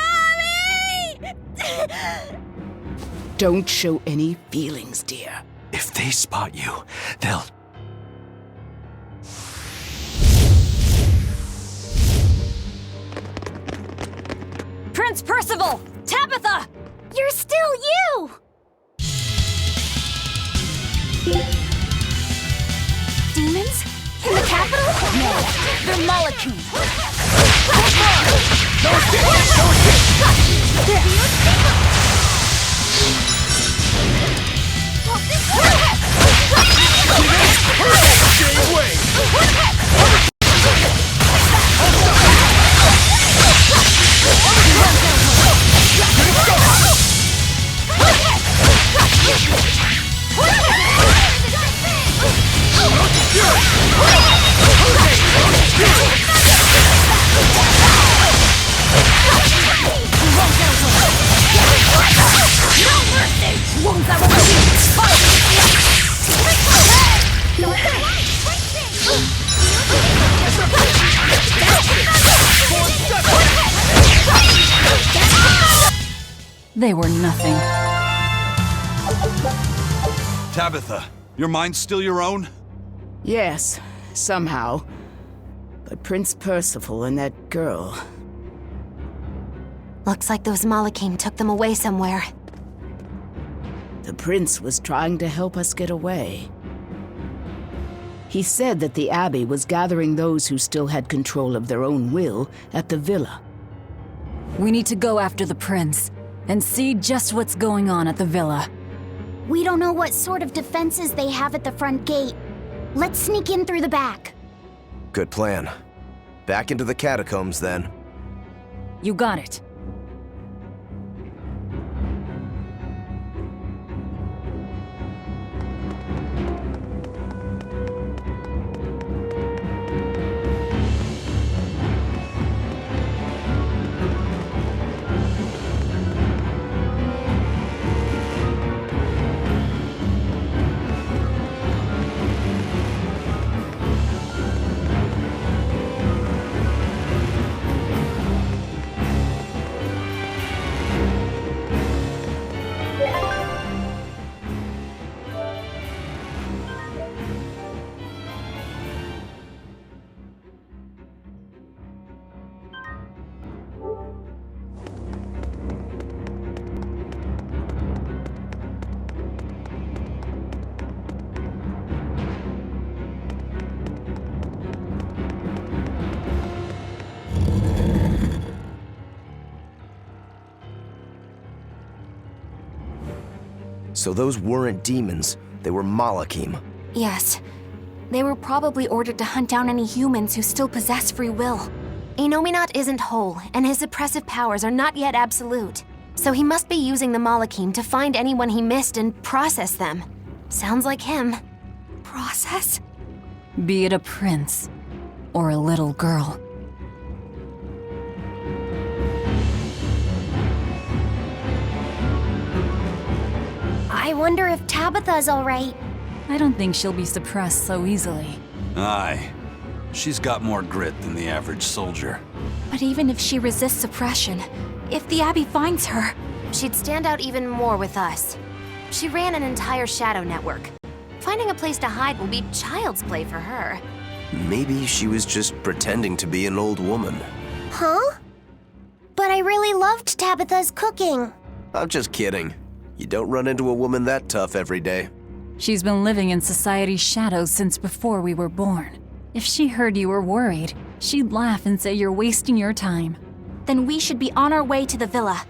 Don't show any feelings, dear. If they spot you, they'll... Prince Percival! Tabitha! You're still you! Demons? In the capital? No, they're Malachim. Stay away! They were nothing. Tabitha, your mind's still your own? Yes, somehow. But Prince Percival and that girl... Looks like those Malachim took them away somewhere. The prince was trying to help us get away. He said that the Abbey was gathering those who still had control of their own will at the villa. We need to go after the prince and see just what's going on at the villa. We don't know what sort of defenses they have at the front gate. Let's sneak in through the back. Good plan. Back into the catacombs, then. You got it. So those weren't demons, they were Malachim. Yes. They were probably ordered to hunt down any humans who still possess free will. Inominat isn't whole, and his suppressive powers are not yet absolute. So he must be using the Malachim to find anyone he missed and process them. Sounds like him. Process? Be it a prince or a little girl. I wonder if Tabitha's all right. I don't think she'll be suppressed so easily. Aye. She's got more grit than the average soldier. But even if she resists suppression, if the Abbey finds her... She'd stand out even more with us. She ran an entire shadow network. Finding a place to hide will be child's play for her. Maybe she was just pretending to be an old woman. Huh? But I really loved Tabitha's cooking. I'm just kidding. You don't run into a woman that tough every day. She's been living in society's shadows since before we were born. If she heard you were worried, she'd laugh and say you're wasting your time. Then we should be on our way to the villa.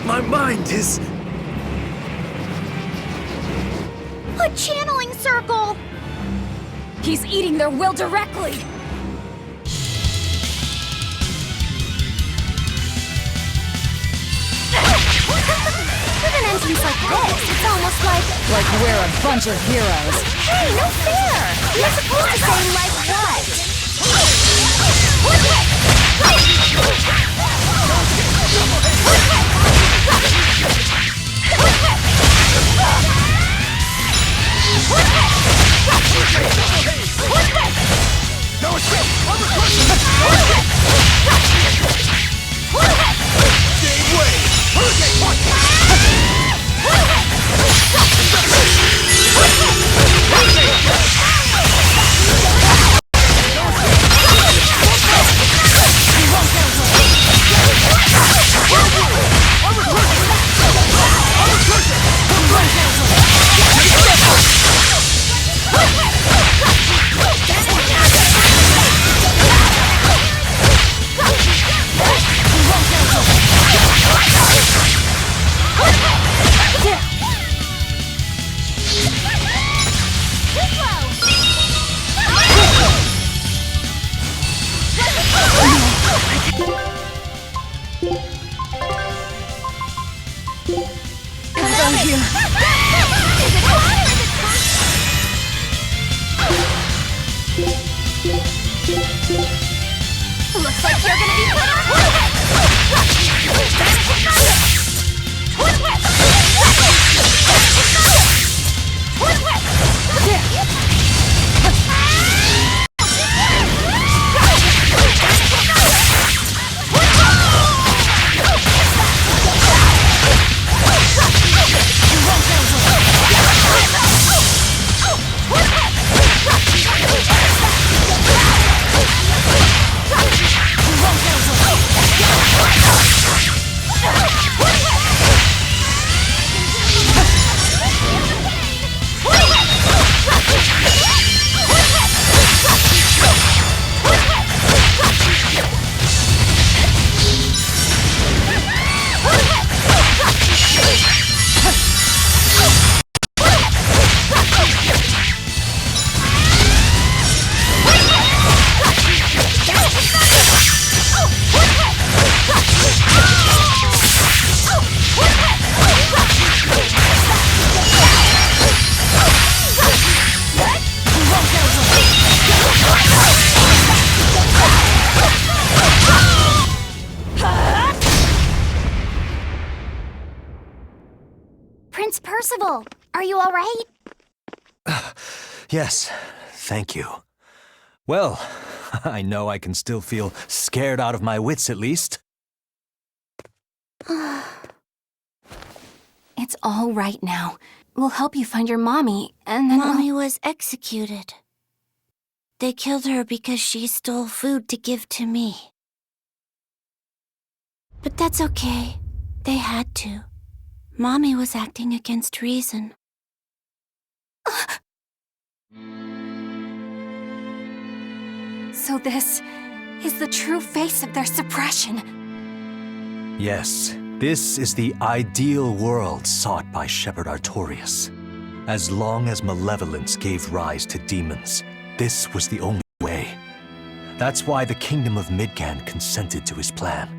My mind is... A channeling circle! He's eating their will directly! With an entrance like this, it's almost like... Like we're a bunch of heroes. Hey, no fair! You're supposed to say like what? No escape! Gave way! Come down here. Looks like you're gonna be put on. Prince Percival, are you all right? Yes, thank you. Well, I know I can still feel scared out of my wits at least. It's all right now. We'll help you find your mommy, and then Mommy was executed. They killed her because she stole food to give to me. But that's okay. They had to. Mommy was acting against reason. So this is the true face of their suppression. Yes, this is the ideal world sought by Shepherd Artorias. As long as malevolence gave rise to demons, this was the only way. That's why the Kingdom of Midgand consented to his plan.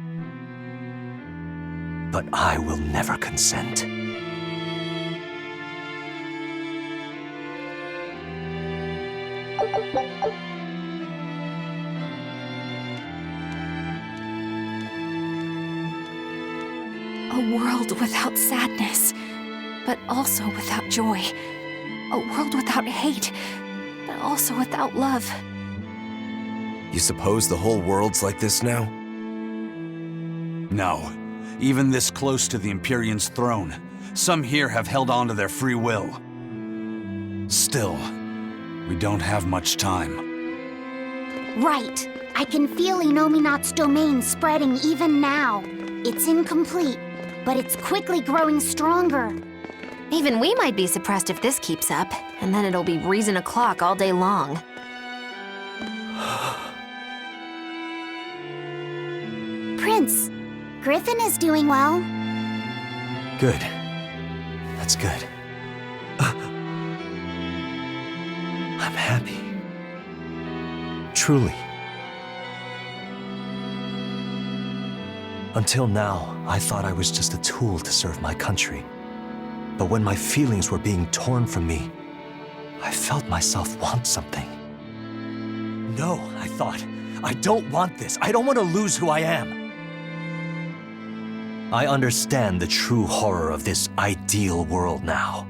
But I will never consent. A world without sadness, but also without joy. A world without hate, but also without love. You suppose the whole world's like this now? No. Even this close to the Empyrean's throne, some here have held on to their free will. Still, we don't have much time. Right. I can feel Inominat's domain spreading even now. It's incomplete, but it's quickly growing stronger. Even we might be suppressed if this keeps up, and then it'll be reason o'clock all day long. Prince, Griffin is doing well. Good. That's good. I'm happy. Truly. Until now, I thought I was just a tool to serve my country. But when my feelings were being torn from me, I felt myself want something. No, I thought. I don't want this. I don't want to lose who I am. I understand the true horror of this ideal world now.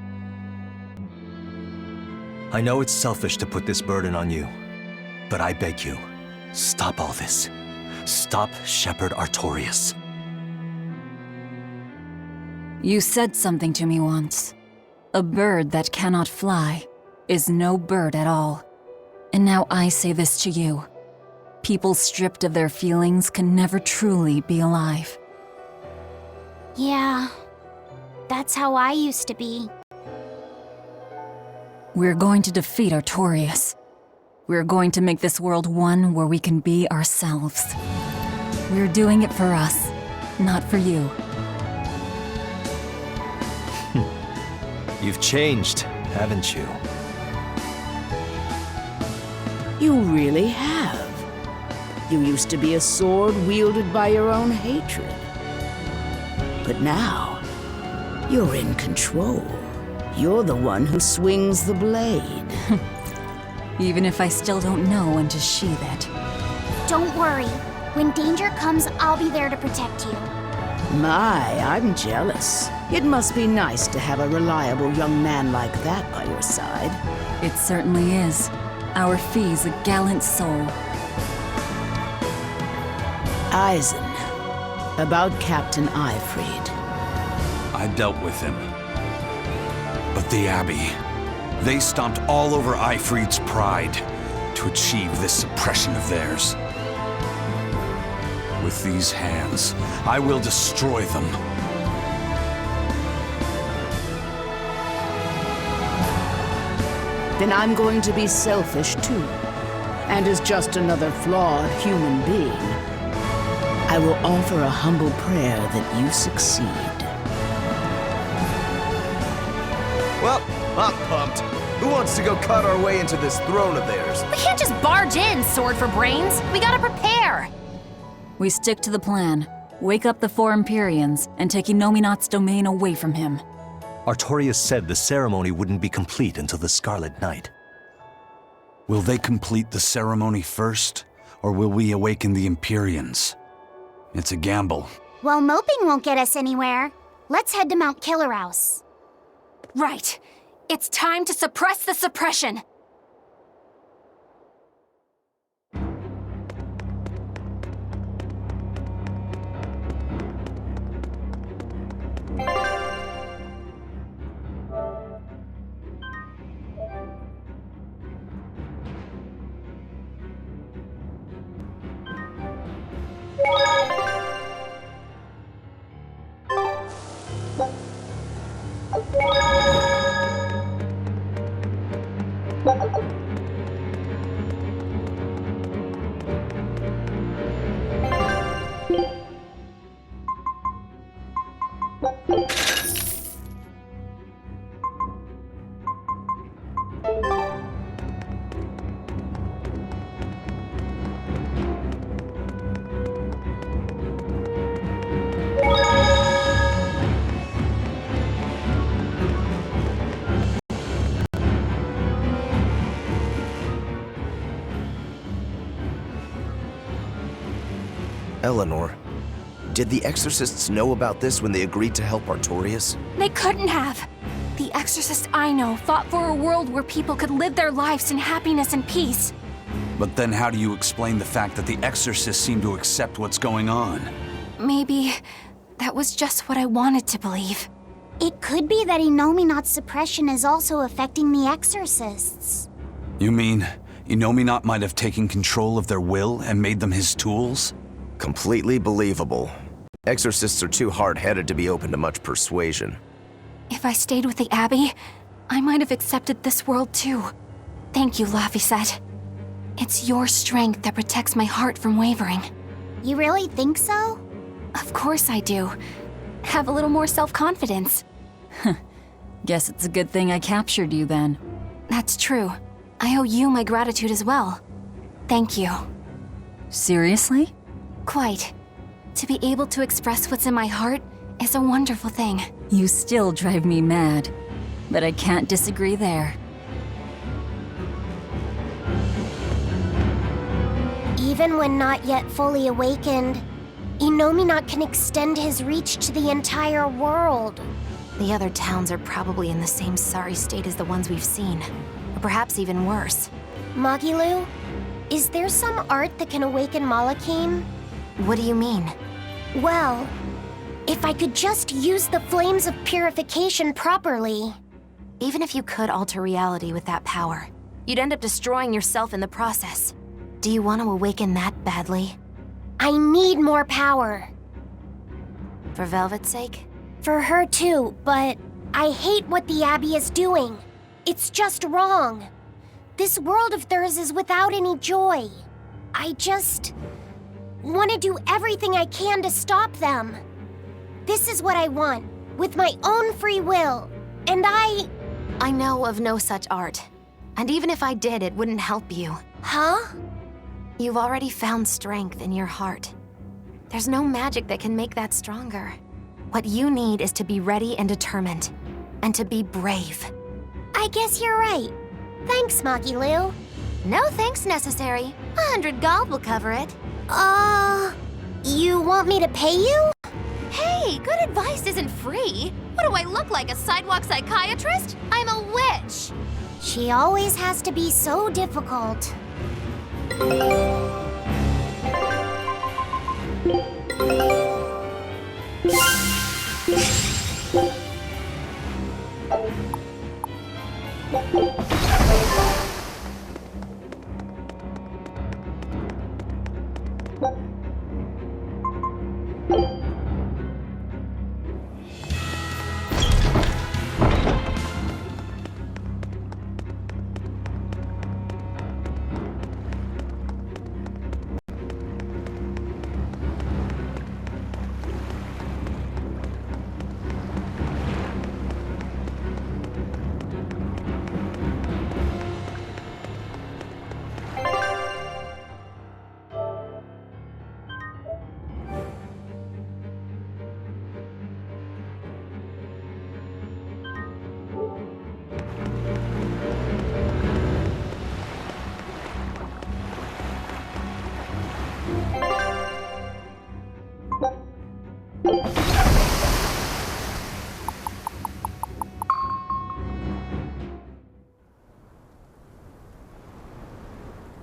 I know it's selfish to put this burden on you, but I beg you, stop all this. Stop Shepherd Artorias. You said something to me once. A bird that cannot fly is no bird at all. And now I say this to you. People stripped of their feelings can never truly be alive. Yeah, that's how I used to be. We're going to defeat Artorias. We're going to make this world one where we can be ourselves. We're doing it for us, not for you. You've changed, haven't you? You really have. You used to be a sword wielded by your own hatred. But now, you're in control. You're the one who swings the blade. Even if I still don't know when to sheathe it. Don't worry. When danger comes, I'll be there to protect you. My, I'm jealous. It must be nice to have a reliable young man like that by your side. It certainly is. Our Fee's a gallant soul. Eisen, about Captain Ifrid. I dealt with him. But the Abbey, they stomped all over Ifrid's pride to achieve this suppression of theirs. With these hands, I will destroy them. Then I'm going to be selfish too. And as just another flawed human being, I will offer a humble prayer that you succeed. Well, I'm pumped. Who wants to go cut our way into this throne of theirs? We can't just barge in, sword for brains. We gotta prepare. We stick to the plan. Wake up the four Empyreans and take Inominat's domain away from him. Artorias said the ceremony wouldn't be complete until the Scarlet Night. Will they complete the ceremony first, or will we awaken the Empyreans? It's a gamble. Well, moping won't get us anywhere. Let's head to Mount Killerhouse. Right. It's time to suppress the suppression. Eleanor, did the Exorcists know about this when they agreed to help Artorias? They couldn't have. The exorcists I know fought for a world where people could live their lives in happiness and peace. But then how do you explain the fact that the Exorcists seem to accept what's going on? Maybe that was just what I wanted to believe. It could be that Innominat's suppression is also affecting the exorcists. You mean Innominat might have taken control of their will and made them his tools? Completely believable. Exorcists are too hard-headed to be open to much persuasion. If I stayed with the Abbey, I might have accepted this world too. Thank you, Laphicet. It's your strength that protects my heart from wavering. You really think so? Of course I do. Have a little more self-confidence. Guess it's a good thing I captured you then. That's true. I owe you my gratitude as well. Thank you. Seriously? Quite. To be able to express what's in my heart is a wonderful thing. You still drive me mad, but I can't disagree there. Even when not yet fully awakened, Innominat can extend his reach to the entire world. The other towns are probably in the same sorry state as the ones we've seen, or perhaps even worse. Magilou, is there some art that can awaken Malakim? What do you mean? Well, if I could just use the flames of purification properly. Even if you could alter reality with that power, you'd end up destroying yourself in the process. Do you want to awaken that badly? I need more power. For Velvet's sake? For her too, but I hate what the Abbey is doing. It's just wrong. This world of theirs is without any joy. I just want to do everything I can to stop them. This is what I want, with my own free will, and I know of no such art. And even if I did, it wouldn't help you. Huh? You've already found strength in your heart. There's no magic that can make that stronger. What you need is to be ready and determined, and to be brave. I guess you're right. Thanks, Magilou. No thanks necessary. 100 gold will cover it. You want me to pay you? Hey, good advice isn't free. What do I look like, a sidewalk psychiatrist? I'm a witch. She always has to be so difficult.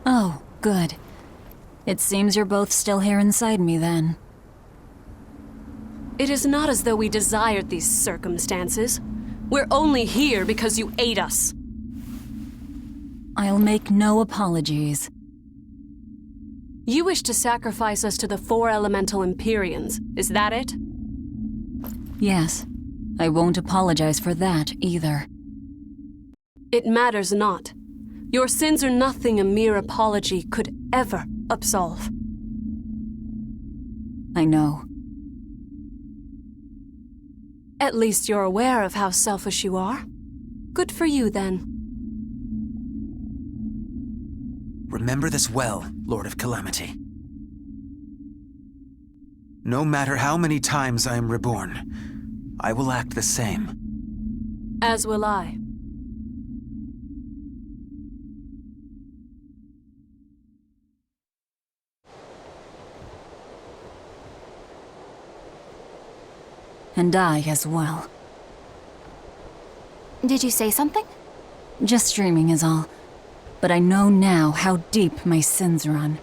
Oh, good. It seems you're both still here inside me then. It is not as though we desired these circumstances. We're only here because you ate us. I'll make no apologies. You wish to sacrifice us to the 4 elemental Empyreans, is that it? Yes. I won't apologize for that either. It matters not. Your sins are nothing a mere apology could ever absolve. I know. At least you're aware of how selfish you are. Good for you, then. Remember this well, Lord of Calamity. No matter how many times I am reborn, I will act the same. As will I. And I as well. Did you say something? Just dreaming is all. But I know now how deep my sins run.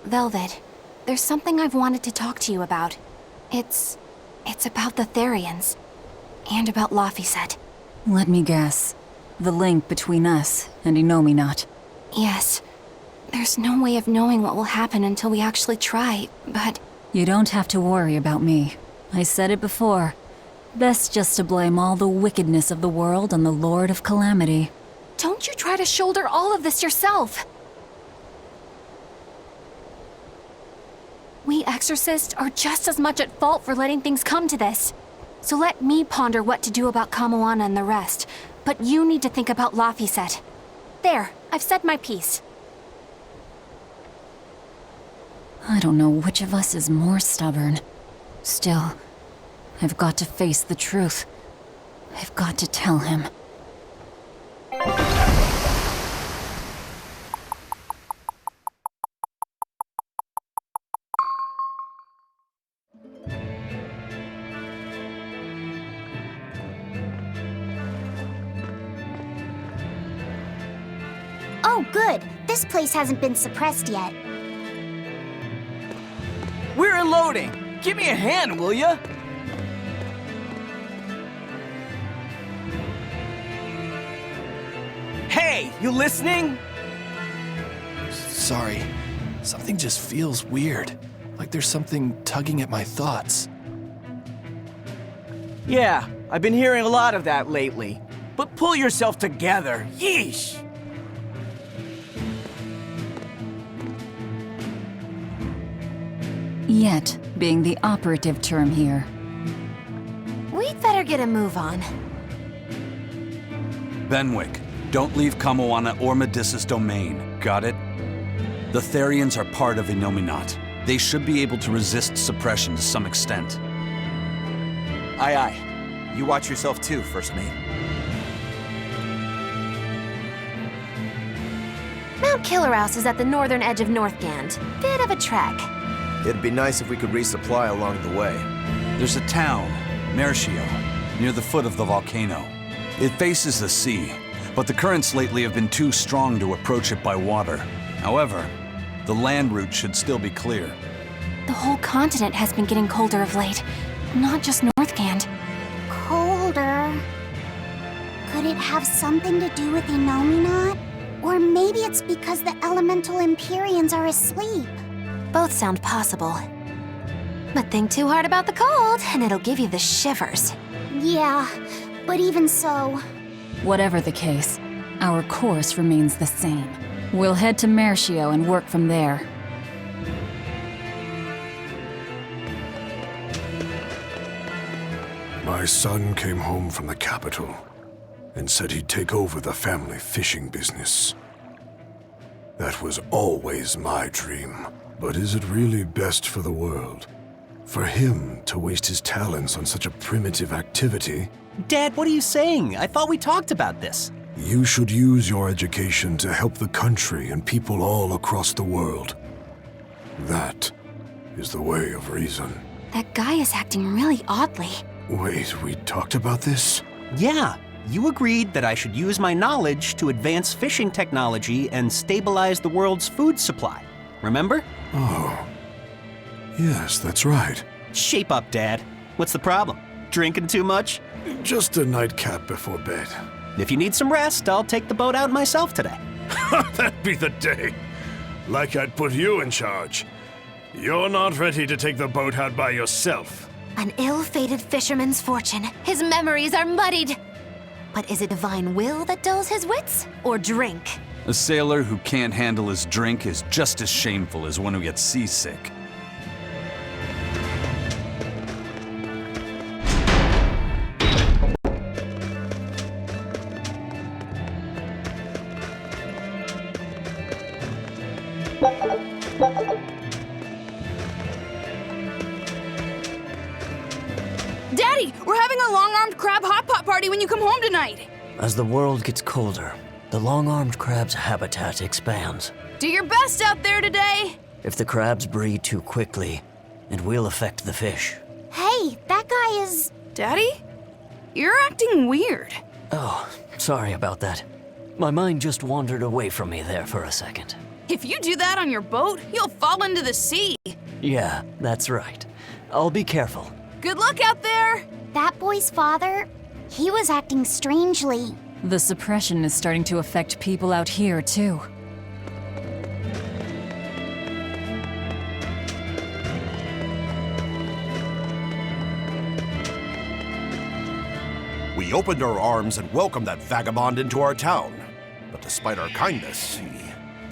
Velvet, there's something I've wanted to talk to you about. It's about the Therians. And about Laphicet. Let me guess. The link between us and Innominat. Yes. There's no way of knowing what will happen until we actually try, but... You don't have to worry about me. I said it before. Best just to blame all the wickedness of the world on the Lord of Calamity. Don't you try to shoulder all of this yourself! We exorcists are just as much at fault for letting things come to this. So let me ponder what to do about Kamoana and the rest, but you need to think about Laphicet. There, I've said my piece. I don't know which of us is more stubborn. Still, I've got to face the truth. I've got to tell him. Oh, good. This place hasn't been suppressed yet. We're unloading! Give me a hand, will ya? Hey, you listening? Sorry. Something just feels weird. Like there's something tugging at my thoughts. Yeah, I've been hearing a lot of that lately. But pull yourself together. Yeesh! Yet being the operative term here. We'd better get a move on. Benwick, don't leave Kamoana or Medissa's domain. Got it? The Therians are part of Innominat. They should be able to resist suppression to some extent. Aye, aye. You watch yourself too, First Mate. Mount Killerhouse is at the northern edge of Northgand. Bit of a trek. It'd be nice if we could resupply along the way. There's a town, Mercio, near the foot of the volcano. It faces the sea, but the currents lately have been too strong to approach it by water. However, the land route should still be clear. The whole continent has been getting colder of late, not just Northgand. Colder? Could it have something to do with Innominat? Or maybe it's because the elemental Empyreans are asleep. Both sound possible. But think too hard about the cold, and it'll give you the shivers. Yeah, but even so... Whatever the case, our course remains the same. We'll head to Mercio and work from there. My son came home from the capital and said he'd take over the family fishing business. That was always my dream. But is it really best for the world? For him to waste his talents on such a primitive activity? Dad, what are you saying? I thought we talked about this. You should use your education to help the country and people all across the world. That is the way of reason. That guy is acting really oddly. Wait, we talked about this? Yeah, you agreed that I should use my knowledge to advance fishing technology and stabilize the world's food supply. Remember? Oh. Yes, that's right. Shape up, Dad. What's the problem? Drinking too much? Just a nightcap before bed. If you need some rest, I'll take the boat out myself today. That'd be the day. Like I'd put you in charge. You're not ready to take the boat out by yourself. An ill-fated fisherman's fortune. His memories are muddied. But is it divine will that dulls his wits, or drink? A sailor who can't handle his drink is just as shameful as one who gets seasick. Daddy, we're having a long-armed crab hot pot party when you come home tonight. As the world gets colder, the long-armed crab's habitat expands. Do your best out there today. If the crabs breed too quickly, it will affect the fish. Hey, that guy is... Daddy? You're acting weird. Oh, sorry about that. My mind just wandered away from me there for a second. If you do that on your boat, you'll fall into the sea. Yeah, that's right. I'll be careful. Good luck out there! That boy's father, he was acting strangely. The suppression is starting to affect people out here, too. We opened our arms and welcomed that vagabond into our town. But despite our kindness, he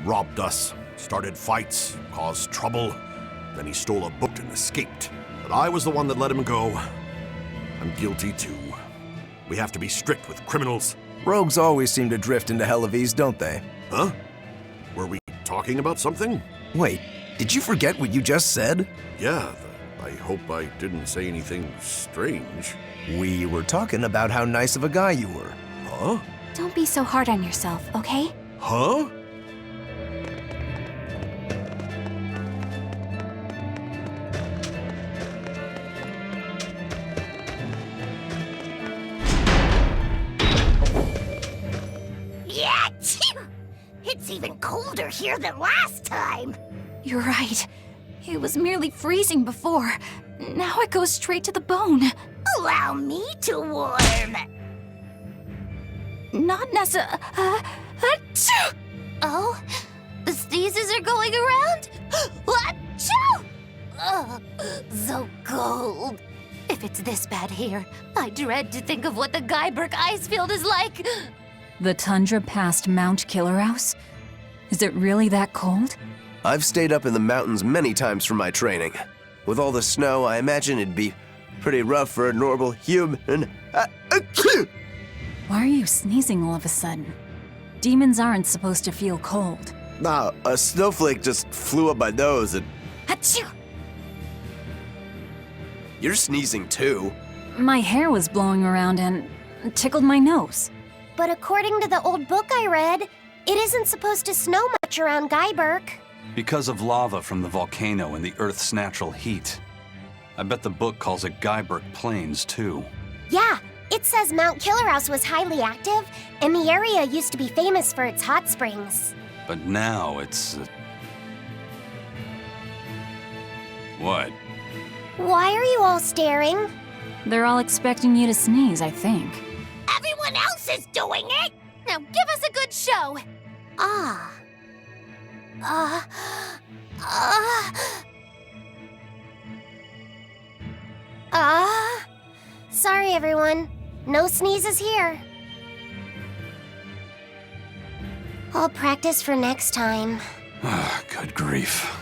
robbed us, started fights, caused trouble. Then he stole a boat and escaped. But I was the one that let him go. I'm guilty too. We have to be strict with criminals. Rogues always seem to drift into Hellawes, don't they? Huh? Were we talking about something? Wait, did you forget what you just said? Yeah, I hope I didn't say anything strange. We were talking about how nice of a guy you were. Huh? Don't be so hard on yourself, okay? Huh? Yeah, it's even colder here than last time. You're right. It was merely freezing before. Now it goes straight to the bone. Allow me to warm. Not necessarily. Oh, the sneezes are going around? Achoo! Ugh, so cold. If it's this bad here, I dread to think of what the Guyberg ice field is like. The tundra past Mount Killerhouse? Is it really that cold? I've stayed up in the mountains many times for my training. With all the snow, I imagine it'd be pretty rough for a normal human. Why are you sneezing all of a sudden? Demons aren't supposed to feel cold. Nah, a snowflake just flew up my nose and... Achoo! You're sneezing too. My hair was blowing around and tickled my nose. But according to the old book I read, it isn't supposed to snow much around Guyberg. Because of lava from the volcano and the Earth's natural heat. I bet the book calls it Guyberg Plains, too. Yeah, it says Mount Killerhouse was highly active, and the area used to be famous for its hot springs. But now it's... What? Why are you all staring? They're all expecting you to sneeze, I think. Everyone else is doing it! Now give us a good show. Sorry everyone. No sneezes here. I'll practice for next time. Good grief.